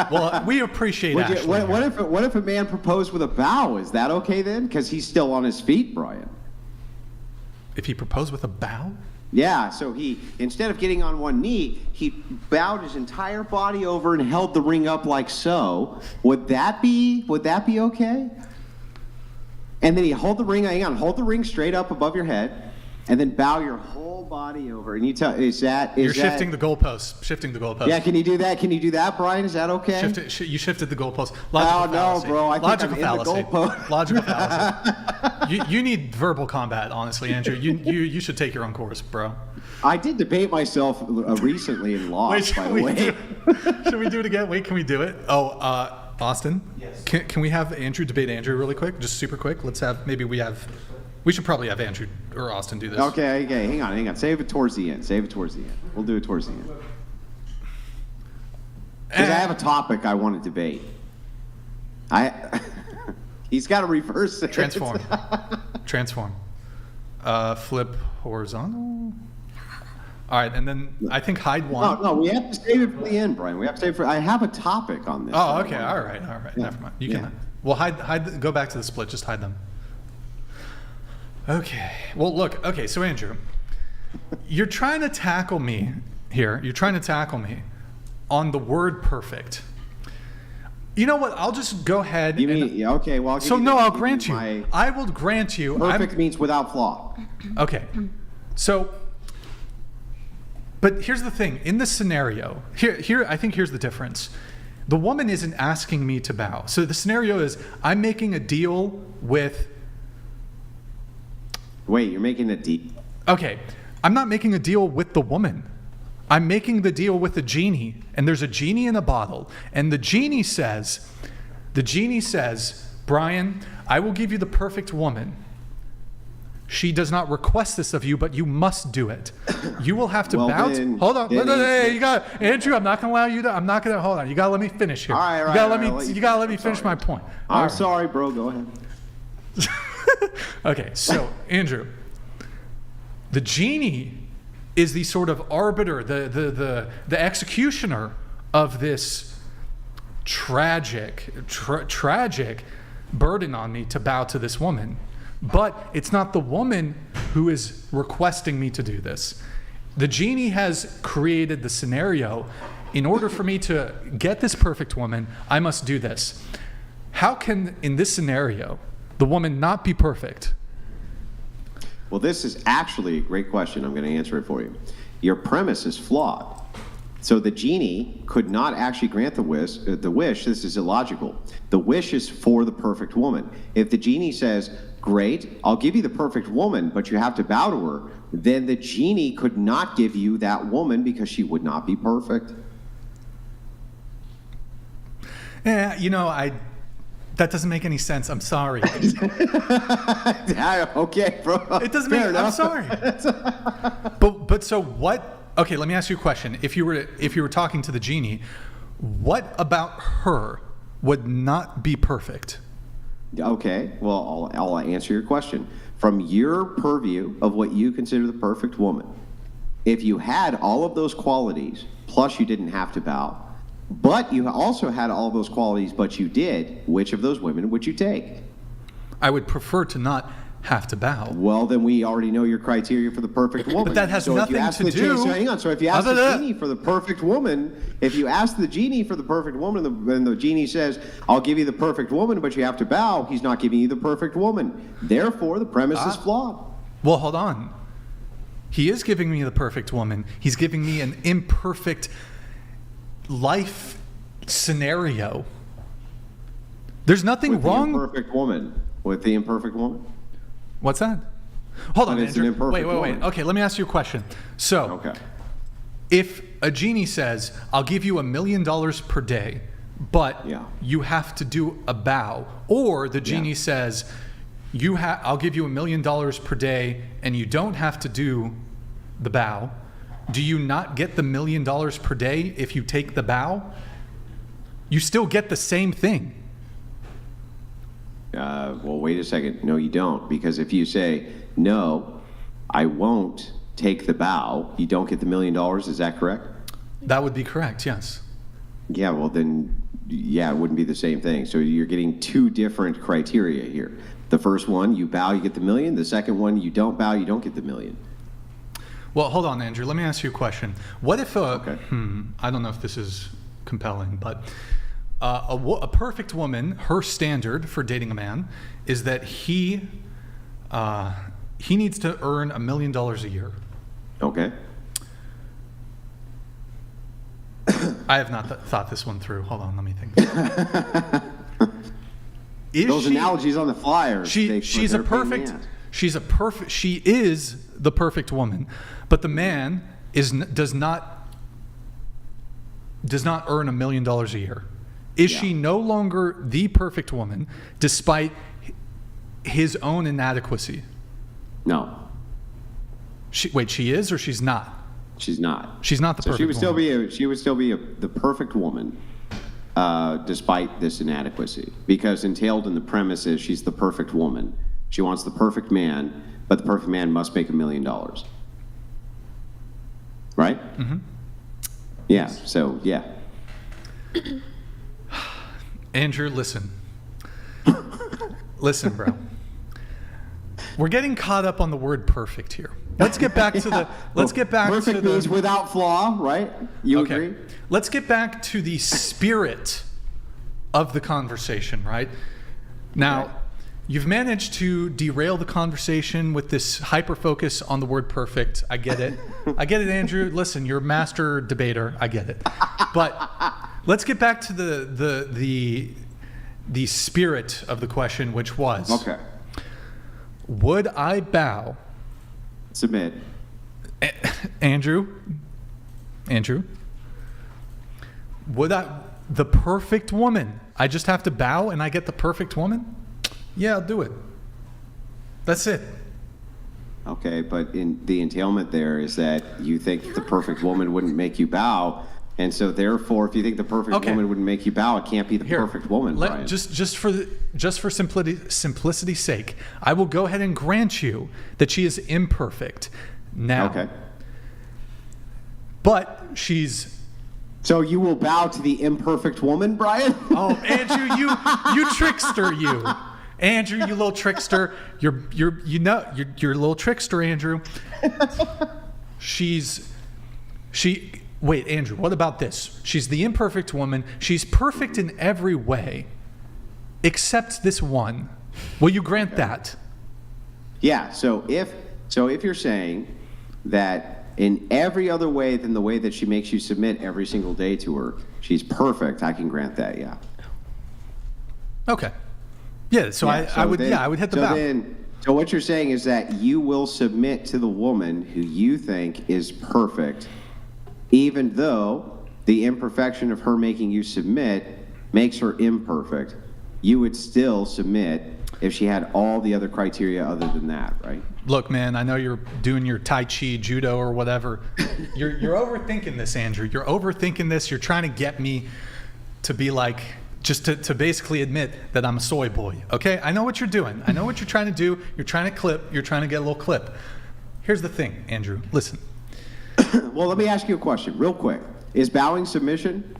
Well, we appreciate Ashley. What if a man proposed with a bow? Is that okay then? Because he's still on his feet, Brian. If he proposed with a bow? Yeah, so he, instead of getting on one knee, he bowed his entire body over and held the ring up like so. Would that be okay? And then you hold the ring straight up above your head, and then bow your whole body over. And you tell, You're shifting the goalpost. Yeah, can you do that, Brian? Is that okay? You shifted the goalpost. No, bro. I think Logical I'm fallacy. in the goalpost. Logical fallacy. You need verbal combat, honestly, Andrew. You should take your own course, bro. I did debate myself recently and lost, by the way. Should we do it again? Wait, can we do it? Austin? Yes. Can we have Andrew debate Andrew really quick? Just super quick. Let's have, maybe we have We should probably have Andrew or Austin do this. Okay, hang on. Save it towards the end. We'll do it towards the end. Because I have a topic I want to debate. He's got to reverse it. Transform. Flip horizontal. All right, and then I think hide one. No, we have to save it for the end, Brian. We have to save it for. I have a topic on this. Oh, okay. All right. Yeah. Never mind. You can. Well, hide. Go back to the split. Just hide them. Okay. Well, look. Okay. So, Andrew, you're trying to tackle me here. You're trying to tackle me on the word perfect. You know what? I'll just go ahead. Okay? Well, I'll grant you. I will grant you. Perfect means without flaw. Okay. So. But here's the thing. In this scenario, here, I think here's the difference. The woman isn't asking me to bow. So the scenario is I'm making a deal with. Wait, you're making a deal? Okay. I'm not making a deal with the woman. I'm making the deal with the genie. And there's a genie in a bottle. And the genie says, Brian, I will give you the perfect woman. She does not request this of you, but you must do it. You will have to bow. Hold on. Hey, you got Andrew. I'm not going to allow you to. I'm not going to. Hold on. You got to let me finish here. All right. You got to let me finish my point. I'm sorry, bro. Go ahead. Okay. So, Andrew, the genie is the sort of arbiter, the executioner of this tragic burden on me to bow to this woman. But it's not the woman who is requesting me to do this. The genie has created the scenario. In order for me to get this perfect woman, I must do this. How can, in this scenario, the woman not be perfect? Well, this is actually a great question. I'm going to answer it for you. Your premise is flawed. So the genie could not actually grant the wish. This is illogical. The wish is for the perfect woman. If the genie says, great, I'll give you the perfect woman, but you have to bow to her, then the genie could not give you that woman because she would not be perfect. Yeah, that doesn't make any sense. I'm sorry. Okay, bro. It doesn't make. I'm sorry. But so what? Okay, let me ask you a question. If you were talking to the genie, what about her would not be perfect? Okay, well, I'll answer your question. From your purview of what you consider the perfect woman, if you had all of those qualities, plus you didn't have to bow, but you also had all those qualities, but you did, which of those women would you take? I would prefer to not have to bow. Well, then we already know your criteria for the perfect woman. But that has nothing to do. Hang on. So if you ask the genie for the perfect woman, and the genie says, "I'll give you the perfect woman, but you have to bow," he's not giving you the perfect woman. Therefore, the premise is flawed. Well, hold on. He is giving me the perfect woman. He's giving me an imperfect life scenario. There's nothing wrong with the imperfect woman. What's that? Hold on, Andrew. Wait. Okay, let me ask you a question. So, if a genie says, "I'll give you $1 million per day," but you have to do a bow, or the genie says, "I'll give you $1 million per day, and you don't have to do the bow," do you not get the $1 million per day if you take the bow? You still get the same thing. Well, wait a second. No, you don't. Because if you say, no, I won't take the bow, you don't get the $1 million. Is that correct? That would be correct, yes. Yeah, well then, it wouldn't be the same thing. So you're getting two different criteria here. The first one, you bow, you get the $1 million. The second one, you don't bow, you don't get the $1 million. Well, hold on, Andrew. Let me ask you a question. What if I don't know if this is compelling, but a perfect woman, her standard for dating a man is that he needs to earn $1 million a year. Okay. I have not thought this one through. Hold on, let me think. Those analogies on the flyer. She is the perfect woman, but the man does not earn $1 million a year. Is she no longer the perfect woman despite his own inadequacy? No. She is or she's not? She's not. She's not the perfect she would woman. She would still be the perfect woman, despite this inadequacy, because entailed in the premise is she's the perfect woman. She wants the perfect man, but the perfect man must make $1 million. Right? Mm-hmm. Yeah. So yeah. Andrew, listen. Listen, bro. We're getting caught up on the word perfect here. Let's get back to the. Let's get back to the. Perfect means without flaw, right? You agree? Let's get back to the spirit of the conversation, right? Now, you've managed to derail the conversation with this hyper focus on the word perfect. I get it. I get it, Andrew. Listen, you're a master debater. I get it. But let's get back to the spirit of the question, which was, okay, would I bow? Submit. Andrew, would the perfect woman, I just have to bow and I get the perfect woman? Yeah, I'll do it. That's it. Okay, but in the entailment there is that you think the perfect woman wouldn't make you bow, and so therefore, if you think the perfect woman wouldn't make you bow, it can't be the perfect woman, Brian. Just for simplicity's sake, I will go ahead and grant you that she is imperfect. Now, okay, but she's. So you will bow to the imperfect woman, Brian? Oh, Andrew, you trickster, you. Andrew, you little trickster. You're a little trickster, Andrew. Wait, Andrew, what about this? She's the imperfect woman. She's perfect in every way, except this one. Will you grant that? Yeah, so if you're saying that in every other way than the way that she makes you submit every single day to her, she's perfect, I can grant that, yeah. Okay. Yeah, so I would hit the bow. So what you're saying is that you will submit to the woman who you think is perfect, even though the imperfection of her making you submit makes her imperfect. You would still submit if she had all the other criteria other than that, right? Look, man, I know you're doing your Tai Chi, Judo, or whatever. You're overthinking this, Andrew. You're overthinking this. You're trying to get me to be like, just to basically admit that I'm a soy boy, okay? I know what you're doing. I know what you're trying to do. You're trying to clip. You're trying to get a little clip. Here's the thing, Andrew. Listen. Well, let me ask you a question real quick. Is bowing submission?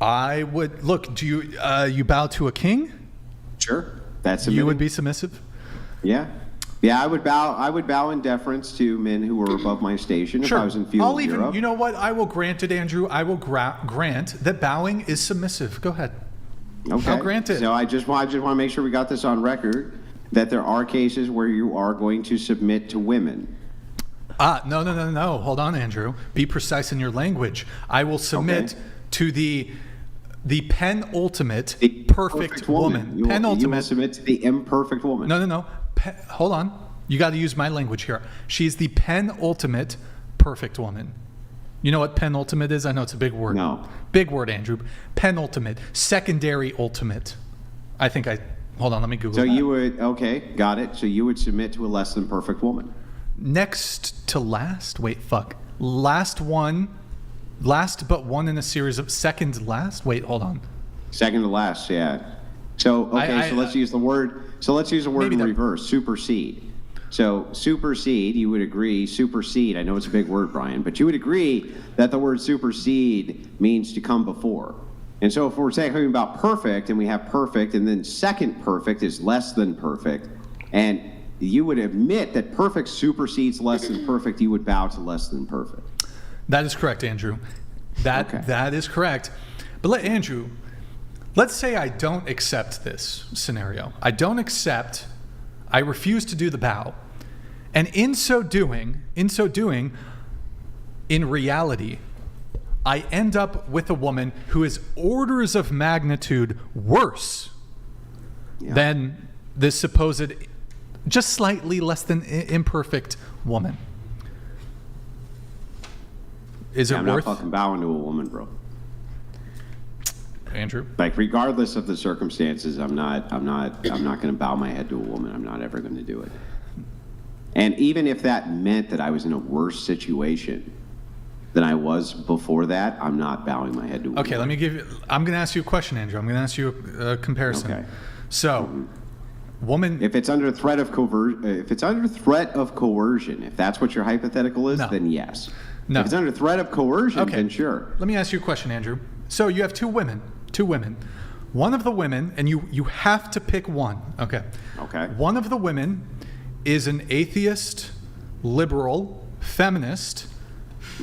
I would look. Do you bow to a king? Sure, that's submitting. You would be submissive. Yeah, I would bow. I would bow in deference to men who were above my station. Sure. If I was in feudal Europe. You know what? I will grant it, Andrew. I will grant that bowing is submissive. Go ahead. Okay. I'll grant it. So I just want to make sure we got this on record that there are cases where you are going to submit to women. No. Hold on, Andrew. Be precise in your language. I will submit to the penultimate perfect woman. Penultimate. You will submit to the imperfect woman. No. Hold on. You got to use my language here. She's the penultimate perfect woman. You know what penultimate is? I know it's a big word. No. Big word, Andrew. Penultimate. Secondary ultimate. Hold on, let me Google that. So you would, okay, got it. So you would submit to a less than perfect woman. Next to last? Wait, fuck. Last but one in a series of second last? Wait, hold on. Second to last, yeah. So, okay, so let's use the word in reverse, supersede. So supersede, you would agree, supersede, I know it's a big word, Brian, but you would agree that the word supersede means to come before. And so if we're talking about perfect, and we have perfect, and then second perfect is less than perfect, and you would admit that perfect supersedes less than perfect, you would bow to less than perfect. That is correct, Andrew. That is correct. But Andrew, let's say I don't accept this scenario. I refuse to do the bow. And in so doing, in reality, I end up with a woman who is orders of magnitude worse than this supposed, just slightly less than imperfect woman. Is it I'm worth? not fucking bowing to a woman, bro. Andrew? Like, regardless of the circumstances, I'm not going to bow my head to a woman. I'm not ever going to do it. And even if that meant that I was in a worse situation than I was before that, I'm not bowing my head to a woman. Okay, I'm going to ask you a question, Andrew. I'm going to ask you a comparison. Okay. So, woman. If it's under threat of coercion, if that's what your hypothetical is, then yes. No. If it's under threat of coercion, then sure. Let me ask you a question, Andrew. So you have two women. One of the women, and you have to pick one. Okay. One of the women is an atheist, liberal, feminist,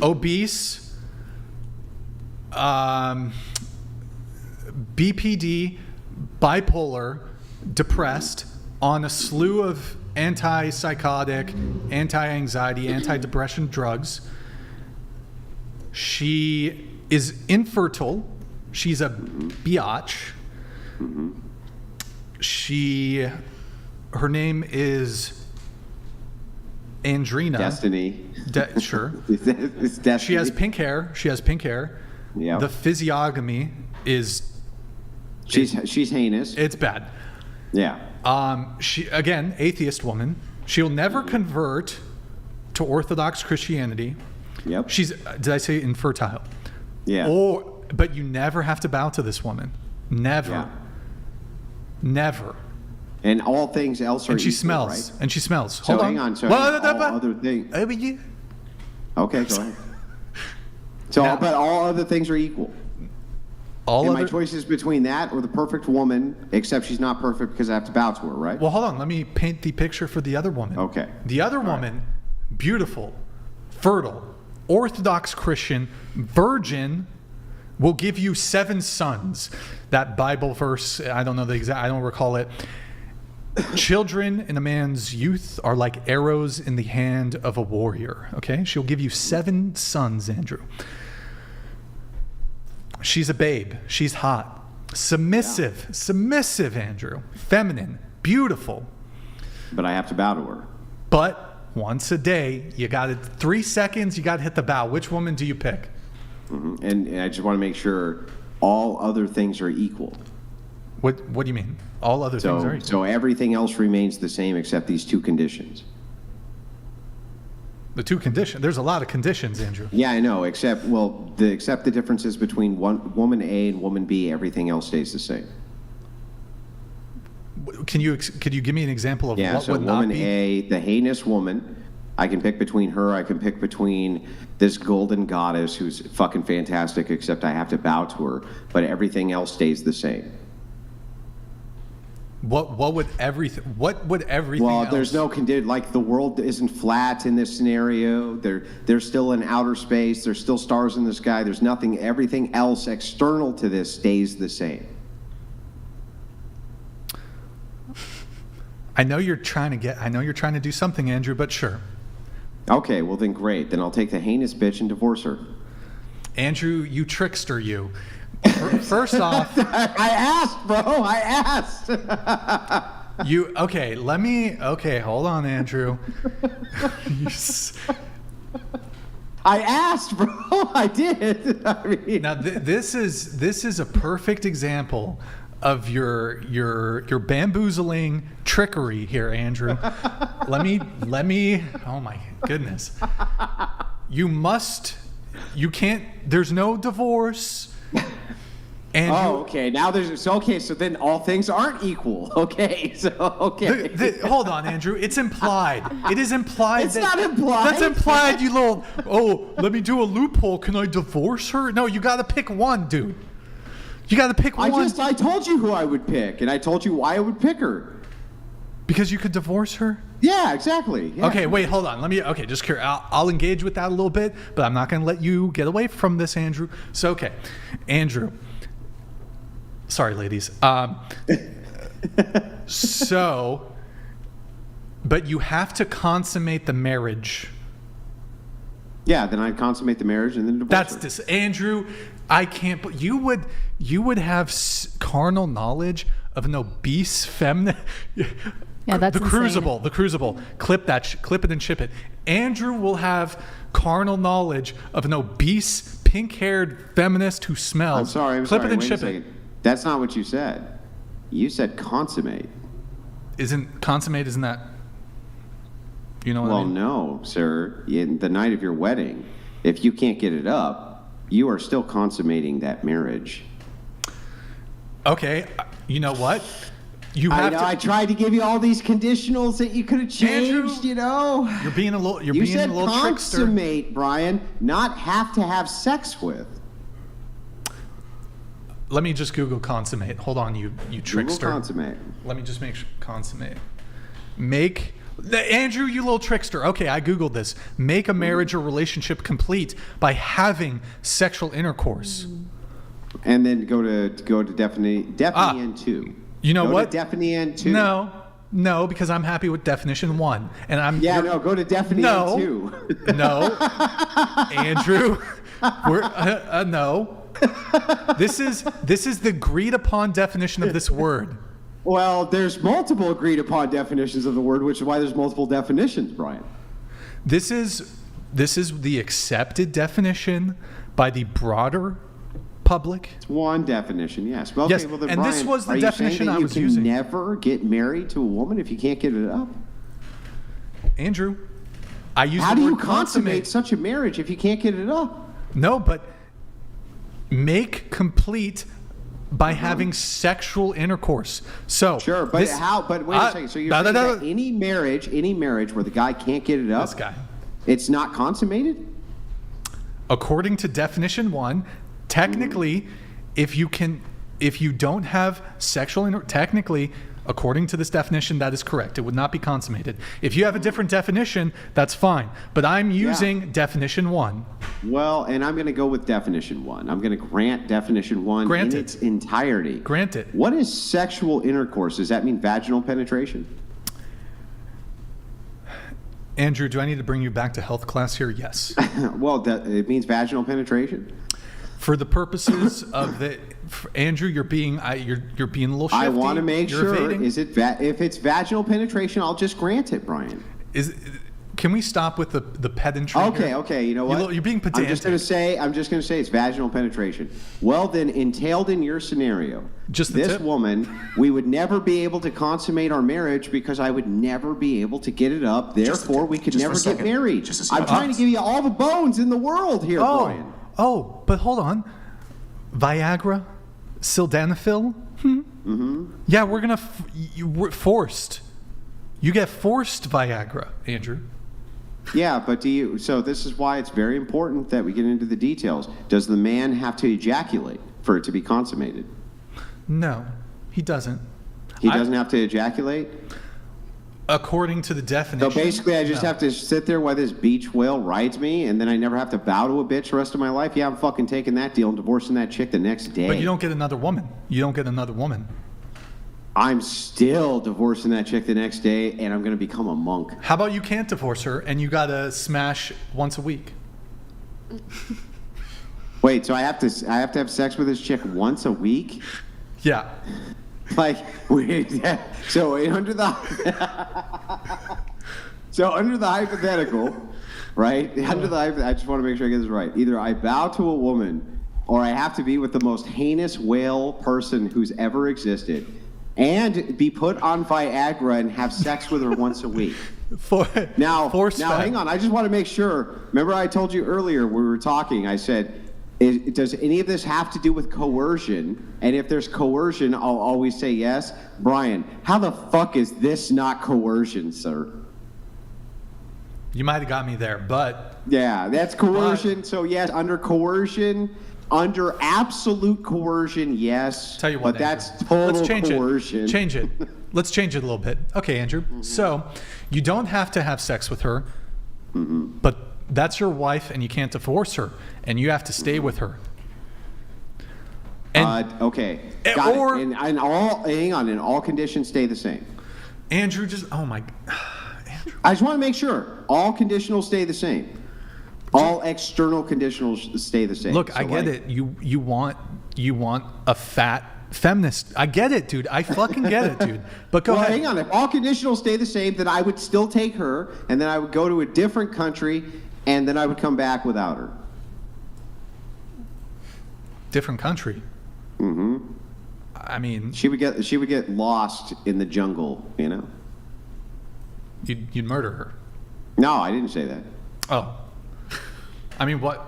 obese, BPD, bipolar, depressed, on a slew of antipsychotic, anti-anxiety, anti-depression drugs. She is infertile. She's a biatch. Her name is Andrina. Destiny. Sure. It's Destiny. She has pink hair. Yeah. The physiognomy is. She's heinous. It's bad. Yeah. She, again, atheist woman. She'll never convert to Orthodox Christianity. Yep. Did I say infertile? Yeah. But you never have to bow to this woman. Never. Yeah. Never. And all things else are and she equal, smells. right? And she smells. So Hold hang on. So all other things. Okay, go ahead. So, but all other things are equal. My choice is between that or the perfect woman, except she's not perfect because I have to bow to her, right? Well, hold on. Let me paint the picture for the other woman. Okay. The other woman, beautiful, fertile, Orthodox Christian, virgin, will give you 7 sons. That Bible verse, I don't know the exact, I don't recall it. Children in a man's youth are like arrows in the hand of a warrior. Okay? She'll give you 7 sons, Andrew. She's a babe. She's hot. Submissive, Andrew. Feminine. Beautiful. But I have to bow to her. But once a day, you got it. 3 seconds, you got to hit the bow. Which woman do you pick? Mm-hmm. And I just want to make sure all other things are equal. What do you mean? All other things are equal? So everything else remains the same except these 2 conditions. The 2 conditions? There's a lot of conditions, Andrew. Yeah, I know. Except the differences between woman A and woman B, everything else stays the same. Could you give me an example of what so would not woman be? A, the heinous woman, I can pick between her. I can pick between this golden goddess who's fucking fantastic, except I have to bow to her. But everything else stays the same. What would everything? Well, else? There's no condition. Like, the world isn't flat in this scenario. There's still in outer space. There's still stars in the sky. There's nothing. Everything else external to this stays the same. I know you're trying to do something, Andrew, but sure. Okay, well then great. Then I'll take the heinous bitch and divorce her. Andrew, you trickster, you. First off, I asked, bro. I asked. Hold on, Andrew. I asked, bro. I did. I mean. Now this is a perfect example of your bamboozling trickery here, Andrew. Let me. Oh my goodness. You can't. There's no divorce. Andrew, okay. Now so then all things aren't equal. Okay, so okay. Hold on, Andrew. It's implied. It is implied. It's not implied. That's implied. You little. Oh, let me do a loophole. Can I divorce her? No, you got to pick one, dude. You got to pick one. I told you who I would pick, and I told you why I would pick her. Because you could divorce her? Yeah, exactly. Yeah. Okay, wait, hold on. Just curious. I'll engage with that a little bit, but I'm not going to let you get away from this, Andrew. So, okay. Andrew. Sorry, ladies. But you have to consummate the marriage. Yeah, then I'd consummate the marriage and then divorce her. Andrew, I can't. But you would have carnal knowledge of an obese feminine. Yeah, that's the Crucible. The Crucible. Clip it and ship it. Andrew will have carnal knowledge of an obese, pink-haired feminist who smells. I'm sorry. Clip it and ship it. it. That's not what you said. You said consummate. Isn't that? You know what I mean? No, sir. The night of your wedding, if you can't get it up, you are still consummating that marriage. Okay, you know what? You have I tried to give you all these conditionals that you could have changed. Andrew, you know, you're being a little. You said trickster. Consummate, Brian, not have to have sex with. Let me just Google consummate. Hold on, you trickster. Google consummate. Let me just make sure consummate. Andrew, you little trickster. Okay, I Googled this. Make a marriage or relationship complete by having sexual intercourse. And then go to definition 2. You know what? Go to definition 2. No, because I'm happy with definition 1, and I'm. Go to definition 2. No, Andrew, no. This is the agreed upon definition of this word. Well, there's multiple agreed upon definitions of the word, which is why there's multiple definitions, Brian. This is the accepted definition by the broader public. It's one definition, yes. Well, yes, okay, well, then, and Brian, this was the are definition you saying that I was you using. can never get married to a woman if you can't get it up? Andrew, I use How the do word you consummate such a marriage if you can't get it up? No, but make complete by having sexual intercourse. So sure, but But wait a second. So you're saying that any marriage where the guy can't get it up, it's not consummated? According to definition 1, technically, if you don't have sexual technically, according to this definition, that is correct. It would not be consummated. If you have a different definition, that's fine. But I'm using definition 1. Well, and I'm going to go with definition 1. I'm going to grant definition 1 in its entirety. Grant it. What is sexual intercourse? Does that mean vaginal penetration? Andrew, do I need to bring you back to health class here? Yes. Well, it means vaginal penetration. For the purposes of Andrew, you're being a little shifty. I want to make You're sure. evading. Is it if it's vaginal penetration? I'll just grant it, Brian. Can we stop with the pedantry? Okay. You know what? You're being pedantic. I'm just going to say it's vaginal penetration. Well, then, entailed in your scenario, this woman, we would never be able to consummate our marriage because I would never be able to get it up. Therefore, we could never get married. I'm trying to give you all the bones in the world here, Brian. Oh, but hold on. Viagra, sildenafil. Mm-hmm. Yeah, we're gonna forced. You get forced Viagra, Andrew. Yeah, but so this is why it's very important that we get into the details. Does the man have to ejaculate for it to be consummated? No, he doesn't. He doesn't have to ejaculate? According to the definition. So basically I just have to sit there while this beach whale rides me and then I never have to bow to a bitch the rest of my life? Yeah, I'm fucking taking that deal and divorcing that chick the next day. But you don't get another woman. I'm still divorcing that chick the next day and I'm going to become a monk. How about you can't divorce her and you got to smash once a week? Wait, so I have to have sex with this chick once a week? Yeah. Like, so under the hypothetical, right? I just want to make sure I get this right. Either I bow to a woman, or I have to be with the most heinous whale person who's ever existed, and be put on Viagra and have sex with her once a week. Now, hang on. I just want to make sure. Remember, I told you earlier when we were talking. I said, does any of this have to do with coercion? And if there's coercion, I'll always say yes. Brian, how the fuck is this not coercion, sir? You might have got me there, but... Yeah, that's coercion. So yes, under coercion, under absolute coercion, yes. Tell you what, but that's total coercion. Change it. Let's change it a little bit. Okay, Andrew. Mm-hmm. So you don't have to have sex with her, but that's your wife and you can't divorce her and you have to stay with her. And, okay. Got it. And all conditions stay the same. Andrew, Andrew. I just want to make sure all conditionals stay the same. All external conditionals stay the same. Look, so I get it. You want a fat feminist. I get it, dude. I fucking get it, dude. But go ahead. Hang on. If all conditionals stay the same, then I would still take her, and then I would go to a different country, and then I would come back without her. Different country? Mm-hmm. I mean, she would get lost in the jungle. You know. You'd murder her. No, I didn't say that. Oh. I mean, what?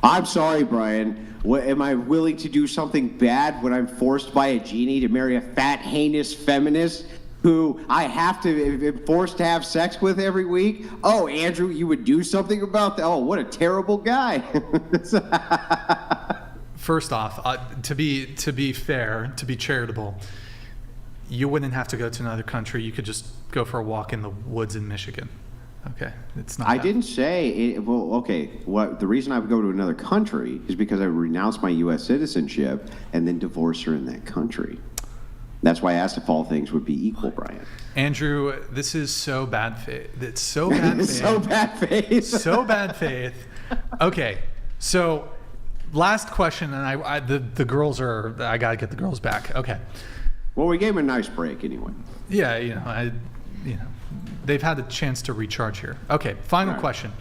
I'm sorry, Brian. Am I willing to do something bad when I'm forced by a genie to marry a fat, heinous feminist who I have to be forced to have sex with every week? Oh, Andrew, you would do something about that? Oh, what a terrible guy. First off, to be fair, to be charitable, you wouldn't have to go to another country. You could just go for a walk in the woods in Michigan. Okay, it's not. I didn't say it, well. Okay, what the reason I would go to another country is because I would renounce my U.S. citizenship and then divorce her in that country. That's why I asked if all things would be equal, Brian. Andrew, this is so bad faith. It's so bad faith. So bad faith. So bad faith. Okay, so last question, and the girls are. I gotta get the girls back. Okay. Well, we gave them a nice break anyway. Yeah, they've had a chance to recharge here. Okay, final question.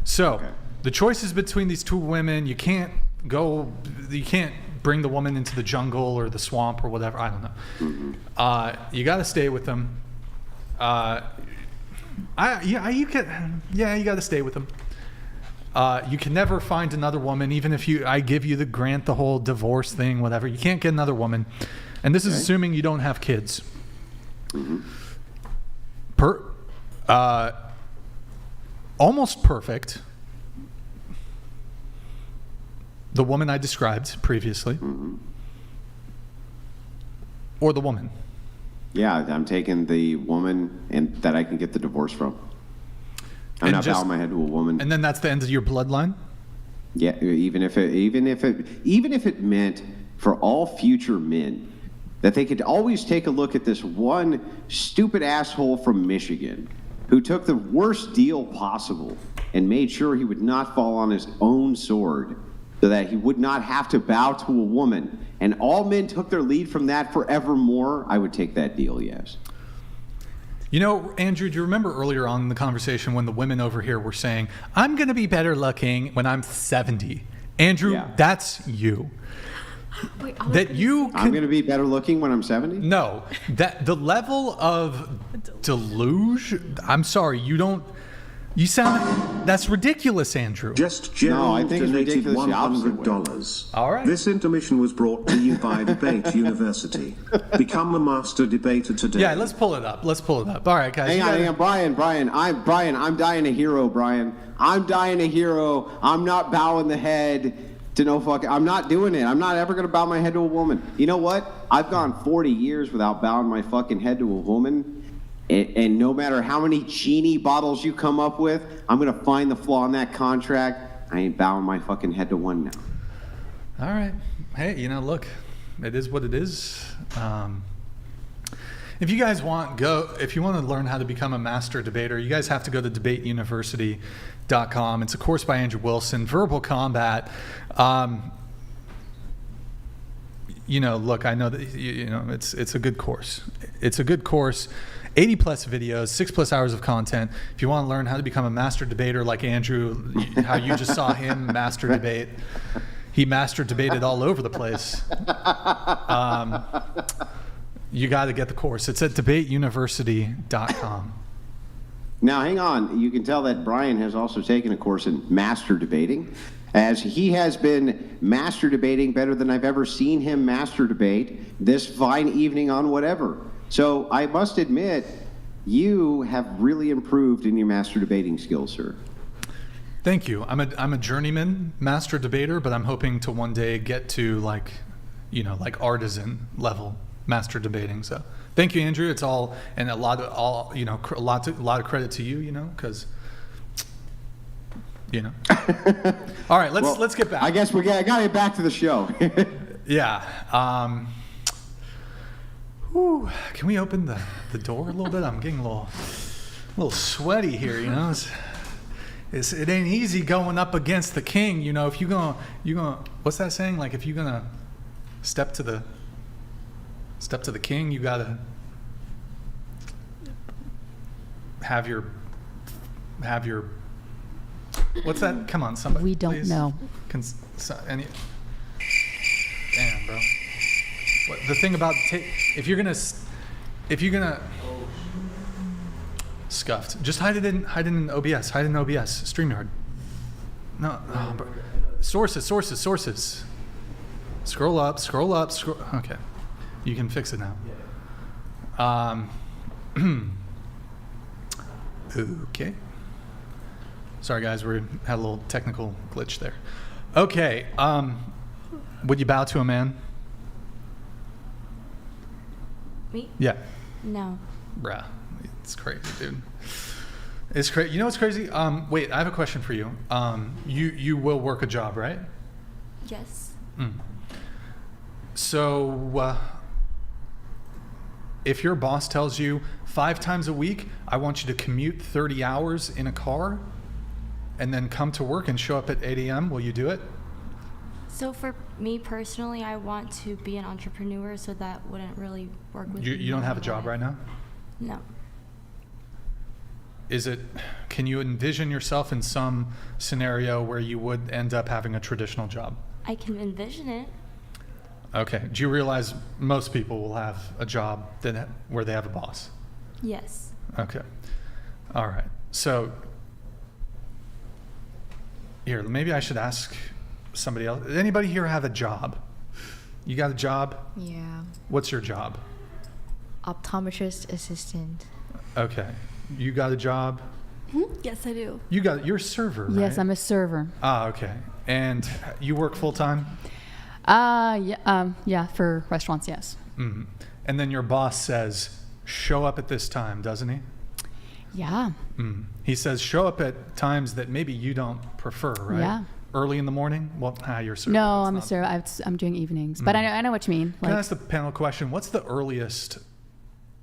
So, the choices between these two women, you can't bring the woman into the jungle or the swamp or whatever. I don't know. Mm-hmm. You got to stay with them. You got to stay with them. You can never find another woman, even if I give you the whole divorce thing, whatever. You can't get another woman. And this is assuming you don't have kids. Mm-hmm. Almost perfect. The woman I described previously. Mm-hmm. Or the woman. Yeah, I'm taking the woman and that I can get the divorce from. I'm not bowing my head to a woman. And then that's the end of your bloodline? Yeah, even if it meant for all future men that they could always take a look at this one stupid asshole from Michigan who took the worst deal possible and made sure he would not fall on his own sword so that he would not have to bow to a woman, and all men took their lead from that forevermore, I would take that deal, yes. You know, Andrew, do you remember earlier on in the conversation when the women over here were saying, I'm going to be better looking when I'm 70? Andrew, that's you. Wait, I'm going to be better looking when I'm 70? No. The level of delusion, I'm sorry, that's ridiculous, Andrew. Just Gerald donated $100. All right. This intermission was brought to you by Debate University. Become a master debater today. Yeah, let's pull it up. All right, guys. Hang on, Brian. I'm dying a hero, Brian. I'm dying a hero. I'm not bowing the head to no fucking. I'm not doing it. I'm not ever gonna bow my head to a woman. You know what? I've gone 40 years without bowing my fucking head to a woman. And no matter how many genie bottles you come up with, I'm going to find the flaw in that contract. I ain't bowing my fucking head to one now. All right. Hey, look, it is what it is. If you guys if you want to learn how to become a master debater, you guys have to go to debateuniversity.com. It's a course by Andrew Wilson, verbal combat. Look, I know that, it's a good course. It's a good course. 80 plus videos, 6+ hours of content. If you want to learn how to become a master debater like Andrew, how you just saw him master debate, he master debated all over the place. You got to get the course. It's at debateuniversity.com. Now, hang on. You can tell that Brian has also taken a course in master debating, as he has been master debating better than I've ever seen him master debate this fine evening on whatever. So I must admit, you have really improved in your master debating skills, sir. Thank you. I'm a journeyman master debater, but I'm hoping to one day get to like artisan level master debating. So thank you, Andrew. It's all, and a lot of credit to you, because all right, let's get back. I guess we got to get back to the show. Yeah. Can we open the door a little bit? I'm getting a little sweaty here, It ain't easy going up against the king, if you're gonna what's that saying? Like, if you're gonna step to the king, you gotta have your what's that? Come on, somebody. We don't please. know. Damn, bro. The thing about if you're gonna scuffed, just hide it in OBS. Hide it in OBS. StreamYard. No. Sources. Scroll up. Okay, you can fix it now. Okay. Sorry guys, we had a little technical glitch there. Okay. Would you bow to a man? Me? Yeah. No. Bruh, it's crazy, dude. It's crazy. You know what's crazy? Wait, I have a question for you. You will work a job, right? Yes. So, if your boss tells you 5 times a week, I want you to commute 30 hours in a car, and then come to work and show up at 8 a.m., will you do it? So for me personally, I want to be an entrepreneur, so that wouldn't really work with me. You don't have a job right now? No. Can you envision yourself in some scenario where you would end up having a traditional job? I can envision it. Okay. Do you realize most people will have a job where they have a boss? Yes. Okay. All right. So here, maybe I should ask somebody else. Anybody here have a job? You got a job? Yeah. What's your job? Optometrist assistant. Okay. You got a job? Yes, I do. You're a server, right? Yes, I'm a server. Okay. And you work full time? Yeah, for restaurants, yes. Mm-hmm. And then your boss says, show up at this time, doesn't he? Yeah. He says, show up at times that maybe you don't prefer, right? Yeah. Early in the morning? Well, you're a server. No, I'm a server. I'm doing evenings, but I know what you mean. Can I ask the panel question? What's the earliest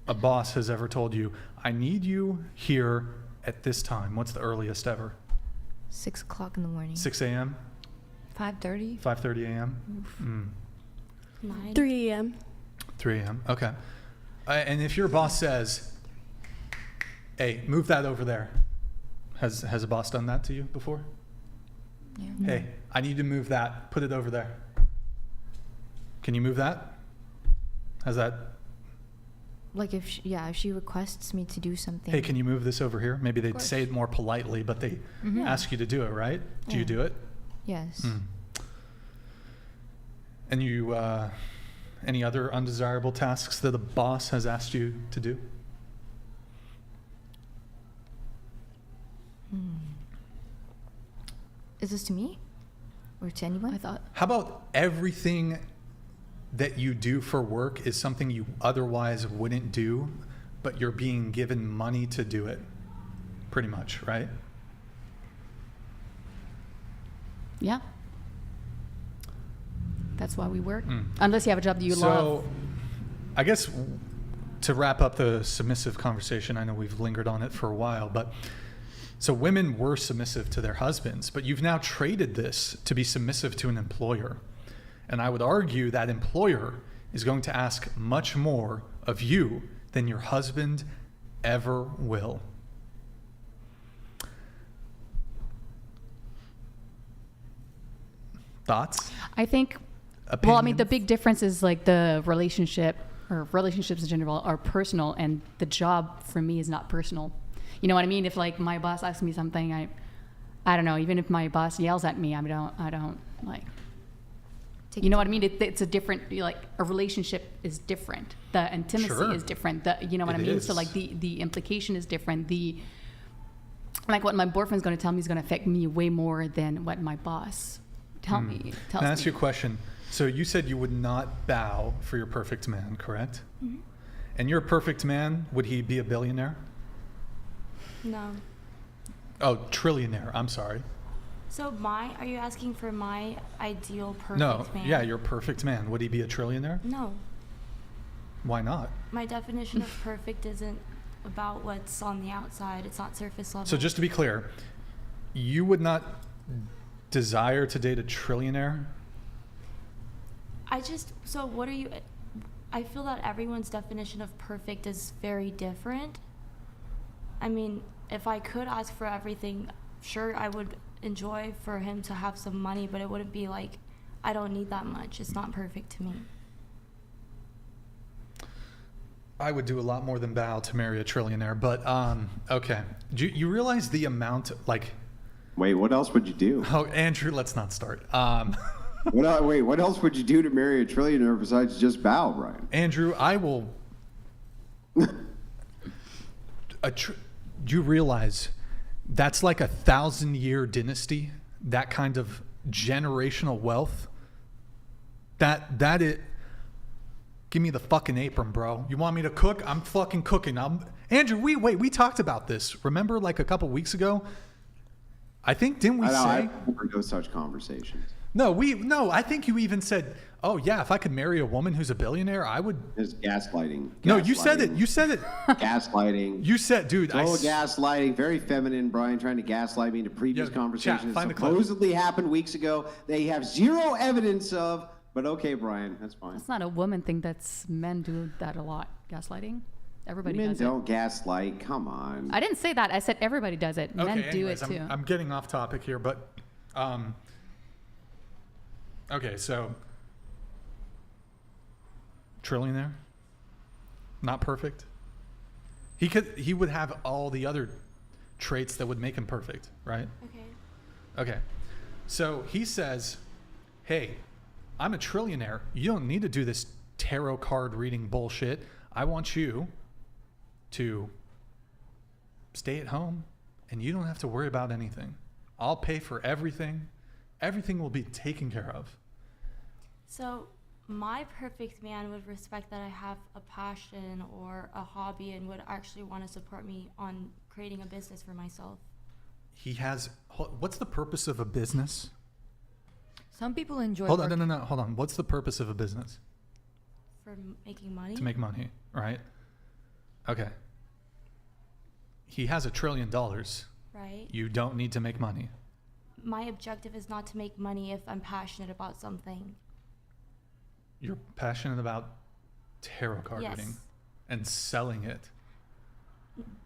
a boss has ever told you, I need you here at this time? What's the earliest ever? 6 o'clock in the morning. 6 a.m.? 5:30. 5:30 a.m.? 3 a.m. 3 a.m. Okay. And if your boss says, hey, move that over there. Has a boss done that to you before? Yeah. Hey, I need to move that. Put it over there. Can you move that? Has that? Like if she requests me to do something. Hey, can you move this over here? Maybe they'd say it more politely, but they ask you to do it, right? Do you do it? Yes. And you, any other undesirable tasks that a boss has asked you to do? Is this to me or to anyone? I thought. How about everything that you do for work is something you otherwise wouldn't do, but you're being given money to do it, pretty much, right? Yeah. That's why we work. Unless you have a job that you love. So, I guess to wrap up the submissive conversation, I know we've lingered on it for a while, but so women were submissive to their husbands, but you've now traded this to be submissive to an employer. And I would argue that employer is going to ask much more of you than your husband ever will. Thoughts? I think, well, I mean, the big difference is like the relationship or relationships in general are personal, and the job for me is not personal. You know what I mean? If like my boss asks me something, I don't know, even if my boss yells at me, I don't like, you know what I mean? It's a different, like a relationship is different. The intimacy is different. You know what I mean? So like the implication is different. Like what my boyfriend's going to tell me is going to affect me way more than what my boss tells me. Can I ask you a question? So you said you would not bow for your perfect man, correct? Mm-hmm. And your perfect man, would he be a billionaire? No. Oh, trillionaire. I'm sorry. So are you asking for my ideal perfect man? Yeah, your perfect man. Would he be a trillionaire? No. Why not? My definition of perfect isn't about what's on the outside. It's not surface level. So just to be clear, you would not desire to date a trillionaire? So what are you, I feel that everyone's definition of perfect is very different. I mean, if I could ask for everything, sure, I would enjoy for him to have some money, but it wouldn't be like, I don't need that much. It's not perfect to me. I would do a lot more than bow to marry a trillionaire, but okay. Do you realize the amount, like... Wait, what else would you do? Oh, Andrew, let's not start. What else would you do to marry a trillionaire besides just bow, Brian? Andrew, I will... Do you realize that's like 1,000-year dynasty? That kind of generational wealth? That it... Give me the fucking apron, bro. You want me to cook? I'm fucking cooking. Andrew, we talked about this. Remember, like a couple weeks ago? I think, didn't we say? I've never no such conversations. No, I think you even said, "Oh yeah, if I could marry a woman who's a billionaire, I would." It's gaslighting. No, you said it. You said it. Gaslighting. You said, dude. Gaslighting. Very feminine, Brian, trying to gaslight me into previous conversations that supposedly happened weeks ago. They have zero evidence of. But okay, Brian, that's fine. It's not a woman thing. That's men do that a lot. Gaslighting. Everybody does it. Men don't gaslight. Come on. I didn't say that. I said everybody does it. Okay, Men do it too. I'm getting off topic here, but okay, so trillionaire, not perfect. He would have all the other traits that would make him perfect, right? Okay. So he says, "Hey, I'm a trillionaire. You don't need to do this tarot card reading bullshit. I want you to stay at home and you don't have to worry about anything. I'll pay for everything. Everything will be taken care of." So my perfect man would respect that I have a passion or a hobby and would actually want to support me on creating a business for myself. What's the purpose of a business? Some people enjoy. Hold on. What's the purpose of a business? For making money? To make money, right? Okay. He has $1 trillion. Right. You don't need to make money. My objective is not to make money if I'm passionate about something. You're passionate about tarot card reading and selling it.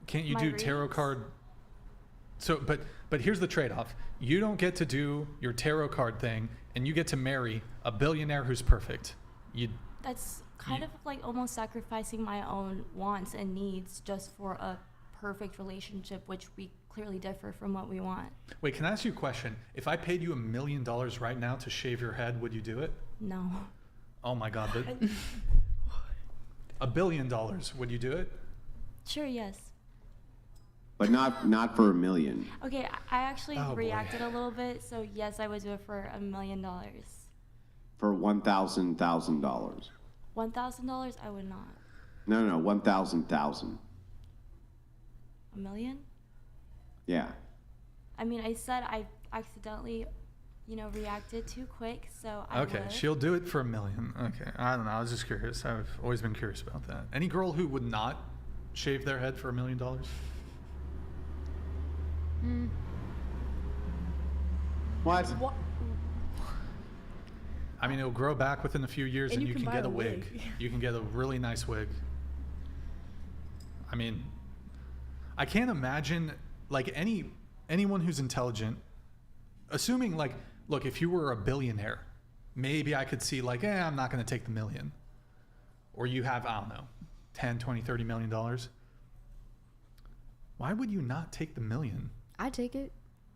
Can't you do tarot card? So, but here's the trade-off. You don't get to do your tarot card thing, and you get to marry a billionaire who's perfect. That's kind of like almost sacrificing my own wants and needs just for a perfect relationship, which we clearly differ from what we want. Wait, can I ask you a question? If I paid you $1 million right now to shave your head, would you do it? No. Oh my God. $1 billion, would you do it? Sure, yes. But not for $1 million. Okay, I actually reacted a little bit, so yes, I would do it for $1 million. For $1,000. $1,000, I would not. No, 1,000. $1 million? Yeah. I mean, I said I accidentally, reacted too quick, so I would. She'll do it for $1 million. Okay, I don't know. I was just curious. I've always been curious about that. Any girl who would not shave their head for $1 million? What? I mean, it'll grow back within a few years, and you can get a wig. You can get a really nice wig. I mean, I can't imagine like anyone who's intelligent, assuming like, look, if you were a billionaire, maybe I could see like, I'm not going to take the $1 million. Or you have, I don't know, 10, 20, $30 million. Why would you not take the $1 million? I'd take it.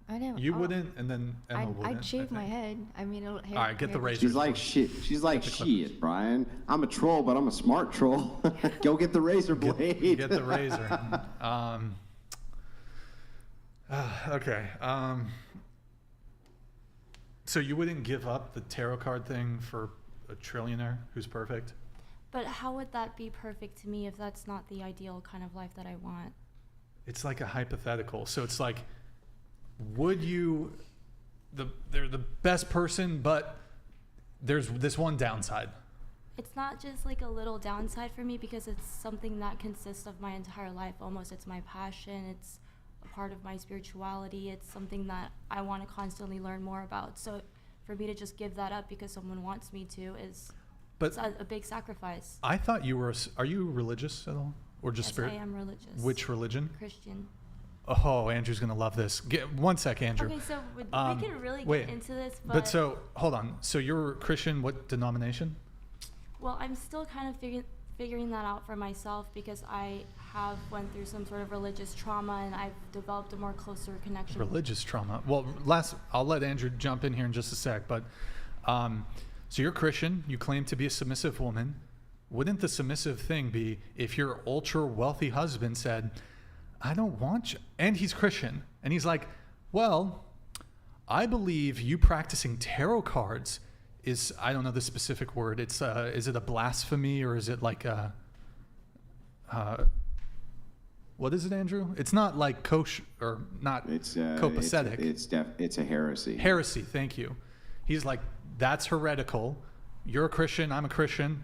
I know. You wouldn't, and then Emma wouldn't. I'd shave my head. I mean, all right, get the razor. She's like shit. She's like shit, Brian. I'm a troll, but I'm a smart troll. Go get the razor blade. Get the razor. Okay. So you wouldn't give up the tarot card thing for a trillionaire who's perfect? But how would that be perfect to me if that's not the ideal kind of life that I want? It's like a hypothetical. So it's like, would you, they're the best person, but there's this one downside. It's not just like a little downside for me because it's something that consists of my entire life almost. It's my passion. It's a part of my spirituality. It's something that I want to constantly learn more about. So for me to just give that up because someone wants me to it's a big sacrifice. I thought you were, are you religious at all? Or just yes, spirit? I am religious. Which religion? Christian. Oh, Andrew's going to love this. One sec, Andrew. Okay, so we can really get into this, but so, hold on. So you're Christian, what denomination? Well, I'm still kind of figuring that out for myself because I have went through some sort of religious trauma and I've developed a more closer connection. Religious trauma. Well, I'll let Andrew jump in here in just a sec, but so you're Christian, you claim to be a submissive woman. Wouldn't the submissive thing be if your ultra wealthy husband said, I don't want you, and he's Christian, and he's like, well, I believe you practicing tarot cards is, I don't know the specific word, it's is it a blasphemy or is it like a what is it, Andrew? It's not like kosher or not. It's copacetic. It's a heresy. Heresy. Thank you. He's like, that's heretical. You're a Christian. I'm a Christian.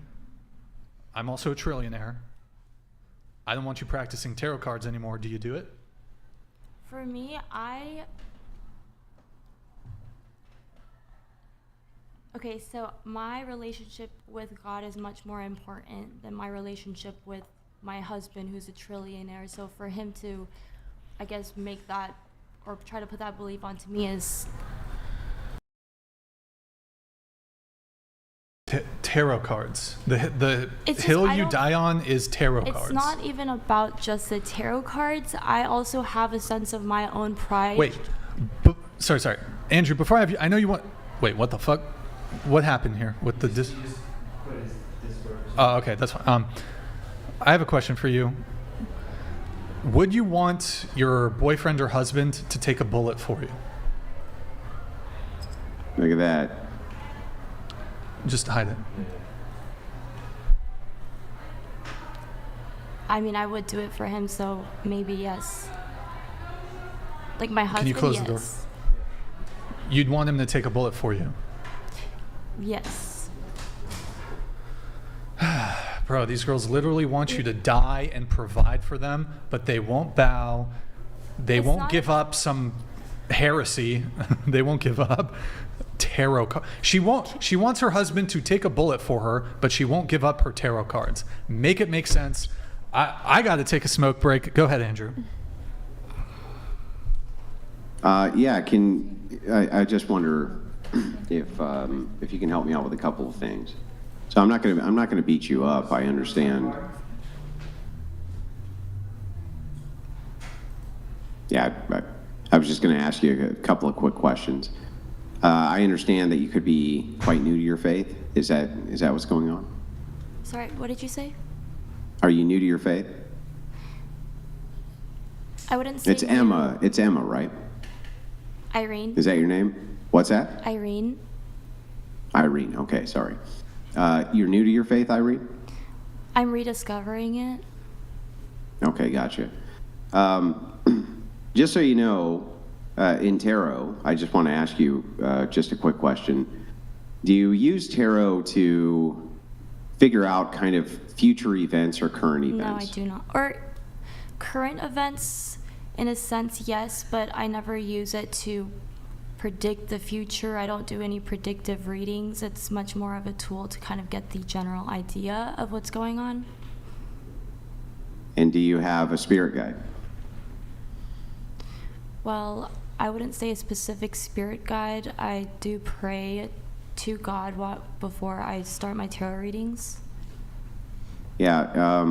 I'm also a trillionaire. I don't want you practicing tarot cards anymore. Do you do it? For me, okay, so my relationship with God is much more important than my relationship with my husband, who's a trillionaire. So for him to, I guess, make that or try to put that belief onto me is tarot cards. The hill you die on is tarot cards. It's not even about just the tarot cards. I also have a sense of my own pride. Wait, sorry, Andrew. Before I have you, I know you want. Wait, what the fuck? What happened here with the? Oh, okay, that's fine. I have a question for you. Would you want your boyfriend or husband to take a bullet for you? Look at that. Just hide it. I mean, I would do it for him, so maybe yes. Like my husband, Can you close yes. the door? You'd want him to take a bullet for you? Yes. Bro, these girls literally want you to die and provide for them, but they won't bow. They won't give up some heresy. They won't give up tarot cards. She wants her husband to take a bullet for her, but she won't give up her tarot cards. Make it make sense. I got to take a smoke break. Go ahead, Andrew. Yeah, I just wonder if you can help me out with a couple of things. So I'm not gonna beat you up. I understand. Yeah, I was just gonna ask you a couple of quick questions. I understand that you could be quite new to your faith. Is that what's going on? Sorry, what did you say? Are you new to your faith? I wouldn't say. It's Emma. It's Emma, right? Irene. Is that your name? What's that? Irene. Irene. Okay, sorry. You're new to your faith, Irene? I'm rediscovering it. Okay, gotcha. Just so you know, in tarot, I just want to ask you just a quick question. Do you use tarot to figure out kind of future events or current events? No, I do not. Or current events, in a sense, yes, but I never use it to predict the future. I don't do any predictive readings. It's much more of a tool to kind of get the general idea of what's going on. And do you have a spirit guide? Well, I wouldn't say a specific spirit guide. I do pray to God before I start my tarot readings. Yeah,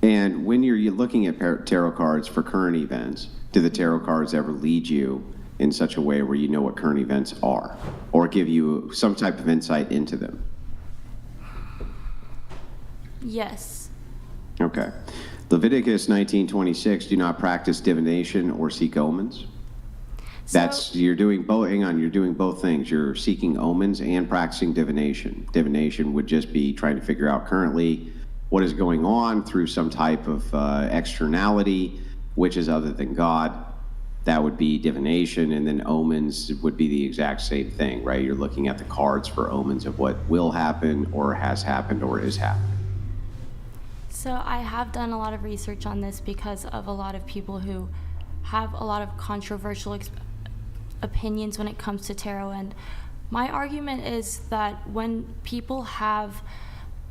and when you're looking at tarot cards for current events, do the tarot cards ever lead you in such a way where you know what current events are, or give you some type of insight into them? Yes. Okay. Leviticus 19:26, do not practice divination or seek omens. You're doing both. Hang on, you're doing both things. You're seeking omens and practicing divination. Divination would just be trying to figure out currently what is going on through some type of externality, which is other than God. That would be divination, and then omens would be the exact same thing, right? You're looking at the cards for omens of what will happen or has happened or is happening. So I have done a lot of research on this because of a lot of people who have a lot of controversial opinions when it comes to tarot. And my argument is that when people have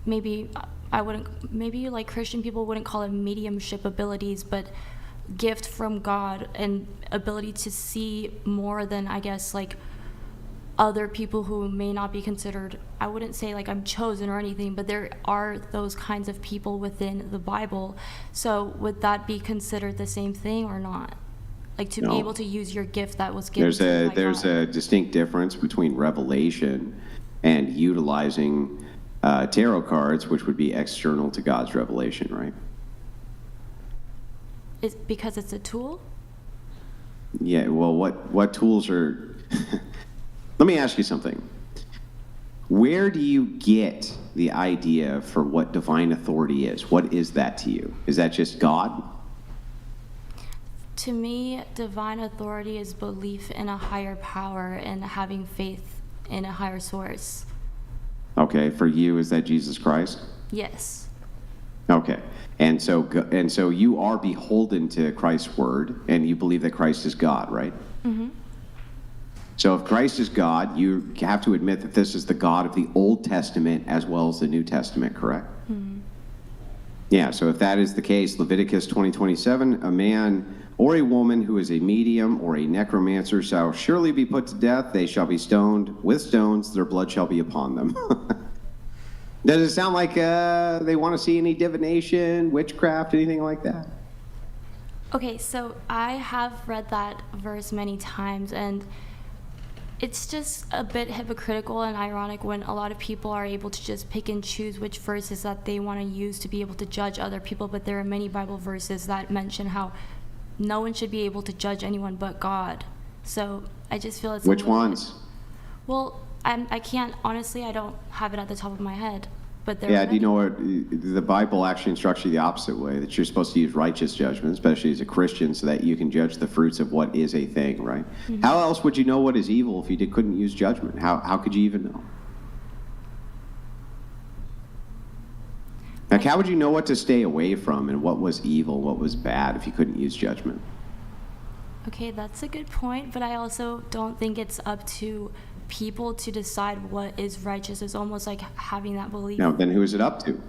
maybe like Christian people wouldn't call it mediumship abilities, but gift from God and ability to see more than, I guess, like other people who may not be considered, I wouldn't say like I'm chosen or anything, but there are those kinds of people within the Bible. So would that be considered the same thing or not? Like to be able to use your gift that was given to you by There's God. a distinct difference between revelation and utilizing tarot cards, which would be external to God's revelation, right? Is because it's a tool? Yeah, well, what tools are... Let me ask you something. Where do you get the idea for what divine authority is? What is that to you? Is that just God? To me, divine authority is belief in a higher power and having faith in a higher source. Okay, for you, is that Jesus Christ? Yes. Okay, and so you are beholden to Christ's word, and you believe that Christ is God, right? Mm-hmm. So if Christ is God, you have to admit that this is the God of the Old Testament as well as the New Testament, correct? Mm-hmm. Yeah, so if that is the case, Leviticus 20:27, a man or a woman who is a medium or a necromancer shall surely be put to death. They shall be stoned with stones. Their blood shall be upon them. Does it sound like they want to see any divination, witchcraft, anything like that? Okay, so I have read that verse many times, and it's just a bit hypocritical and ironic when a lot of people are able to just pick and choose which verses that they want to use to be able to judge other people, but there are many Bible verses that mention how no one should be able to judge anyone but God. So I just feel it's Which ones? Well, I can't, honestly, I don't have it at the top of my head. But there Yeah, are do you many. know what? The Bible actually instructs you the opposite way, that you're supposed to use righteous judgment, especially as a Christian, so that you can judge the fruits of what is a thing, right? Mhm. How else would you know what is evil if you couldn't use judgment? How could you even know? Like, how would you know what to stay away from and what was evil, what was bad, if you couldn't use judgment? Okay, that's a good point, but I also don't think it's up to people to decide what is righteous. It's almost like having that belief. Now, then who is it up to?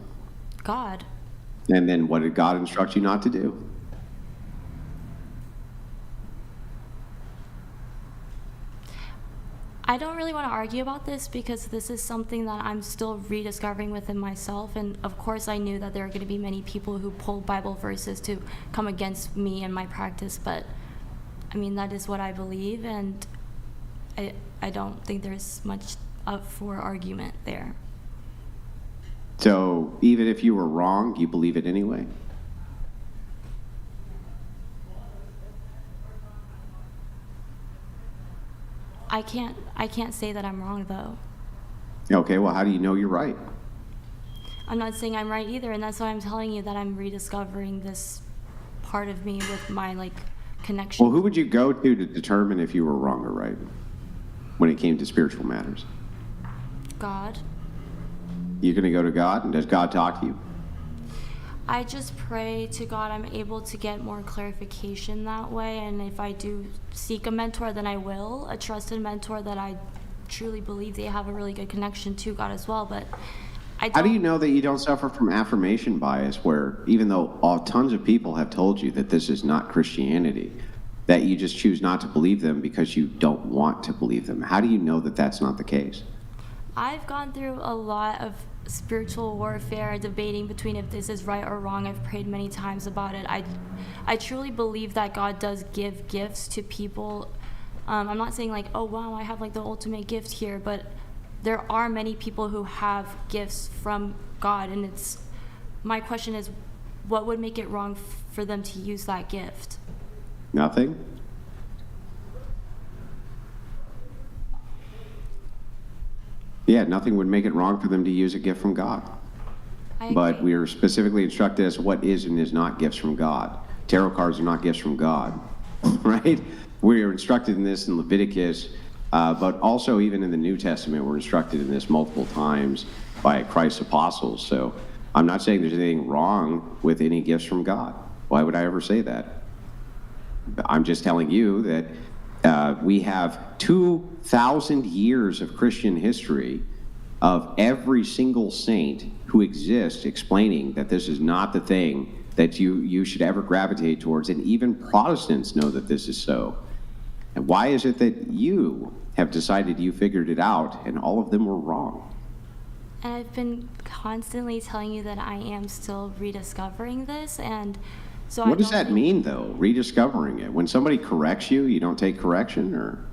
God. And then what did God instruct you not to do? I don't really want to argue about this because this is something that I'm still rediscovering within myself. And of course, I knew that there are going to be many people who pull Bible verses to come against me and my practice. But I mean, that is what I believe. And I don't think there's much up for argument there. So even if you were wrong, you believe it anyway? I can't say that I'm wrong, though. Okay, well, how do you know you're right? I'm not saying I'm right either, and that's why I'm telling you that I'm rediscovering this part of me with my connection. Well, who would you go to determine if you were wrong or right when it came to spiritual matters? God. You're going to go to God, and does God talk to you? I just pray to God I'm able to get more clarification that way, and if I do seek a mentor, then I will, a trusted mentor that I truly believe they have a really good connection to God as well, but I don't... How do you know that you don't suffer from affirmation bias, where even though tons of people have told you that this is not Christianity, that you just choose not to believe them because you don't want to believe them? How do you know that that's not the case? I've gone through a lot of spiritual warfare, debating between if this is right or wrong. I've prayed many times about it. I truly believe that God does give gifts to people. I'm not saying oh wow, I have the ultimate gift here, but there are many people who have gifts from God, and my question is, what would make it wrong for them to use that gift? Nothing? Yeah, nothing would make it wrong for them to use a gift from God. But we are specifically instructed as to what is and is not gifts from God. Tarot cards are not gifts from God, right? We are instructed in this in Leviticus, but also even in the New Testament, we're instructed in this multiple times by Christ's apostles. So I'm not saying there's anything wrong with any gifts from God. Why would I ever say that? I'm just telling you that we have 2,000 years of Christian history of every single saint who exists explaining that this is not the thing that you should ever gravitate towards, and even Protestants know that this is so. And why is it that you have decided you figured it out, and all of them were wrong. And I've been constantly telling you that I am still rediscovering this, and so What does that mean, though, rediscovering it? When somebody corrects you, you don't take correction, or?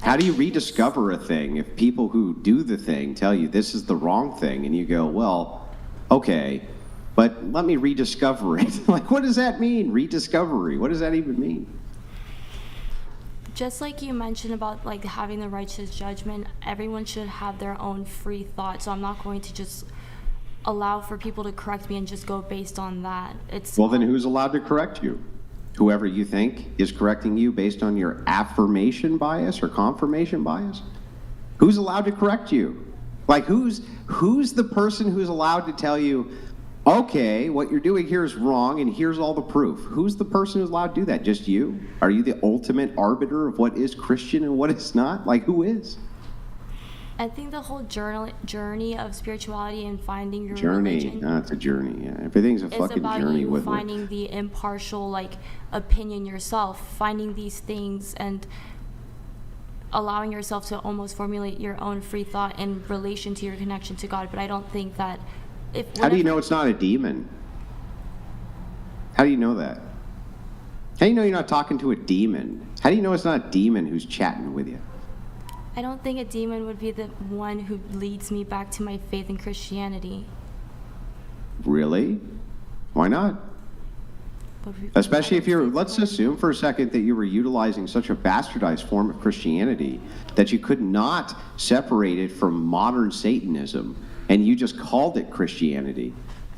How do you rediscover a thing if people who do the thing tell you this is the wrong thing, and you go, well, okay, but let me rediscover it? Like, what does that mean, rediscovery? What does that even mean? Just like you mentioned about like having the righteous judgment, everyone should have their own free thought. So I'm not going to just allow for people to correct me and just go based on that. Well, then who's allowed to correct you? Whoever you think is correcting you based on your affirmation bias or confirmation bias? Who's allowed to correct you? Like, who's the person who's allowed to tell you, okay, what you're doing here is wrong and here's all the proof? Who's the person who's allowed to do that? Just you? Are you the ultimate arbiter of what is Christian and what is not? Like, who is? I think the whole journey of spirituality and finding your Journey. religion. No, it's a journey. Yeah. Everything's a fucking journey with It's about you finding the impartial like opinion yourself, finding these things and allowing yourself to almost formulate your own free thought in relation to your connection to God. But I don't think that How do you know it's not a demon? How do you know that? How do you know you're not talking to a demon? How do you know it's not a demon who's chatting with you? I don't think a demon would be the one who leads me back to my faith in Christianity. Really? Why not? Especially if you're, let's assume for a second that you were utilizing such a bastardized form of Christianity that you could not separate it from modern Satanism, and you just called it Christianity.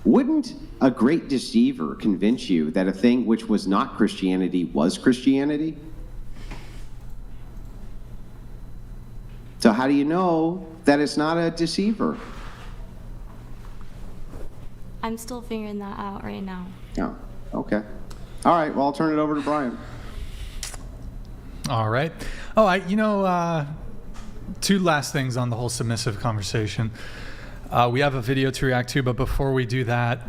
Wouldn't a great deceiver convince you that a thing which was not Christianity was Christianity? So how do you know that it's not a deceiver? I'm still figuring that out right now. Oh, okay. All right, well, I'll turn it over to Brian. All right. Two last things on the whole submissive conversation. We have a video to react to, but before we do that,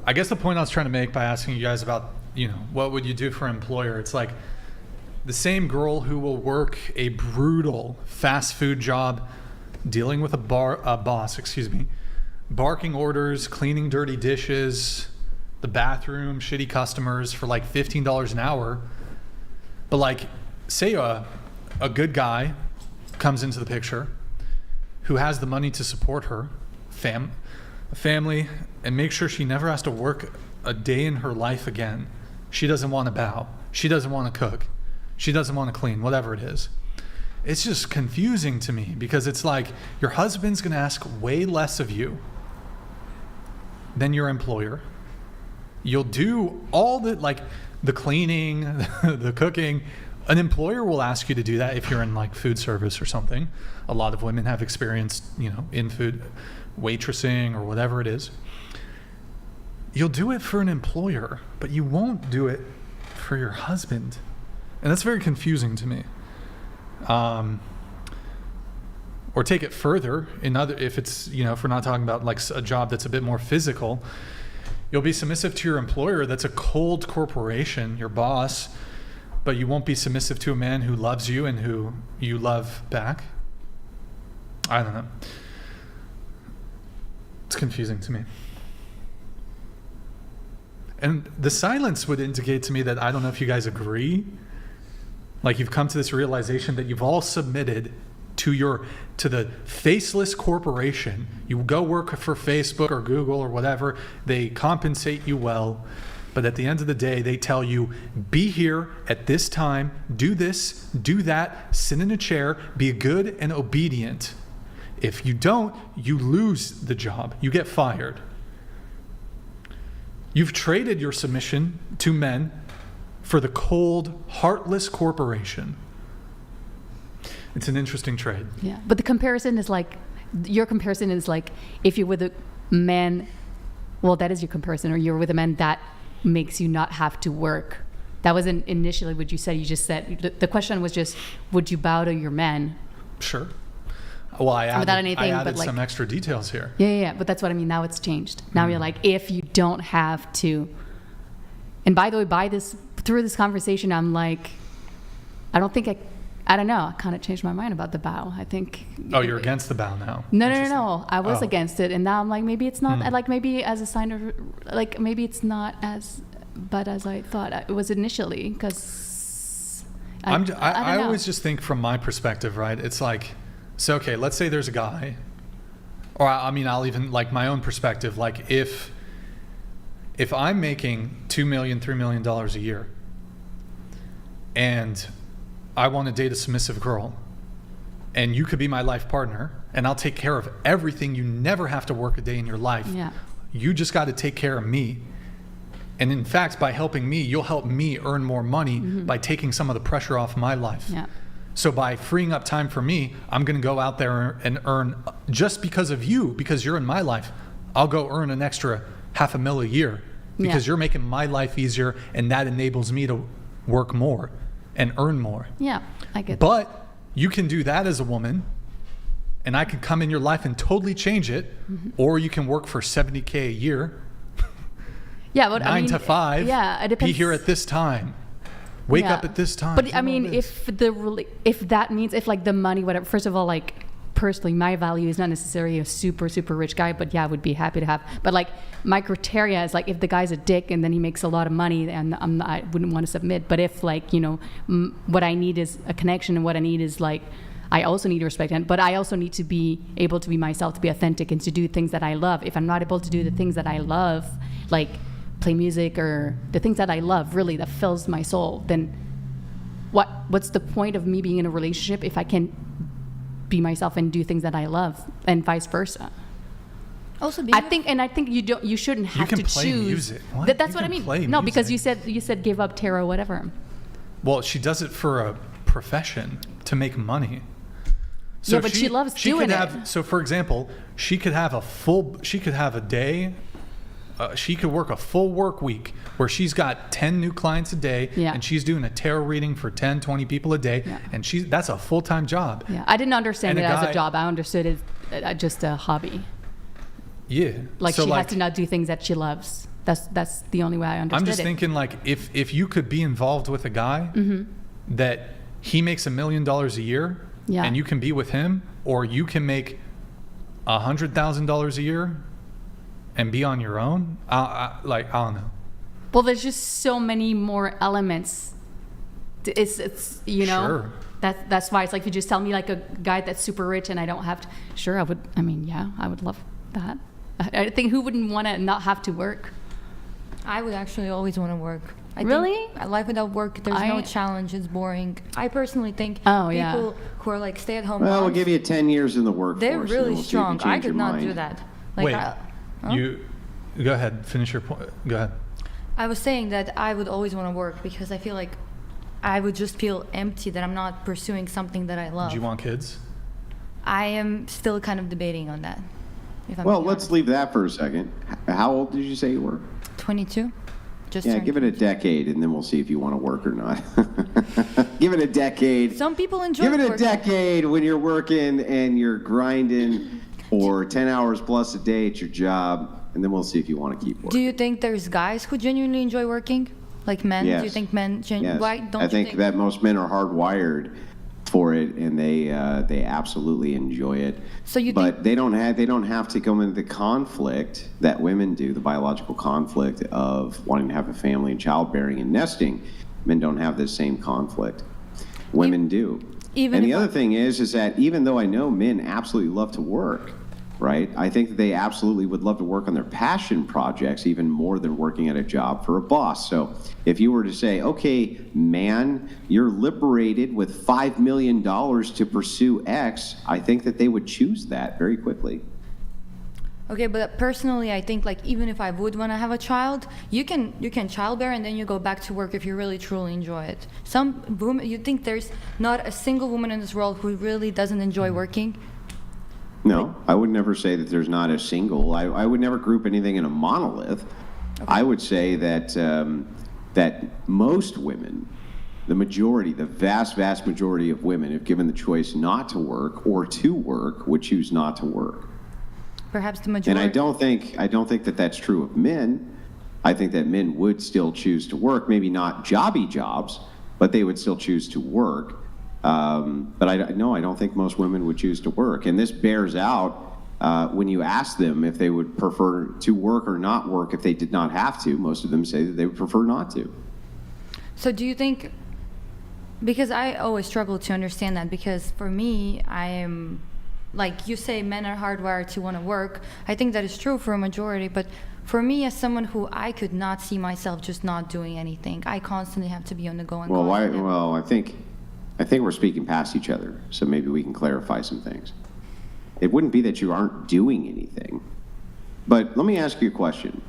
I guess the point I was trying to make by asking you guys about, what would you do for an employer? It's like the same girl who will work a brutal fast food job, dealing with a boss, barking orders, cleaning dirty dishes, the bathroom, shitty customers for like $15 an hour. But like, say a good guy comes into the picture who has the money to support her, a family, and make sure she never has to work a day in her life again. She doesn't want to bow. She doesn't want to cook. She doesn't want to clean, whatever it is. It's just confusing to me because it's like your husband's going to ask way less of you than your employer. You'll do all the cleaning, the cooking. An employer will ask you to do that if you're in like food service or something. A lot of women have experience, in food, waitressing or whatever it is. You'll do it for an employer, but you won't do it for your husband. And that's very confusing to me. Or take it further, if it's, if we're not talking about like a job that's a bit more physical, you'll be submissive to your employer that's a cold corporation, your boss, but you won't be submissive to a man who loves you and who you love back. I don't know. It's confusing to me. And the silence would indicate to me that I don't know if you guys agree. Like you've come to this realization that you've all submitted to the faceless corporation. You go work for Facebook or Google or whatever. They compensate you well. But at the end of the day, they tell you, be here at this time, do this, do that, sit in a chair, be good and obedient. If you don't, you lose the job. You get fired. You've traded your submission to men for the cold, heartless corporation. It's an interesting trade. Yeah, but the comparison is like, your comparison is like, if you're with a man, well, that is your comparison, or you're with a man that makes you not have to work. That wasn't initially what you said. You just said, the question was just, would you bow to your man? Sure. Well, I added like, some extra details here. Yeah, but that's what I mean. Now it's changed. Now you're like, if you don't have to. And by the way, through this conversation, I'm like, I don't think I don't know. I kind of changed my mind about the bow. I think. Oh, you're against the bow now? No. I was Oh. against it, and now I'm like, maybe it's not. Like maybe as a sign of, like maybe it's not as bad as I thought it was initially. Because I always just think from my perspective, right? It's like, so okay, let's say there's a guy, or I mean, I'll even like my own perspective. Like if I'm making $2 million, $3 million a year, and I want to date a submissive girl, and you could be my life partner, and I'll take care of everything. You never have to work a day in your life. Yeah. You just got to take care of me. And in fact, by helping me, you'll help me earn more money by taking some of the pressure off my life. Yeah. So by freeing up time for me, I'm going to go out there and earn, just because of you, because you're in my life, I'll go earn an extra $500,000 a year because you're making my life easier, and that enables me to work more and earn more. Yeah, I get that. But you can do that as a woman, and I can come in your life and totally change it, or you can work for $70K a year. Yeah, but 9 to 5. Yeah, it depends. Be here at this time. Wake up at this time. But I mean, if that means, if like the money, whatever. First of all, like personally, my value is not necessarily a super rich guy, but yeah, I would be happy to have. But like my criteria is like, if the guy's a dick and then he makes a lot of money, and I wouldn't want to submit. But if like, you know, what I need is a connection, and what I need is like, I also need respect, but I also need to be able to be myself, to be authentic, and to do things that I love. If I'm not able to do the things that I love, like play music or the things that I love, really, that fills my soul, then what's the point of me being in a relationship if I can be myself and do things that I love, and vice versa? Also, I think you shouldn't have to play choose. Music. What? That's You what I can mean. play No, music. because you said give up tarot, whatever. Well, she does it for a profession, to make money. So yeah, but she loves doing it. So, for example, she could have a day. She could work a full work week where she's got 10 new clients a day, and she's doing a tarot reading for 10, 20 people a day, and that's a full-time job. Yeah, I didn't understand And it a as guy- a job. I understood it just a hobby. Yeah. Like So, she has to not do things that she loves. That's the only way I understood it. I'm just thinking, like, if you could be involved with a guy that he makes $1 million a year, and you can be with him, or you can make $100,000 a year and be on your own, I don't know. Well, there's just so many more elements. It's you know. Sure. That's why it's like, if you just tell me like a guy that's super rich and I don't have to. Sure, I would. I mean, yeah, I would love that. I think who wouldn't want to not have to work? I would actually always want to work. Really? Think life without work, there's no challenge. It's boring. I personally think people who are like stay-at-home Well, we'll moms, give you 10 years in the workforce. they're and really we'll see if you strong. I change your could not mind. do that. Like, Wait, you go ahead. Finish your point. Go ahead. I was saying that I would always want to work because I feel like I would just feel empty that I'm not pursuing something that I love. Do you want kids? I am still kind of debating on that. If I'm Well, being let's leave that for a second. How old did you say you were? 22. Just Yeah, turned give it a decade, and then we'll see if you want to work or not. Give it a decade. Some people enjoy Give it a working. decade when you're working and you're grinding for 10 hours plus a day at your job, and then we'll see if you want to keep working. Do you think there's guys who genuinely enjoy working? Like men? Yes. Do you think men Yes. Why don't I you think that most men are hardwired for it, and they absolutely enjoy it. So you but they don't have to come into the conflict that women do, the biological conflict of wanting to have a family and childbearing and nesting. Men don't have this same conflict. Women do. And the other thing is that even though I know men absolutely love to work, right? I think that they absolutely would love to work on their passion projects even more than working at a job for a boss. So if you were to say, okay, man, you're liberated with $5 million to pursue X, I think that they would choose that very quickly. Okay, but personally, I think like even if I would want to have a child, you can childbear and then you go back to work if you really truly enjoy it. Some women, you think there's not a single woman in this world who really doesn't enjoy working? No, I would never say that there's not a single. I would never group anything in a monolith. Okay. I would say that that most women, the majority, the vast majority of women, if given the choice not to work or to work, would choose not to work. Perhaps the majority. And I don't think that that's true of men. I think that men would still choose to work, maybe not jobby jobs, but they would still choose to work. But I don't think most women would choose to work. And this bears out when you ask them if they would prefer to work or not work if they did not have to. Most of them say that they would prefer not to. So do you think, because I always struggle to understand that, because for me, I am, like you say, men are hardwired to want to work. I think that is true for a majority, but for me, as someone who I could not see myself just not doing anything, I constantly have to be on the go and Well, constant. well, I think we're speaking past each other, so maybe we can clarify some things. It wouldn't be that you aren't doing anything, but let me ask you a question.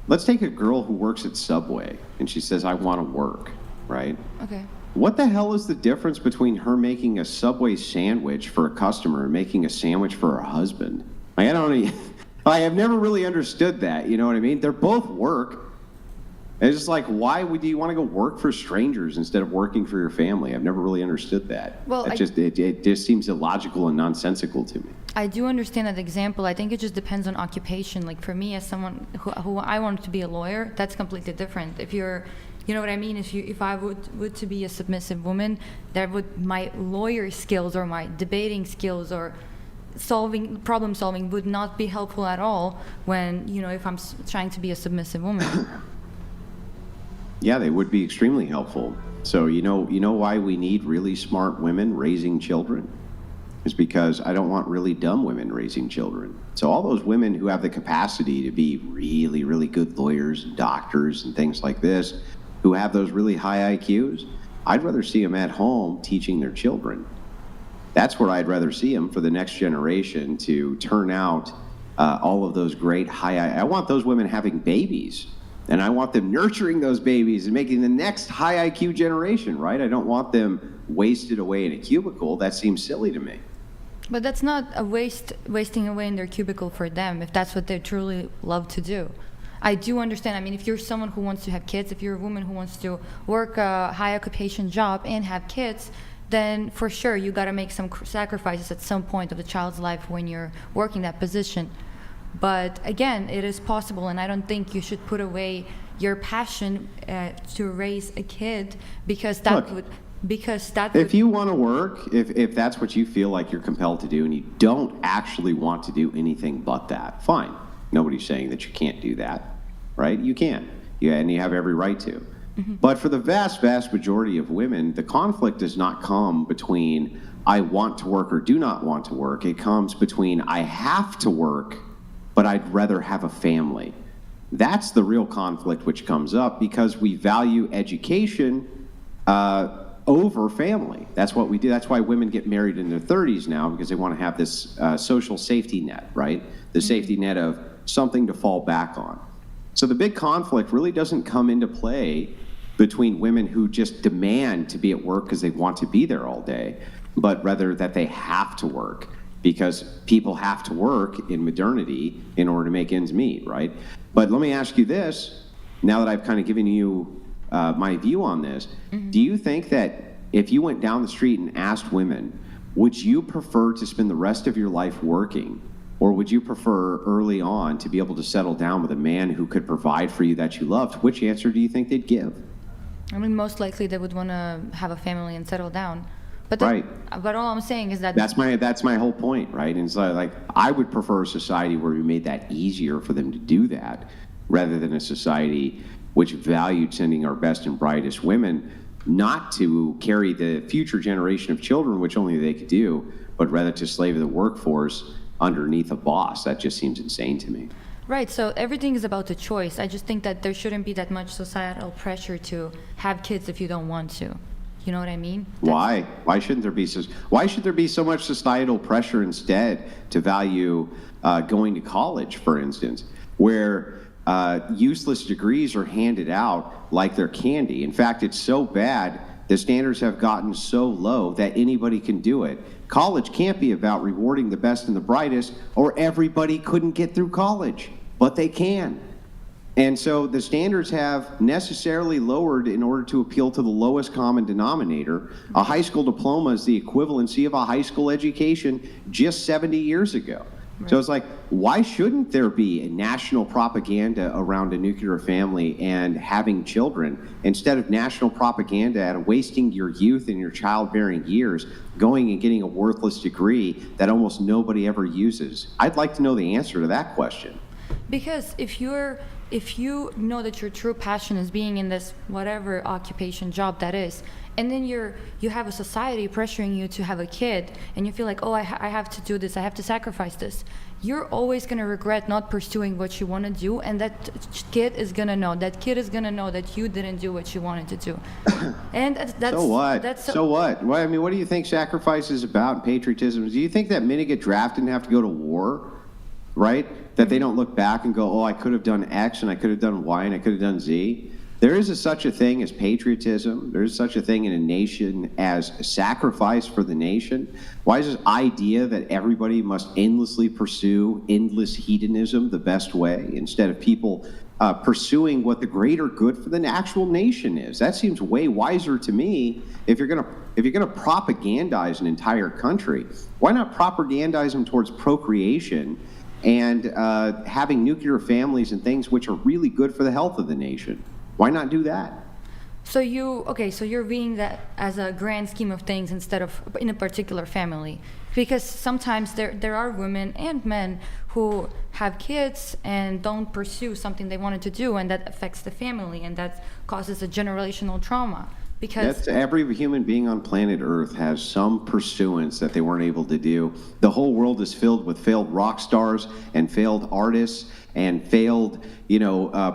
Let's take a girl who works at Subway, and she says, I want to work, right? Okay. What the hell is the difference between her making a Subway sandwich for a customer and making a sandwich for her husband? Like, I have never really understood that, you know what I mean? They're both work. It's just like, why would you want to go work for strangers instead of working for your family? I've never really understood that. Well, it just seems illogical and nonsensical to me. I do understand that example. I think it just depends on occupation. Like for me, as someone who I wanted to be a lawyer, that's completely different. If you're, you know what I mean? If I would to be a submissive woman, my lawyer skills or my debating skills or problem solving would not be helpful at all when, if I'm trying to be a submissive woman. Yeah, they would be extremely helpful. So you know why we need really smart women raising children? Is because I don't want really dumb women raising children. So all those women who have the capacity to be really, really good lawyers and doctors and things like this, who have those really high IQs, I'd rather see them at home teaching their children. That's where I'd rather see them for the next generation to turn out all of those great I want those women having babies. And I want them nurturing those babies and making the next high IQ generation, right? I don't want them wasted away in a cubicle. That seems silly to me. But that's not a wasting away in their cubicle for them, if that's what they truly love to do. I do understand. I mean, if you're someone who wants to have kids, if you're a woman who wants to work a high occupation job and have kids, then for sure you got to make some sacrifices at some point of the child's life when you're working that position. But again, it is possible, and I don't think you should put away your passion to raise a kid because that would. If you want to work, if that's what you feel like you're compelled to do, and you don't actually want to do anything but that, fine. Nobody's saying that you can't do that, right? You can, and you have every right to. Mm-hmm. But for the vast, vast majority of women, the conflict does not come between I want to work or do not want to work. It comes between I have to work, but I'd rather have a family. That's the real conflict which comes up because we value education over family. That's what we do. That's why women get married in their 30s now, because they want to have this social safety net, right? The safety net of something to fall back on. So the big conflict really doesn't come into play between women who just demand to be at work because they want to be there all day, but rather that they have to work because people have to work in modernity in order to make ends meet, right? But let me ask you this, now that I've kind of given you my view on this, do you think that if you went down the street and asked women, would you prefer to spend the rest of your life working, or would you prefer early on to be able to settle down with a man who could provide for you that you loved? Which answer do you think they'd give? I mean, most likely they would want to have a family and settle down. But right. But all I'm saying is that that's my whole point, right? And so, like, I would prefer a society where we made that easier for them to do that, rather than a society which valued sending our best and brightest women not to carry the future generation of children, which only they could do, but rather to slave the workforce underneath a boss. That just seems insane to me. Right, so everything is about the choice. I just think that there shouldn't be that much societal pressure to have kids if you don't want to. You know what I mean? Why? Why shouldn't there be so much societal pressure instead to value going to college, for instance, where useless degrees are handed out like they're candy. In fact, it's so bad, the standards have gotten so low that anybody can do it. College can't be about rewarding the best and the brightest, or everybody couldn't get through college, but they can. And so the standards have necessarily lowered in order to appeal to the lowest common denominator. A high school diploma is the equivalency of a high school education just 70 years ago. So it's like, why shouldn't there be a national propaganda around a nuclear family and having children instead of national propaganda at wasting your youth and your childbearing years going and getting a worthless degree that almost nobody ever uses? I'd like to know the answer to that question. Because if you know that your true passion is being in this whatever occupation job that is, and then you have a society pressuring you to have a kid, and you feel like, oh, I have to do this, I have to sacrifice this, you're always going to regret not pursuing what you want to do, and that kid is going to know that you didn't do what you wanted to do. And that's so what? That's so what? Well, I mean, what do you think sacrifice is about and patriotism? Do you think that men who get drafted and have to go to war, right? That they don't look back and go, oh, I could have done X and I could have done Y and I could have done Z. There is such a thing as patriotism. There is such a thing in a nation as a sacrifice for the nation. Why is this idea that everybody must endlessly pursue endless hedonism the best way instead of people pursuing what the greater good for the actual nation is? That seems way wiser to me. If you're gonna propagandize an entire country, why not propagandize them towards procreation and having nuclear families and things which are really good for the health of the nation? Why not do that? So you're reading that as a grand scheme of things instead of in a particular family. Because sometimes there are women and men who have kids and don't pursue something they wanted to do, and that affects the family, and that causes a generational trauma. Because every human being on planet Earth has some pursuance that they weren't able to do. The whole world is filled with failed rock stars and failed artists and failed,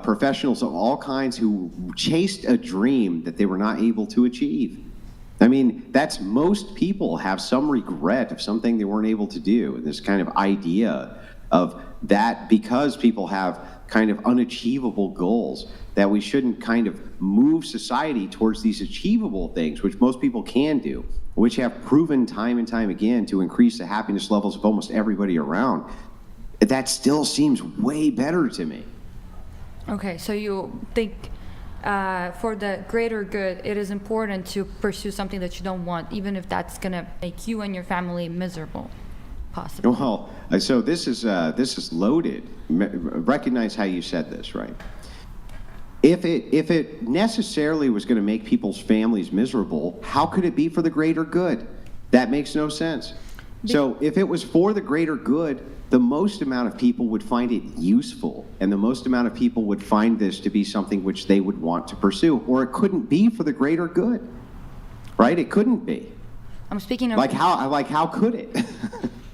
professionals of all kinds who chased a dream that they were not able to achieve. I mean, most people have some regret of something they weren't able to do. And this kind of idea of that because people have kind of unachievable goals, that we shouldn't kind of move society towards these achievable things, which most people can do, which have proven time and time again to increase the happiness levels of almost everybody around. That still seems way better to me. Okay, so you think for the greater good, it is important to pursue something that you don't want, even if that's going to make you and your family miserable, possibly. Well, so this is loaded. Recognize how you said this, right? If it necessarily was going to make people's families miserable, how could it be for the greater good? That makes no sense. So if it was for the greater good, the most amount of people would find it useful, and the most amount of people would find this to be something which they would want to pursue, or it couldn't be for the greater good, right? It couldn't be. I'm speaking of how could it?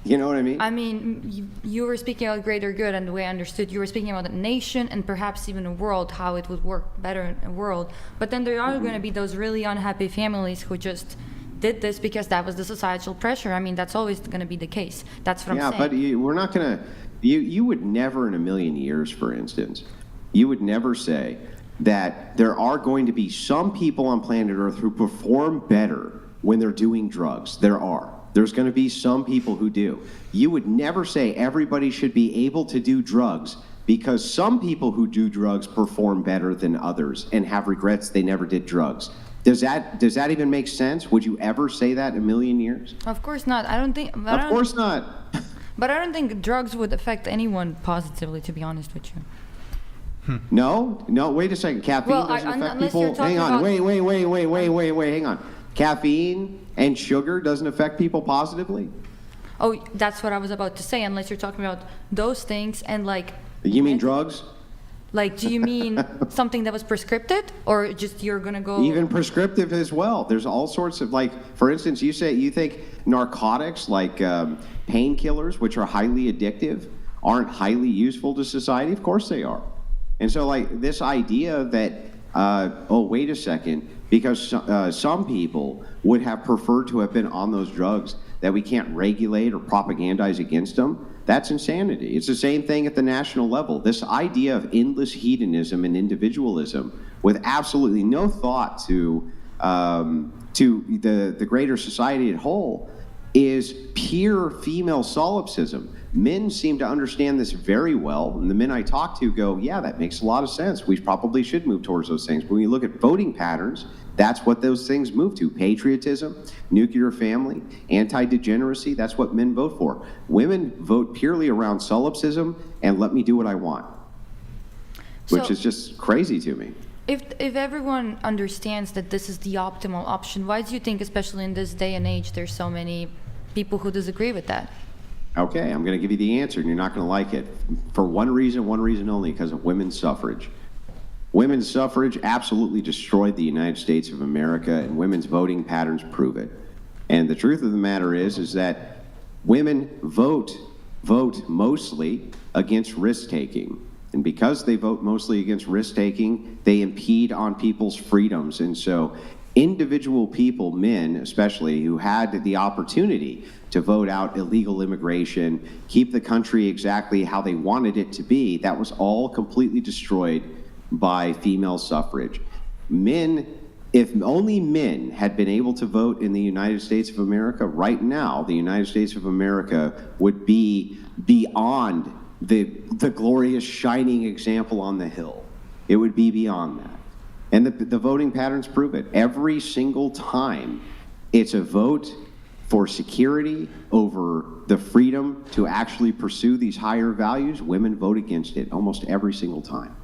You know what I mean? I mean, you were speaking about greater good, and the way I understood, you were speaking about a nation and perhaps even a world, how it would work better in a world. But then there are going to be those really unhappy families who just did this because that was the societal pressure. I mean, that's always going to be the case. That's what I'm saying. Yeah, but we're not going to... You would never in a million years, for instance, you would never say that there are going to be some people on planet Earth who perform better when they're doing drugs. There are. There's going to be some people who do. You would never say everybody should be able to do drugs because some people who do drugs perform better than others and have regrets they never did drugs. Does that even make sense? Would you ever say that in a million years? Of course not. I don't think. Of course not. But I don't think drugs would affect anyone positively, to be honest with you. No, wait a second. Caffeine doesn't affect people. Hang on. Wait. Hang on. Caffeine and sugar doesn't affect people positively? Oh, that's what I was about to say, unless you're talking about those things and like... You mean drugs? Like, do you mean something that was prescripted, or just you're going to go... Even prescriptive as well. There's all sorts of, like, for instance, you think narcotics, like painkillers, which are highly addictive, aren't highly useful to society? Of course they are. And so, like, this idea that, wait a second, because some people would have preferred to have been on those drugs, that we can't regulate or propagandize against them, that's insanity. It's the same thing at the national level. This idea of endless hedonism and individualism with absolutely no thought to the greater society at whole is pure female solipsism. Men seem to understand this very well, and the men I talk to go, yeah, that makes a lot of sense. We probably should move towards those things. But when you look at voting patterns, that's what those things move to. Patriotism, nuclear family, anti-degeneracy, that's what men vote for. Women vote purely around solipsism and let me do what I want, which So- is just crazy to me. If everyone understands that this is the optimal option, why do you think, especially in this day and age, there's so many people who disagree with that? Okay, I'm going to give you the answer, and you're not going to like it. For one reason only, because of women's suffrage. Women's suffrage absolutely destroyed the United States of America, and women's voting patterns prove it. And the truth of the matter is that women vote mostly against risk-taking. And because they vote mostly against risk-taking, they impede on people's freedoms. And so individual people, men especially, who had the opportunity to vote out illegal immigration, keep the country exactly how they wanted it to be, that was all completely destroyed by female suffrage. Men, if only men had been able to vote in the United States of America, right now, the United States of America would be beyond the glorious shining example on the hill. It would be beyond that. And the voting patterns prove it. Every single time it's a vote for security over the freedom to actually pursue these higher values, women vote against it almost every single time.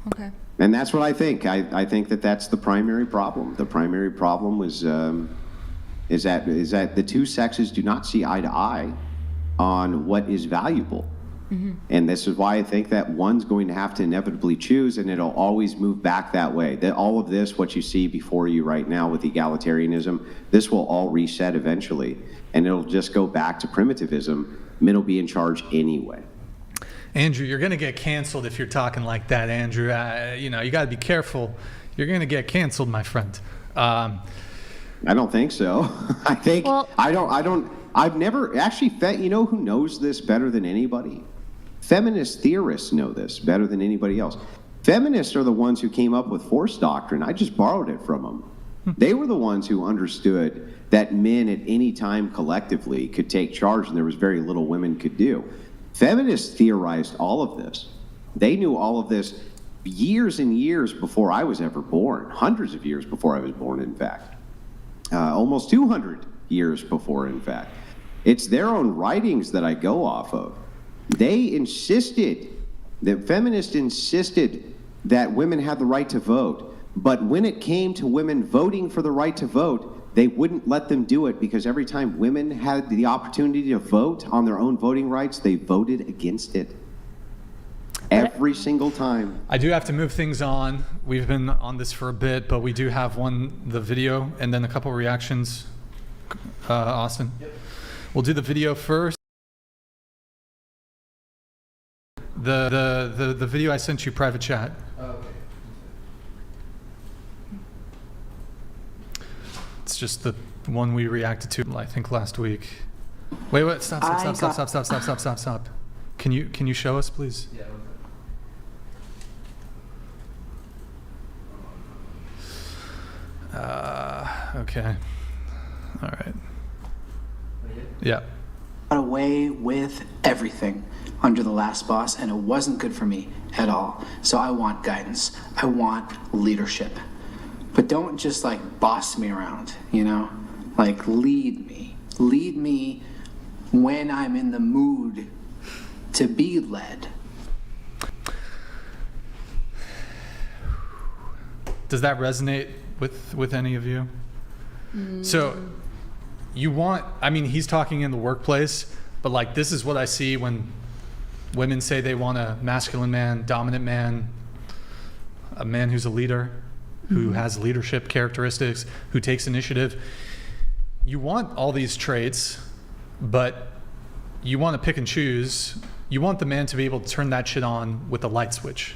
Okay. And that's what I think. I think that that's the primary problem. The primary problem was is that the two sexes do not see eye to eye on what is valuable. Mm-hmm. And this is why I think that one's going to have to inevitably choose, and it'll always move back that way. That all of this, what you see before you right now with egalitarianism, this will all reset eventually, and it'll just go back to primitivism. Men will be in charge anyway. Andrew, you're going to get canceled if you're talking like that, Andrew. You got to be careful. You're going to get canceled, my friend. I don't think so. I think, I've never, actually, you know who knows this better than anybody? Feminist theorists know this better than anybody else. Feminists are the ones who came up with force doctrine. I just borrowed it from them. They were the ones who understood that men at any time collectively could take charge, and there was very little women could do. Feminists theorized all of this. They knew all of this years and years before I was ever born, hundreds of years before I was born, in fact. Almost 200 years before, in fact. It's their own writings that I go off of. They insisted, the feminists insisted that women had the right to vote, but when it came to women voting for the right to vote, they wouldn't let them do it because every time women had the opportunity to vote on their own voting rights, they voted against it. Every single time. I do have to move things on. We've been on this for a bit, but we do have the video and then a couple reactions. Austin? Yep. We'll do the video first. The video I sent you private chat. Okay. It's just the one we reacted to, I think, last week. Wait, stop. Can you show us, please? Yeah. Okay. All right. Yeah. Got away with everything under the last boss, and it wasn't good for me at all. So I want guidance. I want leadership. But don't just like boss me around, you know? Like lead me. Lead me when I'm in the mood to be led. Does that resonate with any of you? So you want, he's talking in the workplace, but like this is what I see when women say they want a masculine man, dominant man, a man who's a leader, who has leadership characteristics, who takes initiative. You want all these traits, but you want to pick and choose. You want the man to be able to turn that shit on with a light switch.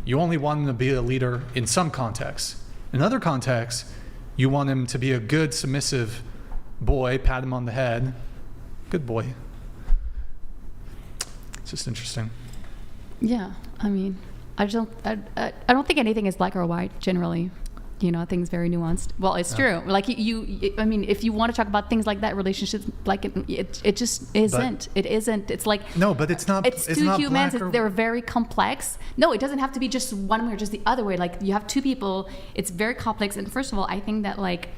You only want him to be a leader in some contexts. In other contexts, you want him to be a good, submissive boy, pat him on the head. Good boy. It's just interesting. Yeah, I don't think anything is black or white generally. you know, things very nuanced. Well, it's true. Like I mean, if you want to talk about things like that, relationships, like it just isn't. It isn't. It's like no, but it's not. It's two not humans. black or... They're very complex. No, it doesn't have to be just one way or just the other way. Like you have two people. It's very complex. And first of all, I think that like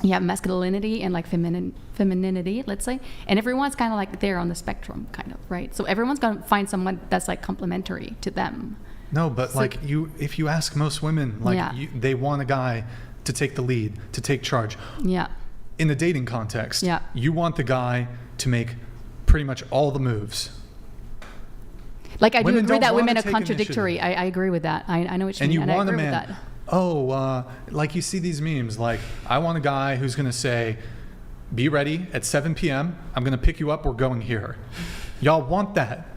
you have masculinity and like femininity, let's say, and everyone's kind of like there on the spectrum, kind of, right? So everyone's gonna find someone that's like complementary to them. No, but so, like if you ask most women, like they want a guy to take the lead, to take charge. Yeah. In the dating context, yeah, you want the guy to make pretty much all the moves. Like I do agree that women are contradictory. I agree with that. I know what you mean. And you want I a agree man. With that. Like you see these memes, like I want a guy who's going to say, "Be ready at 7 p.m. I'm going to pick you up. We're going here." Y'all want that.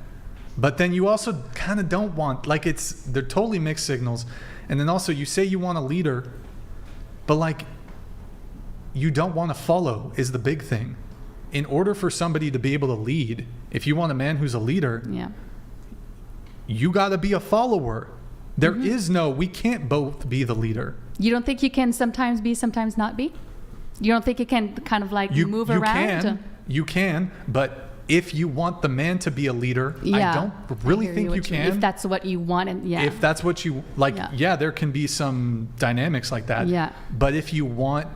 But then you also kind of don't want, like they're totally mixed signals. And then also you say you want a leader, but like you don't want to follow is the big thing. In order for somebody to be able to lead, if you want a man who's a leader, you got to be a follower. There is no, we can't both be the leader. You don't think you can sometimes be, sometimes not be? You don't think you can kind of like move around? You can, but if you want the man to be a leader, I don't really think you can. If that's what you want, and if that's what you like, there can be some dynamics like that. Yeah. But if you want,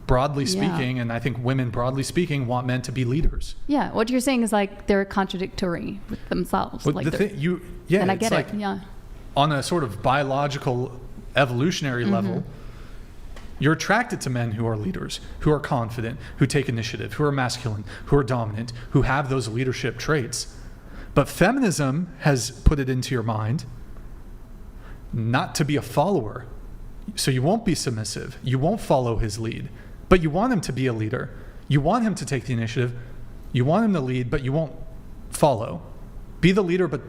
broadly speaking, and I think women broadly speaking want men to be leaders. Yeah. What you're saying is like they're contradictory with themselves. But like and I get like, it. Yeah. On a sort of biological, evolutionary level, you're attracted to men who are leaders, who are confident, who take initiative, who are masculine, who are dominant, who have those leadership traits. But feminism has put it into your mind not to be a follower. So you won't be submissive. You won't follow his lead. But you want him to be a leader. You want him to take the initiative. You want him to lead, but you won't follow. Be the leader, but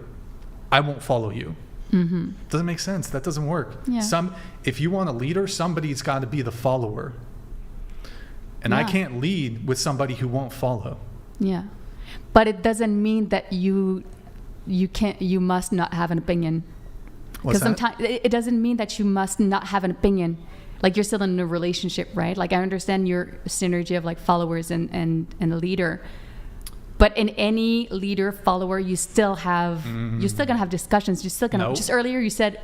I won't follow you. Doesn't make sense. That doesn't work. Yeah. If you want a leader, somebody's got to be the follower. And I can't lead with somebody who won't follow. Yeah. But it doesn't mean that you must not have an opinion. Because sometimes it doesn't mean that you must not have an opinion. Like you're still in a relationship, right? Like I understand your synergy of like followers and a leader. But in any leader follower, you still have you're still gonna have discussions. You're still gonna just earlier you said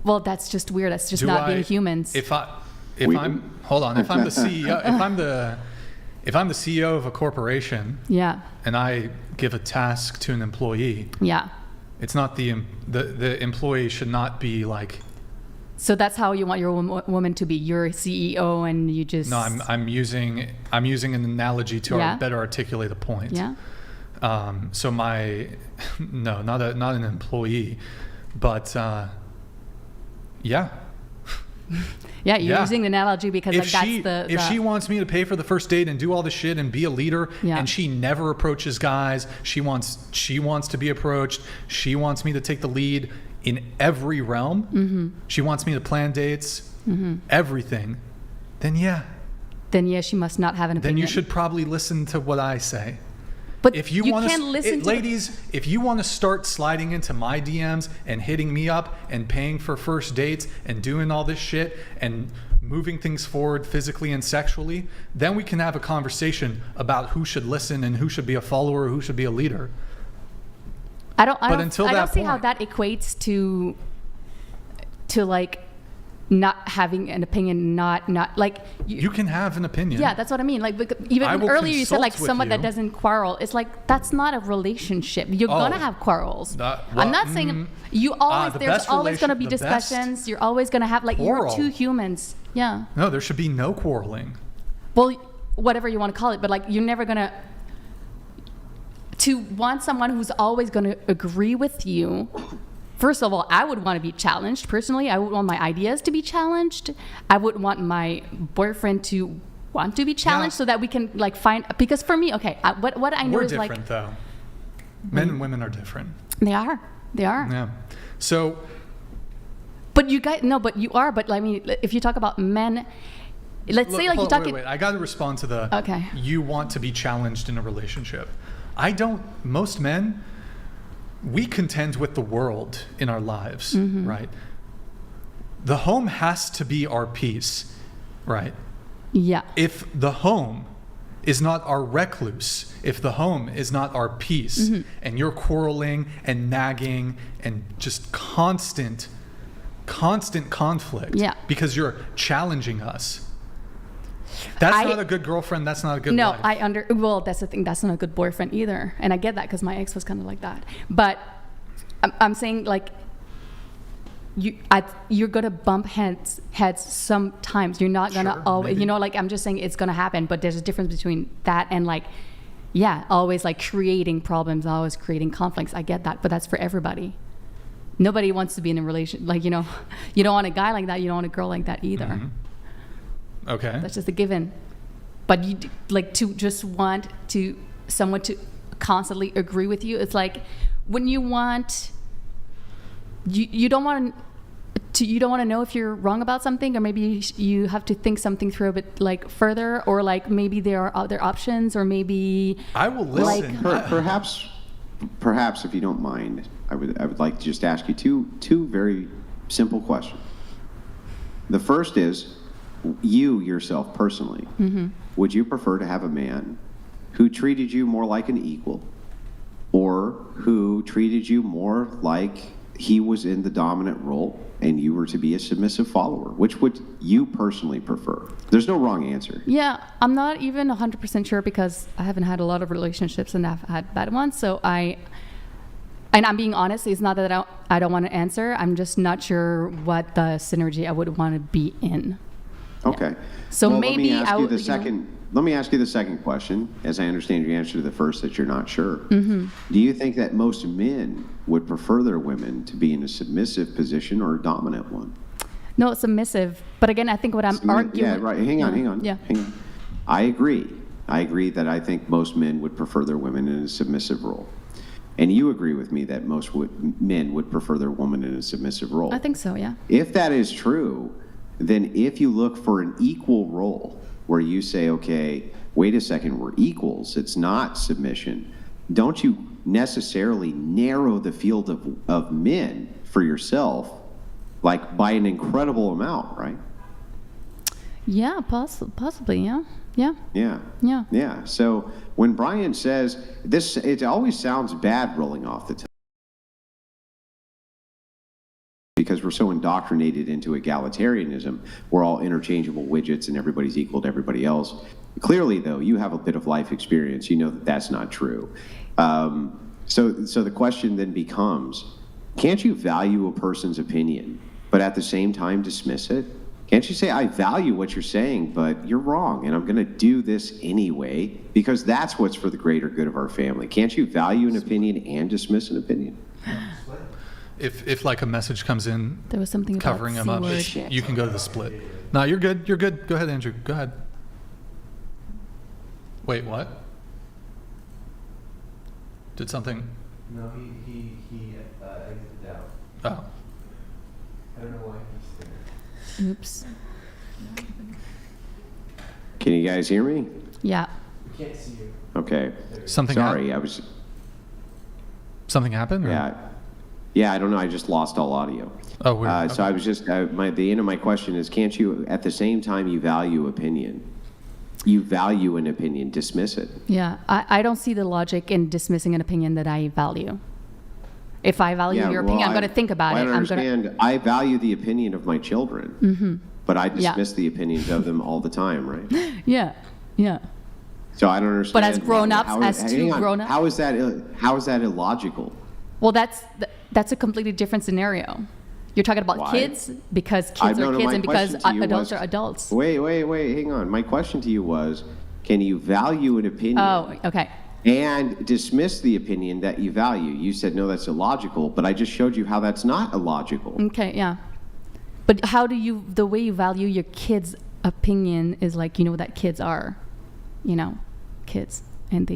well, that's just weird. That's just not being humans. If I'm the CEO, if I'm the CEO of a corporation, and I give a task to an employee, it's not the employee should not be like. So that's how you want your woman to be. You're a CEO, and you just. No, I'm using an analogy to better articulate a point. Yeah. So not an employee, but yeah. Yeah, you're using the analogy because if she wants me to pay for the first date and do all the shit and be a leader, and she never approaches guys, she wants to be approached. She wants me to take the lead in every realm. She wants me to plan dates, everything. Then she must not have an opinion. Then you should probably listen to what I say. But if you want to listen, ladies, if you want to start sliding into my DMs and hitting me up and paying for first dates and doing all this shit and moving things forward physically and sexually, then we can have a conversation about who should listen and who should be a follower, who should be a leader. I don't see how that equates to like not having an opinion, not like you can have an opinion. Yeah, that's what I mean. Like even earlier you said like someone that doesn't quarrel. It's like that's not a relationship. You're gonna have quarrels. I'm not saying you always. There's always gonna be discussions. You're always gonna have like you're two humans. Yeah. No, there should be no quarreling. Well, whatever you want to call it, but like you're never gonna. To want someone who's always going to agree with you, first of all, I would want to be challenged. Personally, I would want my ideas to be challenged. I would want my boyfriend to want to be challenged so that we can like find. Because for me, okay, what I know is like. We're different though. Men and women are different. They are. Yeah. So. But you guys but you are. But I mean, if you talk about men. Let's say like you're talking. Wait. I got to respond to the. Okay. You want to be challenged in a relationship. Most men, we contend with the world in our lives, right? the home has to be our peace, right? Yeah. If the home is not our recluse, if the home is not our peace, and you're quarreling and nagging and just constant conflict because you're challenging us, that's not a good girlfriend, that's not a good wife. Well, that's the thing, that's not a good boyfriend either. And I get that because my ex was kind of like that. But I'm saying, like, you're gonna bump heads sometimes. You're not gonna always, you know, like, I'm just saying it's gonna happen, but there's a difference between that and, like, always, like, creating problems, always creating conflicts. I get that, but that's for everybody. Nobody wants to be in a relation, like, you know, you don't want a guy like that, you don't want a girl like that either. Okay. That's just a given. But you like to just want someone to constantly agree with you. It's like when you want, you don't want to know if you're wrong about something, or maybe you have to think something through a bit, like, further, or like maybe there are other options, or maybe I will listen. Like, perhaps if you don't mind, I would like to just ask you two very simple questions. The first is, you yourself personally, would you prefer to have a man who treated you more like an equal, or who treated you more like he was in the dominant role and you were to be a submissive follower? Which would you personally prefer? There's no wrong answer. Yeah, I'm not even 100% sure because I haven't had a lot of relationships and I've had bad ones. So and I'm being honest, it's not that I don't want to answer. I'm just not sure what the synergy I would want to be in. Okay. So well, maybe let me ask you the second question, as I understand your answer to the first, that you're not sure. Do you think that most men would prefer their women to be in a submissive position or a dominant one? No, submissive. But again, I think what I'm arguing... Yeah, right. Hang on. Yeah. Hang on. I agree that I think most men would prefer their women in a submissive role. And you agree with me that most men would prefer their woman in a submissive role. I think so, yeah. If that is true, then if you look for an equal role where you say, okay, wait a second, we're equals, it's not submission, don't you necessarily narrow the field of men for yourself, like, by an incredible amount, right? Yeah, possibly, yeah. Yeah. So when Brian says this, it always sounds bad rolling off the tongue, because we're so indoctrinated into egalitarianism. We're all interchangeable widgets and everybody's equal to everybody else. Clearly, though, you have a bit of life experience. You know that that's not true. So the question then becomes, can't you value a person's opinion, but at the same time dismiss it? Can't you say, I value what you're saying, but you're wrong, and I'm going to do this anyway, because that's what's for the greater good of our family? Can't you value an opinion and dismiss an opinion? If like a message comes in, there was something covering them up, you can go to the split. No, you're good. You're good. Go ahead, Andrew. Go ahead. Wait, what? Did something? No, he exited out. Oh. I don't know why he's there. Oops. Can you guys hear me? Yeah. We can't see you. Okay. Something Something happened? Or? Yeah, I don't know. I just lost all audio. Oh, weird. Okay. So I was just, the end of my question is, can't you, at the same time you value opinion, you value an opinion, dismiss it? Yeah, I don't see the logic in dismissing an opinion that I value. If I value your opinion, I'm going to think about it. I value the opinion of my children, but I dismiss the opinions of them all the time, right? Yeah. So I don't understand. But as grown-ups, grown-ups. How is that illogical? Well, that's a completely different scenario. You're talking about kids, because kids are kids and because adults are adults. Wait, hang on. My question to you was, can you value an opinion? Oh, okay. And dismiss the opinion that you value? You said, no, that's illogical, but I just showed you how that's not illogical. Okay, yeah. But how do you, the way you value your kids' opinion is like, that kids are, kids, and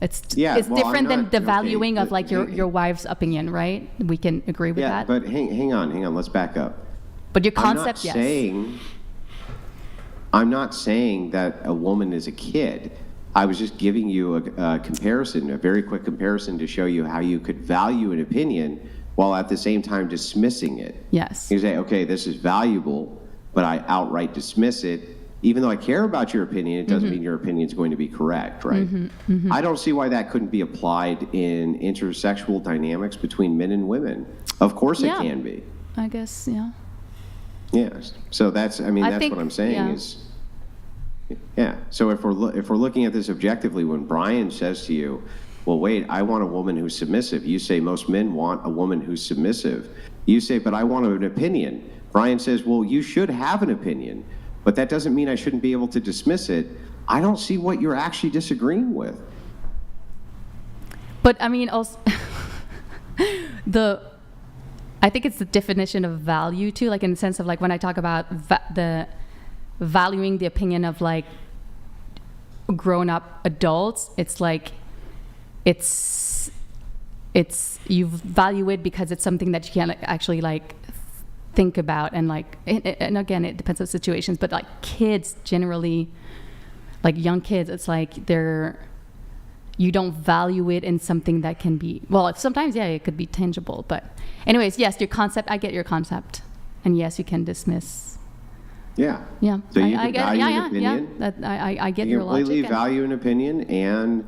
it's different than the valuing of like your wife's opinion, right? We can agree with that. Yeah, but hang on, let's back up. But your concept, yes. I'm not saying that a woman is a kid. I was just giving you a comparison, a very quick comparison to show you how you could value an opinion while at the same time dismissing it. Yes. You say, okay, this is valuable, but I outright dismiss it. Even though I care about your opinion, it doesn't mean your opinion is going to be correct, right? I don't see why that couldn't be applied in intersexual dynamics between men and women. Of course it can be. I guess, yeah. Yes. So that's, I mean, that's what I'm saying is, yeah. So if we're looking at this objectively, when Brian says to you, well, wait, I want a woman who's submissive. You say most men want a woman who's submissive. You say, but I want an opinion. Brian says, well, you should have an opinion, but that doesn't mean I shouldn't be able to dismiss it. I don't see what you're actually disagreeing with. But I mean, also, I think it's the definition of value too, like in the sense of like when I talk about the valuing the opinion of like grown-up adults, it's like it's you value it because it's something that you can actually like think about, and like and again it depends on situations, but like kids generally, like young kids, it's like you don't value it in something that can be, well, sometimes it could be tangible, but anyways, yes, your concept, I get your concept, and yes, you can dismiss. Yeah. So you I can get, value an opinion. That I get you your logic. completely value an opinion and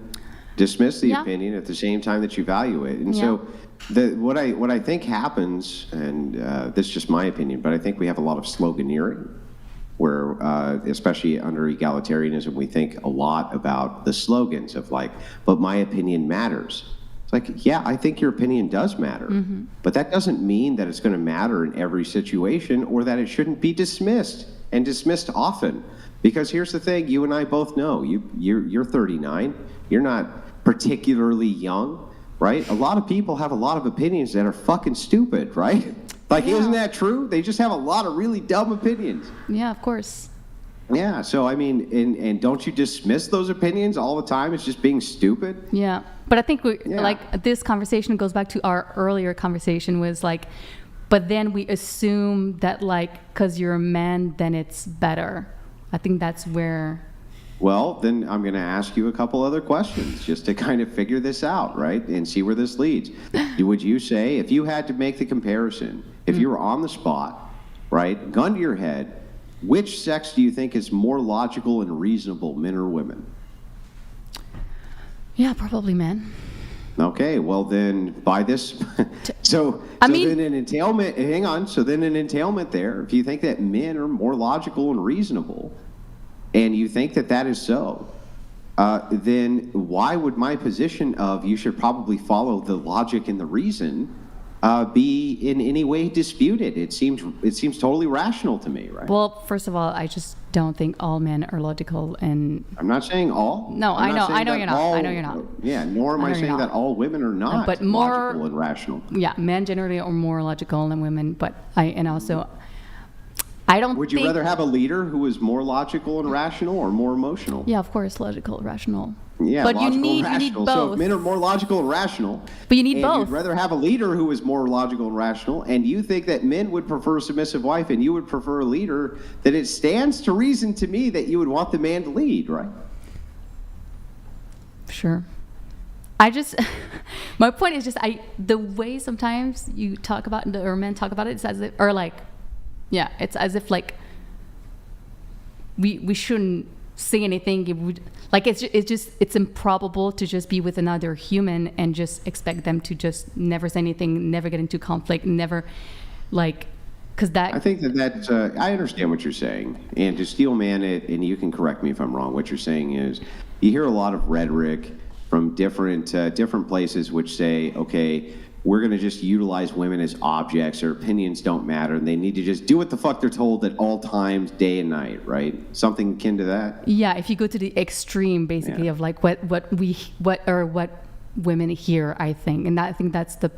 dismiss the opinion at the same time that you value it. And so what I think happens, and this is just my opinion, but I think we have a lot of sloganeering, where especially under egalitarianism, we think a lot about the slogans of like, but my opinion matters. It's like, yeah, I think your opinion does matter, but that doesn't mean that it's going to matter in every situation, or that it shouldn't be dismissed, and dismissed often. Because here's the thing, you and I both know, you're 39, you're not particularly young, right? A lot of people have a lot of opinions that are fucking stupid, right? Like, isn't that true? They just have a lot of really dumb opinions. Yeah, of course. Yeah, so I mean, and don't you dismiss those opinions all the time? It's just being stupid. Yeah, but I think like this conversation goes back to our earlier conversation, was like, but then we assume that like, because you're a man, then it's better. I think that's where... Well, then I'm going to ask you a couple other questions just to kind of figure this out, right? And see where this leads. Would you say, if you had to make the comparison, if you were on the spot, right, gun to your head, which sex do you think is more logical and reasonable, men or women? Yeah, probably men. Okay, well then, by this, so then an entailment, hang on, so then an entailment there, if you think that men are more logical and reasonable, and you think that that is so, then why would my position of you should probably follow the logic and the reason be in any way disputed? It seems totally rational to me, right? Well, first of all, I just don't think all men are logical, and I'm not saying all. No, I know you're not. I know you're not. Yeah, nor am I saying that all women are not but more logical and rational. Yeah, men generally are more logical than women, but I don't. Would you rather have a leader who is more logical and rational, or more emotional? Yeah, of course, logical, rational. Yeah, but logical you need and rational. both. So if men are more logical and rational, but you need both. You'd rather have a leader who is more logical and rational, and you think that men would prefer a submissive wife, and you would prefer a leader, then it stands to reason to me that you would want the man to lead, right? Sure. I just, my point is just, the way sometimes you talk about, or men talk about it, it's as if, or like, yeah, it's as if like, we shouldn't say anything. It would, like, it's improbable to just be with another human and just expect them to just never say anything, never get into conflict, never, like, because that... I think that's, I understand what you're saying. And to steel man it, and you can correct me if I'm wrong, what you're saying is, you hear a lot of rhetoric from different places which say, okay, we're going to just utilize women as objects, their opinions don't matter, and they need to just do what the fuck they're told at all times, day and night, right? Something akin to that? Yeah, if you go to the extreme, basically, of like what women hear, I think. And I think that's the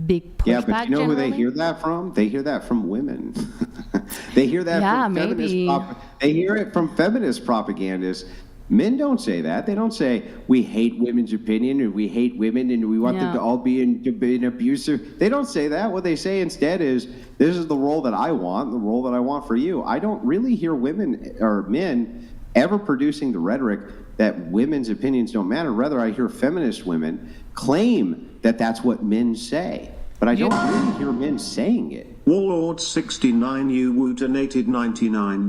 big pushback. Yeah, but you know generally? Who they hear that from? They hear that from women. They hear that from feminist they hear it from feminist propagandists. Men don't say that. They don't say, we hate women's opinion, and we hate women, and we want them to all be in abusive. They don't say that. What they say instead is, this is the role that I want, the role that I want for you. I don't really hear women or men ever producing the rhetoric that women's opinions don't matter. Rather, I hear feminist women claim that that's what men say. But I don't really hear men saying it. Warlord69 you donated $99.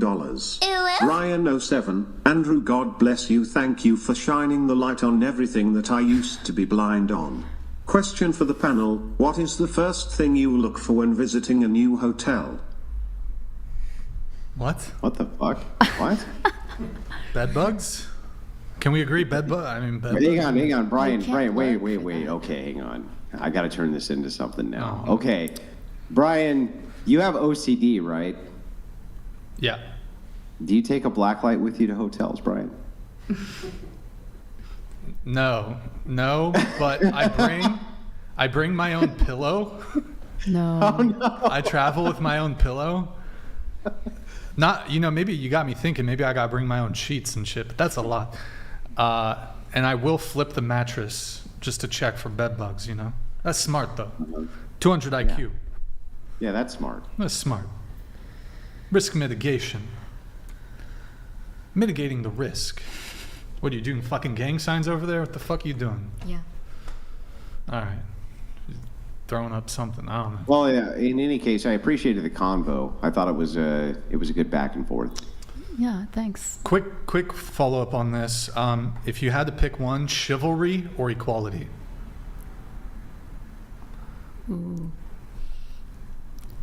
Ryan07, Andrew, God bless you. Thank you for shining the light on everything that I used to be blind on. Question for the panel: what is the first thing you look for when visiting a new hotel? What? What the fuck? What? Bed bugs? Can we agree? Bed bug? I mean, bed bugs. Hang on, Brian, wait. Okay, hang on. I got to turn this into something now. Oh. Okay, Brian, you have OCD, right? Yeah. Do you take a blacklight with you to hotels, Brian? No, but I bring my own pillow. No. Oh, no. I travel with my own pillow. Not, maybe you got me thinking, maybe I got to bring my own sheets and shit, but that's a lot. And I will flip the mattress just to check for bed bugs, That's smart, though. 200 IQ. Yeah, that's smart. That's smart. Risk mitigation. Mitigating the risk. What are you doing? Fucking gang signs over there? What the fuck are you doing? Yeah. All right. Throwing up something. I don't know. Well, yeah, in any case, I appreciated the convo. I thought it was a good back and forth. Yeah, thanks. Quick follow up on this. If you had to pick one, chivalry or equality? Ooh.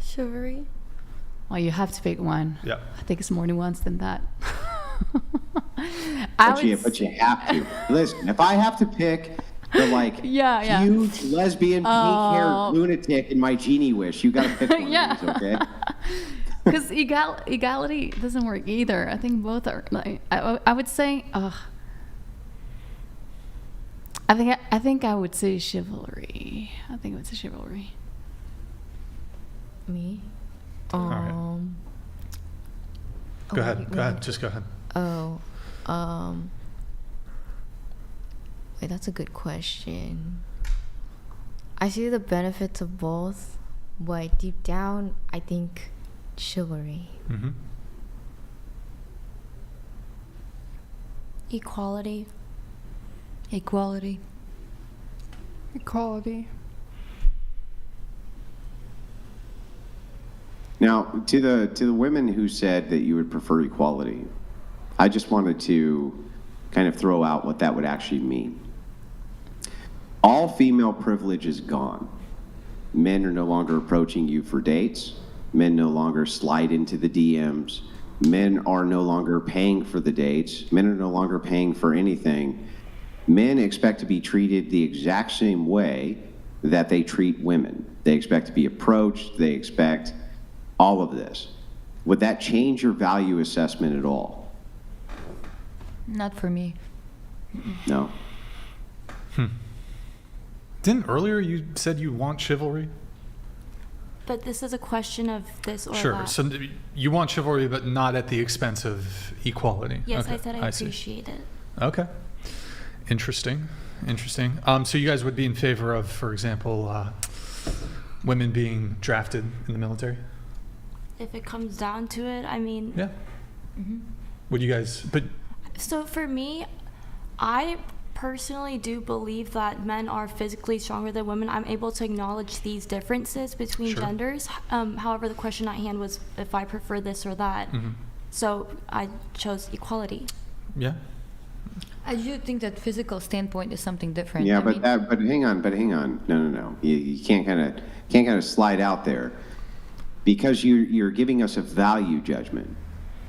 Chivalry. Well, you have to pick one. Yeah. I think it's more nuanced than that. But you have to. Listen, if I have to pick the huge lesbian pink-haired lunatic in my genie wish, you got to pick one of these, okay? Because equality doesn't work either. I think both are. I would say. I think I would say chivalry. Me? All right. Go ahead. Just go ahead. Wait, that's a good question. I see the benefits of both, but deep down, I think chivalry. Mm-hmm. Equality. Equality. Now, to the women who said that you would prefer equality, I just wanted to kind of throw out what that would actually mean. All female privilege is gone. Men are no longer approaching you for dates. Men no longer slide into the DMs. Men are no longer paying for the dates. Men are no longer paying for anything. Men expect to be treated the exact same way that they treat women. They expect to be approached. They expect all of this. Would that change your value assessment at all? Not for me. No. Didn't earlier you said you want chivalry? But this is a question of this or Sure. that. So you want chivalry, but not at the expense of equality. Yes, okay. I said I appreciate it. Okay. Interesting. So you guys would be in favor of, for example, women being drafted in the military? If it comes down to it, I mean. Yeah. Mm-hmm. Would you guys? But. So for me, I personally do believe that men are physically stronger than women. I'm able to acknowledge these differences between genders. However, the question at hand was if I prefer this or that. Mm-hmm. So I chose equality. Yeah. I do think that physical standpoint is something different. Yeah, but hang on. No. You can't kind of slide out there, because you're giving us a value judgment.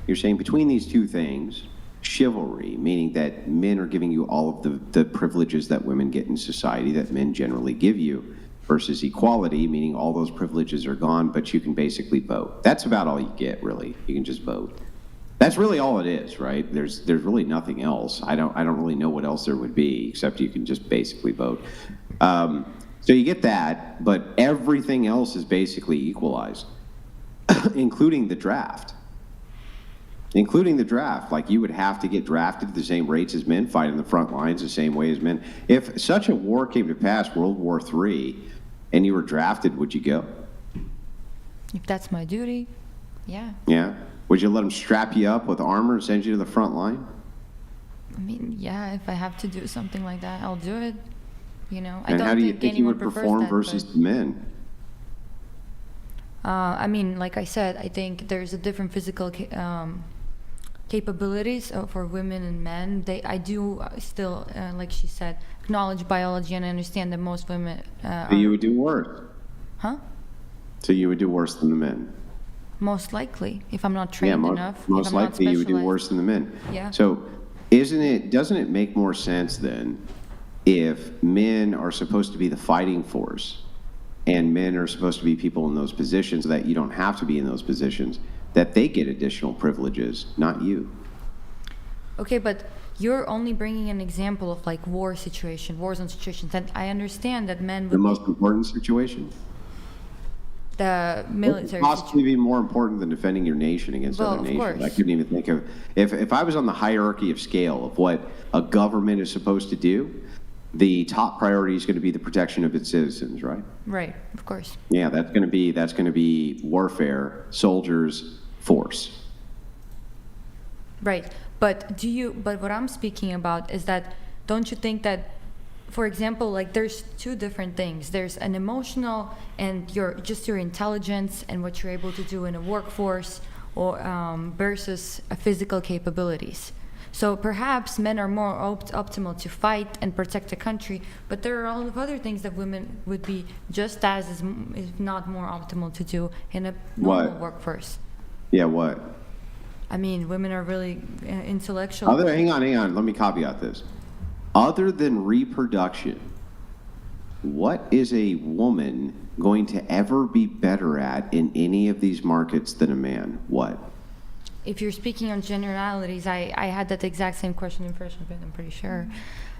You're saying between these two things, chivalry, meaning that men are giving you all of the privileges that women get in society that men generally give you, versus equality, meaning all those privileges are gone, but you can basically vote. That's about all you get, really. You can just vote. That's really all it is, right? There's really nothing else. I don't really know what else there would be, except you can just basically vote. So you get that, but everything else is basically equalized, including the draft. Like, you would have to get drafted at the same rates as men, fight in the front lines the same way as men. If such a war came to pass, World War III, and you were drafted, would you go? If that's my duty, yeah. Yeah? Would you let them strap you up with armor and send you to the front line? I mean, yeah, if I have to do something like that, I'll do it. You know, And how do you think you would perform versus the men? I mean, like I said, I think there's a different physical capabilities for women and men. I do still, like she said, acknowledge biology, and I understand that most women. So you would do worse. Huh? So you would do worse than the men. Most likely, if I'm not trained enough. Most likely, you would do worse than the men. Yeah. So, doesn't it make more sense then, if men are supposed to be the fighting force, and men are supposed to be people in those positions that you don't have to be in those positions, that they get additional privileges, not you? Okay, but you're only bringing an example of like war zone situations, and I understand that men would The most important situation? The military What could possibly be more important than defending your nation against other nations? Course. I couldn't even think of, if I was on the hierarchy of scale of what a government is supposed to do, the top priority is going to be the protection of its citizens, right? Right, of course. Yeah, that's going to be warfare, soldiers, force. Right, but what I'm speaking about is that, don't you think that, for example, like there's two different things. There's an emotional and your intelligence and what you're able to do in a workforce, or versus physical capabilities. So perhaps men are more optimal to fight and protect the country, but there are all of other things that women would be just as, if not more optimal to do in a normal workforce. Yeah, what? I mean, women are really intellectual. Hang on. Let me caveat this. Other than reproduction, what is a woman going to ever be better at in any of these markets than a man? What? If you're speaking on generalities, I had that exact same question in freshman, I'm pretty sure.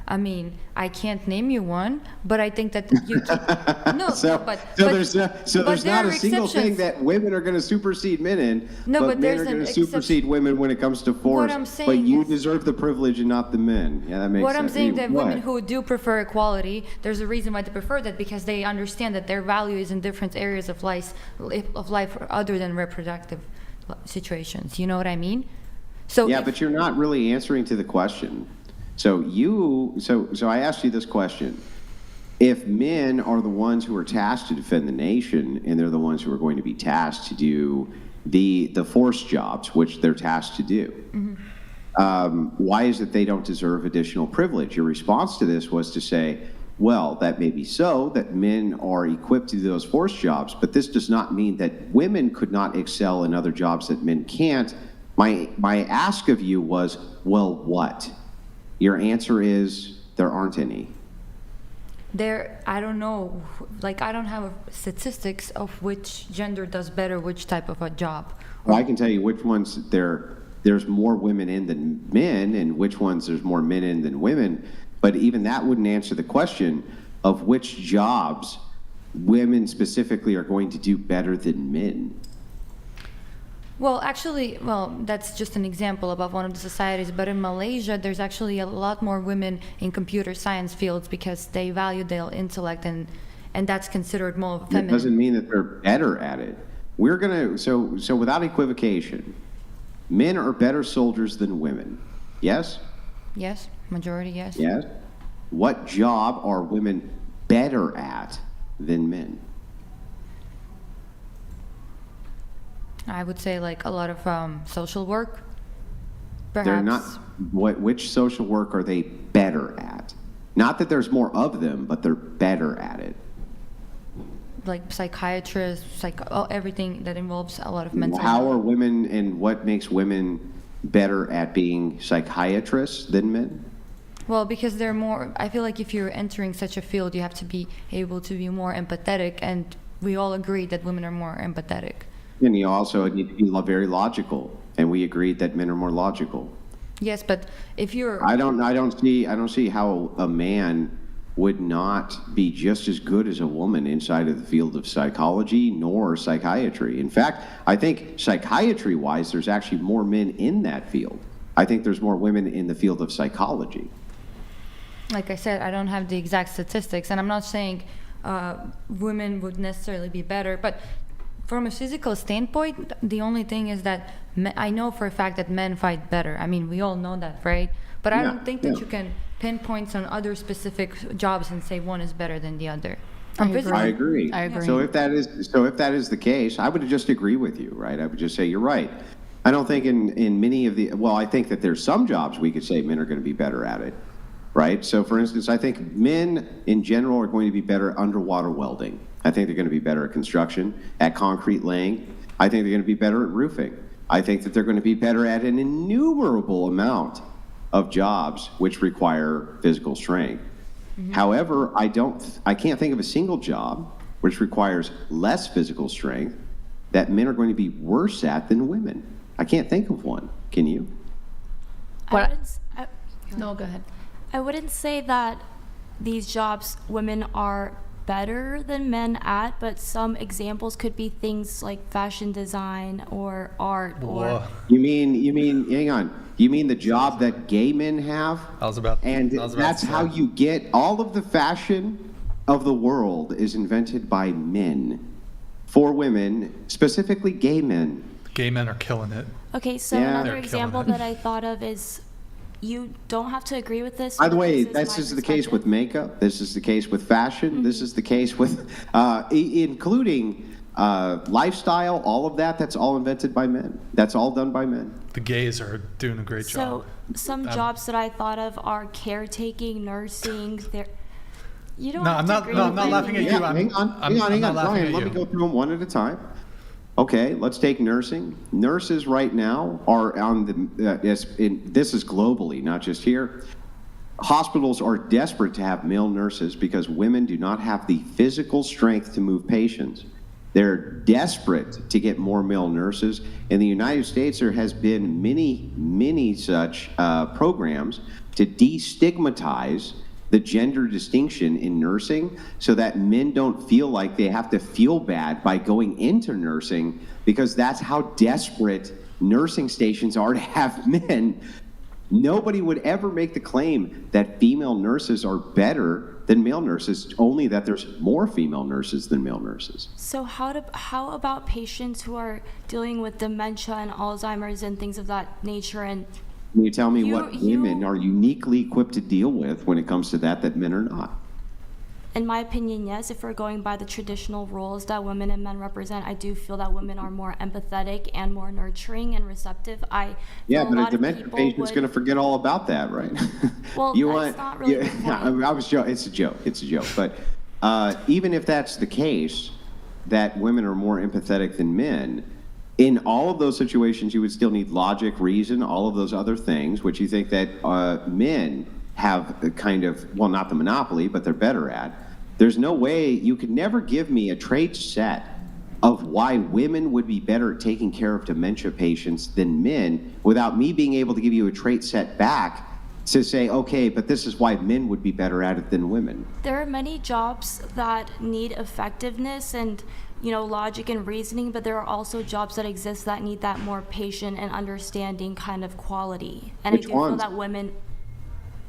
I mean, I can't name you one, but I think that you there's not a single thing that women are going to supersede men in, but men are going to supersede women when it comes to force. But you deserve the privilege and not the men. Yeah, that makes sense. What I'm saying that women who do prefer equality, there's a reason why they prefer that, because they understand that their value is in different areas of life other than reproductive situations. You know what I mean? So yeah, but you're not really answering to the question. So I asked you this question. If men are the ones who are tasked to defend the nation, and they're the ones who are going to be tasked to do the force jobs, which they're tasked to do, why is it they don't deserve additional privilege? Your response to this was to say, well, that may be so, that men are equipped to do those force jobs, but this does not mean that women could not excel in other jobs that men can't. My ask of you was, well, what? Your answer is there aren't any. I don't know, like I don't have statistics of which gender does better which type of a job. Well, I can tell you which ones there's more women in than men, and which ones there's more men in than women. But even that wouldn't answer the question of which jobs women specifically are going to do better than men. Well, actually, that's just an example about one of the societies. But in Malaysia, there's actually a lot more women in computer science fields because they value their intellect, and that's considered more feminine. It doesn't mean that they're better at it. We're gonna so without equivocation, men are better soldiers than women. Yes? Yes, majority, yes. Yes. What job are women better at than men? I would say like a lot of social work. Perhaps. They're not. Which social work are they better at? Not that there's more of them, but they're better at it. Like psychiatrists, everything that involves a lot of mental How health. are women, and what makes women better at being psychiatrists than men? Well, because they're more, I feel like if you're entering such a field, you have to be able to be more empathetic, and we all agree that women are more empathetic. And you also need to be very logical, and we agreed that men are more logical. Yes, but if you're... I don't see how a man would not be just as good as a woman inside of the field of psychology nor psychiatry. In fact, I think psychiatry-wise, there's actually more men in that field. I think there's more women in the field of psychology. Like I said, I don't have the exact statistics, and I'm not saying women would necessarily be better, but from a physical standpoint, the only thing is that I know for a fact that men fight better. I mean, we all know that, right? But I don't think that you can pinpoint on other specific jobs and say one is better than the other. I agree. I agree. So if that is the case, I would just agree with you, right? I would just say you're right. I don't think in many of the, well, I think that there's some jobs we could say men are going to be better at it, right? So for instance, I think men in general are going to be better at underwater welding. I think they're going to be better at construction, at concrete laying. I think they're going to be better at roofing. I think that they're going to be better at an innumerable amount of jobs which require physical strength. Mm-hmm. However, I can't think of a single job which requires less physical strength that men are going to be worse at than women. I can't think of one. Can you? No, go ahead. I wouldn't say that these jobs women are better than men at, but some examples could be things like fashion design or art. Or you mean hang on, you mean the job that gay men have? That's how you get all of the fashion of the world is invented by men for women, specifically gay men. Gay men are killing it. Okay, so another example that I thought of is, you don't have to agree with this. By the way, this is the case with makeup. This is the case with fashion. Mm-hmm. This is the case with, including lifestyle, all of that. That's all invented by men. That's all done by men. The gays are doing a great job. So some jobs that I thought of are caretaking, nursing. You don't. I'm not laughing at you. Hang on, Brian. Let me go through them one at a time. Okay, let's take nursing. Nurses right now are on the, this is globally, not just here. Hospitals are desperate to have male nurses because women do not have the physical strength to move patients. They're desperate to get more male nurses. In the United States, there has been many such programs to destigmatize the gender distinction in nursing so that men don't feel like they have to feel bad by going into nursing, because that's how desperate nursing stations are to have men. Nobody would ever make the claim that female nurses are better than male nurses, only that there's more female nurses than male nurses. So how about patients who are dealing with dementia and Alzheimer's and things of that nature? And can you tell me what women are uniquely equipped to deal with when it comes to that men are not? In my opinion, yes. If we're going by the traditional roles that women and men represent, I do feel that women are more empathetic and more nurturing and receptive. But a dementia patient's going to forget all about that, right? Well, that's not really the point. I was joking. It's a joke. It's a joke. But even if that's the case, that women are more empathetic than men, in all of those situations, you would still need logic, reason, all of those other things, which you think that men have a kind of, well, not the monopoly, but they're better at. There's no way, you could never give me a trait set of why women would be better at taking care of dementia patients than men without me being able to give you a trait set back to say, okay, but this is why men would be better at it than women. There are many jobs that need effectiveness and logic and reasoning, but there are also jobs that exist that need that more patient and understanding kind of quality. And Which I do ones? feel that women,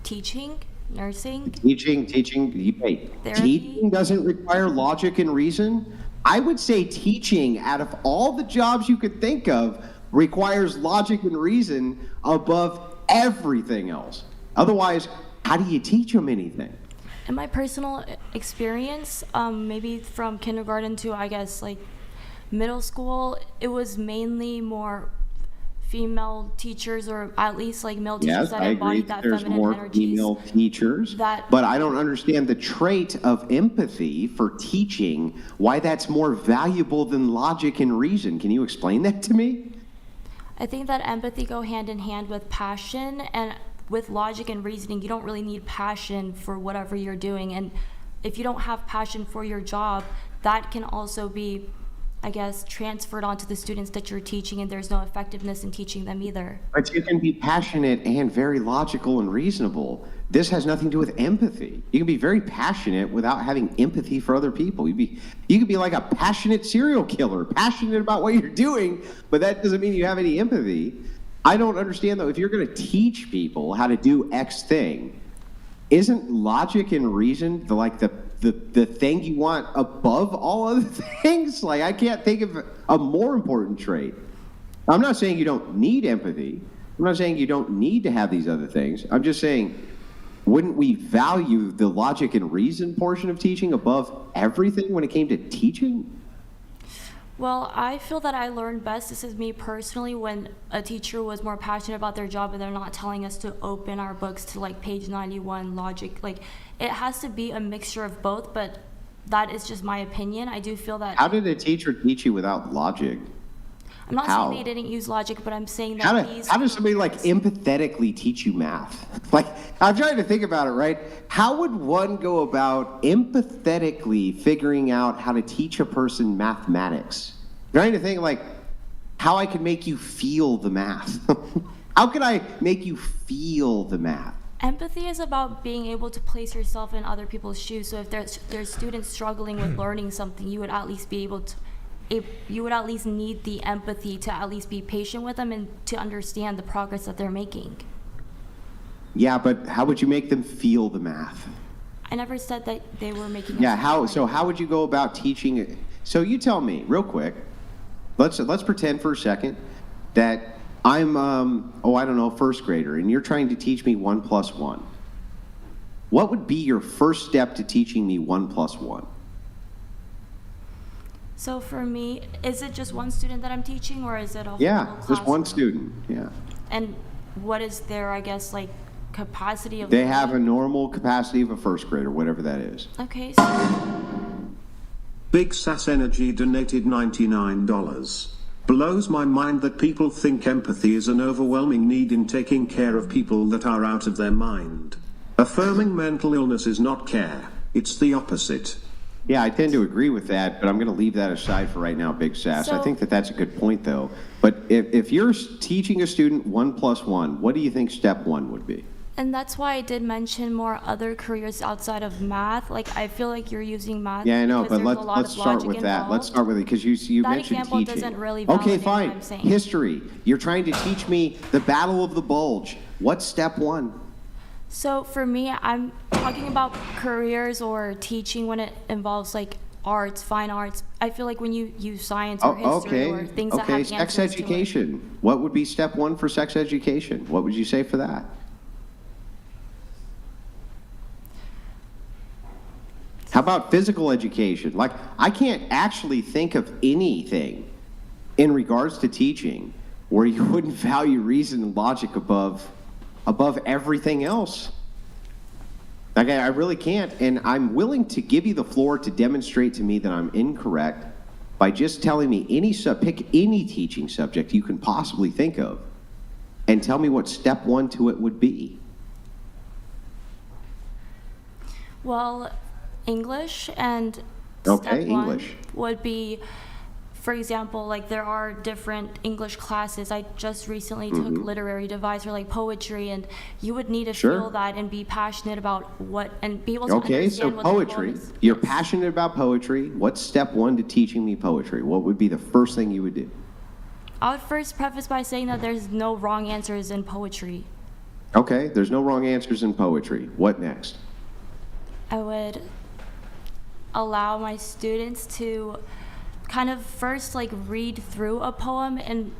teaching, nursing. Teaching, teaching doesn't require logic and reason. I would say teaching, out of all the jobs you could think of, requires logic and reason above everything else. Otherwise, how do you teach them anything? In my personal experience, maybe from kindergarten to, I guess, like middle school, it was mainly more female teachers, or at least like male teachers that embodied that feminine there's more energies. female teachers, but I don't understand the trait of empathy for teaching, why that's more valuable than logic and reason. Can you explain that to me? I think that empathy go hand in hand with passion, and with logic and reasoning, you don't really need passion for whatever you're doing. And if you don't have passion for your job, that can also be, I guess, transferred onto the students that you're teaching, and there's no effectiveness in teaching them either. But you can be passionate and very logical and reasonable. This has nothing to do with empathy. You can be very passionate without having empathy for other people. You could be like a passionate serial killer, passionate about what you're doing, but that doesn't mean you have any empathy. I don't understand, though, if you're going to teach people how to do X thing, isn't logic and reason the thing you want above all other things? Like, I can't think of a more important trait. I'm not saying you don't need empathy. I'm not saying you don't need to have these other things. I'm just saying wouldn't we value the logic and reason portion of teaching above everything when it came to teaching? Well, I feel that I learned best, this is me personally, when a teacher was more passionate about their job and they're not telling us to open our books to like page 91 logic. Like, it has to be a mixture of both, but that is just my opinion. I do feel that... How did a teacher teach you without logic? I'm not saying they didn't use logic, but I'm saying that how does somebody like empathetically teach you math? Like, I'm trying to think about it, right? How would one go about empathetically figuring out how to teach a person mathematics? I'm trying to think like how I can make you feel the math. How can I make you feel the math? Empathy is about being able to place yourself in other people's shoes. So if there's students struggling with learning something, you would at least be able to, you would at least need the empathy to at least be patient with them and to understand the progress that they're making. Yeah, but how would you make them feel the math? I never said that they were making. Yeah, how would you go about teaching it? So you tell me real quick. Let's pretend for a second that I'm I don't know, first grader, and you're trying to teach me 1 + 1. What would be your first step to teaching me 1 + 1? So for me, is it just one student that I'm teaching, or is it a whole classroom? Just one student. Yeah. And what is their, I guess, like capacity of? They have a normal capacity of a first grader, whatever that is. Okay. So Big Sass Energy donated $99. Blows my mind that people think empathy is an overwhelming need in taking care of people that are out of their mind. Affirming mental illness is not care, it's the opposite. Yeah, I tend to agree with that, but I'm going to leave that aside for right now, Big Sass. I So- think that's a good point, though. But if you're teaching a student 1 + 1, what do you think step 1 would be? And that's why I did mention more other careers outside of math. Like, I feel like you're using math. Yeah, I know, because but there's a lot let's of start logic with that. involved. Let's start with it, because you That mentioned example teaching. doesn't really Okay, validate what fine. I'm saying. History. You're trying to teach me the Battle of the Bulge. What's step 1? So for me, I'm talking about careers or teaching when it involves like arts, fine arts. I feel like when you use science or history or things that have answers sex to it. education. What would be step 1 for sex education? What would you say for that? How about physical education? Like, I can't actually think of anything in regards to teaching where you wouldn't value reason and logic above everything else. Like, I really can't, and I'm willing to give you the floor to demonstrate to me that I'm incorrect by just telling me pick any teaching subject you can possibly think of and tell me what step 1 to it would be. Well, English and Okay, step 1 English. would be, for example, like there are different English classes. I just recently took literary device or like poetry, and you would need to feel that and be passionate about what and be able to Okay, so understand what the poetry. poem is. You're passionate about poetry. What's step 1 to teaching me poetry? What would be the first thing you would do? I would first preface by saying that there's no wrong answers in poetry. Okay, there's no wrong answers in poetry. What next? I would allow my students to kind of first like read through a poem and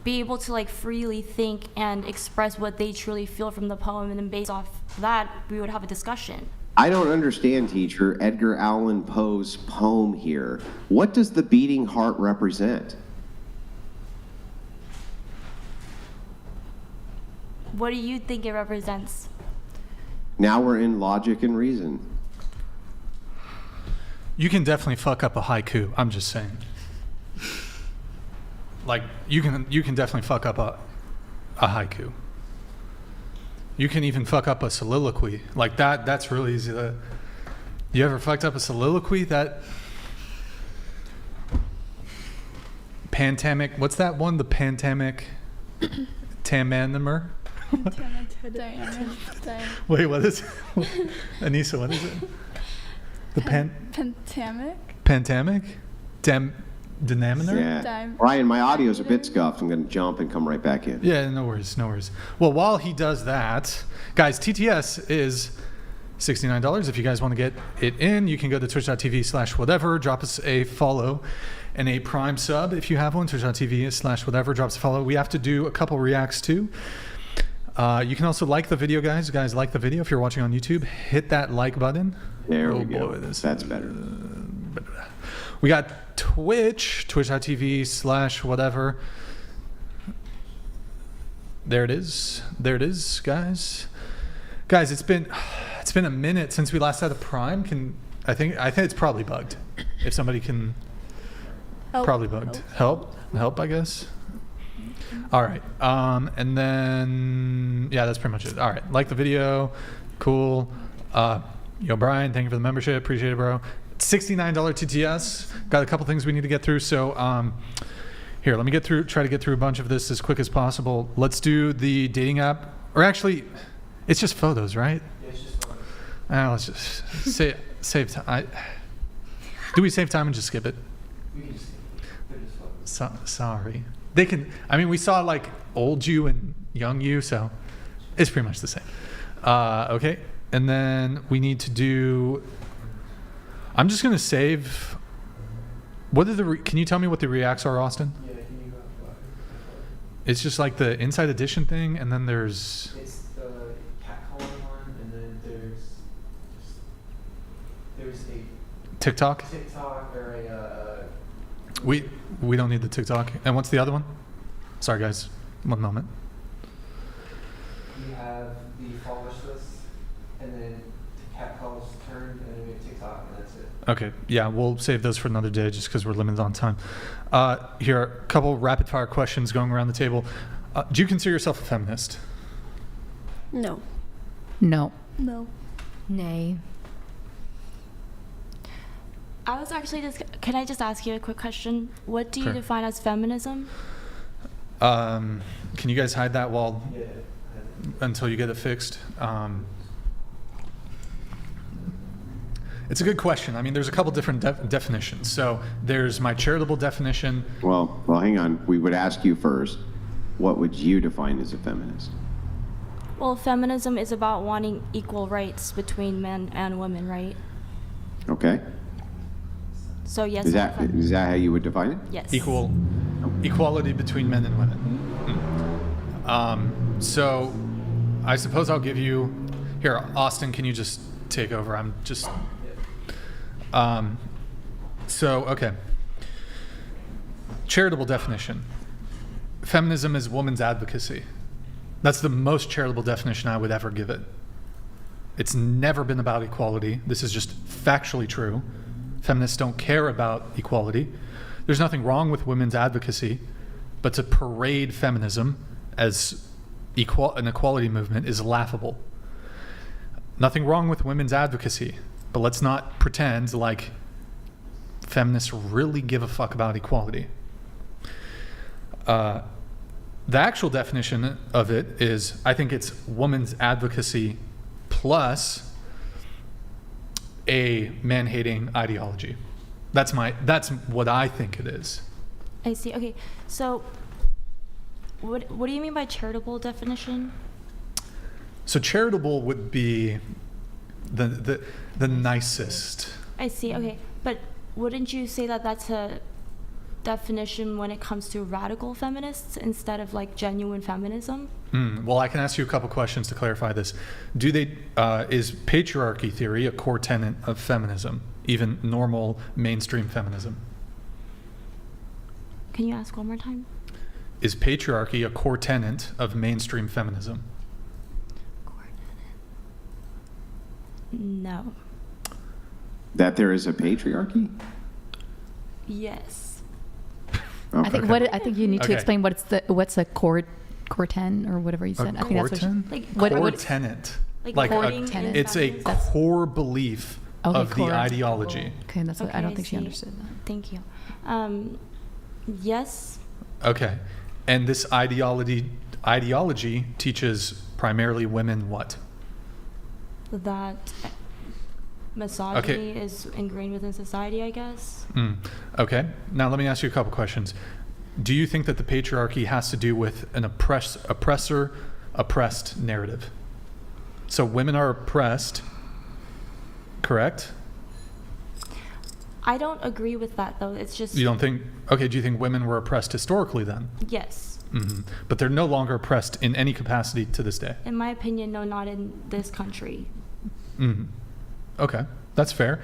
be able to like freely think and express what they truly feel from the poem, and then based off that we would have a discussion. I don't understand, teacher. Edgar Allan Poe's poem here. What does the beating heart represent? What do you think it represents? Now we're in logic and reason. You can definitely fuck up a haiku. I'm just saying. Like, you can definitely fuck up a haiku. You can even fuck up a soliloquy. Like that's really easy. You ever fucked up a soliloquy? That Pantamic, what's that one? The Pantamic Tamanimer? Wait, what is it? Anissa, what is it? The Pantamic? Pantamic? Dynaminer? Yeah. Ryan, my audio's a bit scuffed. I'm going to jump and come right back in. Yeah, no worries, no worries. Well, while he does that, guys, TTS is $69. If you guys want to get it in, you can go to twitch.tv/whatever, drop us a follow and a Prime sub if you have one, twitch.tv/whatever, drop us a follow. We have to do a couple reacts too. You can also like the video, guys. Guys, like the video if you're watching on YouTube. Hit that like button. There we go. That's better. We got Twitch, twitch.tv/whatever. There it is, guys. Guys, it's been a minute since we last had a Prime. I think it's probably bugged. If somebody can, probably bugged. Help, I guess. All right, and then yeah, that's pretty much it. All right, like the video, cool. Yo, Brian, thank you for the membership. Appreciate it, bro. $69 TTS. Got a couple things we need to get through. So here, let me try to get through a bunch of this as quick as possible. Let's do the dating app, or actually, it's just photos, right? Yeah, it's just photos. Let's just save time. Do we save time and just skip it? We can just skip it. Sorry. They can. I mean, we saw like old you and young you, so it's pretty much the same. Okay, and then we need to do. I'm just gonna save. What are the? Can you tell me what the reacts are, Austin? Yeah, can you go? It's just like the Inside Edition thing, and then there's. It's the catcalling one, and then there's a TikTok. Or a. We don't need the TikTok. And what's the other one? Sorry, guys. 1 moment. You have the followers list, and then cat calls turned, and then we have TikTok, and that's it. Okay. Yeah, we'll save those for another day, just because we're limited on time. Here, a couple rapid fire questions going around the table. Do you consider yourself a feminist? No. No. No. Nay. I was actually can I just ask you a quick question? What do you Sure. define as feminism? Can you guys hide that until you get it fixed? It's a good question. I mean, there's a couple different definitions. So there's my charitable definition. Well, hang on. We would ask you first, what would you define as a feminist? Well, feminism is about wanting equal rights between men and women, right? Okay. So yes. Is that how you would define it? Yes. Equality between men and women. So I suppose I'll give you here, Austin. Can you just take over? I'm just. So okay. Charitable definition. Feminism is woman's advocacy. That's the most charitable definition I would ever give it. It's never been about equality. This is just factually true. Feminists don't care about equality. There's nothing wrong with women's advocacy, but to parade feminism as an equality movement is laughable. Nothing wrong with women's advocacy, but let's not pretend like feminists really give a fuck about equality. The actual definition of it is, I think it's woman's advocacy plus a man-hating ideology. That's what I think it is. I see. Okay, so what do you mean by charitable definition? So charitable would be the nicest. I see. Okay, but wouldn't you say that that's a definition when it comes to radical feminists instead of like genuine feminism? Well, I can ask you a couple questions to clarify this. Is patriarchy theory a core tenet of feminism, even normal mainstream feminism? Can you ask one more time? Is patriarchy a core tenet of mainstream feminism? Core tenet. No. That there is a patriarchy? Yes. Oh, I think you need to explain what's a core 10 or whatever you said. I think that's what core tenet. Like it's a core belief of the ideology. Okay, that's what I don't think she understood that. Thank you. Yes. Okay, and this ideology teaches primarily women what? That misogyny is ingrained within society, I guess. Okay, now let me ask you a couple questions. Do you think that the patriarchy has to do with an oppressor-oppressed narrative? So women are oppressed, correct? I don't agree with that, though. It's just... You don't think... Okay, do you think women were oppressed historically then? Yes. But they're no longer oppressed in any capacity to this day. In my opinion, no, not in this country. Okay, that's fair.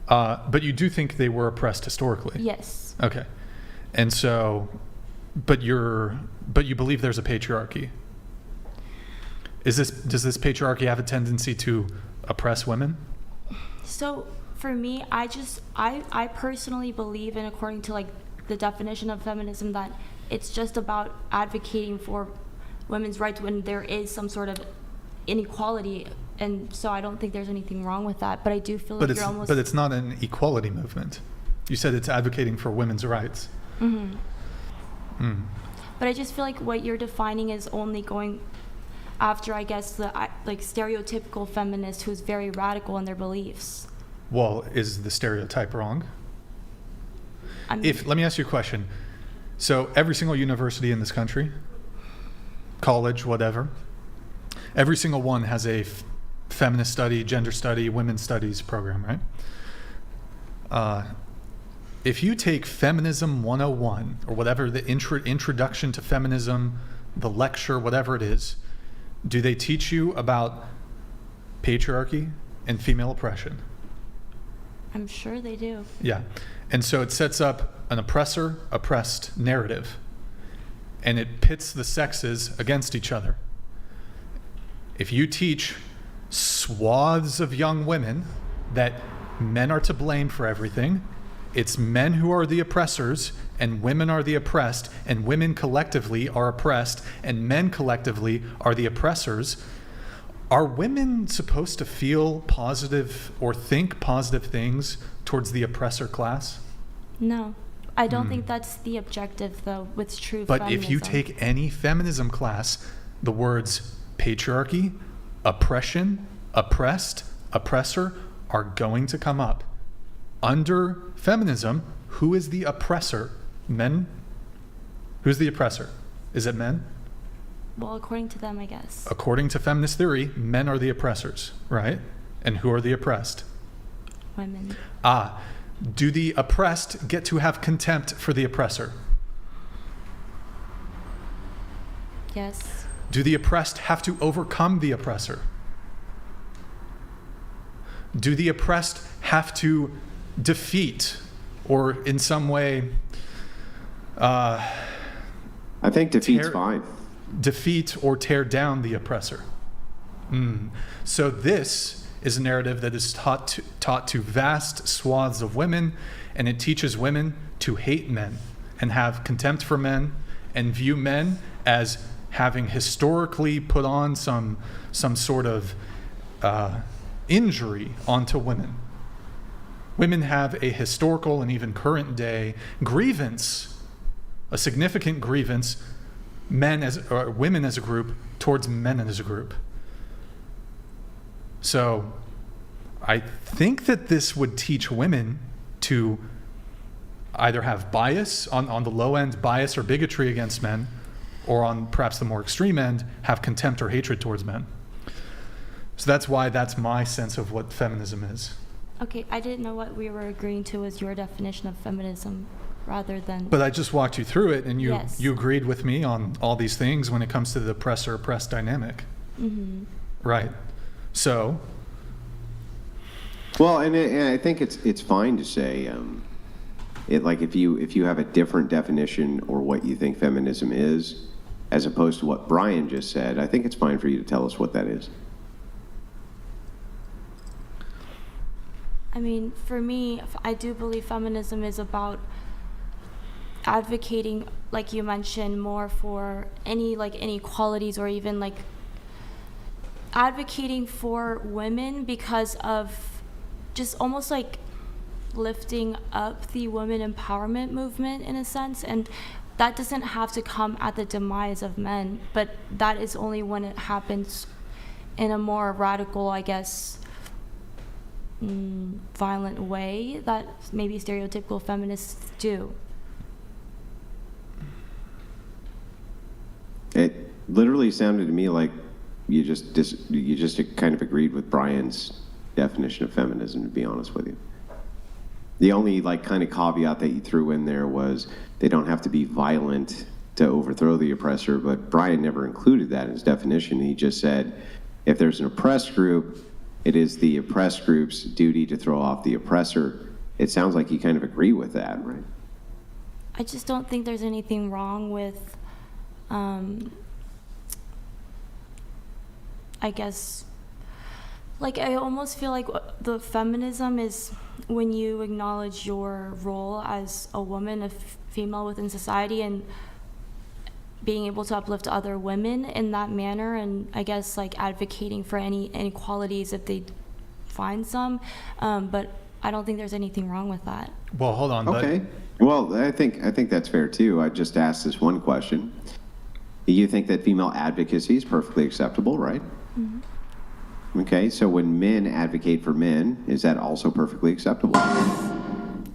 But you do think they were oppressed historically? Yes. Okay. And so, but you believe there's a patriarchy. Does this patriarchy have a tendency to oppress women? So for me, I personally believe, and according to like the definition of feminism, that it's just about advocating for women's rights when there is some sort of inequality. And so I don't think there's anything wrong with that. But I do feel like you're almost... But it's not an equality movement. You said it's advocating for women's rights. But I just feel like what you're defining is only going after, I guess, the like stereotypical feminist who's very radical in their beliefs. Well, is the stereotype wrong? Let me ask you a question. So every single university in this country, college, whatever, every single one has a feminist study, gender study, women's studies program, right? If you take Feminism 101 or whatever, the introduction to feminism, the lecture, whatever it is, do they teach you about patriarchy and female oppression? I'm sure they do. Yeah. And so it sets up an oppressor-oppressed narrative, and it pits the sexes against each other. If you teach swaths of young women that men are to blame for everything, it's men who are the oppressors and women are the oppressed, and women collectively are oppressed and men collectively are the oppressors, are women supposed to feel positive or think positive things towards the oppressor class? No. I don't think that's the objective, though, with true But feminism. if you take any feminism class, the words patriarchy, oppression, oppressed, oppressor are going to come up. Under feminism, who is the oppressor? Men? Who's the oppressor? Is it men? Well, according to them, I guess. According to feminist theory, men are the oppressors, right? And who are the oppressed? Women. Do the oppressed get to have contempt for the oppressor? Yes. Do the oppressed have to overcome the oppressor? Do the oppressed have to defeat or in some way I think defeat's fine. Defeat or tear down the oppressor. So this is a narrative that is taught to vast swaths of women, and it teaches women to hate men and have contempt for men and view men as having historically put on some sort of injury onto women. Women have a historical and even current day grievance, a significant grievance, women as a group towards men as a group. So I think that this would teach women to either have bias, on the low end, bias or bigotry against men, or on perhaps the more extreme end, have contempt or hatred towards men. So that's my sense of what feminism is. Okay, I didn't know what we were agreeing to was your definition of feminism rather than... But I just walked you through it, and you Yes. you agreed with me on all these things when it comes to the oppressor-oppressed dynamic. Right. So... Well, and I think it's fine to say, like if you have a different definition or what you think feminism is, as opposed to what Brian just said, I think it's fine for you to tell us what that is. I mean, for me, I do believe feminism is about advocating, like you mentioned, more for any like inequalities, or even like advocating for women because of just almost like lifting up the women empowerment movement in a sense. And that doesn't have to come at the demise of men, but that is only when it happens in a more radical, I guess, violent way that maybe stereotypical feminists do. It literally sounded to me like you just kind of agreed with Brian's definition of feminism, to be honest with you. The only like kind of caveat that you threw in there was they don't have to be violent to overthrow the oppressor, but Brian never included that in his definition. He just said, if there's an oppressed group, it is the oppressed group's duty to throw off the oppressor. It sounds like you kind of agree with that, right? I just don't think there's anything wrong with, I guess, like, I almost feel like the feminism is when you acknowledge your role as a woman, a female within society, and being able to uplift other women in that manner, and I guess like advocating for any inequalities if they find some, but I don't think there's anything wrong with that. Well, hold on. Okay. Well, I think that's fair too. I just asked this one question. You think that female advocacy is perfectly acceptable, right? Mm-hmm. Okay, so when men advocate for men, is that also perfectly acceptable?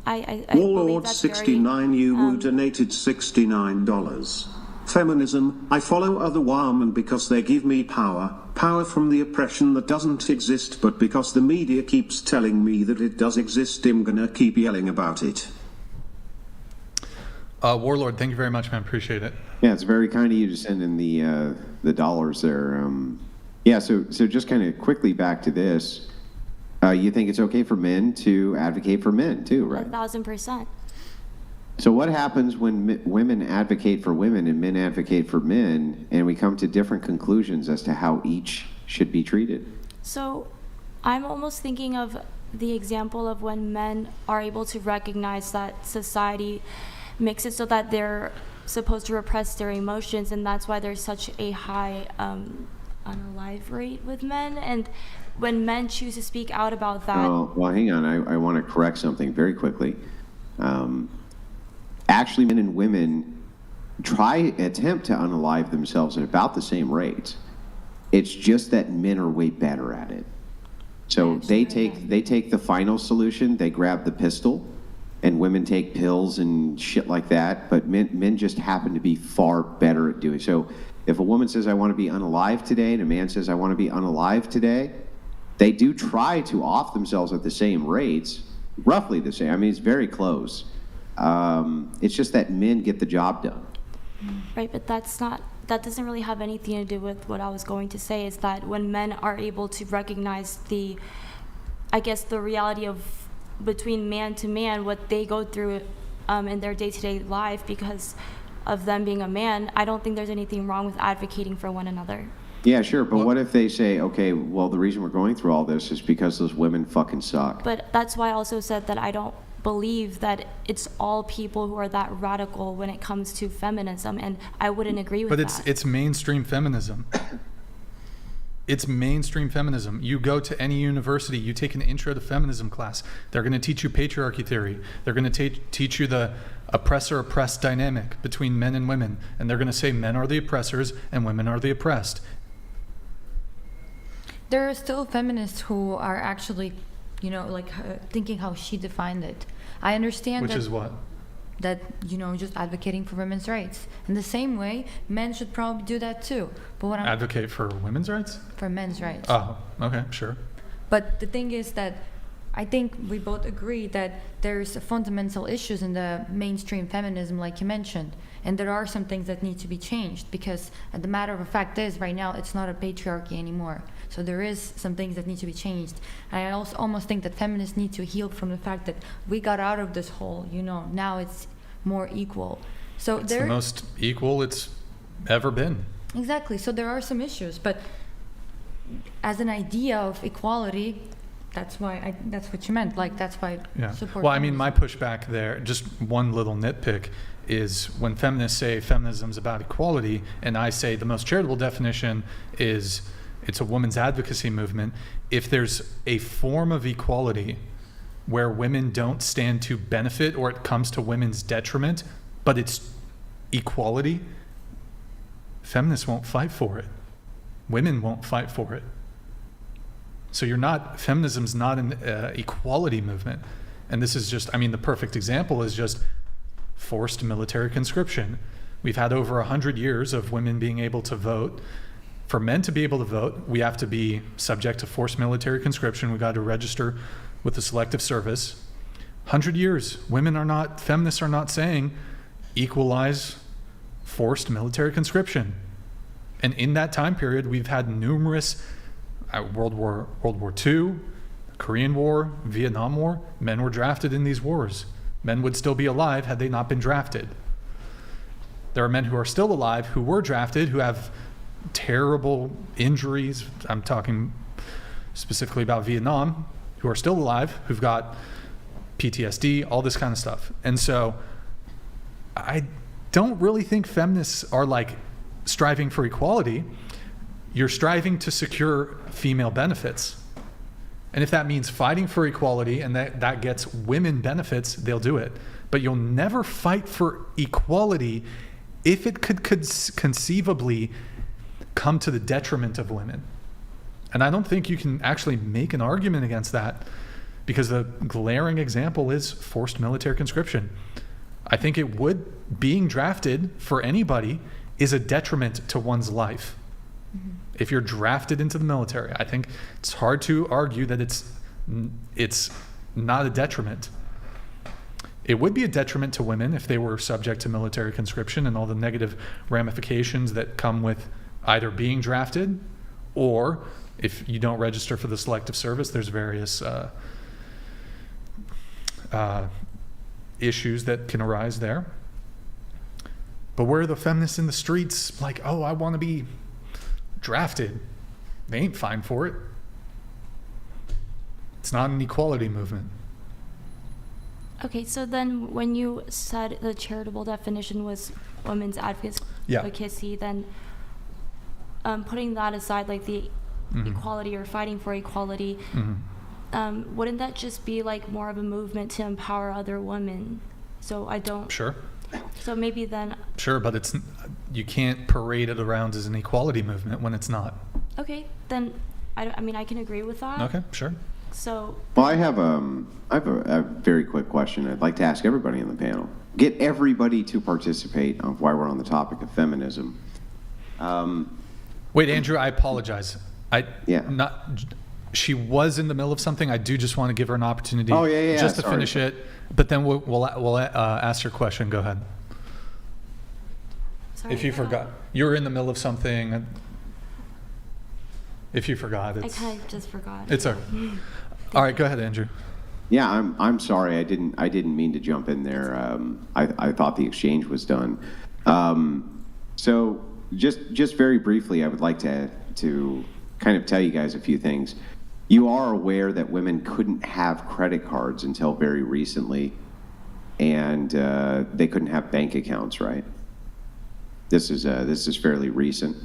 I Warlord 69 you donated $69. Feminism, I follow other women because they give me power from the oppression that doesn't exist, but because the media keeps telling me that it does exist, I'm gonna keep yelling about it. Warlord, thank you very much, man. Appreciate it. Yeah, it's very kind of you to send in the dollars there. Yeah, so just kind of quickly back to this. You think it's okay for men to advocate for men too, right? 1,000%. So what happens when women advocate for women and men advocate for men, and we come to different conclusions as to how each should be treated? So I'm almost thinking of the example of when men are able to recognize that society makes it so that they're supposed to repress their emotions, and that's why there's such a high unalive rate with men. And when men choose to speak out about that... Well, hang on. I want to correct something very quickly. Actually, men and women attempt to unalive themselves at about the same rate. It's just that men are way better at it. So they take the final solution, they grab the pistol, and women take pills and shit like that, but men just happen to be far better at doing so. If a woman says, I want to be unalive today, and a man says, I want to be unalive today, they do try to off themselves at the same rates, roughly the same. I mean, it's very close. It's just that men get the job done. Right, but that doesn't really have anything to do with what I was going to say, is that when men are able to recognize the reality of between man to man, what they go through in their day-to-day life because of them being a man, I don't think there's anything wrong with advocating for one another. Yeah, sure, but what if they say, okay, well, the reason we're going through all this is because those women fucking suck. But that's why I also said that I don't believe that it's all people who are that radical when it comes to feminism, and I wouldn't agree with that. But it's mainstream feminism. It's mainstream feminism. You go to any university, you take an intro to feminism class, they're going to teach you patriarchy theory. They're going to teach you the oppressor-oppressed dynamic between men and women, and they're going to say men are the oppressors and women are the oppressed. There are still feminists who are actually, thinking how she defined it. I understand Which that... is what? That, just advocating for women's rights. In the same way, men should probably do that too. But what Advocate for women's rights? For men's rights. Oh, okay, sure. But the thing is that I think we both agree that there's fundamental issues in the mainstream feminism, like you mentioned. And there are some things that need to be changed, because the matter of fact is, right now, it's not a patriarchy anymore. So there is some things that need to be changed. And I also almost think that feminists need to heal from the fact that we got out of this hole, now it's more equal. So it's the most equal it's ever been. Exactly. So there are some issues, but as an idea of equality, that's what you meant. Like, that's why I support. Well, I mean, my pushback there, just one little nitpick, is when feminists say feminism is about equality, and I say the most charitable definition is it's a women's advocacy movement. If there's a form of equality where women don't stand to benefit or it comes to women's detriment, but it's equality, feminists won't fight for it. Women won't fight for it. So feminism's not an equality movement. And this is just, the perfect example is just forced military conscription. We've had over 100 years of women being able to vote. For men to be able to vote, we have to be subject to forced military conscription. We got to register with the selective service. 100 years, feminists are not saying equalize forced military conscription. And in that time period, we've had numerous World War II, Korean War, Vietnam War. Men were drafted in these wars. Men would still be alive had they not been drafted. There are men who are still alive who were drafted, who have terrible injuries. I'm talking specifically about Vietnam, who are still alive, who've got PTSD, all this kind of stuff. And so I don't really think feminists are like striving for equality. You're striving to secure female benefits. And if that means fighting for equality and that gets women benefits, they'll do it. But you'll never fight for equality if it could conceivably come to the detriment of women. And I don't think you can actually make an argument against that, because the glaring example is forced military conscription. I think being drafted for anybody is a detriment to one's life. Mm-hmm. If you're drafted into the military, I think it's hard to argue that it's not a detriment. It would be a detriment to women if they were subject to military conscription and all the negative ramifications that come with either being drafted, or if you don't register for the selective service, there's various issues that can arise there. But where are the feminists in the streets like, oh, I want to be drafted? They ain't fine for it. It's not an equality movement. Okay, so then when you said the charitable definition was women's advocacy, then putting that aside, like the equality or fighting for equality, wouldn't that just be like more of a movement to empower other women? So I don't... Sure. So maybe then... Sure, but you can't parade it around as an equality movement when it's not. Okay, then I mean, I can agree with that. Okay, sure. So... Well, I have a very quick question I'd like to ask everybody on the panel. Get everybody to participate on why we're on the topic of feminism. Wait, Andrew, I apologize. She was in the middle of something. I do just want to give her an opportunity just to finish it. But then we'll ask your question. Go ahead. Sorry, if you forgot. You were in the middle of something. If you forgot, I kind of just forgot. It's all right. All right, go ahead, Andrew. Yeah, I'm sorry. I didn't mean to jump in there. I thought the exchange was done. So just very briefly, I would like to kind of tell you guys a few things. You are aware that women couldn't have credit cards until very recently, and they couldn't have bank accounts, right? This is fairly recent.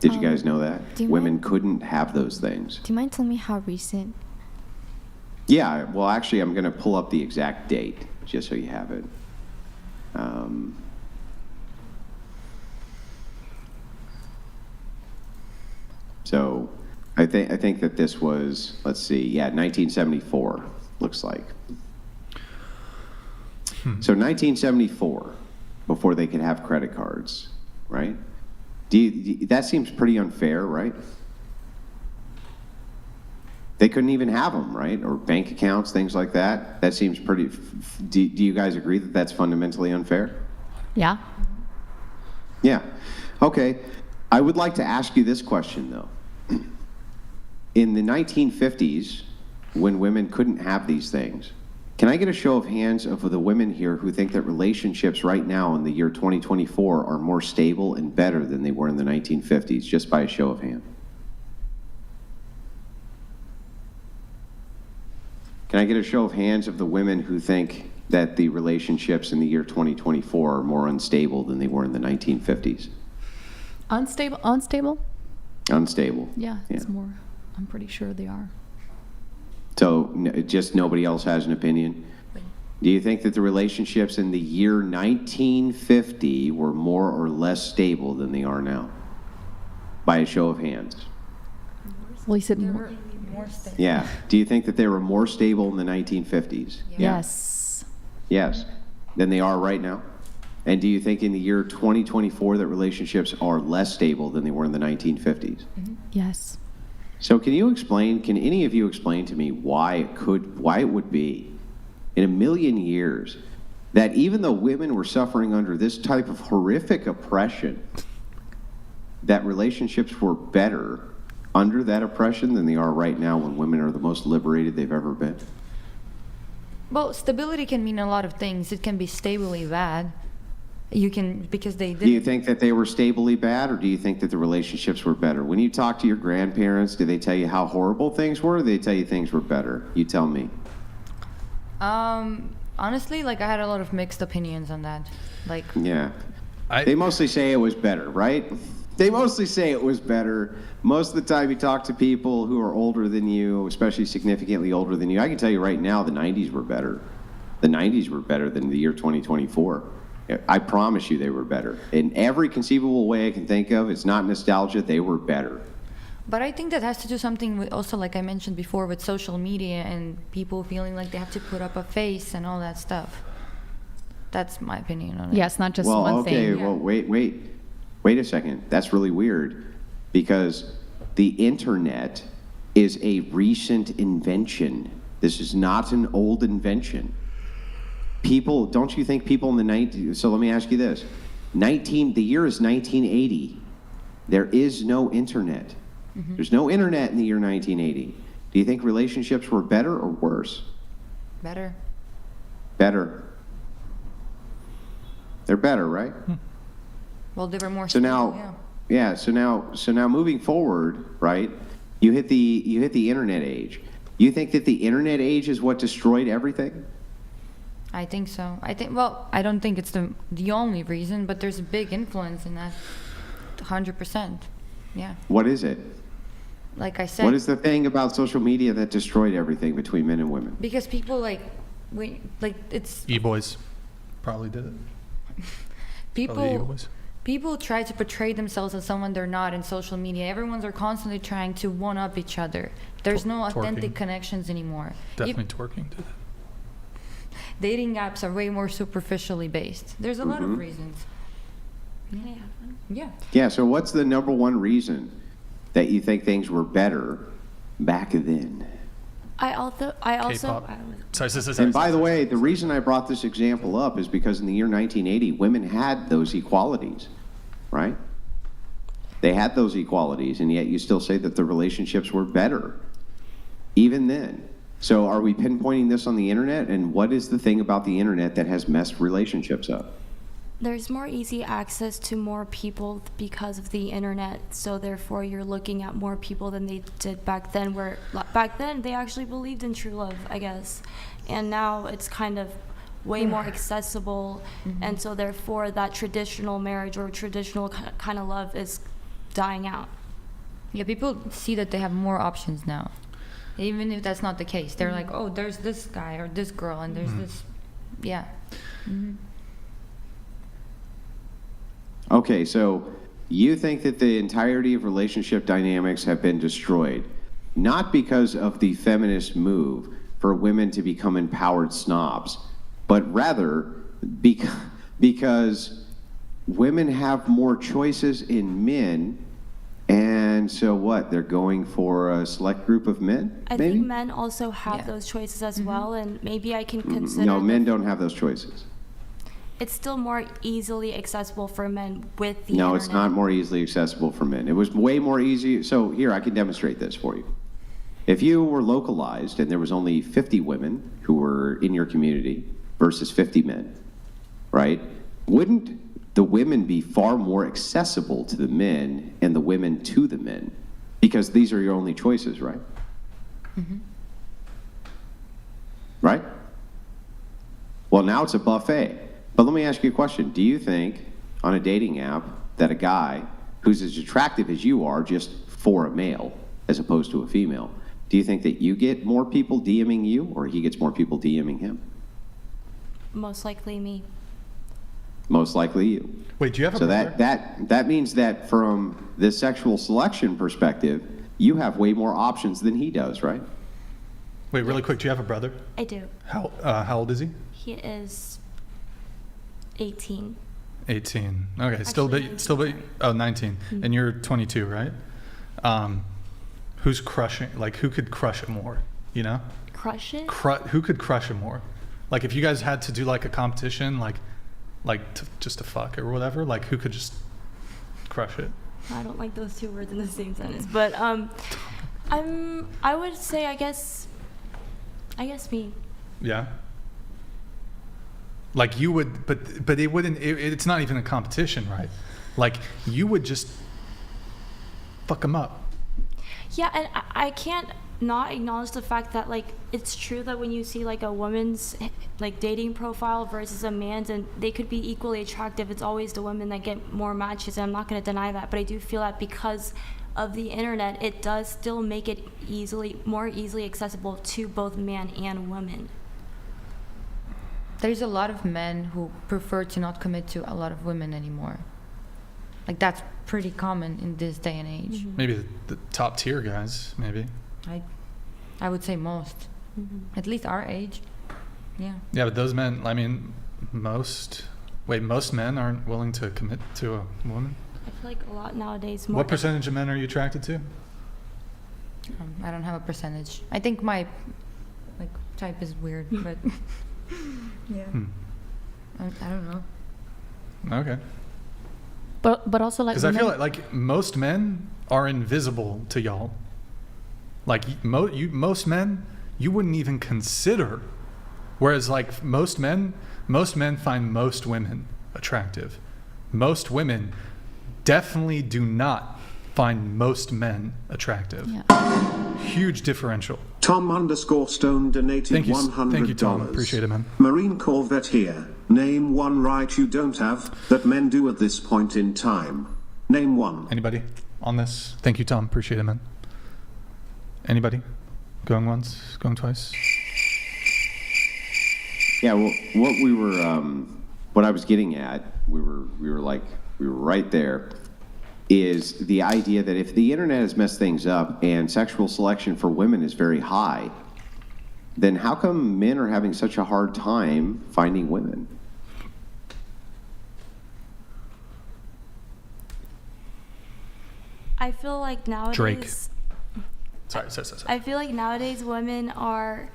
Did you guys know that? Women couldn't have those things. Do you mind telling me how recent? Yeah, well, actually, I'm going to pull up the exact date, just so you have it. So I think that this was, let's see, 1974, looks like. So 1974, before they could have credit cards, right? That seems pretty unfair, right? They couldn't even have them, right? Or bank accounts, things like that. That seems pretty... Do you guys agree that that's fundamentally unfair? Yeah. Yeah. Okay. I would like to ask you this question, though. In the 1950s, when women couldn't have these things, can I get a show of hands of the women here who think that relationships right now in the year 2024 are more stable and better than they were in the 1950s, just by a show of hands? Can I get a show of hands of the women who think that the relationships in the year 2024 are more unstable than they were in the 1950s? Unstable? Unstable. Yeah, it's more. I'm pretty sure they are. So just nobody else has an opinion? Do you think that the relationships in the year 1950 were more or less stable than they are now? By a show of hands. Well, you said more. Stable. Yeah. Do you think that they were more stable in the 1950s? Yes. Yes. Than they are right now? And do you think in the year 2024 that relationships are less stable than they were in the 1950s? Yes. So can any of you explain to me why it would be in a million years that even though women were suffering under this type of horrific oppression, that relationships were better under that oppression than they are right now when women are the most liberated they've ever been? Well, stability can mean a lot of things. It can be stably bad. You can, because they did. Do you think that they were stably bad, or do you think that the relationships were better? When you talk to your grandparents, do they tell you how horrible things were, or do they tell you things were better? You tell me. Honestly, like, I had a lot of mixed opinions on that. Like, yeah. They mostly say it was better, right? They mostly say it was better. Most of the time you talk to people who are older than you, especially significantly older than you, I can tell you right now the 90s were better. The 90s were better than the year 2024. I promise you they were better. In every conceivable way I can think of, it's not nostalgia, they were better. but I think that has to do something with also, like I mentioned before, with social media and people feeling like they have to put up a face and all that stuff. That's my opinion on it. Yeah, it's not just well, one okay, thing. well, wait a second. That's really weird, because the internet is a recent invention. This is not an old invention. People, don't you think people in the 90s, so let me ask you this. The year is 1980. There is no internet. Mm-hmm. There's no internet in the year 1980. Do you think relationships were better or worse? Better. Better. They're better, right? Well, they were more. So now, yeah. So now, moving forward, right? You hit the internet age. You think that the internet age is what destroyed everything? I think so. Well, I don't think it's the only reason, but there's a big influence in that. 100%. Yeah. What is it? Like I said. What is the thing about social media that destroyed everything between men and women? Because people it's. E-boys probably did it. People try to portray themselves as someone they're not in social media. Everyone's are constantly trying to one-up each other. There's no authentic Twerking. Connections anymore. Definitely twerking did it. Dating apps are way more superficially based. There's a lot of reasons. Yeah. Yeah, so what's the number one reason that you think things were better back then? I also K-pop. Sorry. And by the way, the reason I brought this example up is because in the year 1980, women had those equalities, right? They had those equalities, and yet you still say that the relationships were better, even then. So are we pinpointing this on the internet? And what is the thing about the internet that has messed relationships up? There's more easy access to more people because of the internet, so therefore you're looking at more people than they did back then, where back then they actually believed in true love, I guess, and now it's kind of way more accessible, and so therefore that traditional marriage or traditional kind of love is dying out. Yeah, people see that they have more options now, even if that's not the case. They're like, oh, there's this guy or this girl, and there's this, yeah. Okay, so you think that the entirety of relationship dynamics have been destroyed, not because of the feminist move for women to become empowered snobs, but rather because women have more choices in men, and so what? They're going for a select group of men? I think men also have those choices as well, and maybe I can consider. No, men don't have those choices. It's still more easily accessible for men with the No, internet. it's not more easily accessible for men. It was way more easy. So here, I can demonstrate this for you. If you were localized and there was only 50 women who were in your community versus 50 men, right? Wouldn't the women be far more accessible to the men and the women to the men? Because these are your only choices, right? Right? Well, now it's a buffet. But let me ask you a question. Do you think on a dating app that a guy who's as attractive as you are just for a male as opposed to a female, do you think that you get more people DMing you or he gets more people DMing him? Most likely me. Most likely you. Wait, do you have a So brother? that means that from the sexual selection perspective, you have way more options than he does, right? Wait, really quick, do you have a brother? I do. How old is he? He is 18. 18. Okay, still big. Oh, 19. And you're 22, right? Who's crushing? Like, who could crush it more? You know? Crush it? Who could crush it more? Like, if you guys had to do like a competition, just to fuck or whatever, like, who could just crush it? I don't like those two words in the same sentence, but I would say I guess me. Yeah. Like, you would, but it wouldn't. It's not even a competition, right? Like, you would just fuck them up. Yeah, and I can't not acknowledge the fact that, like, it's true that when you see like a woman's like dating profile versus a man's, and they could be equally attractive, it's always the women that get more matches, and I'm not going to deny that. But I do feel that because of the internet, it does still make it more easily accessible to both man and woman. There's a lot of men who prefer to not commit to a lot of women anymore. Like, that's pretty common in this day and age. Mm-hmm. Maybe the top tier guys, maybe. I would say most. Mm-hmm. At least our age. Yeah. Yeah, but those men, I mean, most men aren't willing to commit to a woman? I feel like a lot nowadays. More. What percentage of men are you attracted to? I don't have a percentage. I think my type is weird, but yeah. I don't know. Okay. But also, like, because I feel like most men are invisible to y'all. Like, most men, you wouldn't even consider. Whereas, like, most men find most women attractive. Most women definitely do not find most men attractive. Yeah. Huge differential. Tom_Stone donated $100. Thank you, Tom. Appreciate it, man. Marine Corvette here. Name one right you don't have that men do at this point in time. Name one. Anybody on this? Thank you, Tom. Appreciate it, man. Anybody? Going once? Going twice? Yeah. Well, what I was getting at, we were right there, is the idea that if the internet has messed things up and sexual selection for women is very high, then how come men are having such a hard time finding women? I feel like nowadays... Drake. Sorry. I feel like nowadays women are...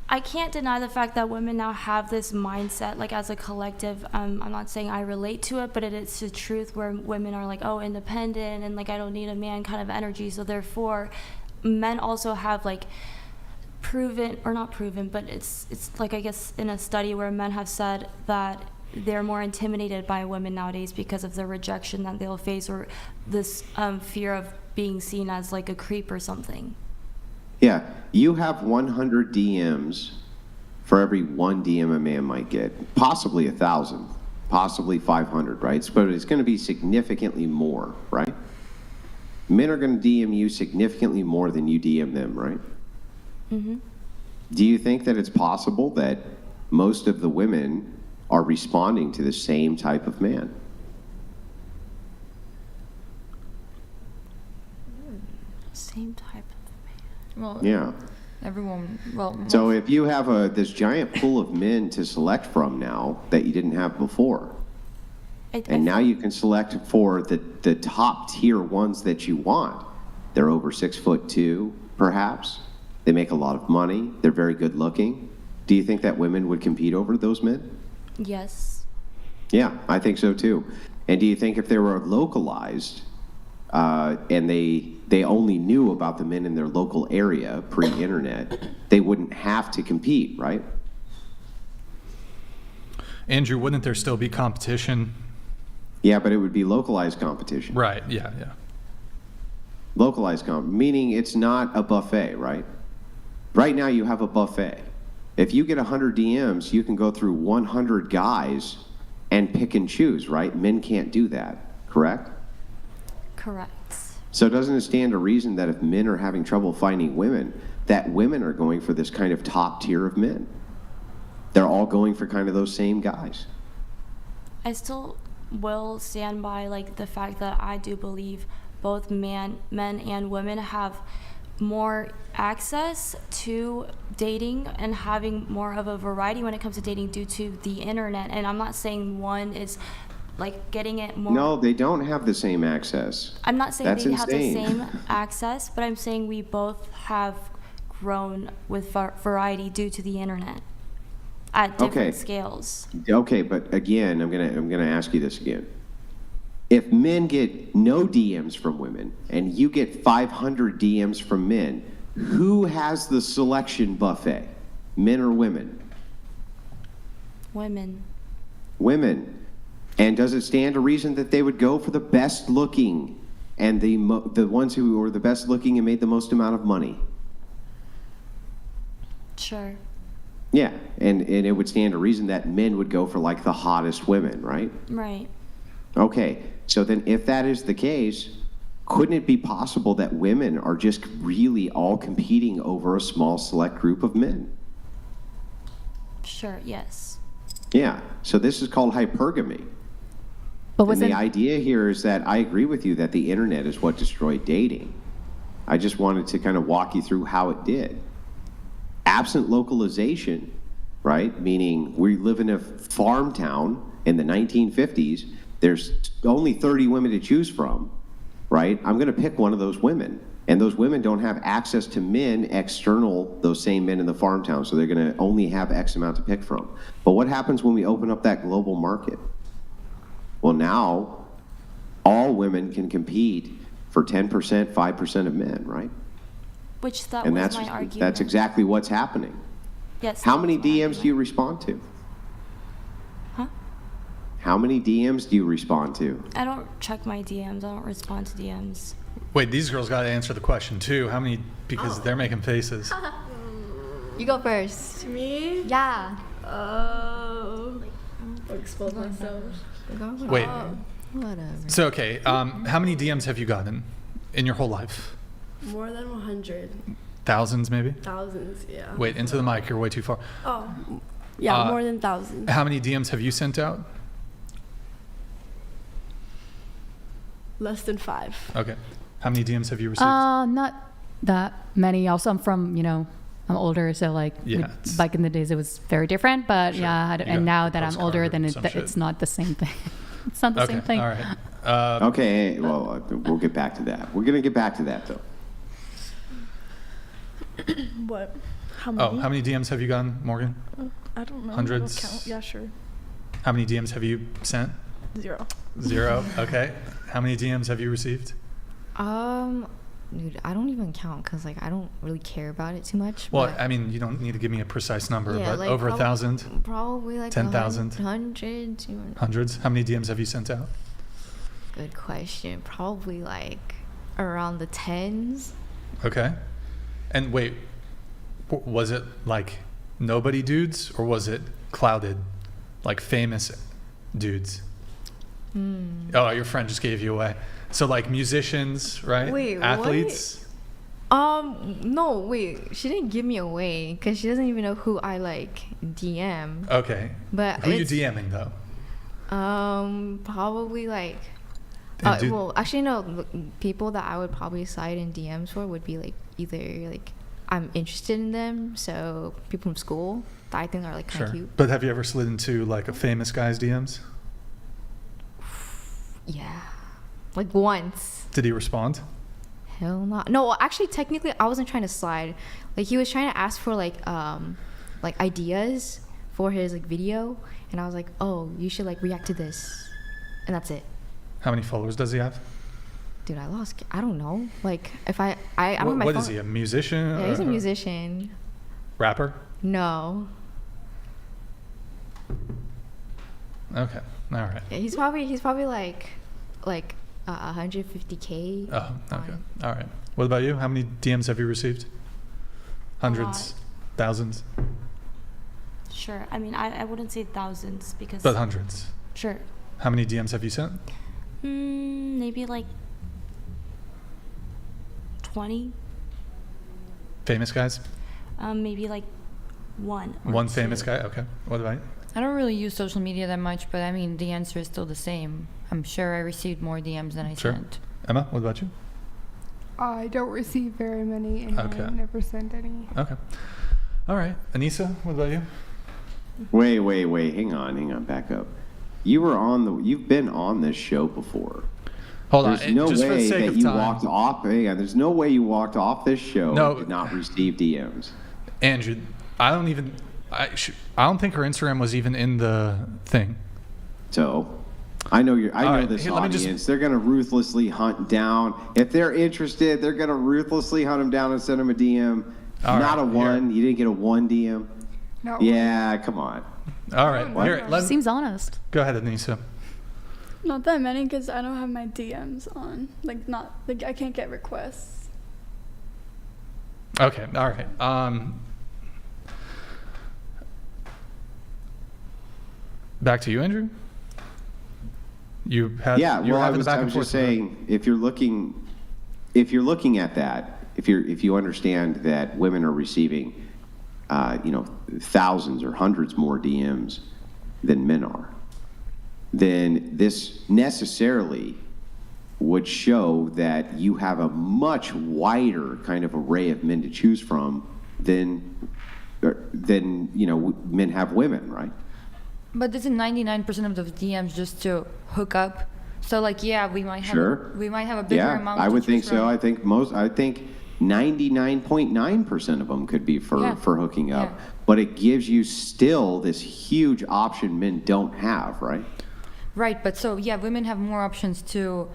I can't deny the fact that women now have this mindset, like, as a collective. I'm not saying I relate to it, but it's the truth, where women are like, oh, independent, and like, I don't need a man kind of energy. So therefore, men also have like proven, or not proven, but it's like, I guess in a study where men have said that they're more intimidated by women nowadays because of the rejection that they'll face, or this fear of being seen as like a creep or something. Yeah, you have 100 DMs for every one DM a man might get, possibly 1,000, possibly 500, right? But it's going to be significantly more, right? Men are going to DM you significantly more than you DM them, right? Mm-hmm. Do you think that it's possible that most of the women are responding to the same type of man? Same type of man. Well, yeah. Everyone, so if you have this giant pool of men to select from now that you didn't have before, and now you can select for the top tier ones that you want. They're over 6'2", perhaps. They make a lot of money. They're very good looking. Do you think that women would compete over those men? Yes. Yeah, I think so too. And do you think if they were localized and they only knew about the men in their local area pre-internet, they wouldn't have to compete, right? Andrew, wouldn't there still be competition? Yeah, but it would be localized competition. Right, yeah. Localized meaning it's not a buffet, right? Right now you have a buffet. If you get 100 DMs, you can go through 100 guys and pick and choose, right? Men can't do that, correct? Correct. So doesn't it stand to reason that if men are having trouble finding women, that women are going for this kind of top tier of men? They're all going for kind of those same guys. I still will stand by like the fact that I do believe both men and women have more access to dating and having more of a variety when it comes to dating due to the internet. And I'm not saying one is like getting it more. No, they don't have the same access. I'm not saying That's they insane. have the same access, but I'm saying we both have grown with variety due to the internet. at different scales. Okay, but again, I'm gonna ask you this again. If men get no DMs from women and you get 500 DMs from men, who has the selection buffet? Men or women? Women. Women. And does it stand to reason that they would go for the best looking and the ones who were the best looking and made the most amount of money? Sure. Yeah, and it would stand to reason that men would go for like the hottest women, right? Right. Okay, so then if that is the case, couldn't it be possible that women are just really all competing over a small select group of men? Sure, yes. Yeah, so this is called hypergamy. But and the idea here is that I agree with you that the internet is what destroyed dating. I just wanted to kind of walk you through how it did. Absent localization, right? Meaning we live in a farm town in the 1950s. There's only 30 women to choose from, right? I'm going to pick one of those women. And those women don't have access to men external, those same men in the farm town. So they're going to only have X amount to pick from. But what happens when we open up that global market? Well, now all women can compete for 10%, 5% of men, right? Which that And was my argument. that's exactly what's happening. Yes. How many DMs do you respond to? Huh? How many DMs do you respond to? I don't check my DMs. I don't respond to DMs. Wait, these girls got to answer the question too. How many? Because they're making faces. You go first. Me? Yeah. Oh. I'll expose myself. Wait. Whatever. So okay, how many DMs have you gotten in your whole life? More than 100. Thousands, maybe. Thousands, yeah. Wait, into the mic. You're way too far. Oh, yeah, more than thousands. How many DMs have you sent out? Less than 5. Okay. How many DMs have you received? Not that many. Also, I'm older, so like back in the days it was very different. But yeah, and now that I'm older, then it's not the same thing. It's not the same thing. All right. Okay. Well, we'll get back to that. We're gonna get back to that though. What? How many? Oh, how many DMs have you gotten, Morgan? I don't know. Hundreds? I don't count. Yeah, sure. How many DMs have you sent? 0. 0. Okay. How many DMs have you received? Dude, I don't even count because like I don't really care about it too much. Well, I mean, you don't need to give me a precise number, but like over 1,000? Probably like 10,000? 100. Hundreds? How many DMs have you sent out? Good question. Probably like around the 10s. Okay. And wait, was it like nobody dudes or was it clouded, like famous dudes? Oh, your friend just gave you away. So like musicians, right? Wait, athletes? What? No, wait. She didn't give me away because she doesn't even know who I like DM. Okay. But who are you DMing though? Probably like. Well, actually, no. People that I would probably slide in DMs for would be like either like I'm interested in them, so people from school that I think are like kind of cute. But have you ever slid into like a famous guy's DMs? Yeah, like once. Did he respond? Hell no. No, actually, technically, I wasn't trying to slide. Like he was trying to ask for like ideas for his like video, and I was like, oh, you should like react to this, and that's it. How many followers does he have? Dude, I don't know. Like, if I don't have my what phone. Is he, a musician? Yeah, he's a musician. Rapper? No. Okay, all right. Yeah, he's probably like 150K. Oh, okay, all right. What about you? How many DMs have you received? Hundreds? Thousands? Sure. I mean, I wouldn't say thousands because... But hundreds? Sure. How many DMs have you sent? Maybe like 20. Famous guys? Maybe like one. One famous guy? Okay. What about you? I don't really use social media that much, but I mean, the answer is still the same. I'm sure I received more DMs than I sent. Emma, what about you? I don't receive very many, and I never send any. Okay. All right. Anissa, what about you? Wait. Hang on. Back up. You've been on this show before. Hold on. There's no just way for the sake that of you time. walked off. There's no way you walked off this show and did not receive DMs. Andrew, I don't even I don't think her Instagram was even in the thing. So, I know this audience. They're going to ruthlessly hunt down. If they're interested, they're going to ruthlessly hunt them down and send them a DM. Not a one. You didn't get a one DM. No. Yeah, come on. All right. Here, Seems honest. Go ahead, Anissa. Not that many, because I don't have my DMs on. I can't get requests. Okay. All right. Back to you, Andrew. You had I was just saying, if you're looking at that, if you understand that women are receiving thousands or hundreds more DMs than men are, then this necessarily would show that you have a much wider kind of array of men to choose from than men have women, right? But isn't 99% of those DMs just to hook up? So we might have a bigger amount. I would think so. I think 99.9% of them could be for hooking up, but it gives you still this huge option men don't have, right? Right, but women have more options to,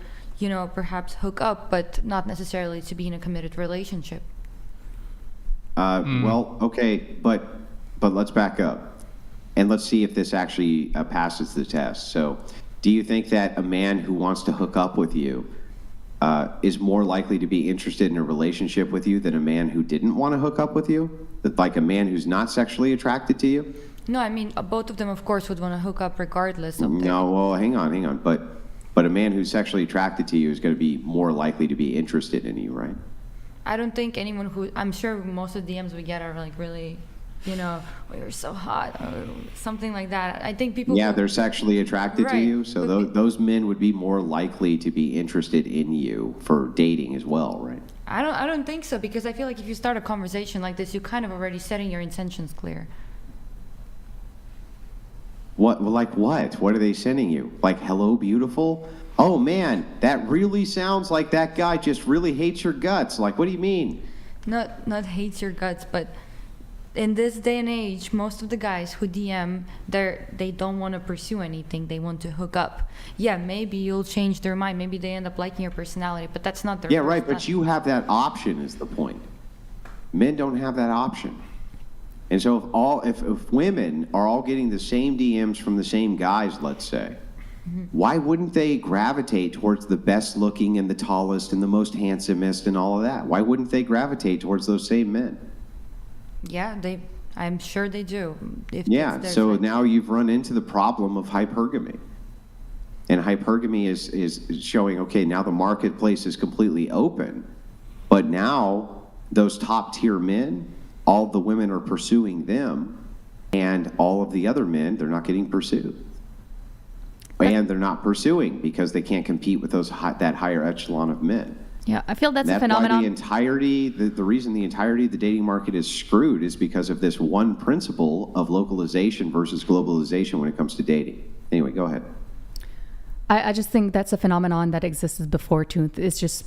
perhaps hook up, but not necessarily to be in a committed relationship. Well, okay, but let's back up. And let's see if this actually passes the test. So, do you think that a man who wants to hook up with you is more likely to be interested in a relationship with you than a man who didn't want to hook up with you? Like a man who's not sexually attracted to you? No, I mean, both of them, of course, would want to hook up regardless of No, well, hang on. But a man who's sexually attracted to you is going to be more likely to be interested in you, right? I don't think anyone I'm sure most of the DMs we get are really... oh, you're so hot, or something like that. I think people... Yeah, they're sexually attracted to you, so those men would be more likely to be interested in you for dating as well, right? I don't think so, because I feel like if you start a conversation like this, you're kind of already setting your intentions clear. What? Like what? What are they sending you? Like, hello, beautiful? Oh, man, that really sounds like that guy just really hates your guts. Like, what do you mean? Not hates your guts, but... in this day and age, most of the guys who DM, they don't want to pursue anything. They want to hook up. Yeah, maybe you'll change their mind. Maybe they end up liking your personality, but that's not their Yeah, right, but you have that option is the point. Men don't have that option. And so if women are all getting the same DMs from the same guys, let's say, why wouldn't they gravitate towards the best looking and the tallest and the most handsomest and all of that? Why wouldn't they gravitate towards those same men? Yeah, I'm sure they do. So now you've run into the problem of hypergamy. And hypergamy is showing, okay, now the marketplace is completely open, but now those top tier men, all the women are pursuing them, and all of the other men, they're not getting pursued. And they're not pursuing because they can't compete with that higher echelon of men. Yeah, I feel that's a phenomenon. The reason the entirety of the dating market is screwed is because of this one principle of localization versus globalization when it comes to dating. Anyway, go ahead. I just think that's a phenomenon that existed before too. It's just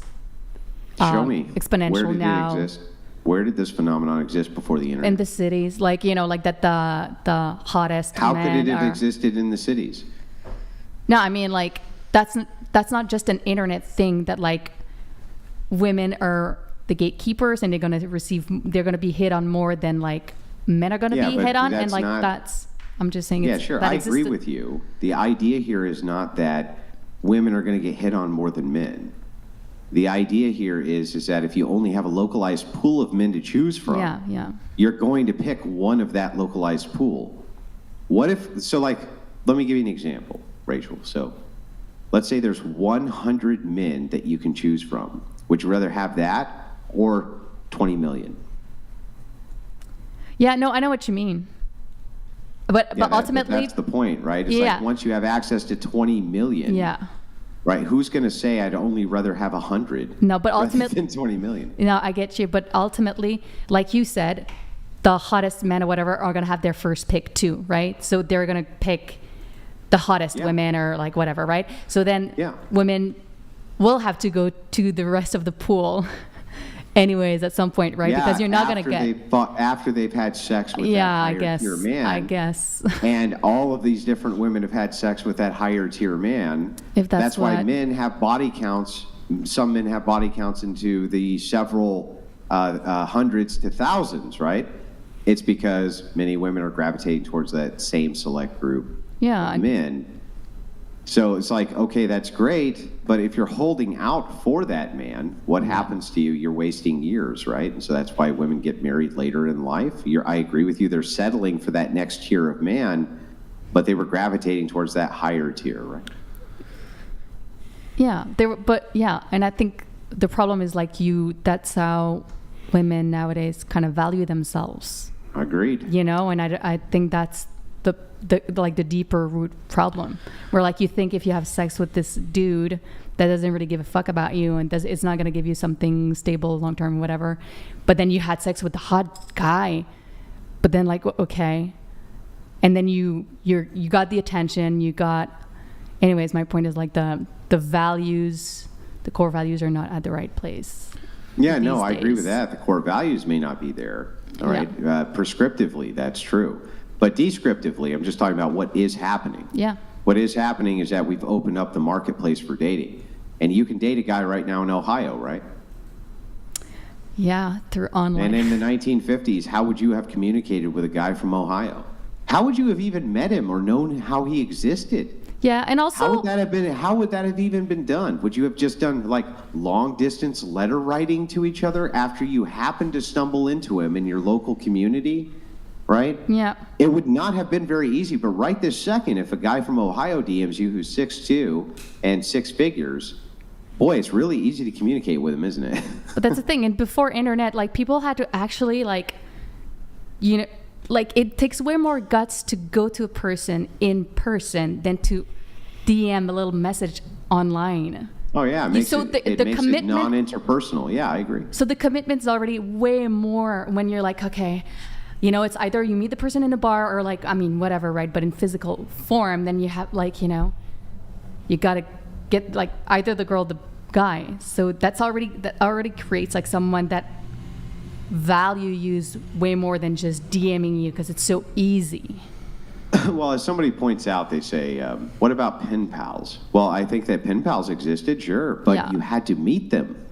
Show me. Exponential Where did now. it exist? Where did this phenomenon exist before the internet? In the cities, like that the hottest. How could it have existed in the cities? No, I mean that's not just an internet thing that women are the gatekeepers and they're going to be hit on more than men are going to be hit on, and I'm just saying. Yeah, sure. I agree with you. The idea here is not that women are going to get hit on more than men. The idea here is that if you only have a localized pool of men to choose from, you're going to pick one of that localized pool. Let me give you an example, Rachel. So let's say there's 100 men that you can choose from. Would you rather have that or 20 million? Yeah, no, I know what you mean. But ultimately... That's the point, right? It's once you have access to 20 million... Yeah. Right, who's going to say I'd only rather have 100 no, but ultimately, than 20 million? No, I get you. But ultimately, like you said, the hottest men or whatever are going to have their first pick too, right? So they're going to pick the hottest women or whatever, right? So then women will have to go to the rest of the pool anyways at some point, right? Yeah, Because you're not going to get... after they've had sex with that higher tier man. I guess. And all of these different women have had sex with that higher tier man. If that's why what- men have body counts. Some men have body counts into the several hundreds to thousands, right? It's because many women are gravitating towards that same select group of men. So it's like, okay, that's great, but if you're holding out for that man, what happens to you? You're wasting years, right? And so that's why women get married later in life. I agree with you. They're settling for that next tier of man, but they were gravitating towards that higher tier, right? Yeah, and I think the problem is that's how women nowadays kind of value themselves. Agreed. You know, and I think that's the deeper root problem, where you think if you have sex with this dude that doesn't really give a fuck about you and it's not going to give you something stable long term, whatever, but then you had sex with the hot guy, but then okay, and then you got the attention, anyways, my point is the values, the core values are not at the right place. Yeah, no, I agree with that. The core values may not be there. All right, prescriptively, that's true. But descriptively, I'm just talking about what is happening. Yeah. What is happening is that we've opened up the marketplace for dating. And you can date a guy right now in Ohio, right? Yeah, through online. And in the 1950s, how would you have communicated with a guy from Ohio? How would you have even met him or known how he existed? Yeah, and also... How would that have even been done? Would you have just done long distance letter writing to each other after you happened to stumble into him in your local community? Right? Yeah. It would not have been very easy, but right this second, if a guy from Ohio DMs you who's 6'2" and 6 figures, boy, it's really easy to communicate with him, isn't it? But that's the thing. And before internet, people had to actually it takes way more guts to go to a person in person than to DM a little message online. Oh yeah, it makes it non-interpersonal. Yeah, I agree. So the commitment's already way more when you're okay, it's either you meet the person in a bar or whatever, right? But in physical form, then you have you gotta get either the girl or the guy. So that already creates someone that value you way more than just DMing you because it's so easy. Well, as somebody points out, they say, what about pen pals? Well, I think that pen pals existed, sure, but you had to meet them.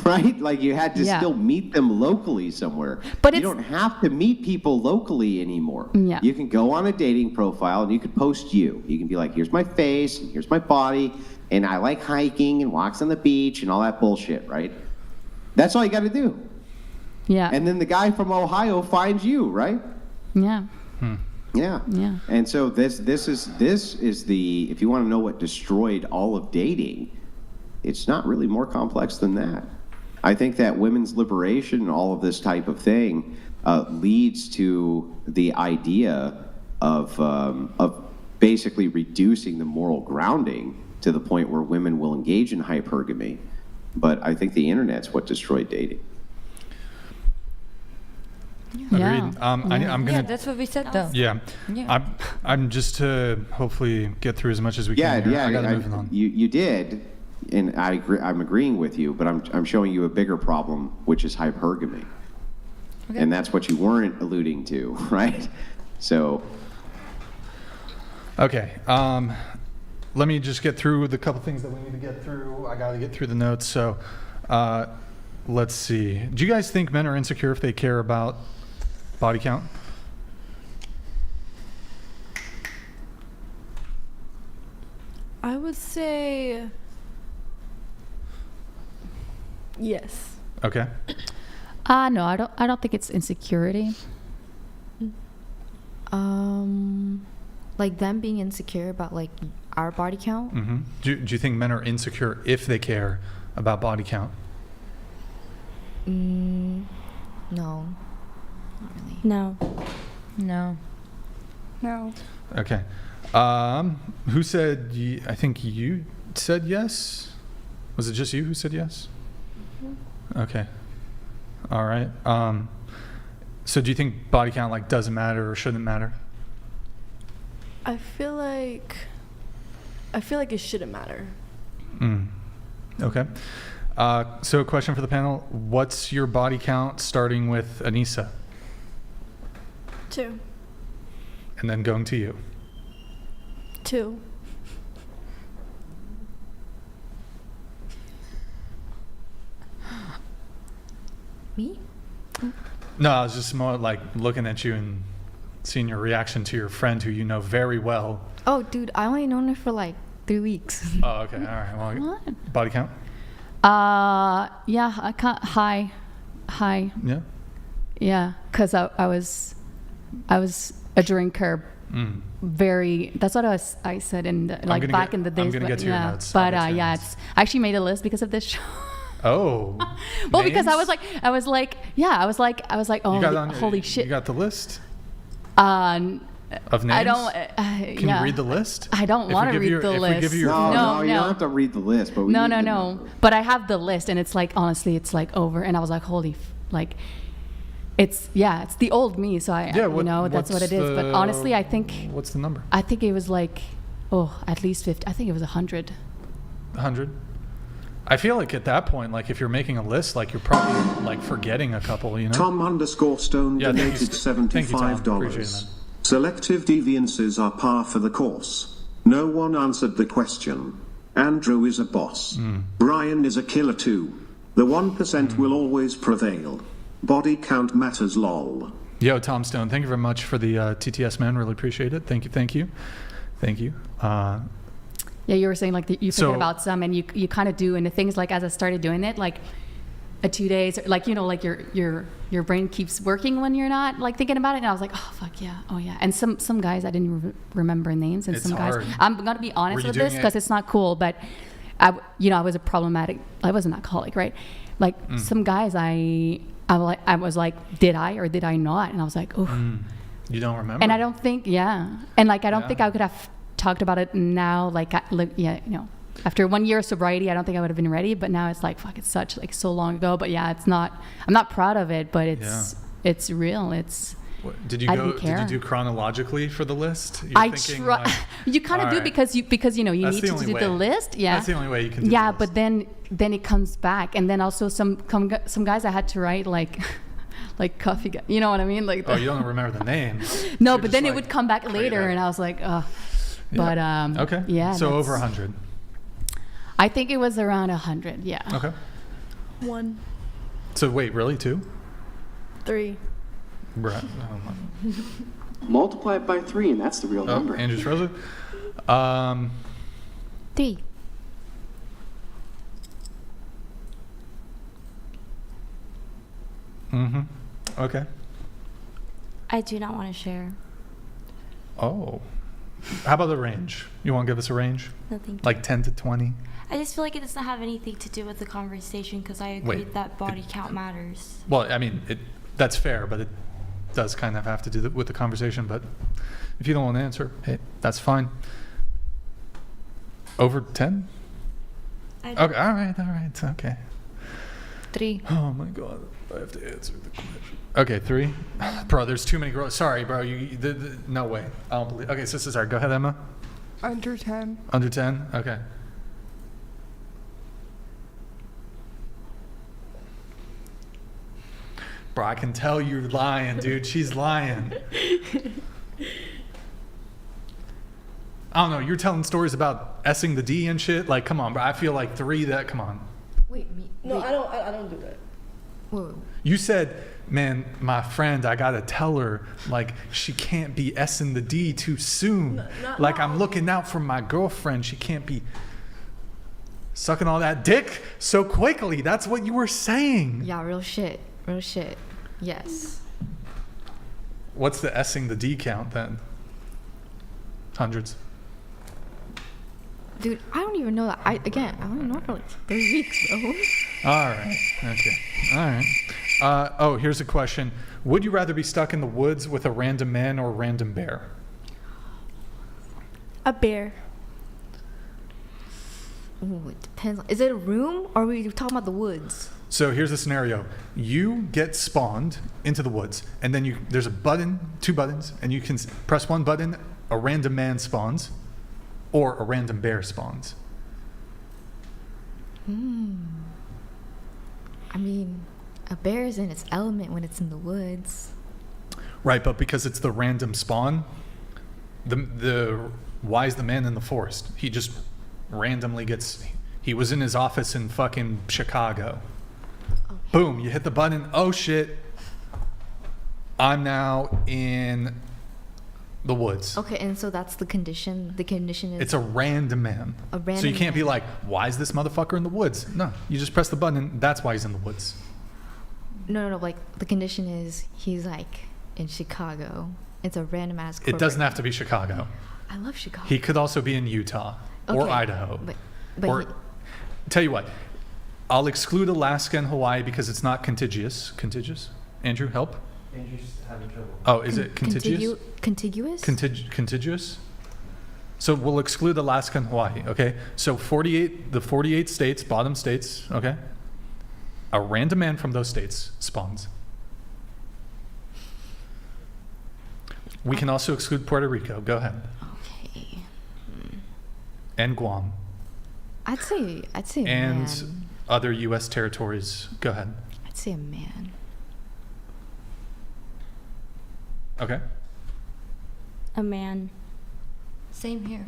Right? You had to still meet them locally somewhere. But you don't have to meet people locally anymore. Yeah. You can go on a dating profile and you can post you. You can be here's my face, and here's my body, and I like hiking and walks on the beach and all that bullshit, right? That's all you got to do. Yeah. And then the guy from Ohio finds you, right? Yeah. Yeah. Yeah. And so this is the, if you want to know what destroyed all of dating, it's not really more complex than that. I think that women's liberation and all of this type of thing leads to the idea of basically reducing the moral grounding to the point where women will engage in hypergamy. But I think the internet's what destroyed dating. Yeah. Agreed. I'm gonna. That's what we said, though. Yeah. I'm just to hopefully get through as much as we can. Here. I gotta move on. You did, and I agree. I'm agreeing with you, but I'm showing you a bigger problem, which is hypergamy, and that's what you weren't alluding to, right? So. Okay. Let me just get through the couple things that we need to get through. I gotta get through the notes. So, let's see. Do you guys think men are insecure if they care about body count? I would say yes. Okay. No, I don't think it's insecurity. Them being insecure about our body count. Mm-hmm. Do you think men are insecure if they care about body count? No. Not really. No. No. Okay. Who said? I think you said yes. Was it just you who said yes? Mm-hmm. Okay. All right. So do you think body count doesn't matter or shouldn't matter? I feel like it shouldn't matter. Okay. So a question for the panel. What's your body count starting with Anissa? 2. And then going to you. 2. Me? No, I was just more like looking at you and seeing your reaction to your friend who you know very well. Oh, dude, I only known her for like 3 weeks. Oh, okay. All right. Well, body count? Yeah, I can't. High. Yeah. Yeah, because I was a drinker. Very. That's what I said in the, like back in the days. I'm gonna get to your notes. But yeah, it's I actually made a list because of this show. Oh. Well, because I was like, oh, holy shit. You got the list of names? I don't. Can you read the list? I don't want to read the list. No, you don't have to read the list. But no. But I have the list, and it's like honestly, it's like over, and I was like, holy, like, it's the old me. So that's what it is. But honestly, I think. What's the number? I think it was like, at least 50. I think it was 100. 100. I feel like at that point, like if you're making a list, like you're probably like forgetting a couple, you know? Tom_Stone donated $75. Selective deviances are par for the course. No one answered the question. Andrew is a boss. Brian is a killer too. The 1% will always prevail. Body count matters lol. Yo, Tom Stone, thank you very much for the TTS, man. Really appreciate it. Thank you. Yeah, you were saying like you forget about some, and you kind of do, and the things like as I started doing it, like a 2 days, like like your brain keeps working when you're not like thinking about it, and I was like, oh fuck yeah, oh yeah, and some guys I didn't remember names, and it's some hard. guys I'm gonna be honest with this because it's not cool, but I was a problematic, I was an alcoholic, right? Like some guys I was like, did I or did I not? And I was like, oh, you don't remember, and I don't think and like I don't think I could have talked about it now, like after 1 year of sobriety, I don't think I would have been ready, but now it's like fuck, it's such like so long ago, but yeah, it's not, I'm not proud of it, but it's real. It's did you do chronologically for the list? You kind of do because you need to do the list. That's the only way you can do the list. But then it comes back, and then also some guys I had to write like coffee guy, you know what I mean, like you don't remember the names. No, but then it would come back later, and I was like, oh. But okay. Yeah. So over 100. I think it was around 100. Yeah. Okay. 1. So wait, really 2? 3. Right. Multiply it by 3, and that's the real number. Andrew's Rosa. 3. Okay. I do not want to share. Oh. How about the range? You want to give us a range? No, thank you. Like 10 to 20? I just feel like it doesn't have anything to do with the conversation because I agree that body count matters. Well, I mean, that's fair, but it does kind of have to do with the conversation. But if you don't want to answer, hey, that's fine. Over 10? Okay, all right, okay. 3. Oh my God, I have to answer the question. Okay, 3. Bro, there's too many girls. Sorry, bro. No way. I don't believe. Okay, so sorry. Go ahead, Emma. Under 10. Under 10? Okay. Bro, I can tell you're lying, dude. She's lying. I don't know. You're telling stories about S-ing the D and shit. Like, come on, bro. I feel like 3 that. Come on. Wait, me? No, I don't do that. Whoa. You said, man, my friend, I gotta tell her, like, she can't be S-ing the D too soon. I'm looking out for my girlfriend. She can't be sucking all that dick so quickly. That's what you were saying. Yeah, real shit. Yes. What's the S-ing the D count then? Hundreds. Dude, I don't even know that. I don't know for like 3 weeks, bro. All right. Okay. All right. Here's a question. Would you rather be stuck in the woods with a random man or a random bear? A bear. Ooh, it depends. Is it a room or are we talking about the woods? So here's the scenario. You get spawned into the woods, and then there's a button, 2 buttons, and you can press one button, a random man spawns, or a random bear spawns. I mean, a bear is in its element when it's in the woods. Right, but because it's the random spawn, why is the man in the forest? He just randomly he was in his office in fucking Chicago. Okay. Boom, you hit the button, oh shit, I'm now in the woods. Okay, and so that's the condition. The condition is... It's a random man. A random So you can't man. be like, why is this motherfucker in the woods? No, you just press the button and that's why he's in the woods. No, like, the condition is he's, like, in Chicago. It's a random ass corporate. It doesn't have to be Chicago. I love Chicago. He could also be in Utah or Okay, Idaho. but or tell you what, I'll exclude Alaska and Hawaii because it's not contiguous. Contiguous? Andrew, help? Andrew's having trouble. Oh, is it contiguous? Contiguous? Contiguous? So we'll exclude Alaska and Hawaii, okay? So the 48 states, bottom states, okay? A random man from those states spawns. We can also exclude Puerto Rico. Go ahead. Okay. And Guam. I'd say a and man. Other U.S. territories. Go ahead. I'd say a man. Okay. A man. Same here.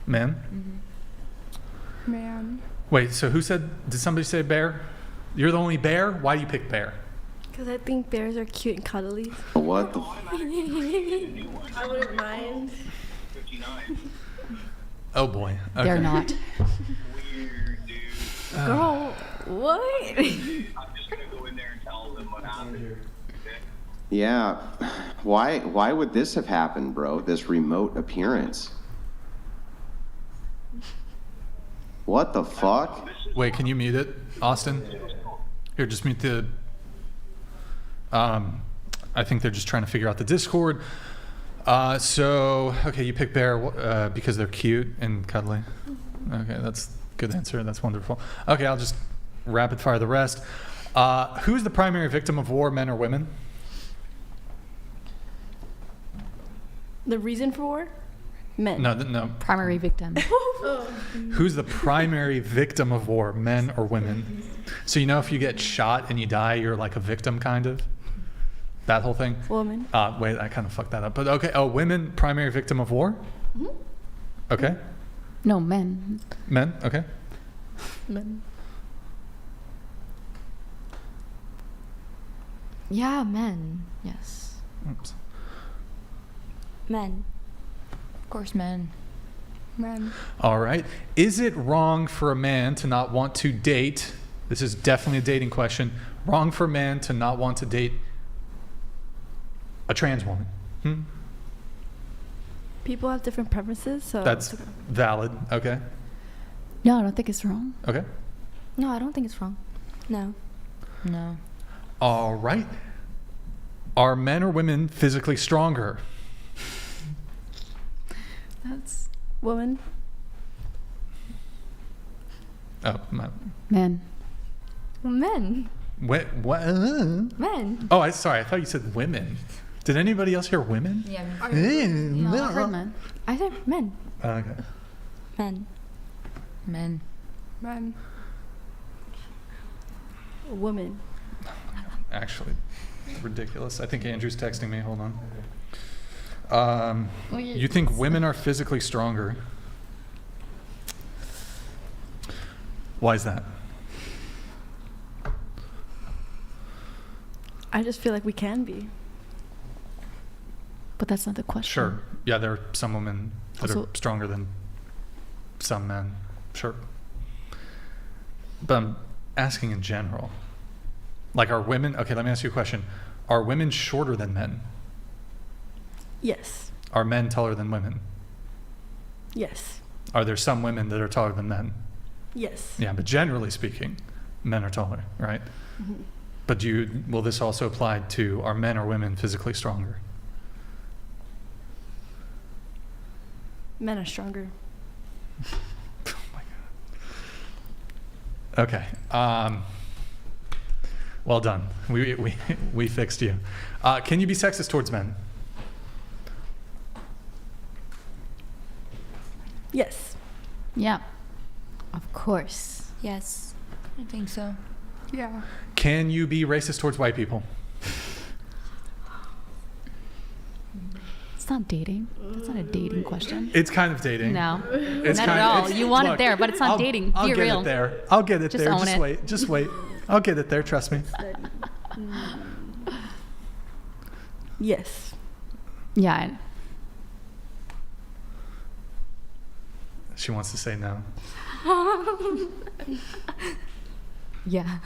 Man? Man. Wait, so did somebody say bear? You're the only bear? Why do you pick bear? Because I think bears are cute and cuddly. What the? I wouldn't mind. Oh boy. Okay. They're not. Girl, what? Yeah. Why would this have happened, bro? This remote appearance. What the fuck? Wait, can you mute it, Austin? Here, just mute the... I think they're just trying to figure out the Discord. Okay, you pick bear because they're cute and cuddly. Okay, that's a good answer. That's wonderful. Okay, I'll just rapid fire the rest. Who's the primary victim of war, men or women? The reason for war? Men. No. Primary victim. Who's the primary victim of war, men or women? So you know if you get shot and you die, you're like a victim, kind of? That whole thing? Woman. Wait, I kind of fucked that up. But okay, women, primary victim of war? Mm-hmm. Okay. No, men. Men, okay. Men. Yeah, men. Yes. Oops. Men. Of course, men. Men. All right. Is it wrong for a man to not want to date? This is definitely a dating question. Wrong for a man to not want to date a trans woman? People have different preferences, so... That's valid. Okay. No, I don't think it's wrong. Okay. No, I don't think it's wrong. No. No. All right. Are men or women physically stronger? That's... Woman. Oh, Men. Men. What? Men. Oh, sorry. I thought you said women. Did anybody else hear women? Yeah. No, I heard men. I said men. Okay. Men. Men. Men. Woman. Actually, ridiculous. I think Andrew's texting me. Hold on. You think women are physically stronger? Why is that? I just feel like we can be. But that's not the question. Sure. Yeah, there are some women that Also- are stronger than some men. Sure. But I'm asking in general. Like, are women... Okay, let me ask you a question. Are women shorter than men? Yes. Are men taller than women? Yes. Are there some women that are taller than men? Yes. Yeah, but generally speaking, men are taller, right? Mm-hmm. But will this also apply to, are men or women physically stronger? Men are stronger. Oh my God. Okay. Well done. We fixed you. Can you be sexist towards men? Yes. Yeah. Of course. Yes. I think so. Yeah. Can you be racist towards white people? It's not dating. That's not a dating question. It's kind of dating. No, it's not at all. You want it there, but it's not dating. I'll Be get real. it there. I'll get it Just there. own Just it. wait. Just wait. I'll get it there. Trust me. Yes. Yeah. She wants to say no. Yeah.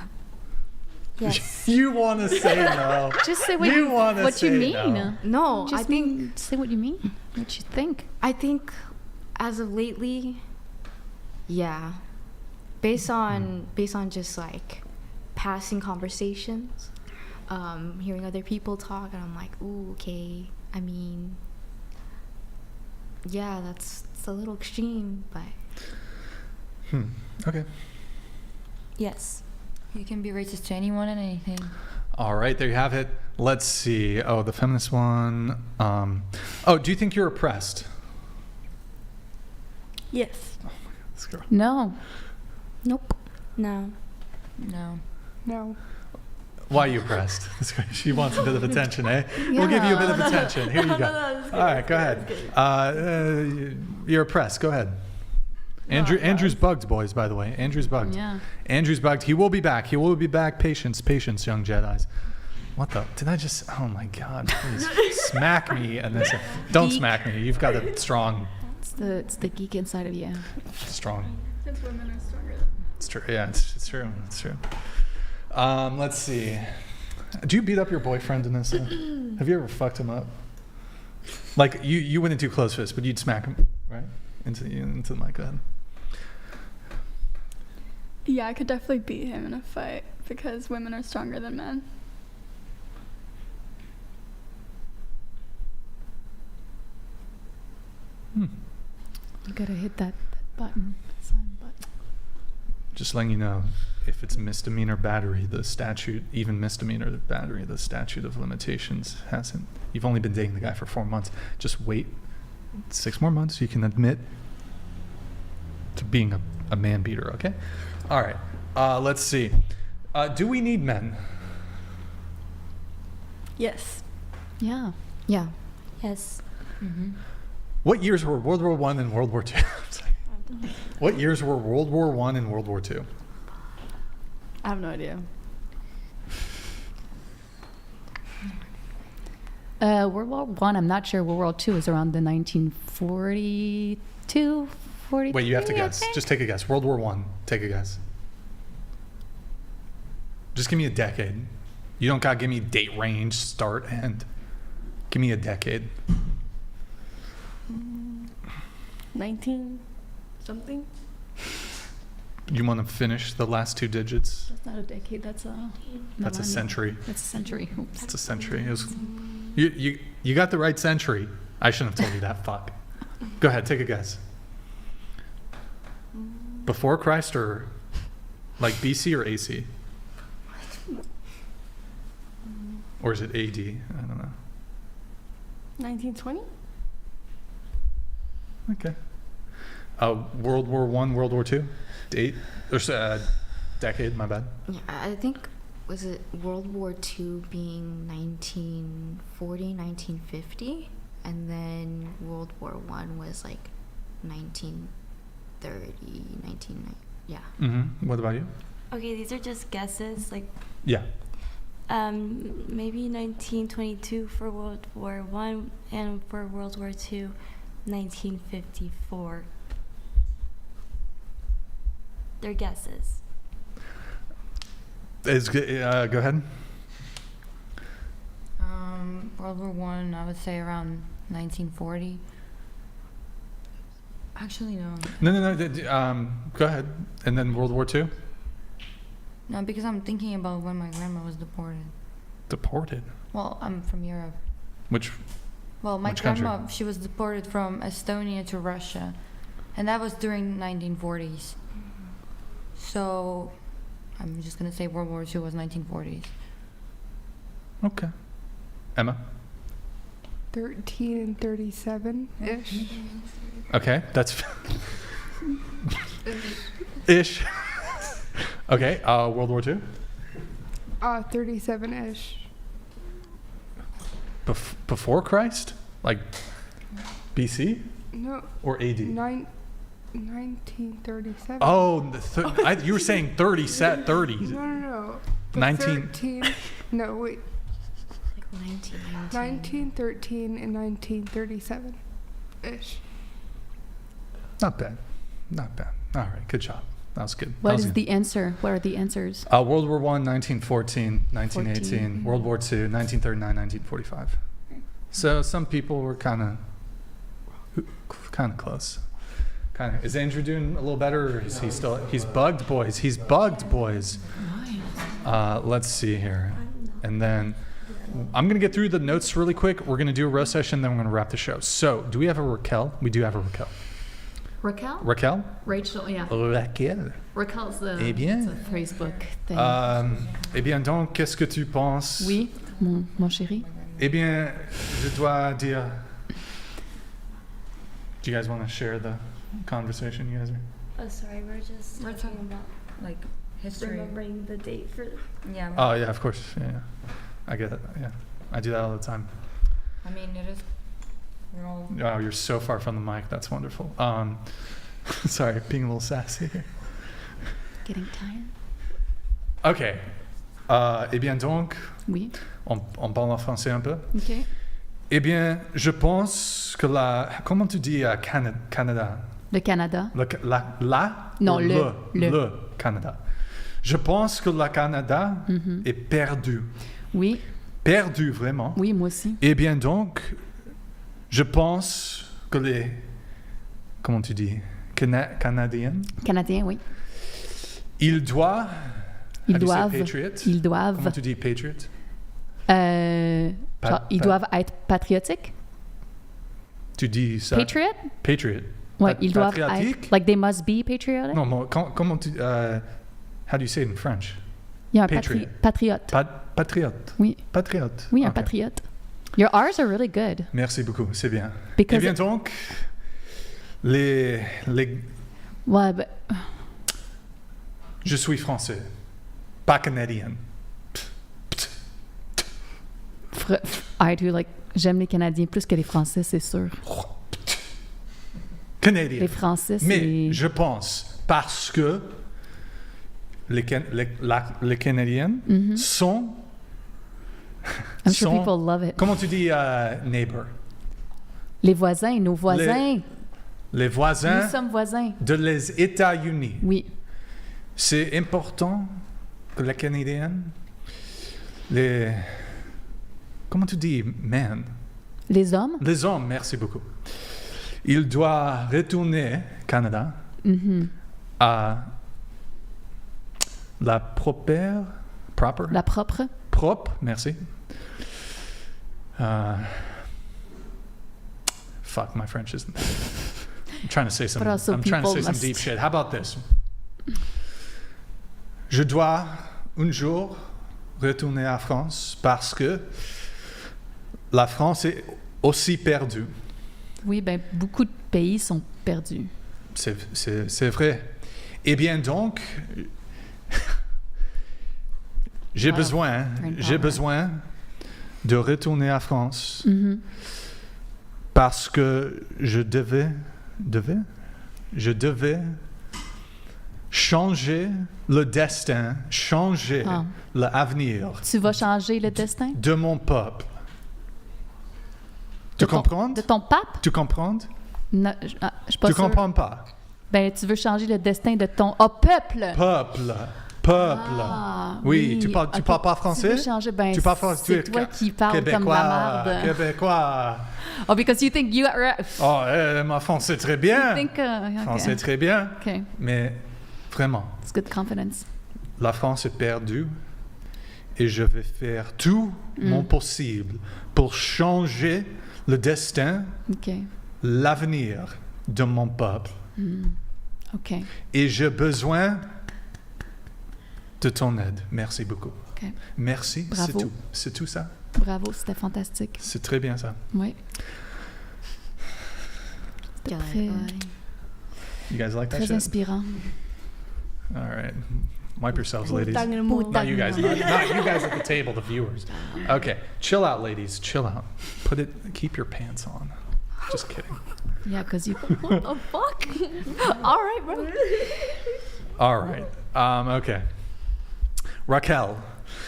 Yes. You want to say no. Just say what You you wanna what you say mean. no. No, Just I think say what you mean. What you think. I think as of lately, yeah. Based on just like passing conversations, hearing other people talk, and I'm like, ooh, okay. I mean, yeah, it's a little extreme, but Okay. Yes. You can be racist to anyone and anything. All right, there you have it. Let's see. Oh, the feminist one. Oh, do you think you're oppressed? Yes. Oh my God, this girl. No. nope. No. No. No. Why are you oppressed? She wants a bit of attention, eh? We'll give you a bit of attention. Here you go. All right, go ahead. You're oppressed. Go ahead. Andrew's bugged, boys, by the way. Andrew's bugged. Yeah. Andrew's bugged. He will be back. He will be back. Patience, patience, young Jedis. What the? Did I just? Oh my God! Please smack me and then say, don't smack me. You've got a strong. It's the geek inside of you. Strong. Since women are stronger. It's true. Yeah, it's true. It's true. Let's see. Do you beat up your boyfriend, Anissa? Have you ever fucked him up? Like you wouldn't do close fist, but you'd smack him, right? Into the mic. Go ahead. Yeah, I could definitely beat him in a fight because women are stronger than men. You gotta hit that button, sign button. Just letting you know, if it's misdemeanor battery, the statute, even misdemeanor battery, the statute of limitations hasn't. You've only been dating the guy for 4 months. Just wait 6 more months. You can admit to being a man beater. Okay. All right. Let's see. Do we need men? Yes. Yeah. Yeah. Yes. Mm-hmm. What years were World War I and World War II? What years were World War I and World War II? I have no idea. World War I, I'm not sure. World War II is around the 1942, 43. Wait, you have to guess. Just take a guess. World War I. Take a guess. Just give me a decade. You don't gotta give me date range, start, end. Give me a decade. 19 something? You want to finish the last 2 digits? That's not a decade. That's a century. That's a century. Oops. It's a century. It was, you got the right century. I shouldn't have told you that. Fuck. Go ahead, take a guess. Before Christ or like BC or AC? Or is it AD? I don't know. 1920? Okay. World War I, World War II? Date? Or decade, my bad. Yeah, I think, was it World War II being 1940, 1950? And then World War I was like 1930, 1990. Yeah. Mm-hmm. What about you? Okay, these are just guesses. Like. Yeah. Maybe 1922 for World War I, and for World War II, 1954. They're guesses. Go ahead. World War I would say around 1940. Actually, no. No. Go ahead. And then World War II? No, because I'm thinking about when my grandma was deported. Deported? Well, I'm from Europe. Well, my grandma, country? she was deported from Estonia to Russia. And that was during 1940s. So, I'm just going to say World War II was 1940s. Okay. Emma? 13 and 37-ish. Okay, that's... Ish. Okay, World War II? 37-ish. Before Christ? Like BC? No. Or AD? 1937. Oh, you were saying 30. No. 19. No, wait. Like 1913 and 1937-ish. Not bad. All right, good job. That was good. What is the answer? What are the answers? World War I, 1914, 1918. World War II, 1939, 1945. So some people were kind of close. Is Andrew doing a little better, or is he still? He's bugged, boys. Let's see here, and then I'm gonna get through the notes really quick. We're gonna do a roast session, then we're gonna wrap the show. So, do we have a Raquel? We do have a Raquel. Raquel? Rachel, yeah. Raquel. Raquel's the Facebook thing. Eh bien, donc, qu'est-ce que tu penses? Oui, mon chéri. Eh bien, je dois dire. Do you guys want to share the conversation you guys are? Oh, sorry, we're talking about like history. Remembering the date for. Yeah. Oh yeah, of course. Yeah. I get it. Yeah, I do that all the time. I mean, it is. We're all. Oh, you're so far from the mic. That's wonderful. Sorry, being a little sassy here. Getting tired. Ok. Eh bien donc. Oui. On parle en français un peu. Ok. Eh bien, je pense que comment tu dis Canada? Le Canada. Non, le Canada. Je pense que le Canada est perdu. Oui. Perdu, vraiment. Oui, moi aussi. Eh bien donc, je pense que comment tu dis? Canadiens, oui. Ils doivent. Ils doivent. Comment tu dis patriot? Ils doivent être patriotiques. Tu dis ça? Patriot? Ouais, ils doivent être. Like they must be patriotic? Non, comment tu. How do you say it in French? Yeah, patriot. Patriote. Patriote. Oui. Patriote. Oui, un patriote. Your R's are really good. Merci beaucoup, c'est bien. Because eh bien donc, les... Ouais, but... Je suis français, pas canadien. I do, like, j'aime les Canadiens plus que les Français, c'est sûr. Canadiens. Les Français, c'est... Mais je pense, parce que les Canadiens sont... I'm sure people love it. Comment tu dis neighbor? Les voisins, nos voisins. Les voisins. Nous sommes voisins. De les États-Unis. Oui. C'est important que les Canadiens, comment tu dis man? Les hommes. Les hommes, merci beaucoup. Ils doivent retourner au Canada à la proper. La propre. Propre, merci. Fuck, my French isn't. I'm trying to say some deep shit. How about this? Je dois un jour retourner à France parce que la France est aussi perdue. Oui, ben beaucoup de pays sont perdus. C'est vrai. Eh bien donc, j'ai besoin de retourner à France parce que je devais changer le destin, changer l'avenir. Tu vas changer le destin? De mon peuple. Tu comprends? De ton pape? Tu comprends? Non, je suis pas sûre. Comprends pas? Ben, tu veux changer le destin de ton... peuple! Peuple. Oui, tu parles pas français? Tu veux changer, ben, tu parles français? C'est toi qui parles comme la merde. Québécois. Oh, because you think you... mon français très bien. Okay. Français très bien. Okay. Mais vraiment. It's good confidence. La France est perdue et je vais faire tout mon possible pour changer le destin, l'avenir de mon peuple. OK. Et j'ai besoin de ton aide. Merci beaucoup. Okay. Merci, bravo. C'est tout. C'est tout ça? Bravo, c'était fantastique. C'est très bien ça. Oui. You guys like that très shit? inspirant. All right. Wipe yourselves, ladies. Not you guys. Not you guys at the table, the viewers. Okay. Chill out, ladies. Chill out. Keep your pants on. Just kidding. Yeah, because you... What the fuck? All right, bro. All right. Okay. Raquel.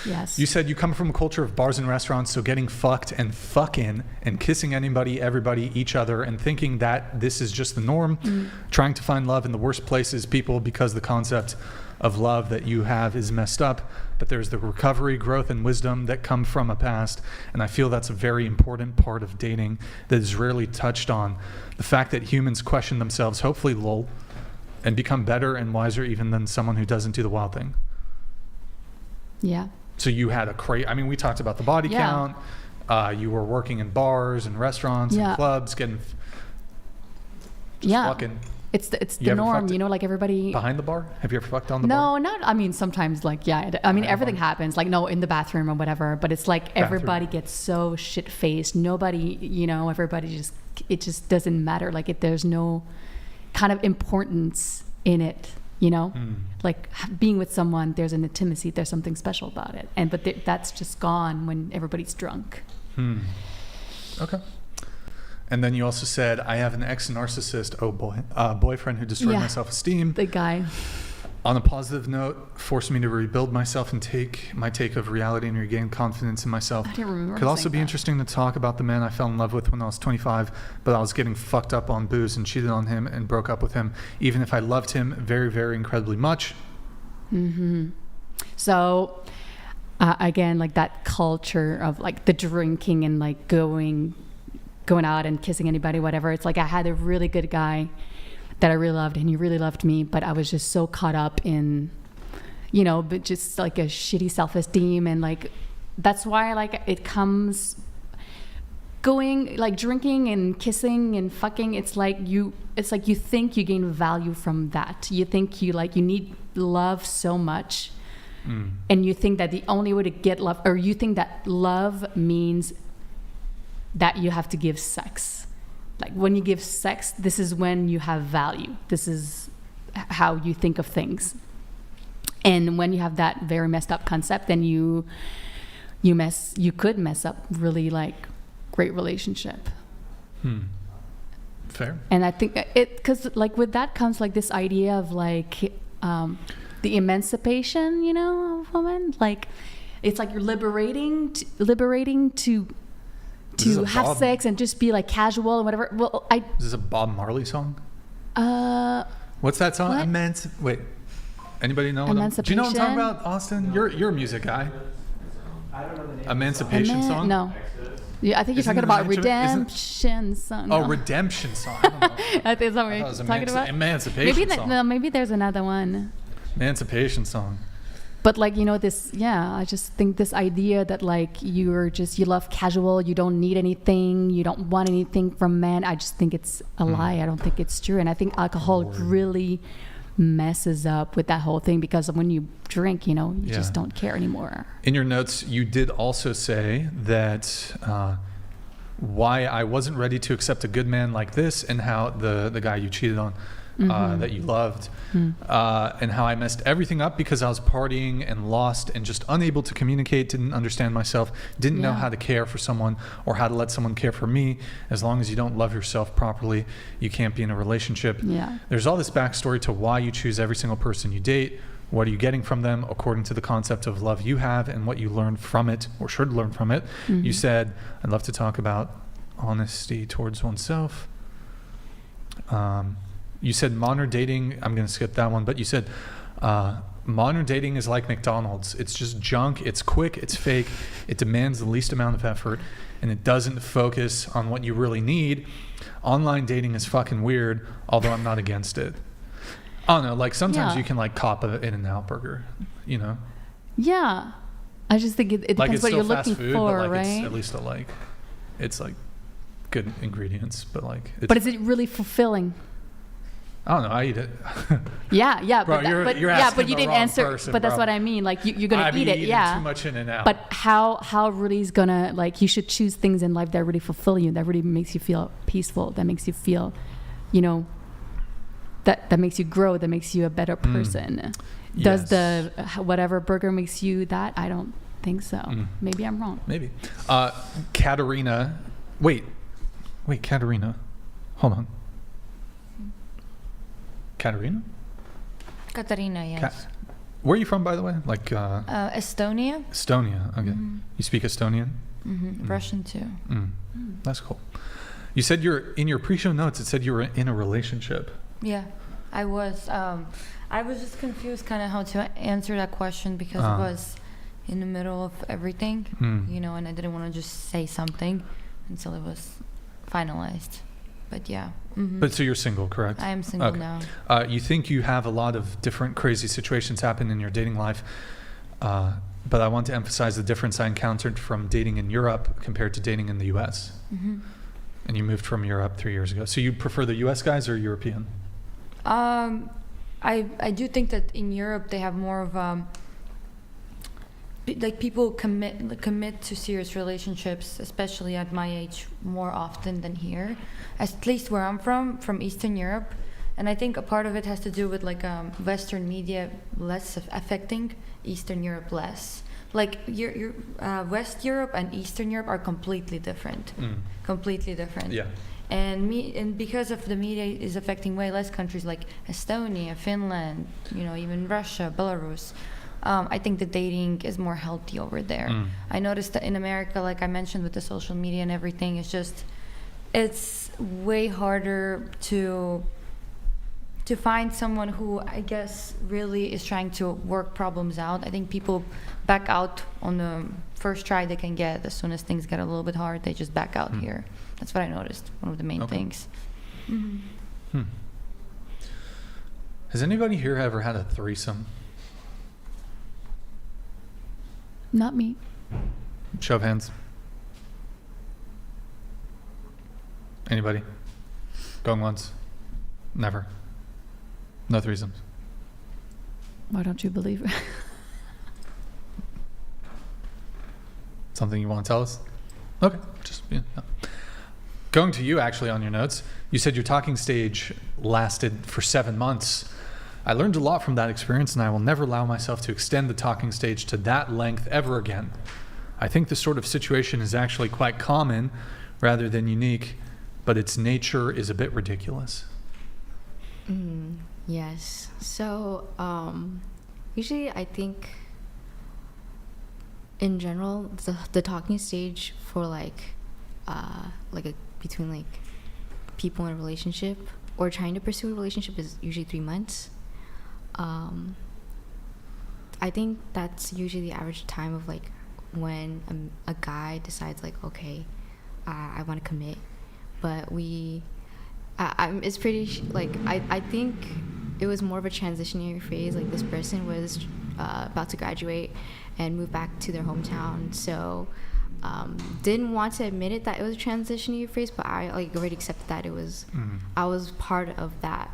Yes. You said you come from a culture of bars and restaurants, so getting fucked and fucking and kissing anybody, everybody, each other, and thinking that this is just the norm, trying to find love in the worst places, people, because the concept of love that you have is messed up, but there's the recovery, growth, and wisdom that come from a past, and I feel that's a very important part of dating that is rarely touched on. The fact that humans question themselves, hopefully lol, and become better and wiser even than someone who doesn't do the wild thing. Yeah. So you had I mean, we talked about the body count. You were working in bars and restaurants and clubs, getting fucking. It's the norm, you know, like everybody. Behind the bar? Have you ever fucked on the bar? No, not, I mean, sometimes like, I mean, everything happens, like, no, in the bathroom or whatever, but it's like everybody gets so shit-faced. Nobody, you know, everybody it just doesn't matter. Like, there's no kind of importance in it, you know? Like, being with someone, there's an intimacy, there's something special about it. But that's just gone when everybody's drunk. Okay. And then you also said, I have an ex-narcissist, boyfriend who destroyed my self-esteem. The guy. On a positive note, forced me to rebuild myself and take my take of reality and regain confidence in myself. I didn't remember. Could also be interesting to talk about the man I fell in love with when I was 25, but I was getting fucked up on booze and cheated on him and broke up with him, even if I loved him very, very incredibly much. So, again, like that culture of like the drinking and like going out and kissing anybody, whatever. It's like I had a really good guy that I really loved, and he really loved me, but I was just so caught up in, you know, but just like a shitty self-esteem, and like that's why like it comes going like drinking and kissing and fucking. It's like you think you gain value from that. You think you need love so much, and you think that the only way to get love, or you think that love means that you have to give sex. Like when you give sex, this is when you have value. This is how you think of things. And when you have that very messed up concept, then you could mess up really like great relationship. Fair. And I think because like with that comes like this idea of like the emancipation, you know, of women. Like it's like you're liberating to have sex and just be like casual and whatever. Well, Is this a Bob Marley song? What's that song? What? Wait, anybody know? Do you know what I'm talking about, Austin? You're a music guy. I don't know the name. Emancipation song? No. Yeah, I think you're talking about Redemption song. Oh, Redemption song. I don't know. I think that's what we're talking about. Emancipation song. Maybe there's another one. Emancipation song. But like, you know, I just think this idea that like you love casual, you don't need anything, you don't want anything from men, I just think it's a lie. I don't think it's true. And I think alcohol really messes up with that whole thing, because when you drink, you know, you just don't care anymore. In your notes, you did also say that why I wasn't ready to accept a good man like this, and how the guy you cheated on, that you loved, and how I messed everything up because I was partying and lost and just unable to communicate, didn't understand myself, didn't know how to care for someone or how to let someone care for me. As long as you don't love yourself properly, you can't be in a relationship. There's all this backstory to why you choose every single person you date. What are you getting from them according to the concept of love you have and what you learned from it or should learn from it. You said, I'd love to talk about honesty towards oneself. You said modern dating, I'm going to skip that one, but you said modern dating is like McDonald's. It's just junk, it's quick, it's fake, it demands the least amount of effort, and it doesn't focus on what you really need. Online dating is fucking weird, although I'm not against it. I don't know, like sometimes you can like cop an In-N-Out burger, you know? Yeah. I just think it depends like what you're looking food, for, but like right? It's at least it's like good ingredients, but like... But is it really fulfilling? I don't know. I eat it. But you didn't answer. Person, but that's what I mean. Like you're gonna eat it. Yeah. Too much In-N-Out. But how really is gonna like? You should choose things in life that really fulfill you. That really makes you feel peaceful. That makes you feel, you know, that makes you grow, that makes you a better person. Does the whatever burger makes you that? I don't think so. Maybe I'm wrong. Maybe. Katerina. Wait, Katerina. Hold on. Katerina? Katarina, yes. Where are you from, by the way? Like Estonia. Estonia. Okay. You speak Estonian? Russian too. That's cool. You said you're in your pre-show notes. It said you were in a relationship. Yeah, I was. I was just confused, kind of how to answer that question because it was in the middle of everything, you know, and I didn't want to just say something until it was finalized. But yeah. But so you're single, correct? I am single now. You think you have a lot of different crazy situations happen in your dating life, but I want to emphasize the difference I encountered from dating in Europe compared to dating in the US. And you moved from Europe 3 years ago. So you prefer the US guys or European? I do think that in Europe they have more of like people commit to serious relationships, especially at my age, more often than here. At least where I'm from Eastern Europe, and I think a part of it has to do with like Western media less affecting Eastern Europe less. Like West Europe and Eastern Europe are completely different. Completely different. Yeah. And because of the media is affecting way less countries like Estonia, Finland, you know, even Russia, Belarus. I think the dating is more healthy over there. I noticed that in America, like I mentioned with the social media and everything, it's way harder to find someone who I guess really is trying to work problems out. I think people back out on the first try they can get. As soon as things get a little bit hard, they just back out here. That's what I noticed, one of the main things. Has anybody here ever had a threesome? Not me. Show of hands. Anybody? Going once? Never? No threesomes? Why don't you believe it? Something you want to tell us? Okay, just Going to you actually on your notes, you said your talking stage lasted for 7 months. I learned a lot from that experience, and I will never allow myself to extend the talking stage to that length ever again. I think this sort of situation is actually quite common rather than unique, but its nature is a bit ridiculous. Yes. So usually I think in general the talking stage for between like people in a relationship or trying to pursue a relationship is usually 3 months. I think that's usually the average time of like when a guy decides like, okay, I want to commit, but it's pretty like I think it was more of a transitionary phase. Like this person was about to graduate and move back to their hometown, so didn't want to admit it that it was a transitionary phase, but I like already accepted that it was I was part of that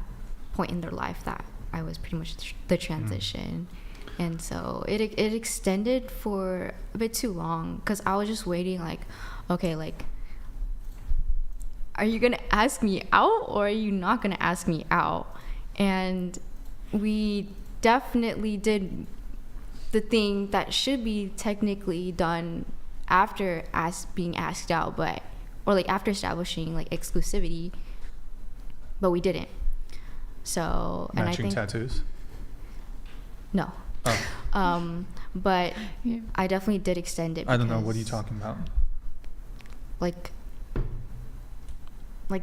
point in their life that I was pretty much the transition. And so it extended for a bit too long because I was just waiting like, okay, like, are you gonna ask me out or are you not gonna ask me out? And we definitely did the thing that should be technically done after being asked out, or like after establishing like exclusivity, but we didn't. So matching, and I think tattoos? No. Oh. But I definitely did extend it. I don't know. What are you talking about? Like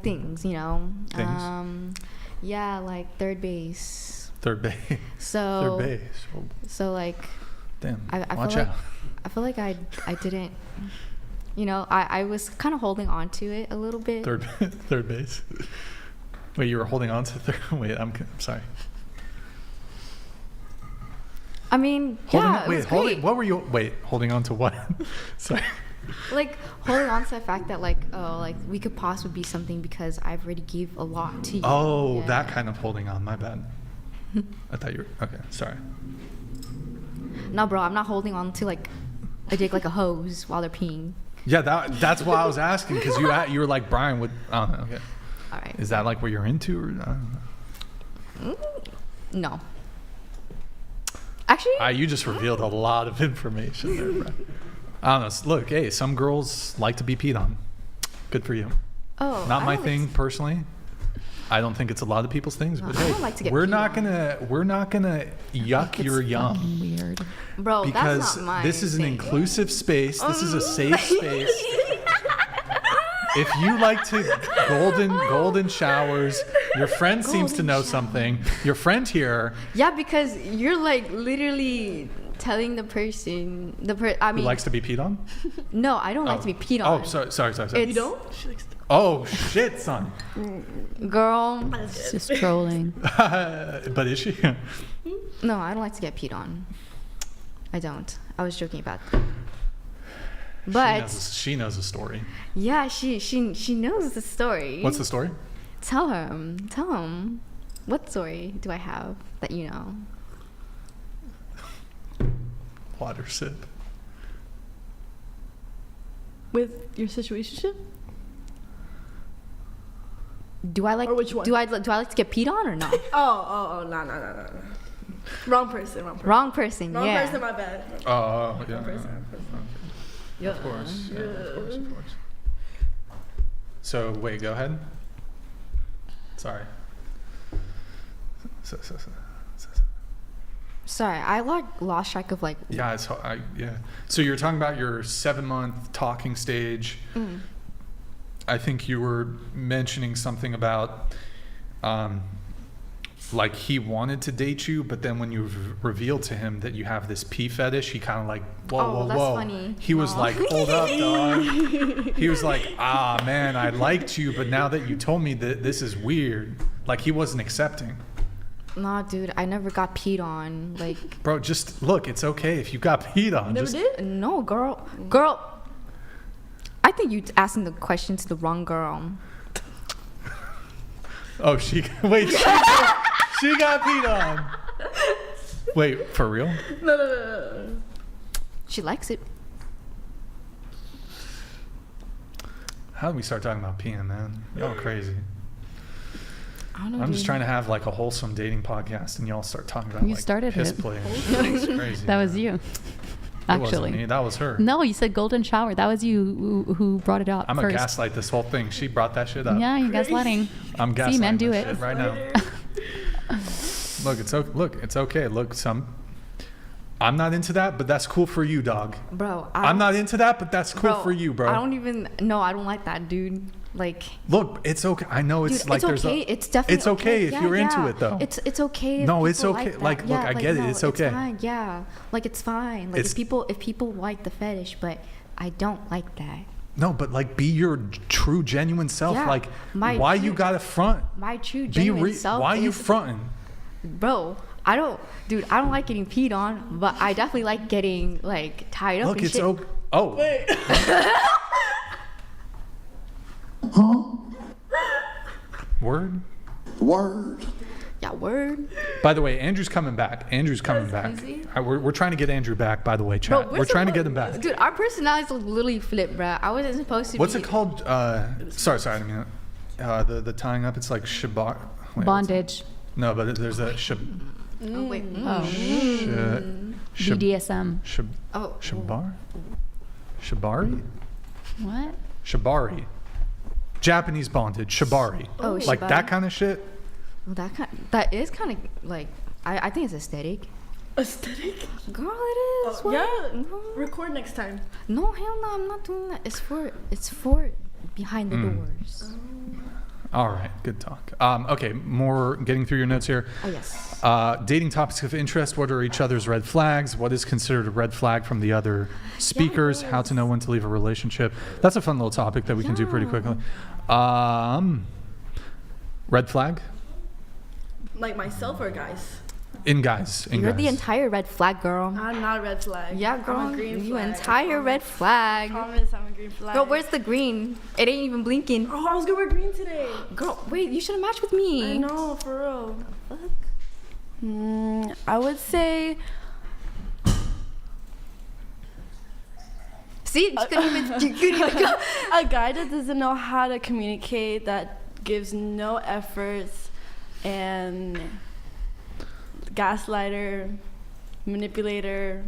things, you know. Things? Yeah, like third base. Third base. So. Third base. Oh. So like. Damn. Watch out. I feel like I didn't. You know, I was kind of holding on to it a little bit. Third base. Wait, you were holding on to third? Wait, I'm sorry. I mean, what were you? Wait, holding on to what? Sorry. Like holding on to the fact that like, oh, like we could possibly be something because I've already gave a lot to you. Oh, yeah. That kind of holding on. My bad. I thought you were okay. Sorry. No, bro, I'm not holding on to like a dick like a hose while they're peeing. Yeah, that's why I was asking because you were like Brian would. I don't know. Okay. All right. Is that like what you're into or? I don't know. No. Actually, You just revealed a lot of information there, bro. I don't know. Look, hey, some girls like to be peed on. Good for you. Oh, not I my don't thing personally. I don't think it's a lot of people's things, but I hey, don't like to get we're peed not on. gonna yuck your yum. Weird. Bro, Because that's not my this is an thing. inclusive space. This is a safe space. If you like to golden showers, your friend seems to know something. Your friend here Yeah, because you're like literally telling the person, I who mean, likes to be peed on. no, I don't like to be peed on. Oh, sorry. It's- You don't? She likes to. Oh shit, son. Girl. It's just trolling. But is she? No, I don't like to get peed on. I don't. I was joking about that. But she knows the story. yeah, she knows the story. What's the story? Tell him. What story do I have that you know? Water sip. With your situationship? Do I like? Or which one? Do I like to get peed on or not? Oh, no. Wrong person. Wrong person. Wrong Yeah. person, my bad. Oh, yeah. Wrong person. Yeah. Of course. Yeah, of course. So, wait, go ahead. Sorry. Sorry, I lost track of like. Yeah, yeah. So you're talking about your 7-month talking stage. Mm. I think you were mentioning something about, like he wanted to date you, but then when you revealed to him that you have this pee fetish, he kind of like, whoa. That's funny. He was like, hold up, dog. He was like, man, I liked you, but now that you told me that this is weird, like he wasn't accepting. Nah, dude, I never got peed on. Like, bro, just look, it's okay if you got peed on. never did? No, girl. I think you asking the question to the wrong girl. Oh, she got peed on. Wait, for real? No. She likes it. How did we start talking about peeing, man? Y'all crazy. I don't know. I'm just trying to have like a wholesome dating podcast, and y'all start talking about You like started piss it. play. It's crazy. That was you. It wasn't Actually, me, that was her. No, you said golden shower. That was you who brought it up I'm first. gonna gaslight this whole thing. She brought that shit up. Yeah, you're gaslighting. I'm gaslighting See, men do that it shit right now. Look, it's okay. Look, I'm not into that, but that's cool for you, dog. Bro, I'm not into that, but that's cool for you, bro. I don't like that, dude. Like, look, it's okay. I know it's dude, like it's there's okay. It's definitely it's okay if Yeah, you're into yeah. it though. It's okay. If no, it's people okay. Like, that. Look, I get it. It's okay. It's fine. Yeah, like it's fine. Like if people like the fetish, but I don't like that. No, but like be your true, genuine self. Yeah, like why you gotta front? My true, genuine self. Why you fronting? Bro, I don't like getting peed on, but I definitely like getting like tied up. Look, and it's shit. okay. Oh. Wait. Word. Yeah, word. By the way, Andrew's coming back. Crazy. We're trying to get Andrew back. By the way, chat. Bro, we're trying to get him back. Dude, our personalities literally flip, bro. I wasn't supposed to. What's it called? Sorry, I didn't mean it. The tying up. It's like shabar. Bondage. No, but there's a Oh wait. BDSM. Shabar? Shabari? What? Shibari. Japanese bondage. Shibari. Oh, like shibari. that kind of shit? Well, that is kind of like I think it's aesthetic. Aesthetic? Girl, it is. What? Yeah. Record next time. No, hell no, I'm not doing that. It's for behind the doors. All right, good talk. Okay, more getting through your notes here. Oh, yes. Dating topics of interest. What are each other's red flags? What is considered a red flag from the other speakers? How to know when to leave a relationship. That's a fun little topic that we can do pretty quickly. Red flag? Like myself or guys? In guys. You're the entire red flag, girl. I'm not a red flag. Yeah, girl. I'm a green you flag. entire red flag. I promise I'm a green flag. Girl, where's the green? It ain't even blinking. Oh, I was gonna wear green today. Girl, wait, you should have matched with me. I know, for real. I would say. See, you couldn't even go. A guy that doesn't know how to communicate, that gives no efforts, and gaslighter, manipulator,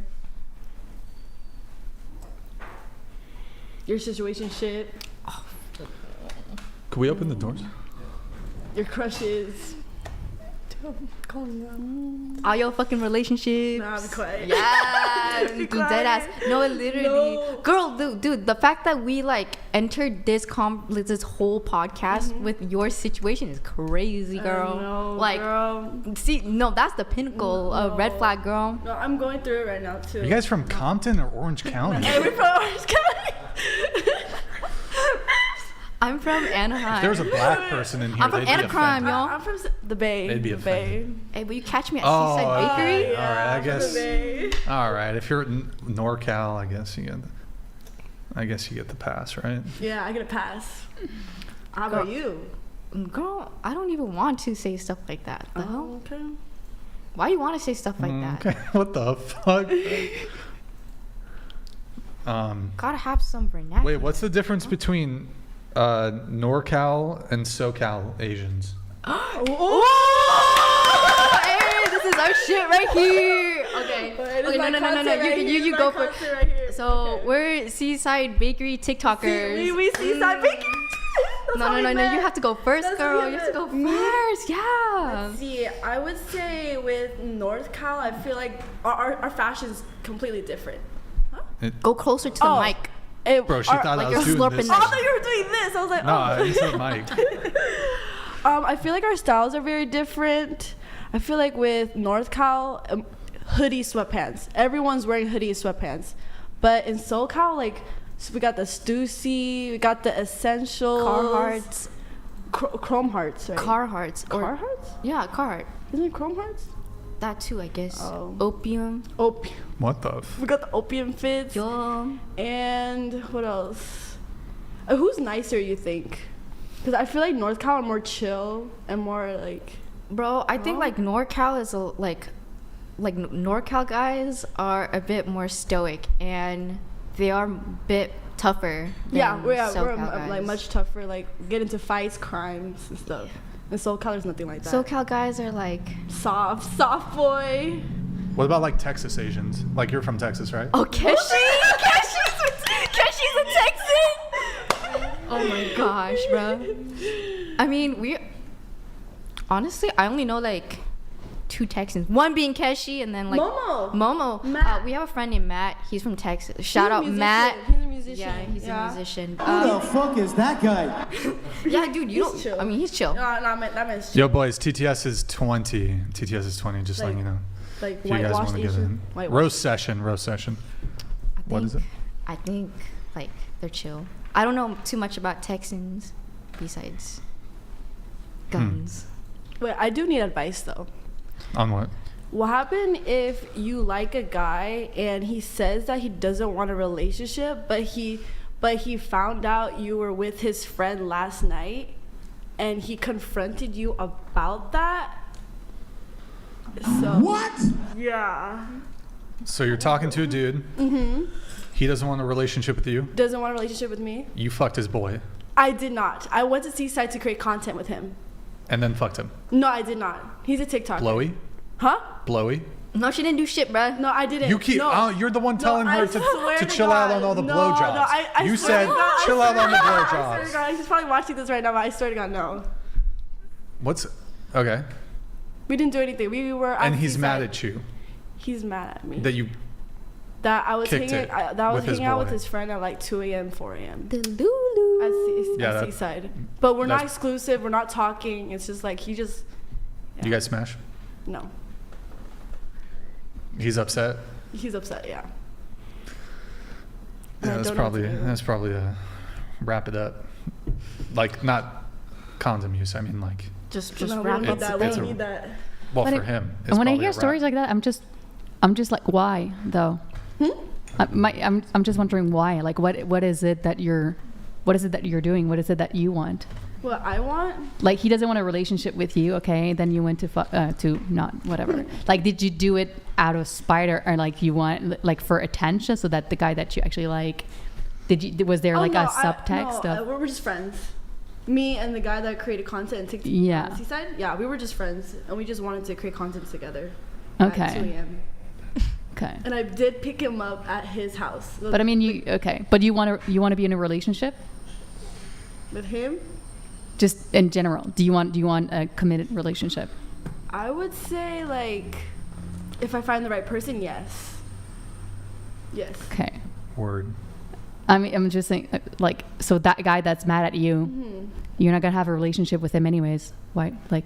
your situationship, Can we open the doors? your crushes. All your fucking relationships. Nah, be quiet. Yeah, Be dude, dead ass. quiet. No, literally, No. girl, dude. The fact that we like entered this this whole podcast with your situation is crazy, girl. know, like, girl. see, no, that's the pinnacle of red flag, girl. No, I'm going through it right now too. Are you guys from Compton or Orange County? Hey, we're from Orange County. I'm from Anaheim. If there was a black person in here, I'm from they'd be Anaheim, offended. y'all. I'm from the Bay. They'd be the Bay. Hey, will you catch me at Oh, Seaside Bakery? all right. I from the guess. Bay. All right. If you're in NorCal, I guess you get the pass, right? Yeah, I get a pass. How about you? Girl, I don't even want to say stuff like that. The hell? Okay. Why do you want to say stuff like that? Okay. What the fuck? Gotta have some vernacular. Wait, what's the difference between NorCal and SoCal Asians? Hey, this is our shit right here. Okay. This is my No. content You right can here. you This go is my for. content right here. So we're Seaside Bakery TikTokers. We Seaside Bakery. No. You have to go first, That's girl. what You we have to go meant. first. Yeah. Let's see. I would say with North Cal, I feel like our fashion's completely different. Go closer to the mic. Bro, she thought I was doing this. Oh, I thought you were doing this. I was like, No, oh. it's the mic. I feel like our styles are very different. I feel like with North Cal, hoodie sweatpants. Everyone's wearing hoodie sweatpants. But in SoCal, like, so we got the Stussy, we got the Essentials. Carhartts. Chrome Hearts, right? Carhartts. Carhartts? Yeah, Carhartt. Isn't it Chrome Hearts? That too, I guess. Oh. Opium. What the? We got the opium fits. Yum. And what else? Who's nicer, you think? Because I feel like North Cal are more chill and more like. Bro, I think like NorCal is like NorCal guys are a bit more stoic and they are a bit tougher. Than We're SoCal guys. like much tougher. Like get into fights, crimes, and stuff. And SoCal, there's nothing like that. SoCal guys are like soft boy. What about like Texas Asians? Like you're from Texas, right? Oh, Keshi's a Texan. Oh my gosh, bro. I mean, honestly, I only know like 2 Texans. One being Keshi, and then like Momo. Matt. We have a friend named Matt. He's from Texas. Shout out Matt. He's a musician. Yeah, he's a musician. Who the fuck is that guy? Yeah, dude, you don't. chill. I mean, he's chill. No, that man's chill. Yo, boys, TTS is 20. TTS is 20. Just letting you know. Like If you guys whitewashed want to get Asian. in. Whitewashed. Roast session. What is it? I think like they're chill. I don't know too much about Texans besides guns. Wait, I do need advice though. On what? What happened if you like a guy and he says that he doesn't want a relationship, but he found out you were with his friend last night and he confronted you about that? So What? Yeah. So you're talking to a dude. Mhm. He doesn't want a relationship with you. Doesn't want a relationship with me? You fucked his boy. I did not. I went to Seaside to create content with him. And then fucked him. No, I did not. He's a TikToker. Blowy? Huh? Blowy? No, she didn't do shit, bruh. No, I didn't. You keep. No. Oh, you're the one telling I her swear to chill God. out on all the No, blowjobs. no, I You swear said to God, chill out on the I swear to blowjobs. God, he's probably watching this right now, but I swear to God, no. What's okay? We didn't do anything. We were. And at he's Seaside. mad at you He's mad at me. that you. That I was kicked hanging. it That I was with his hanging out with boy. his friend at like 2 a.m., 4 a.m. The Lulu. At that- Seaside. But we're not that's- exclusive. We're not talking. It's just like he just. You guys smash? No. He's upset. He's upset. Yeah. Yeah, I that's don't know what to probably do. wrap it up. Like not condom use. I mean like. Just No, we wrap don't up need that. the We it's don't a- need that. Well, When for him. It's when I probably hear a wrap. stories like that, I'm just like, why though? I'm just wondering why. Like, what is it that you're doing? What is it that you want? What I want? Like, he doesn't want a relationship with you, okay? Then you went to not whatever. Like, did you do it out of spite or like you want like for attention so that the guy that you actually like, was there like a subtext of? We were just friends. Me and the guy that created content and TikTok Yeah. on the Seaside. Yeah, we were just friends, and we just wanted to create content together. Okay. at 2 a.m. Okay. And I did pick him up at his house. But I mean, But you want to be in a relationship? With him? Just in general, do you want a committed relationship? I would say, like, if I find the right person, yes. Yes. Okay. Word. I mean, I'm just saying, like, so that guy that's mad at you, you're not gonna have a relationship with him anyways. Why? Like,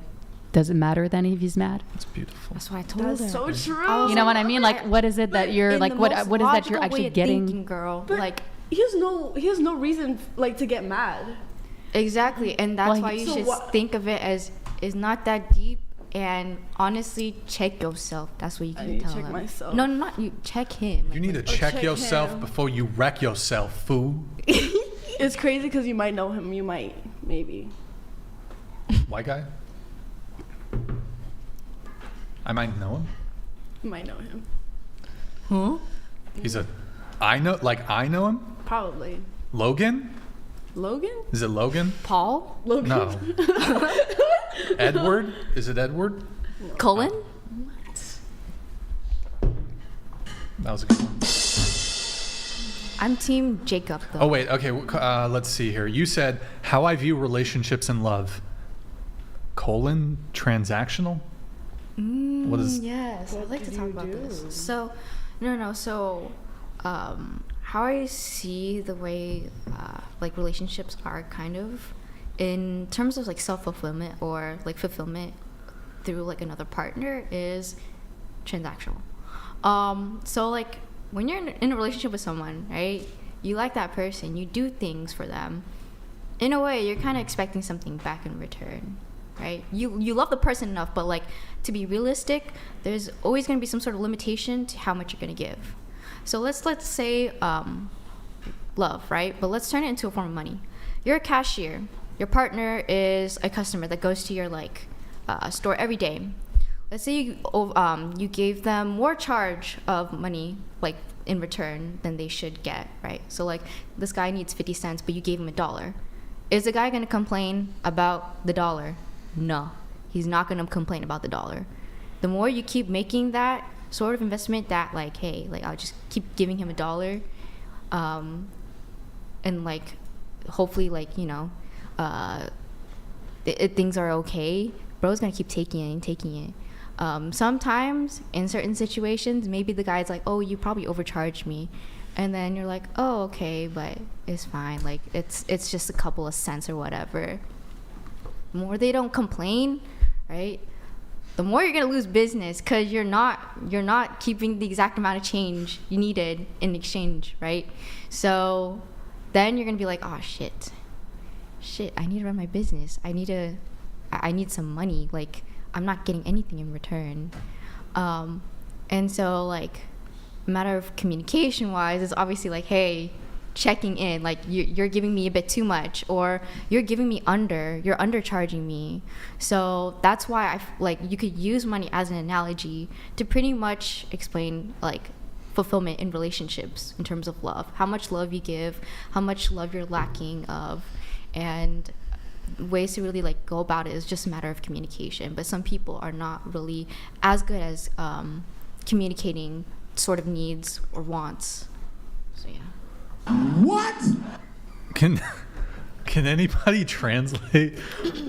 does it matter then if he's mad? It's beautiful. That's what I told her. That's so true. You know what I mean? Like, what is it that you're like? What is that you're actually getting? Thinking, girl. But like, he has no reason like to get mad. Exactly, and that's why you should think of it as it's not that deep. And honestly, check yourself. That's what you can tell him. Check myself. No, not you. Check him. You need to check yourself before you wreck yourself, fool. It's crazy because you might know him. You might, maybe. White guy? I might know him. You might know him. Huh? I know him? Probably. Logan? Logan? Is it Logan? Paul? Logan? No. Edward? Is it Edward? Cullen? That was a good one. I'm team Jacob, though. Oh, wait. Okay. Let's see here. You said, how I view relationships and love. Transactional? What is... Yes. I'd like to talk about this. So, So, how I see the way, like, relationships are kind of in terms of, like, self-fulfillment or, like, fulfillment through, like, another partner is transactional. So, like, when you're in a relationship with someone, right, you like that person, you do things for them. In a way, you're kind of expecting something back in return, right? You love the person enough, but, like, to be realistic, there's always going to be some sort of limitation to how much you're going to give. So let's say love, right? But let's turn it into a form of money. You're a cashier. Your partner is a customer that goes to your, like, store every day. Let's say you gave them more charge of money, like, in return than they should get, right? So, like, this guy needs 50 cents, but you gave him $1. Is the guy going to complain about the $1? No, he's not going to complain about the $1. The more you keep making that sort of investment that, like, hey, like, I'll just keep giving him $1, and, like, hopefully, like, you know, things are okay, bro's going to keep taking it. Sometimes in certain situations, maybe the guy's like, oh, you probably overcharged me, and then you're like, oh, okay, but it's fine, like, it's just a couple of cents or whatever. The more they don't complain, right, the more you're gonna lose business, because you're not keeping the exact amount of change you needed in exchange, right? So then you're gonna be like, oh, shit, I need to run my business, I need some money, like, I'm not getting anything in return. And so, like, a matter of communication wise, it's obviously like, hey, checking in, like, you're giving me a bit too much, or you're giving me you're undercharging me. So that's why like, you could use money as an analogy to pretty much explain, like, fulfillment in relationships in terms of love, how much love you give, how much love you're lacking of, and ways to really, like, go about it is just a matter of communication. But some people are not really as good as communicating sort of needs or wants. So yeah. What? Can anybody translate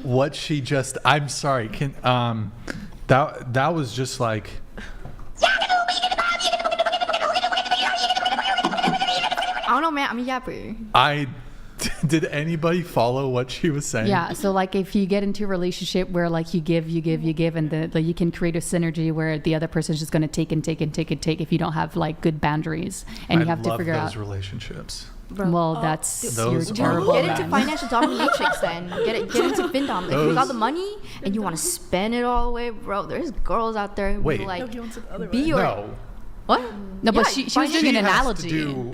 what she just? I'm sorry. That was just like. I don't know, man. I'm a yapper. Did anybody follow what she was saying? Yeah, so, like, if you get into a relationship where, like, you give, and you can create a synergy where the other person's just going to take if you don't have, like, good boundaries, and you have to figure out. I love those relationships. Bro. Well, that's those your are get into financial dominatrix then. Get into FinDom. If you got the money and you want to spend it all away, bro, there's girls out there who Wait. like, No, he wants it the other be way. your... No. What? No, but she was doing an analogy. She has to do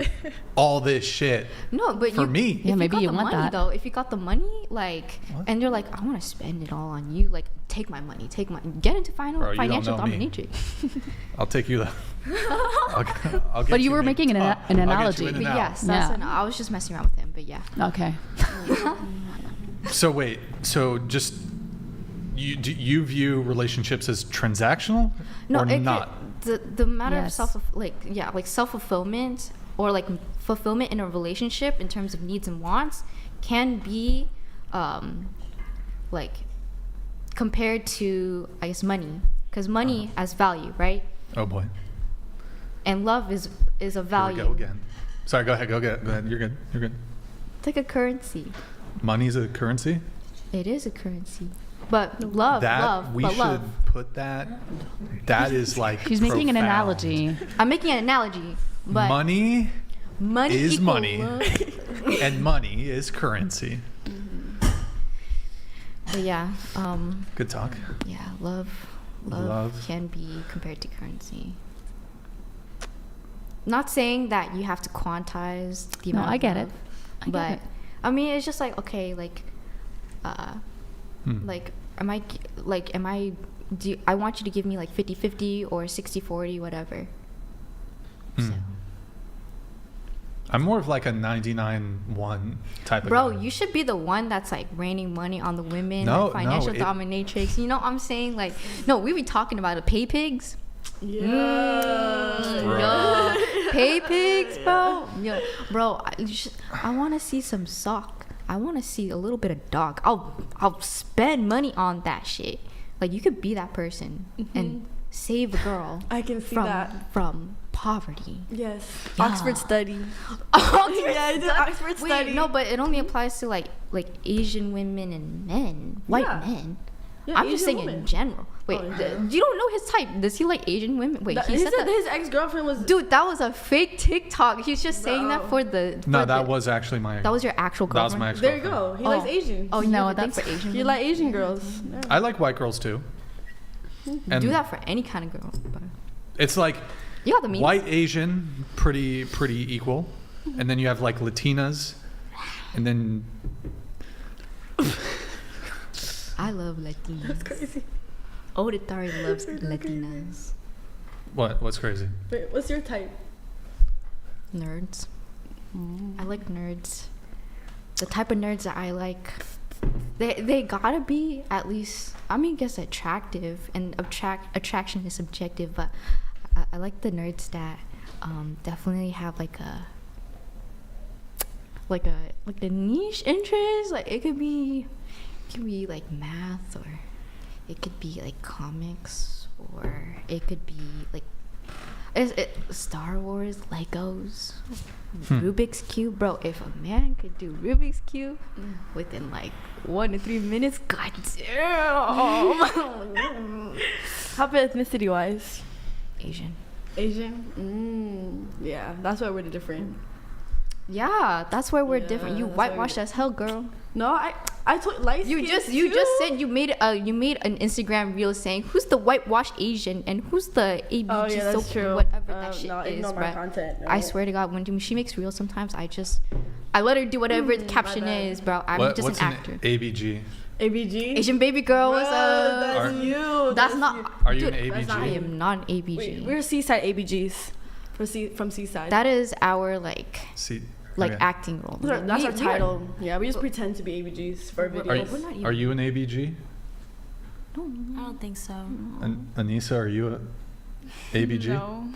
all this shit. No, but for me. Yeah, maybe you want money, that. Though, if you got the money, like, and you're like, I want to spend it all on you, like, take my money, get into financial dominatrix. I'll take you. I'll get but you were making an analogy. But yes, I was just messing around with him. But yeah. Okay. So wait. So just you view relationships as transactional No, or not? The matter Yes. of self-fulfillment or like fulfillment in a relationship in terms of needs and wants can be like compared to, I guess, money, because money has value, right? Oh boy. And love is a value. Here we go again. Sorry, go ahead. Go ahead. You're good. It's like a currency. Money's a currency? It is a currency. But love. We should put that. That is like. She's making an profound. analogy. I'm making an analogy, but money is equal money, love. and money is currency. But yeah. Good talk. Yeah, love can be compared to currency. Not saying that you have to quantize the amount. I of get love, it. But I mean, it's just like, okay, like, like, I want you to give me like 50-50 or 60-40, whatever. So. I'm more of like a 99-1 type of Bro, guy. you should be the one that's like raining money on the women, No, like financial no, dominatrix. You know what I'm saying? Like, no, we be talking about the pay pigs. Yeah. Yo, pay pigs, bro. Yo, bro, I want to see some sock. I want to see a little bit of dog. I'll spend money on that shit. Like, you could be that person and save a girl. I can see from poverty. Yes. Yeah. Oxford study. Yeah, I did Oxford study. Wait, no, but it only applies to like Asian women and men, white men. Yeah, I'm just Asian saying women. in general. Wait, you don't know his type. Does he like Asian women? Wait, He said that his ex-girlfriend was. Dude, that was a fake TikTok. He's just saying that for the. No, that was actually my. That was your actual That was girlfriend. my There ex-girlfriend. you go. He likes Asian. Oh, No, you that's for Asian. You women? like Asian girls. I like white girls too. And Do that for any kind of girl. But it's like you got the means. white, Asian, pretty equal, and then you have like Latinas, and then I love Latinas. That's crazy. Auditari loves Latinas. what's crazy? Wait, what's your type? Nerds. I like nerds. The type of nerds that I like, they gotta be at least, I mean, I guess attractive, and attraction is subjective, but I like the nerds that definitely have like a niche interest. Like it could be like math, or it could be like comics, or it could be like Star Wars, Legos, Rubik's Cube. Bro, if a man could do Rubik's Cube within like 1 to 3 minutes, god damn. How about ethnicity wise? Asian. Yeah, that's why we're different. Yeah, that's why we're different. You whitewashed as hell, girl. No, I told light You just said you made an Instagram reel saying who's the whitewashed Asian and who's the ABG Oh, yeah, that's true. whatever that shit no, is, ignore my right? content. No. I swear to God, when she makes reels, sometimes I let her do whatever the caption is, bro. I'm just what's an actor. ABG? ABG? Asian baby girl, what's up? That's you. That's not. Are you dude, an ABG? I am not an ABG. Wait, we're Seaside ABGs. From Seaside. That is our like okay. acting role. That's our title. Yeah, we just pretend to be ABGs for videos. Are you an ABG? I don't think so. Anissa, are you a ABG? No.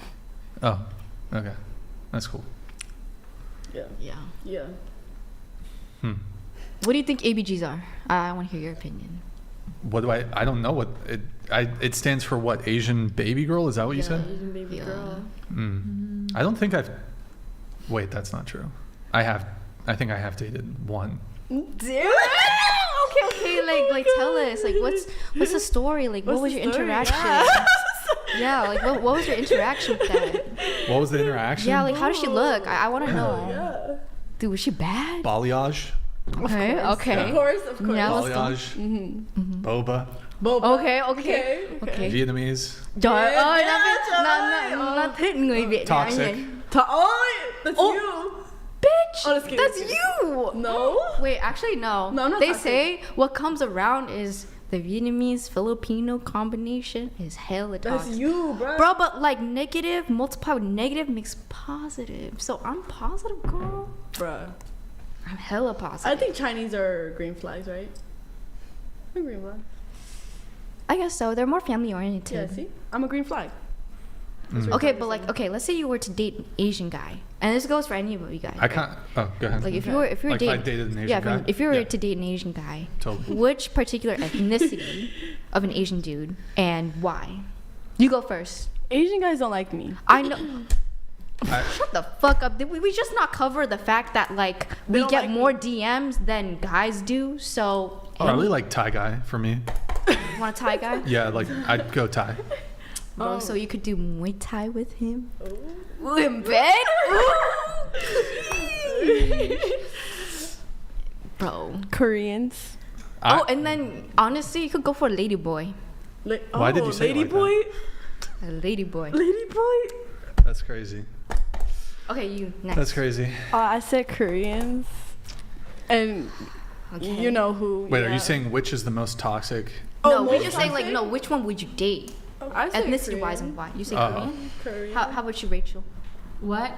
Oh, okay. That's cool. Yeah. What do you think ABGs are? I want to hear your opinion. What do I don't know what it stands for. What, Asian baby girl? Is that what you said? Asian baby girl. I don't think I've. Wait, that's not true. I think I have dated one. Dude. Okay. Like tell us. Like what's the story? Like what was your interaction? Yeah, like what was your interaction with that? What was the interaction? Yeah, like how does she look? I want to know. Yeah. Dude, was she bad? Balayage. Okay. Of course. Yeah, let's go. Balayage. Boba. Okay. Vietnamese. Trời ơi, nó thích người Việt Nam Toxic. nhỉ? That's you. Bitch, Oh, just kidding, that's just you. No. Wait, actually no. No, I'm not They toxic. say what comes around is the Vietnamese Filipino combination is hella toxic. That's you, bro. Bro, but like negative multiplied with negative makes positive. So I'm positive, girl. Bruh. I'm hella positive. I think Chinese are green flags, right? They're green flags. I guess so. They're more family oriented. Yeah, see? I'm a green flag. Okay, but like, okay, let's say you were to date an Asian guy, and this goes for any of you guys. I can't. Oh, go ahead. Like if you were like if I dated an Asian guy. If you were to date an Asian guy, Totally. which particular ethnicity of an Asian dude and why? You go first. Asian guys don't like me. I know. Shut the fuck up. Did we just not cover the fact that like we get like more DMs than guys do? So probably like Thai guy for me. You want a Thai guy? Yeah, like I'd go Thai. Bro, so you could do Muay Thai with him? In bed? Bro. Koreans. And then honestly, you could go for a lady boy. Why did you say lady it like boy? A lady boy. Lady boy. That's crazy. Okay, you next. That's crazy. I said Koreans, and you know who. Wait, are you saying which is the most toxic? No, we're just saying like no. Which one would you date? I say Ethnicity wise and why? You say Korean? Korean. How about you, Rachel? What?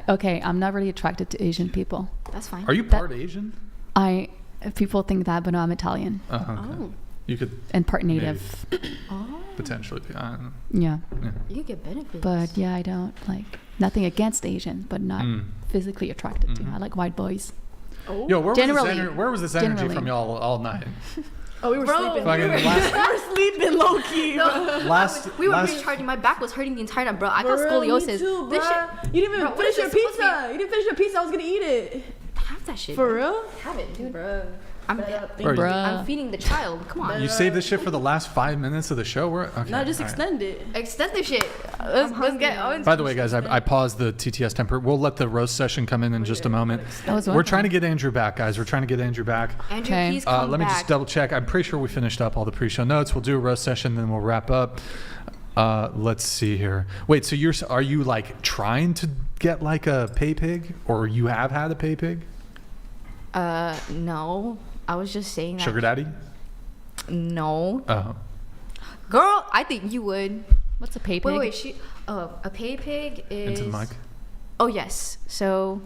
Okay, I'm not really attracted to Asian people. That's fine. Are you part Asian? People think that, but no, I'm Italian. Okay. Oh. You could. And part native. Potentially be. I don't know. Yeah. You could get benefits. But yeah, I don't like nothing against Asian, but not physically attracted to. I like white boys. Oh. Yo, where was this energy from y'all all night? Oh, we were sleeping. We were sleeping low key. We were recharging. My back was hurting the entire time, bro. I got scoliosis. Me too, this shit. You didn't even finish your pizza. You didn't finish your pizza. I was gonna eat it. Have that shit. For real? Have it, dude. Bro. I'm feeding the child. Come on. You saved this shit for the last 5 minutes of the show? Okay, no, just extend it. Extend the shit. Let's get. By the way, guys, I paused the TTS temper. We'll let the roast session come in just a moment. We're trying to get Andrew back, guys. We're trying to get Andrew back. Andrew, please come back. Let me just double check. I'm pretty sure we finished up all the pre-show notes. We'll do a roast session, then we'll wrap up. Let's see here. Wait, so are you like trying to get like a pay pig, or you have had a pay pig? No. I was just saying that. Sugar daddy? No. Oh. Girl, I think you would. What's a pay pig? Wait. A pay pig is. Into the mic. Oh yes. So,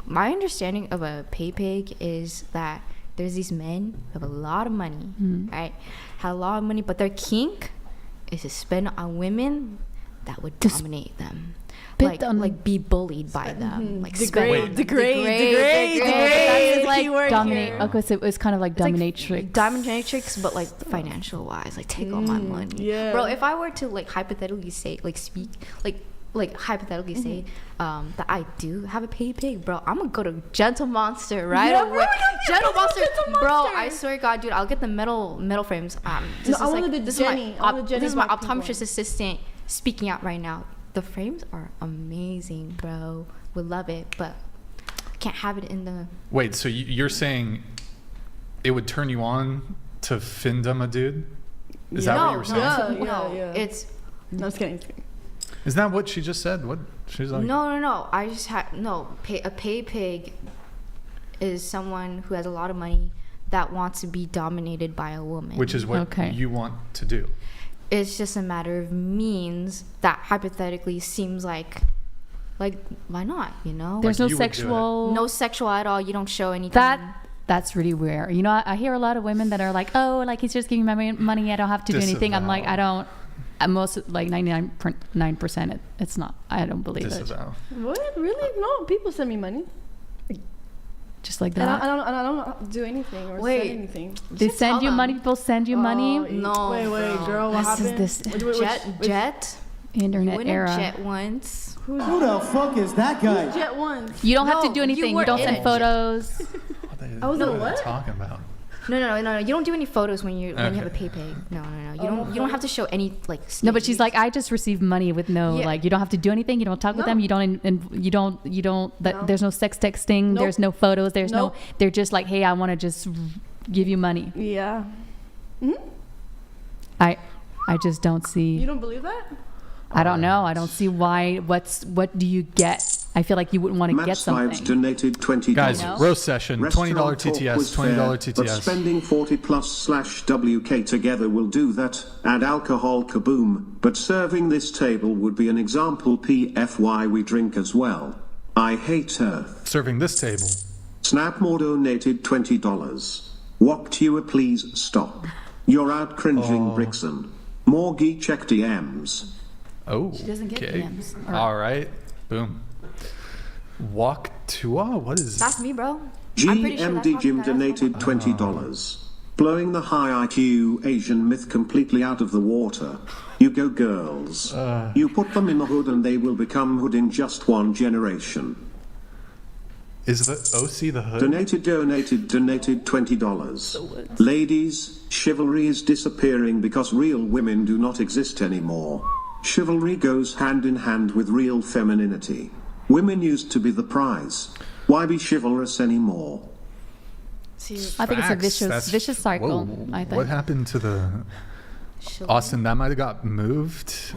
my understanding of a pay pig is that there's these men who have a lot of money, right? Have a lot of money, but their kink is to spend on women that would dominate them. Like be bullied by them, like degrade. Like dominate. Okay, so it was kind of like dominatrix. Dominatrix, but like financial wise, like take all my money. Yeah, bro. If I were to like hypothetically say, like speak, like hypothetically say, that I do have a pay pig, bro, I'm gonna go to Gentle Monster right away. Gentle Monster, bro. I swear to God, dude, I'll get the metal frames. This is my optometrist assistant speaking out right now. The frames are amazing, bro. Would love it, but can't have it in the. Wait, so you're saying it would turn you on to findom a dude? Is that what you were saying? No. It's. No, just kidding. Is that what she just said? What she's like? No. I just had a pay pig is someone who has a lot of money that wants to be dominated by a woman. Which is what you want to do. It's just a matter of means that hypothetically seems like why not, you know? There's no sexual at all. You don't show anything. That's really rare. You know, I hear a lot of women that are like, oh, like he's just giving me money. I don't have to do anything. I'm like, I don't. Most like 99%. It's not. I don't believe it. What? Really? No. People send me money. Just like that. And I don't do anything or say anything. They send you money. People send you money. No. Wait, girl. What happened? This Jet. Internet you era. Jet once. Who the fuck is that guy? Jet once. You don't have to do anything. You don't send photos. I was in what? Talking about. No. You don't do any photos when you have a pay pig. No. You don't have to show any like. No, but she's like, I just received money with no like. You don't have to do anything. You don't talk with them. You don't. There's no sex texting. Nope. There's no photos. There's no. They're just like, hey, I want to just give you money. Yeah. Mm-hmm. I just don't see. You don't believe that? I don't know. I don't see why. What do you get? I feel like you wouldn't want to get something. Donated $20. Guys, roast session, $20 TTS, $20 TTS. But spending 40+/WK together will do that. Add alcohol, kaboom. But serving this table would be an example. PFY we drink as well. I hate her. Serving this table. Snapmore donated $20. Walk you please stop. You're out cringing, Brixan. Morgie check DMs. Oh, She doesn't get okay. DMs. Or- All right. Boom. Walk Tua? What is That's me, bro. I'm pretty sure that's GMD Jim donated $20. Blowing the high IQ Asian myth completely out of the water. You go, girls. You put them in the hood and they will become hood in just one generation. Is the OC the hood? Donated $20. Ladies, chivalry is disappearing because real women do not exist anymore. Chivalry goes hand in hand with real femininity. Women used to be the prize. Why be chivalrous anymore? I think it's a That's- vicious cycle. Whoa. I think. What happened to the Austin? That might have got moved.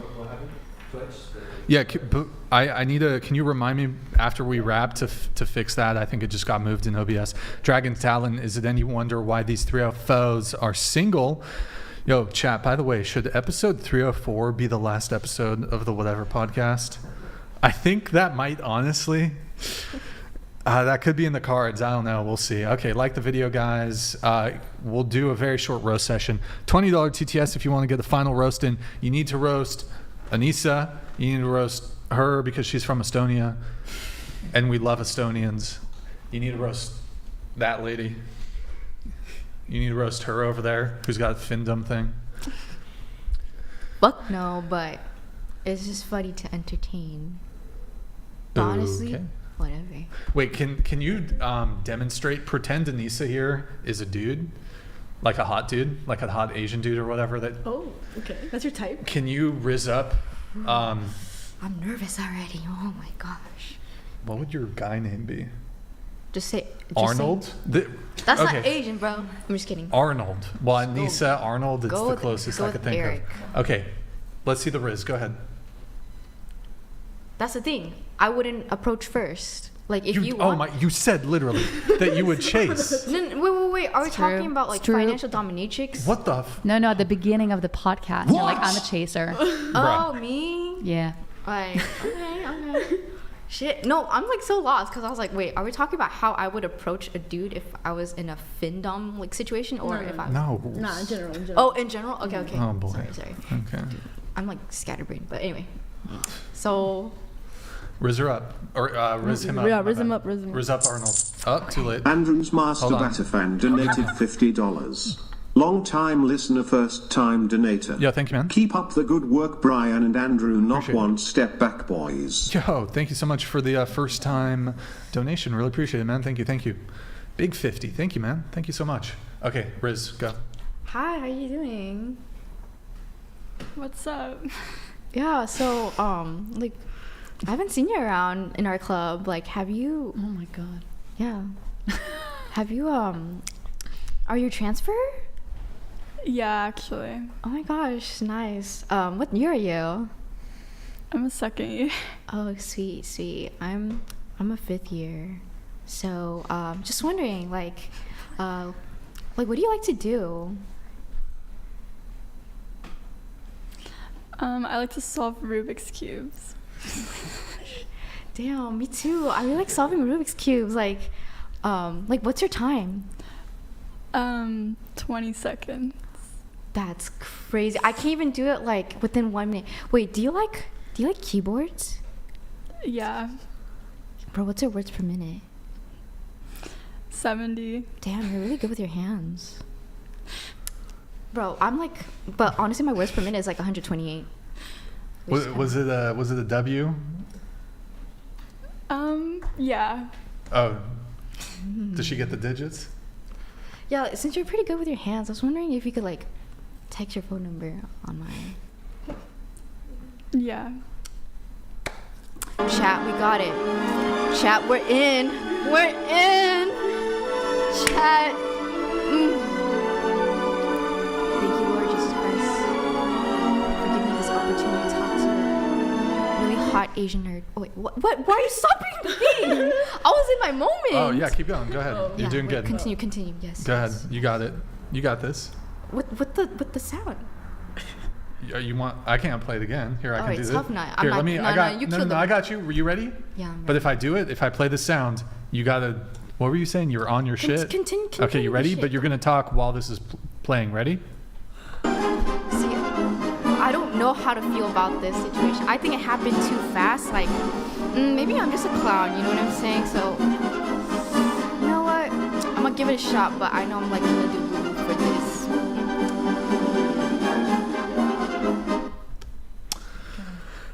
Yeah, but I need a. Can you remind me after we wrap to fix that? I think it just got moved in OBS. Dragon Talon. Is it any wonder why these 304s are single? Yo, chat. By the way, should episode 304 be the last episode of the Whatever podcast? I think that might honestly. That could be in the cards. I don't know. We'll see. Okay, like the video, guys. We'll do a very short roast session. $20 TTS if you want to get the final roast in. You need to roast Anissa. You need to roast her because she's from Estonia. And we love Estonians. You need to roast that lady. You need to roast her over there who's got a Findom thing. Fuck no, but it's just funny to entertain. Honestly, Okay. whatever. Wait, can you demonstrate? Pretend Anissa here is a dude, like a hot dude, like a hot Asian dude or whatever. That. Oh, okay. That's your type? Can you riz up? I'm nervous already. Oh my gosh. What would your guy name be? Just say Arnold. That's okay. not Asian, bro. I'm just kidding. Arnold. Well, Anissa, Arnold. It's the closest I could think Eric. of. Okay, let's see the riz. Go ahead. That's the thing. I wouldn't approach first. Like if you want. Oh my! You said literally that you would chase. Wait. Are we talking about like true. financial dominatrix? What the? No, at the beginning of the podcast, you're like, I'm a chaser. Oh, me? Yeah. Like, okay. Shit. No, I'm like so lost because I was like, wait, are we talking about how I would approach a dude if I was in a findom like situation or if I No. Nah, in general. Oh, in general? Okay. Oh boy. Sorry. Okay. I'm like scatterbrained, but anyway. So Riz her up or riz him up. Yeah, my riz him bad. up, riz him up. Riz up Arnold. Oh, too late. Andrew's Master Hold on. Batafan donated $50. Long time listener, first time donator. Yeah, thank you, man. Keep up the good work, Brian and Andrew. Not Appreciate one step back, boys. Yo, thank you so much for the first time donation. Really appreciate it, man. Thank you. Big 50. Thank you, man. Thank you so much. Okay, Riz, go. hi, how you doing? What's up? Yeah, so like I haven't seen you around in our club. Like, have you? Oh my god. Yeah. Have you? Are you transfer? Yeah, actually. Oh my gosh, nice. What year are you? I'm a second year. Oh, sweet. I'm a fifth year. So, just wondering, like, what do you like to do? I like to solve Rubik's cubes. Damn, me too. I really like solving Rubik's cubes. Like, what's your time? 20 seconds. That's crazy. I can't even do it like within 1 minute. Wait, do you like keyboards? Yeah. Bro, what's your words per minute? 70. Damn, you're really good with your hands. Bro, but honestly, my words per minute is like 128. Was it a W? Yeah. Oh, does she get the digits? Yeah, since you're pretty good with your hands, I was wondering if you could like text your phone number on mine. Yeah. Chat, we got it. Chat, we're in. Chat. Thank you, Lord Jesus Christ, for giving me this opportunity to talk to a really hot Asian nerd. Oh wait, what? Why are you stopping me? I was in my moment. Oh yeah, keep going. Go ahead. You're Yeah, doing wait, good. Continue. Yes. Go ahead. You got it. You got this. With the sound. You want? I can't play it again. Here, I can do it's this. tough now. Here, I'm let me. not- I no, got. no, you No, killed I it. got you. Were you ready? Yeah, I'm But ready. if I do it, if I play the sound, you gotta What were you saying? You're on your shit? Continue okay, you ready? But you're going to talk while this is playing. Ready? See, I don't know how to feel about this situation. I think it happened too fast. Like, maybe I'm just a clown, you know what I'm saying? So, you know what? I'm gonna give it a shot, but I know I'm like gonna do boo for this.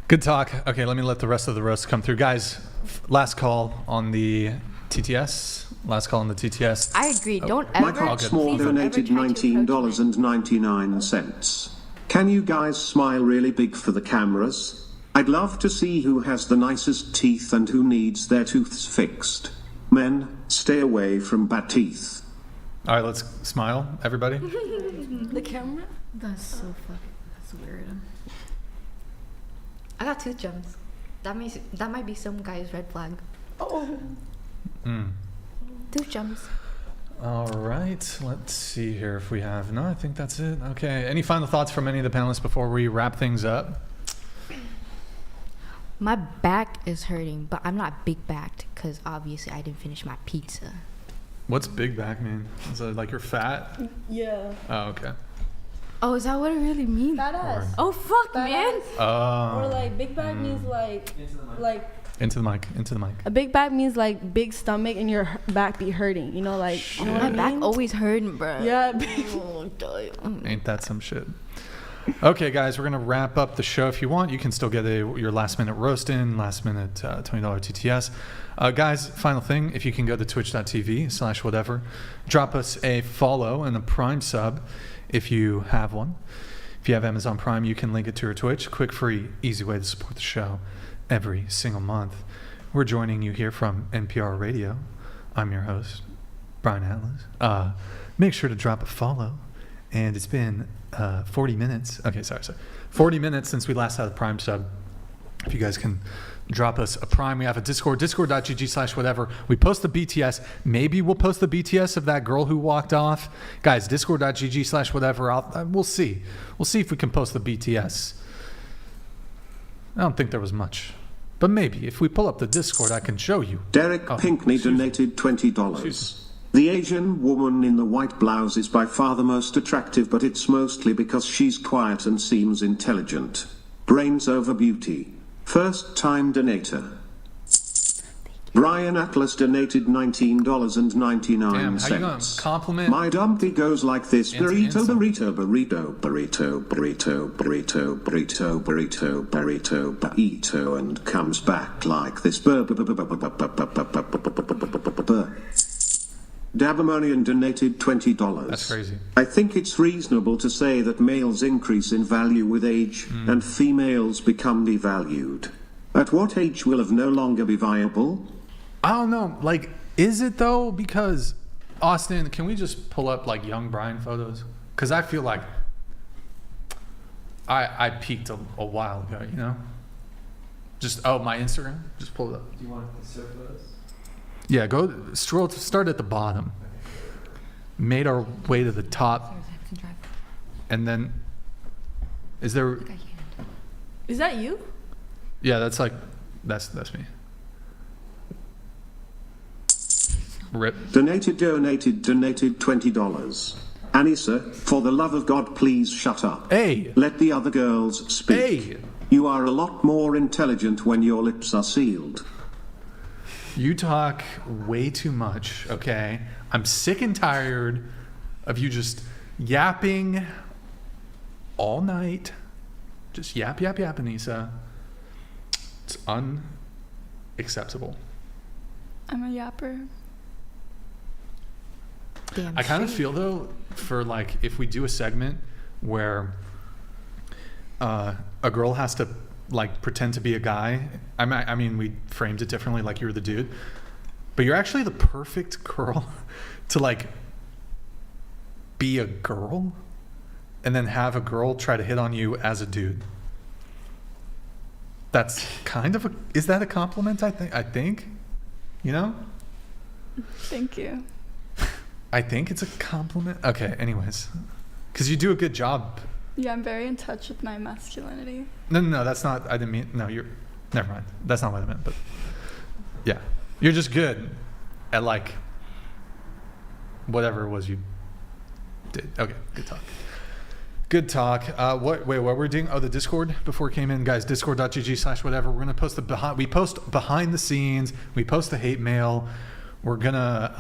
Good talk. Okay, let me let the rest of the roast come through. Guys, last call on the TTS. Last call on the TTS. I agree. Don't ever. Michael Small donated $19.99. Can you guys smile really big for the cameras? I'd love to see who has the nicest teeth and who needs their tooths fixed. Men, stay away from bad teeth. All right, let's smile, everybody. The camera? That's so fucking. That's weird. I got tooth gems. That might be some guy's red flag. Oh. Tooth gems. All right, let's see here if we have. No, I think that's it. Okay, any final thoughts from any of the panelists before we wrap things up? My back is hurting, but I'm not big backed because obviously I didn't finish my pizza. What's big back mean? Is it like you're fat? Yeah. Oh, okay. Oh, is that what it really means? Fat ass. Oh, fuck, Fat man. Ass. Or like big back means like Into the mic. A big back means like big stomach and your back be hurting. You know, like you know what I mean? My back always hurting, bro. Yeah. Ain't that some shit? Okay, guys, we're gonna wrap up the show. If you want, you can still get your last minute roast in, last minute $20 TTS. Guys, final thing, if you can go to twitch.tv/whatever, drop us a follow and a Prime sub if you have one. If you have Amazon Prime, you can link it to your Twitch. Quick, free, easy way to support the show every single month. We're joining you here from NPR Radio. I'm your host, Brian Atlas. Make sure to drop a follow. And it's been 40 minutes. Okay, sorry. 40 minutes since we last had a Prime sub. If you guys can drop us a Prime. We have a Discord, discord.gg/whatever. We post the BTS. Maybe we'll post the BTS of that girl who walked off. Guys, discord.gg/whatever. We'll see. We'll see if we can post the BTS. I don't think there was much. But maybe. If we pull up the Discord, I can show you. Derek Pinkney donated $20. The Asian woman in the white blouse is by far the most attractive, but it's mostly because she's quiet and seems intelligent. Brains over beauty. First time donator. Brian Atlas donated $19.99. Damn, how you gonna compliment? My dumpy goes like this: burrito, burrito, burrito, burrito, burrito, burrito, burrito, burrito, burrito, burrito, and comes back like this. Dabamonian donated $20. That's crazy. I think it's reasonable to say that males increase in value with age and females become devalued. At what age will love no longer be viable? I don't know. Like, is it though? Because, Austin, can we just pull up like young Brian photos? Because I feel like I peaked a while ago, you know? Just, my Instagram? Just pull it up. Do you want to insert those? Yeah, start at the bottom. Made our way to the top. And then, is there... Is that you? Yeah, that's me. Rip. Donated $20. Anissa, for the love of God, please shut up. Hey! Let the other girls speak. Hey! You are a lot more intelligent when your lips are sealed. You talk way too much, okay? I'm sick and tired of you just yapping all night. Just yap, Anissa. It's unacceptable. I'm a yapper. I kind of feel though, for like if we do a segment where a girl has to like pretend to be a guy. I mean, we framed it differently, like you're the dude, but you're actually the perfect girl to like be a girl and then have a girl try to hit on you as a dude. That's kind of is that a compliment? I think, you know? Thank you. I think it's a compliment. Okay, anyways, because you do a good job. Yeah, I'm very in touch with my masculinity. No, that's not, I didn't mean, no, never mind. That's not what I meant, but yeah. You're just good at like whatever it was you did. Okay, good talk. Good talk. What we're doing? Oh, the Discord before it came in, guys. Discord.gg/whatever. We're gonna post we post behind the scenes. We post the hate mail. We're gonna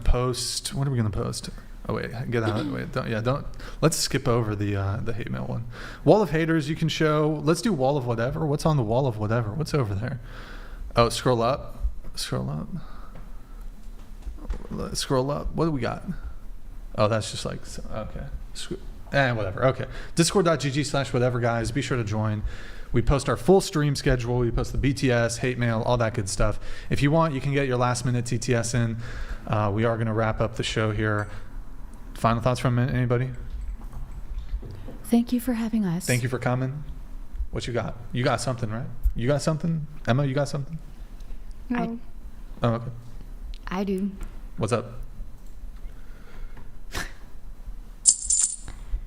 post. What are we gonna post? Oh wait, get out. Wait, don't. Let's skip over the hate mail one. Wall of haters. You can show. Let's do wall of whatever. What's on the wall of whatever? What's over there? Oh, scroll up. Scroll up. Scroll up. What do we got? Oh, that's just like, okay. Whatever. Okay. Discord.gg/whatever, guys. Be sure to join. We post our full stream schedule. We post the BTS, hate mail, all that good stuff. If you want, you can get your last minute TTS in. We are going to wrap up the show here. Final thoughts from anybody? Thank you for having us. Thank you for coming. What you got? You got something, right? You got something? Emma, you got something? No. Oh, okay. I do. What's up?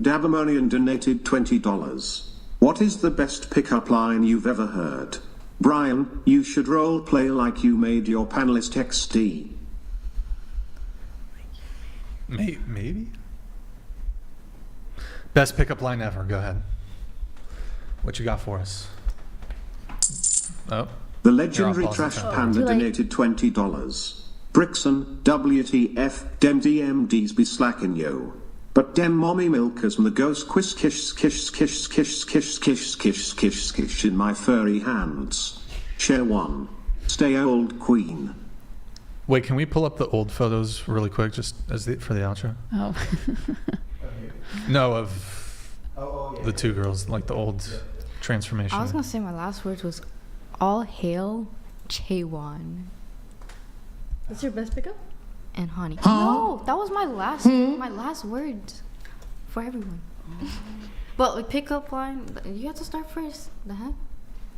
Dabamonian donated $20. What is the best pickup line you've ever heard? Brian, you should role play like you made your panelist XD. Maybe? Best pickup line ever. Go ahead. What you got for us? Oh. The legendary Trash Panda donated $20. Brixan, WTF, dem DMDs be slacking yo. But dem mommy milkers and the ghost quish kish kish kish kish kish kish kish kish kish in my furry hands. Share one. Stay old queen. Wait, can we pull up the old photos really quick, just as for the outro? Oh. No, of the two girls, like the old transformation. I was gonna say my last words was, all hail Chaewon. That's your best pickup? And honey. No, that was my last words for everyone. But like pickup line, you have to start first. The heck?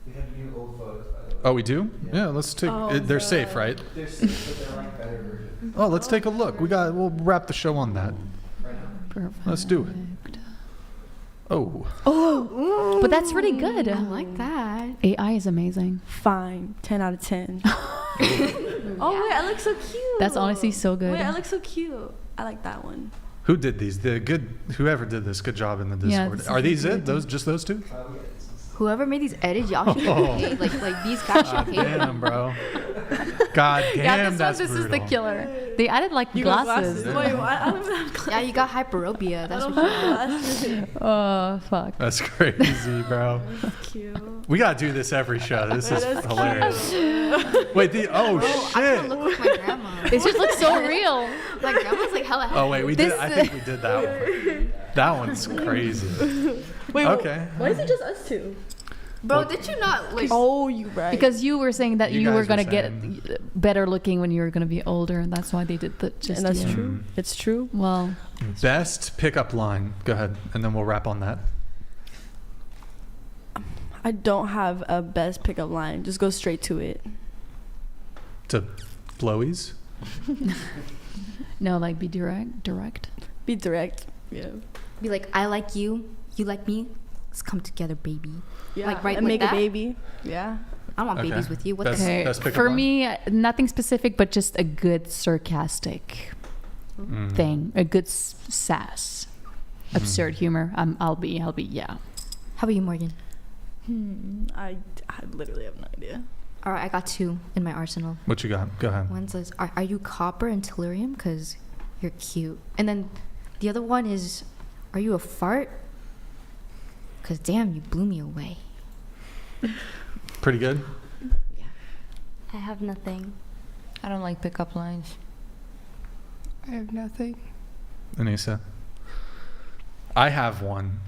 We have new old photos, by the way. Oh, we do? Yeah, let's take. They're safe, right? They're safe, but they're like better versions. Oh, let's take a look. We'll wrap the show on that. Perfect. Let's do it. Oh, but that's really good. I like that. AI is amazing. Fine. 10 out of 10. Oh, wait, I look so cute. That's honestly so good. Wait, I look so cute. I like that one. Who did these? Whoever did this, good job in the Discord. Are these it? Just those two? Whoever made these edits, y'all should get paid. Like these guys should pay. Damn, bro. God damn, this brutal. is the killer. They added like glasses. Wait, what? I don't even have glasses. Yeah, you got hyperopia. That's what you got. Oh, fuck. That's crazy, bro. That's cute. We gotta do this every show. This is hilarious. Wait, shit. I look like my grandma. It just looks so real. My grandma's like hella happy. Oh wait, I think we did that one. That one's crazy. Wait, okay. Why is it just us two? Bro, did you not like? Oh, you right. Because you were saying that you were gonna get saying. better looking when you were gonna be older, and that's why they did the just. And that's you. true. It's true. Well, Best pickup line. Go ahead, and then we'll wrap on that. I don't have a best pickup line. Just go straight to it. To blowies. no, like be direct. Be direct. Yeah. Be like, I like you. You like me. Let's come together, baby. Yeah. Like right and with make that? a baby. Yeah. I want babies with you. What Best- the Okay. best pickup For line? me, nothing specific, but just a good sarcastic thing, a good sass, absurd humor. I'll be yeah. How about you, Morgan? I literally have no idea. All right, I got two in my arsenal. What you got? Go ahead. One says, are you copper and tellurium? Because you're cute. And then the other one is, are you a fart? Because damn, you blew me away. Pretty good. I have nothing. I don't like pickup lines. I have nothing. Anissa. I have one.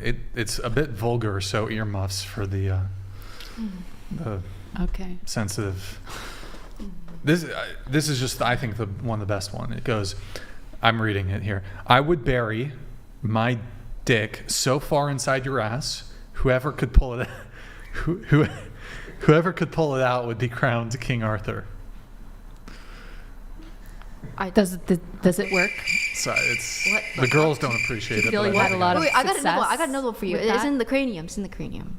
It's a bit vulgar, so earmuffs for the Okay. sensitive. This is just, I think, one of the best one. It goes, I'm reading it here. I would bury my dick so far inside your ass, whoever could pull it whoever could pull it out would be crowned King Arthur. Does it work? So it's What? the girls don't appreciate it. feel but you I had think a lot of Wait, I got success another one for you. with It's that? in the cranium. It's in the cranium.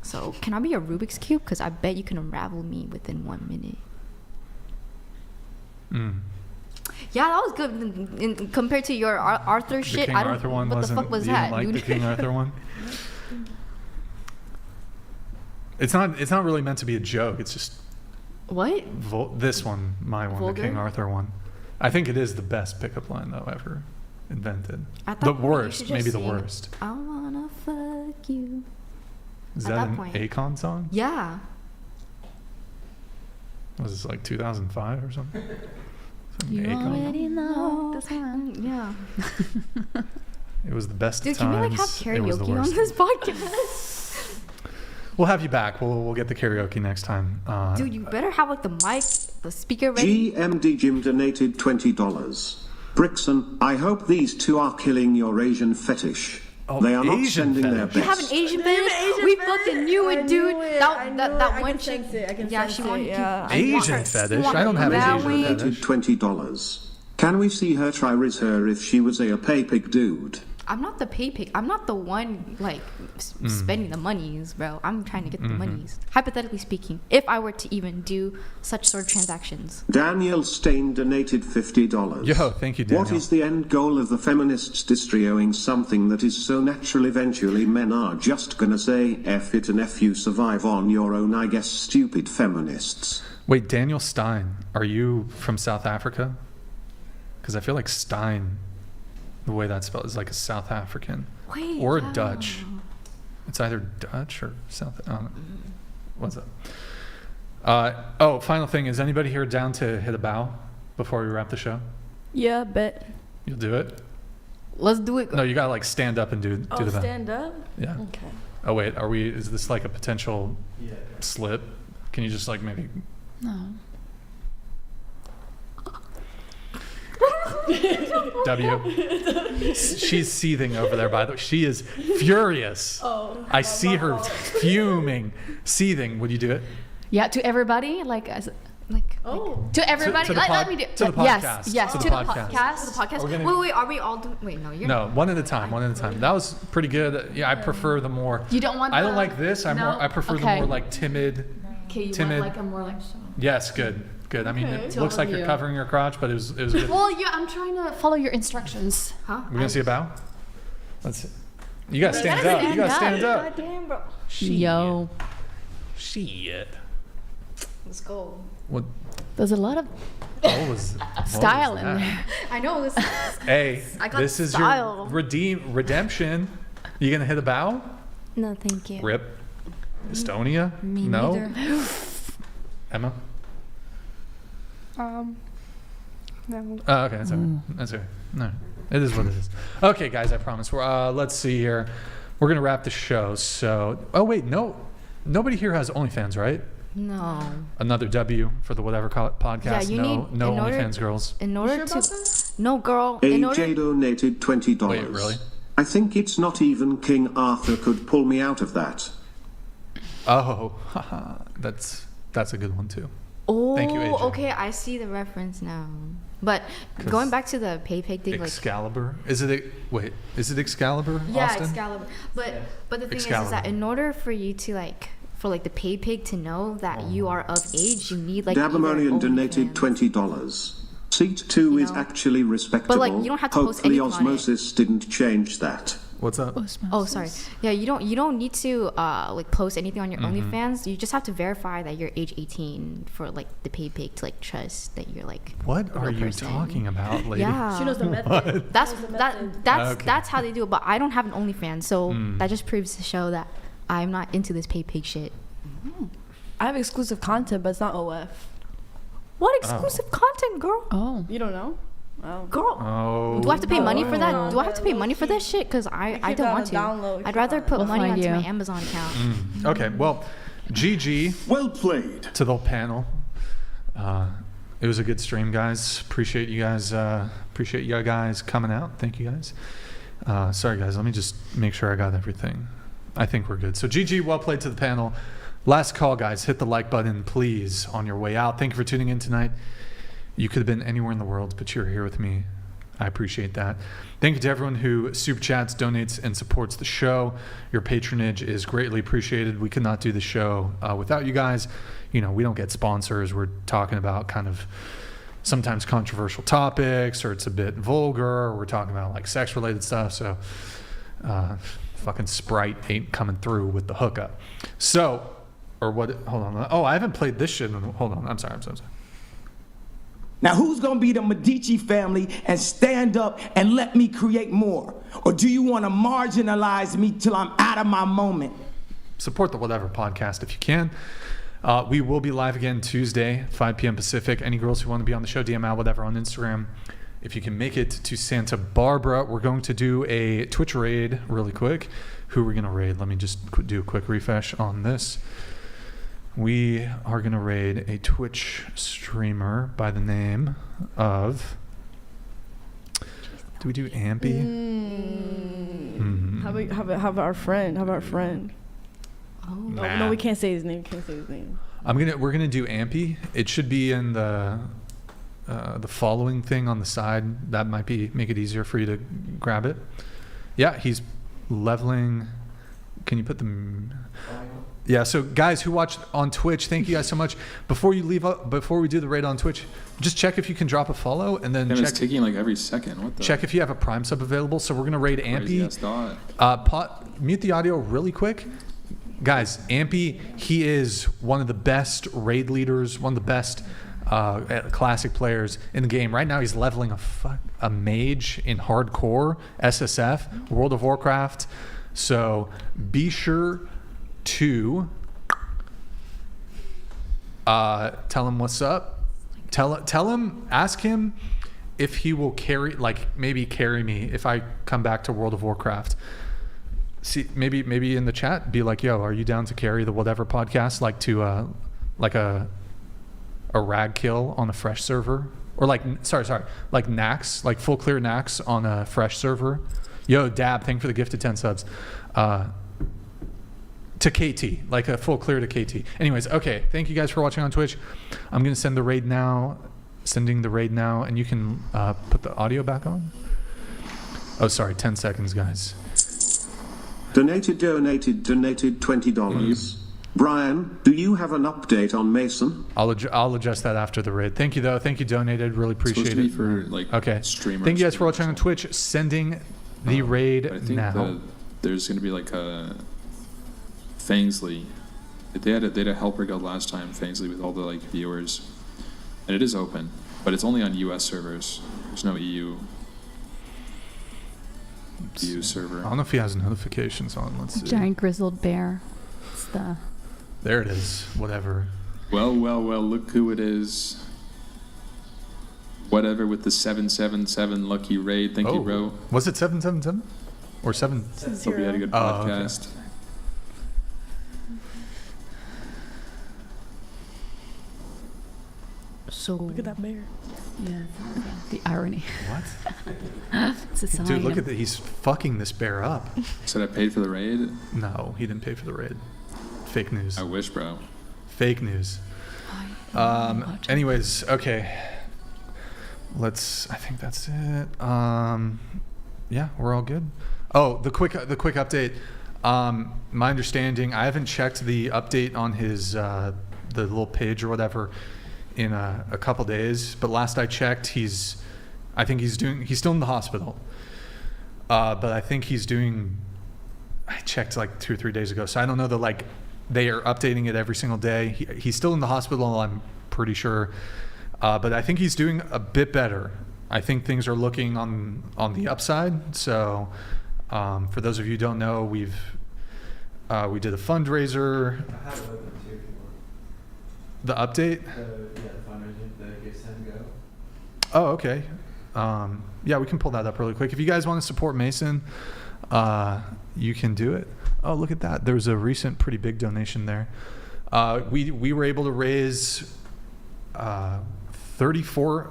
So can I be a Rubik's Cube? Because I bet you can unravel me within 1 minute. Yeah, that was good compared to your Arthur shit. King I don't. Arthur one what the wasn't. fuck was you that, didn't like dude? the King Arthur one? It's not really meant to be a joke. It's just What? This one, my one, Vulgar? the King Arthur one. I think it is the best pickup line though ever invented. At The that point, you worst, should just maybe the sing, worst. I wanna fuck you. Is At that that an point. Akon song? Yeah. Was this like 2005 or something? Some You Akon? already know this one. Yeah. It was the best Dude, of can we times. like have It was the karaoke on worst. this podcast? We'll have you back. We'll get the karaoke next time. Dude, you better have like the mic, the speaker ready. GMD Jim donated $20. Brixan, I hope these two are killing your Asian fetish. They are not Asian sending their fetish. You have best. an Asian fetish? We fucking knew it, dude. That one chick. Yeah, she wanted yeah. to. Asian fetish? I don't have That Asian way. fetish. Donated $20. Can we see her try riz her if she was a pay pig dude? I'm not the pay pig. I'm not the one like spending the monies, bro. I'm trying to get the monies. Hypothetically speaking, if I were to even do such sort of transactions. Daniel Stain donated $50. Yo, thank you, Daniel. What is the end goal of the feminists destroying something that is so natural? Eventually men are just gonna say F it and F you, survive on your own, I guess. Stupid feminists. Wait, Daniel Stein, are you from South Africa? Because I feel like Stein, the way that's spelled, is like a South African. Wait, or Dutch. It's either Dutch or South. What's up? Final thing. Is anybody here down to hit a bow before we wrap the show? Yeah, bet. You'll do it? Let's do it. No, you gotta like stand up and do the bow. Stand up? Yeah. Okay. Oh wait, is this like a potential slip? Can you just like maybe? No. W. She's seething over there, by the way. She is furious. I see her fuming, seething. Would you do it? Yeah, to everybody, to everybody. To the let me do. to the podcast. Yes. To To the the podcast. podcast. To the podcast. We're gonna- Wait, are we all doing? Wait, no, you're No, one at a time. One at a time. That was pretty good. Yeah, I prefer the more. You don't want I don't the- like this. no? I prefer the Okay. more like timid. Okay, you timid. want like a more like. Yes, good. I mean, it To looks like you're overview. covering your crotch, but it was good. Well, yeah, I'm trying to follow your instructions. Huh? We're gonna see a bow. Let's see. You gotta stand up. You gotta stand up. Goddamn, bro. Yo, Shit. Let's go. What? there's a lot of What was style in that? there. I know this. Hey, I got this is style. your redemption. You gonna hit a bow? No, thank you. Rip. Estonia? Me no. neither. Emma? No. Oh, okay, that's all right. That's all right. No, it is what it is. Okay, guys, I promise. Let's see here. We're gonna wrap the show. So, wait, no, nobody here has OnlyFans, right? No. Another W for the whatever podcast. Yeah, you need no in order- OnlyFans girls. In order to. No, girl. In order. AJ donated $20. Wait, really? I think it's not even King Arthur could pull me out of that. Oh, haha, that's a good one too. Oh, Thank you, AJ. okay, I see the reference now. But going back to the pay thing, like Excalibur? Is it Excalibur? yeah, Austin? Excalibur. But the thing is Excalibur. that in order for you to for the pay pig to know that you are of age, you need Dabamonian either donated $20. Seat 2 is actually respectable. you don't have to post Hopefully anything on it. osmosis didn't change that. What's up? Oh, sorry. Yeah, you don't need to post anything on your OnlyFans. You just have to verify that you're age 18 for the pay pig to trust that you're What a are real you person. talking about, lady? Yeah. She knows the method. What? That's Okay. that's how they do it. But I don't have an OnlyFans, so that just proves to show that I'm not into this pay pig shit. I have exclusive content, but it's not OF. What exclusive content, girl? Oh, You don't know? Oh. Girl. Oh. Do I have to pay money for that? Do I have to pay money for that shit? Because I keep don't that want to. down low. I'd rather put We'll money find onto you. my Amazon account. Okay, well, GG Well played. to the panel. It was a good stream, guys. Appreciate you guys coming out. Thank you guys. Sorry, guys. Let me just make sure I got everything. I think we're good. So GG, well played to the panel. Last call, guys. Hit the like button, please, on your way out. Thank you for tuning in tonight. You could have been anywhere in the world, but you're here with me. I appreciate that. Thank you to everyone who super chats, donates, and supports the show. Your patronage is greatly appreciated. We could not do the show without you guys. We don't get sponsors. We're talking about kind of sometimes controversial topics, or it's a bit vulgar, or we're talking about like sex related stuff. So fucking Sprite ain't coming through with the hookup. So, or what? Hold on. Oh, I haven't played this shit. Hold on. I'm sorry. Now, who's going to be the Medici family and stand up and let me create more? Or do you want to marginalize me till I'm out of my moment? Support the Whatever podcast if you can. We will be live again Tuesday, 5 p.m. Pacific. Any girls who want to be on the show, DM out Whatever on Instagram. If you can make it to Santa Barbara, we're going to do a Twitch raid really quick. Who we're going to raid? Let me just do a quick refresh on this. We are going to raid a Twitch streamer by the name of... Do we do Ampy? How about our friend? Oh. No, we can't say his name. We're gonna do Ampy. It should be in the following thing on the side. That might make it easier for you to grab it. Yeah, he's leveling. Can you put them? Yeah. So guys who watch on Twitch, thank you guys so much. Before we do the raid on Twitch, just check if you can drop a follow, and then check. It's taking like every second. What the? Check if you have a Prime sub available. So we're gonna raid Ampy. Mute the audio really quick. Guys, Ampy, he is one of the best raid leaders, one of the best classic players in the game. Right now, he's leveling a mage in hardcore SSF, World of Warcraft. So be sure to tell him what's up. Tell him, ask him if he will maybe carry me if I come back to World of Warcraft. See, maybe in the chat, be like, yo, are you down to carry the Whatever podcast, like to a rag kill on a fresh server, or like Nax, like full clear Nax on a fresh server? Yo, Dab, thank you for the gift of 10 subs. To KT, like a full clear to KT. Anyways, okay, thank you guys for watching on Twitch. I'm gonna sending the raid now, and you can put the audio back on. Oh, sorry, 10 seconds, guys. Donated $20. Brian, do you have an update on Mason? I'll adjust that after the raid. Thank you though. Thank you, donated. Really appreciate it. For like streamers. Thank you guys for watching on Twitch. Sending the raid I think now. There's going to be like a Fangsley. They had a helper guild last time, Fangsley, with all the like viewers, and it is open, but it's only on US servers. There's no EU server. I don't know if he has notifications on. Let's see. Giant grizzled bear. It's the... There it is. Whatever. Well, look who it is. Whatever with the 777 lucky raid. Thank you, bro. Was it 777? Or 7? Hope you had a good podcast. Okay. So look at that bear. Yeah, the irony. What? It's a sign. Dude, look at that. He's fucking this bear up. Said I paid for the raid? No, he didn't pay for the raid. Fake news. I wish, bro. Fake news. Anyways, okay. I think that's it. Yeah, we're all good. Oh, the quick update. My understanding, I haven't checked the update on his the little page or whatever in a couple days, but last I checked, he's still in the hospital. But I think I checked like 2 or 3 days ago, so I don't know that they are updating it every single day. He's still in the hospital, I'm pretty sure. But I think he's doing a bit better. I think things are looking on the upside. So for those of you who don't know, we did a fundraiser. I have it open too if you want. The update? The fundraiser, the Give Send Go. Oh, okay. Yeah, we can pull that up really quick. If you guys want to support Mason, you can do it. Oh, look at that. There was a recent pretty big donation there. We were able to raise 34,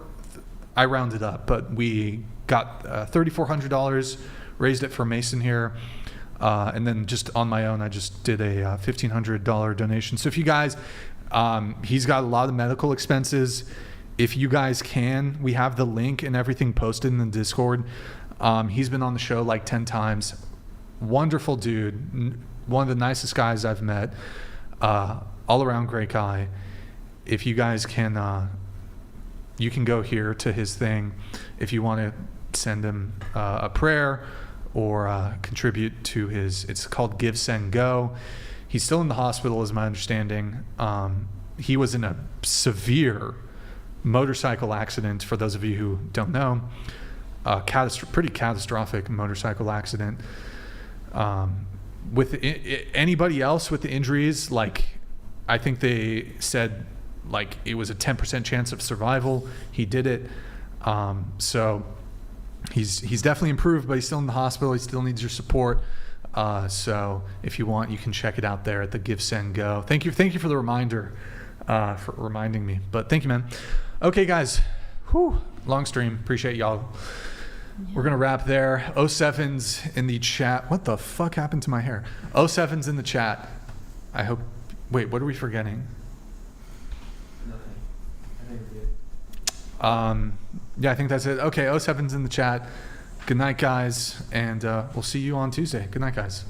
I rounded up, but we got $3,400, raised it for Mason here. And then just on my own, I just did a $1,500 donation. So if you guys, he's got a lot of medical expenses. If you guys can, we have the link and everything posted in the Discord. He's been on the show like 10 times. Wonderful dude. One of the nicest guys I've met. All around great guy. If you guys can you can go here to his thing if you want to send him a prayer or contribute to his. It's called Give, Send, Go. He's still in the hospital, is my understanding. He was in a severe motorcycle accident, for those of you who don't know. Pretty catastrophic motorcycle accident. With anybody else with the injuries, like, I think they said like it was a 10% chance of survival. He did it. So he's definitely improved, but he's still in the hospital. He still needs your support. So if you want, you can check it out there at the Give, Send, Go. Thank you for the reminder, for reminding me. But thank you, man. Okay, guys. Whew. Long stream. Appreciate y'all. Yeah. We're going to wrap there. 07's in the chat. What the fuck happened to my hair? 07's in the chat. I hope. Wait, what are we forgetting? Nothing. I think we're good. Yeah, I think that's it. Okay, 07's in the chat. Good night, guys. And we'll see you on Tuesday. Good night, guys.